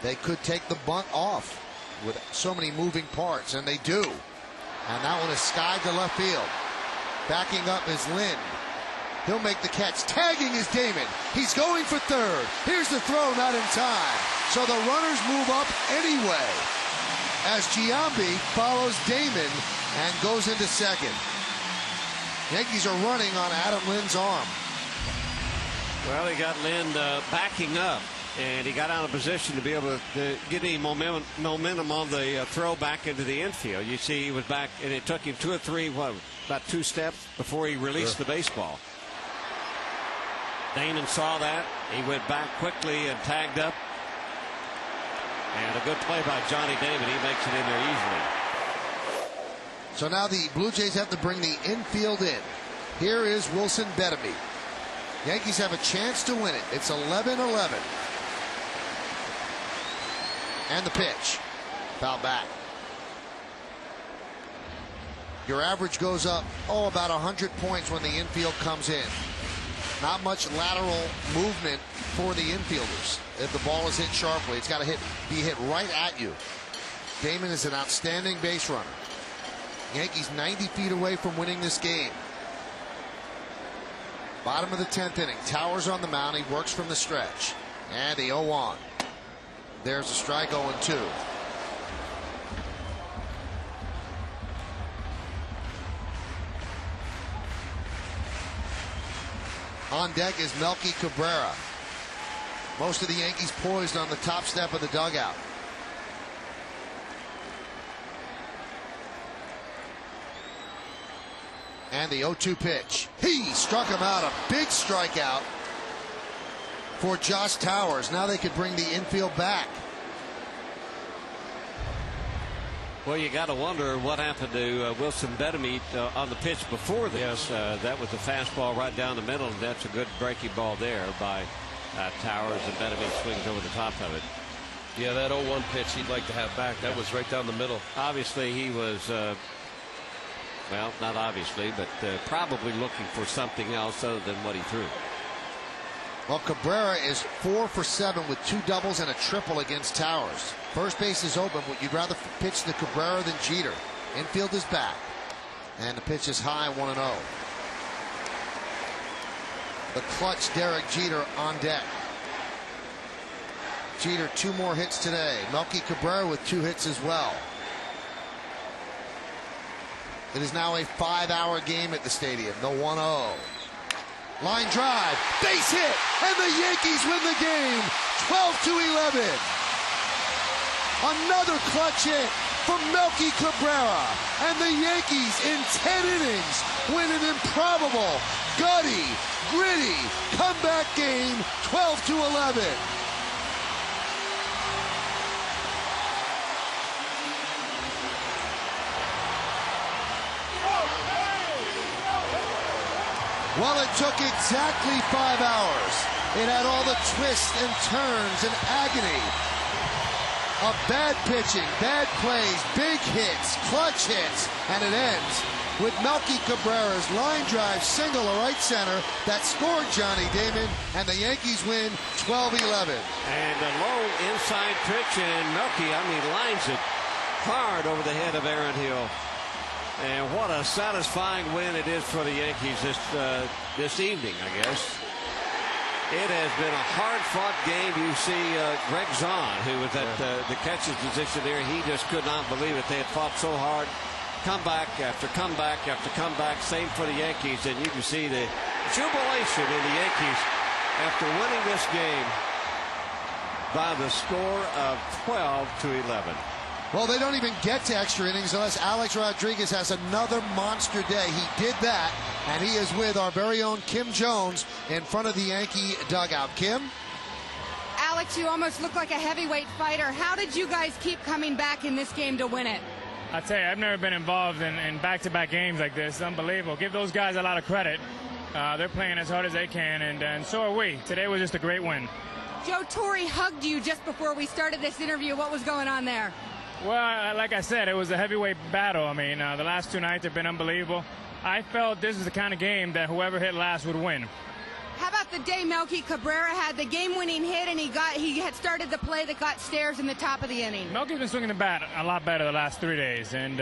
They could take the bunt off with so many moving parts, and they do. And that one is skied to left field. Backing up is Lynn. He'll make the catch. Tagging is Damon. He's going for third. Here's the throw, not in time. So the runners move up anyway, as Giambi follows Damon and goes into second. Yankees are running on Adam Lynn's arm. Well, he got Lynn backing up, and he got out of position to be able to get any momentum on the throw back into the infield. You see, he was back, and it took him 2 or 3, about 2 steps before he released the baseball. Damon saw that. He went back quickly and tagged up. And a good play by Johnny Damon. He makes it in there easily. So now the Blue Jays have to bring the infield in. Here is Wilson Bettamy. Yankees have a chance to win it. It's 11-11. And the pitch. Foul back. Your average goes up, about 100 points when the infield comes in. Not much lateral movement for the infielders. If the ball is hit sharply, it's got to be hit right at you. Damon is an outstanding base runner. Yankees 90 feet away from winning this game. Bottom of the 10th inning. Towers on the mound. He works from the stretch. And the 0-1. There's a strike, 0-2. On deck is Melky Cabrera. Most of the Yankees poised on the top step of the dugout. And the 0-2 pitch. He struck him out. A big strikeout. for Josh Towers. Now they could bring the infield back. Well, you got to wonder what happened to Wilson Betemeet on the pitch before this. That was a fastball right down the middle, and that's a good breaking ball there by Towers, and Betemeet swings over the top of it. Yeah, that 0-1 pitch he'd like to have back. That was right down the middle. Obviously, he was, well, not obviously, but probably looking for something else other than what he threw. Well, Cabrera is 4 for 7 with 2 doubles and a triple against Towers. First base is open, but you'd rather pitch to Cabrera than Jeter. Infield is back, and the pitch is high, 1-0. The clutch Derek Jeter on deck. Jeter 2 more hits today. Melky Cabrera with 2 hits as well. It is now a 5-hour game at the stadium. The 1-0. Line drive, base hit, and the Yankees win the game, 12-11. Another clutch hit from Melky Cabrera, and the Yankees in 10 innings win an improbable, gutty, gritty comeback game, 12-11. Well, it took exactly 5 hours. It had all the twists and turns and agony of bad pitching, bad plays, big hits, clutch hits, and it ends with Melky Cabrera's line drive single to right center that scored Johnny Damon, and the Yankees win 12-11. And a low inside pitch, and Melky, lines it hard over the head of Aaron Hill. And what a satisfying win it is for the Yankees this evening, I guess. It has been a hard-fought game. You see Greg Zahn, who was at the catcher's position there. He just could not believe it. They had fought so hard. Comeback after comeback after comeback. Same for the Yankees. And you can see the jubilation in the Yankees after winning this game by the score of 12-11. Well, they don't even get to extra innings unless Alex Rodriguez has another monster day. He did that, and he is with our very own Kim Jones in front of the Yankee dugout. Kim? Alex, you almost look like a heavyweight fighter. How did you guys keep coming back in this game to win it? I tell you, I've never been involved in back-to-back games like this. It's unbelievable. Give those guys a lot of credit. They're playing as hard as they can, and so are we. Today was just a great win. Joe Torre hugged you just before we started this interview. What was going on there? Well, like I said, it was a heavyweight battle. The last 2 nights have been unbelievable. I felt this is the kind of game that whoever hit last would win. How about the day Melky Cabrera had the game-winning hit, and he had started the play that got stairs in the top of the inning? Melky's been swinging the bat a lot better the last 3 days, and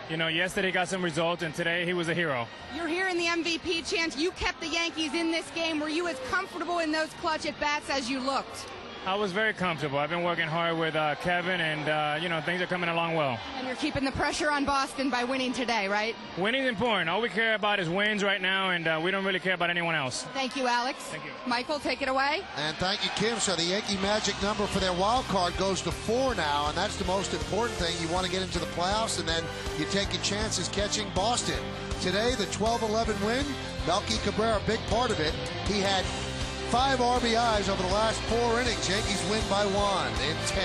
yesterday got some results, and today he was a hero. You're hearing the MVP chant. You kept the Yankees in this game. Were you as comfortable in those clutch at-bats as you looked? I was very comfortable. I've been working hard with Kevin, and things are coming along well. And you're keeping the pressure on Boston by winning today, right? Winning's important. All we care about is wins right now, and we don't really care about anyone else. Thank you, Alex. Thank you. Michael, take it away. And thank you, Kim. So the Yankee magic number for their wild card goes to 4 now, and that's the most important thing. You want to get into the playoffs, and then you take your chances catching Boston. Today, the 12-11 win, Melky Cabrera, big part of it. He had 5 RBIs over the last 4 innings. Yankees win by 1 in 10.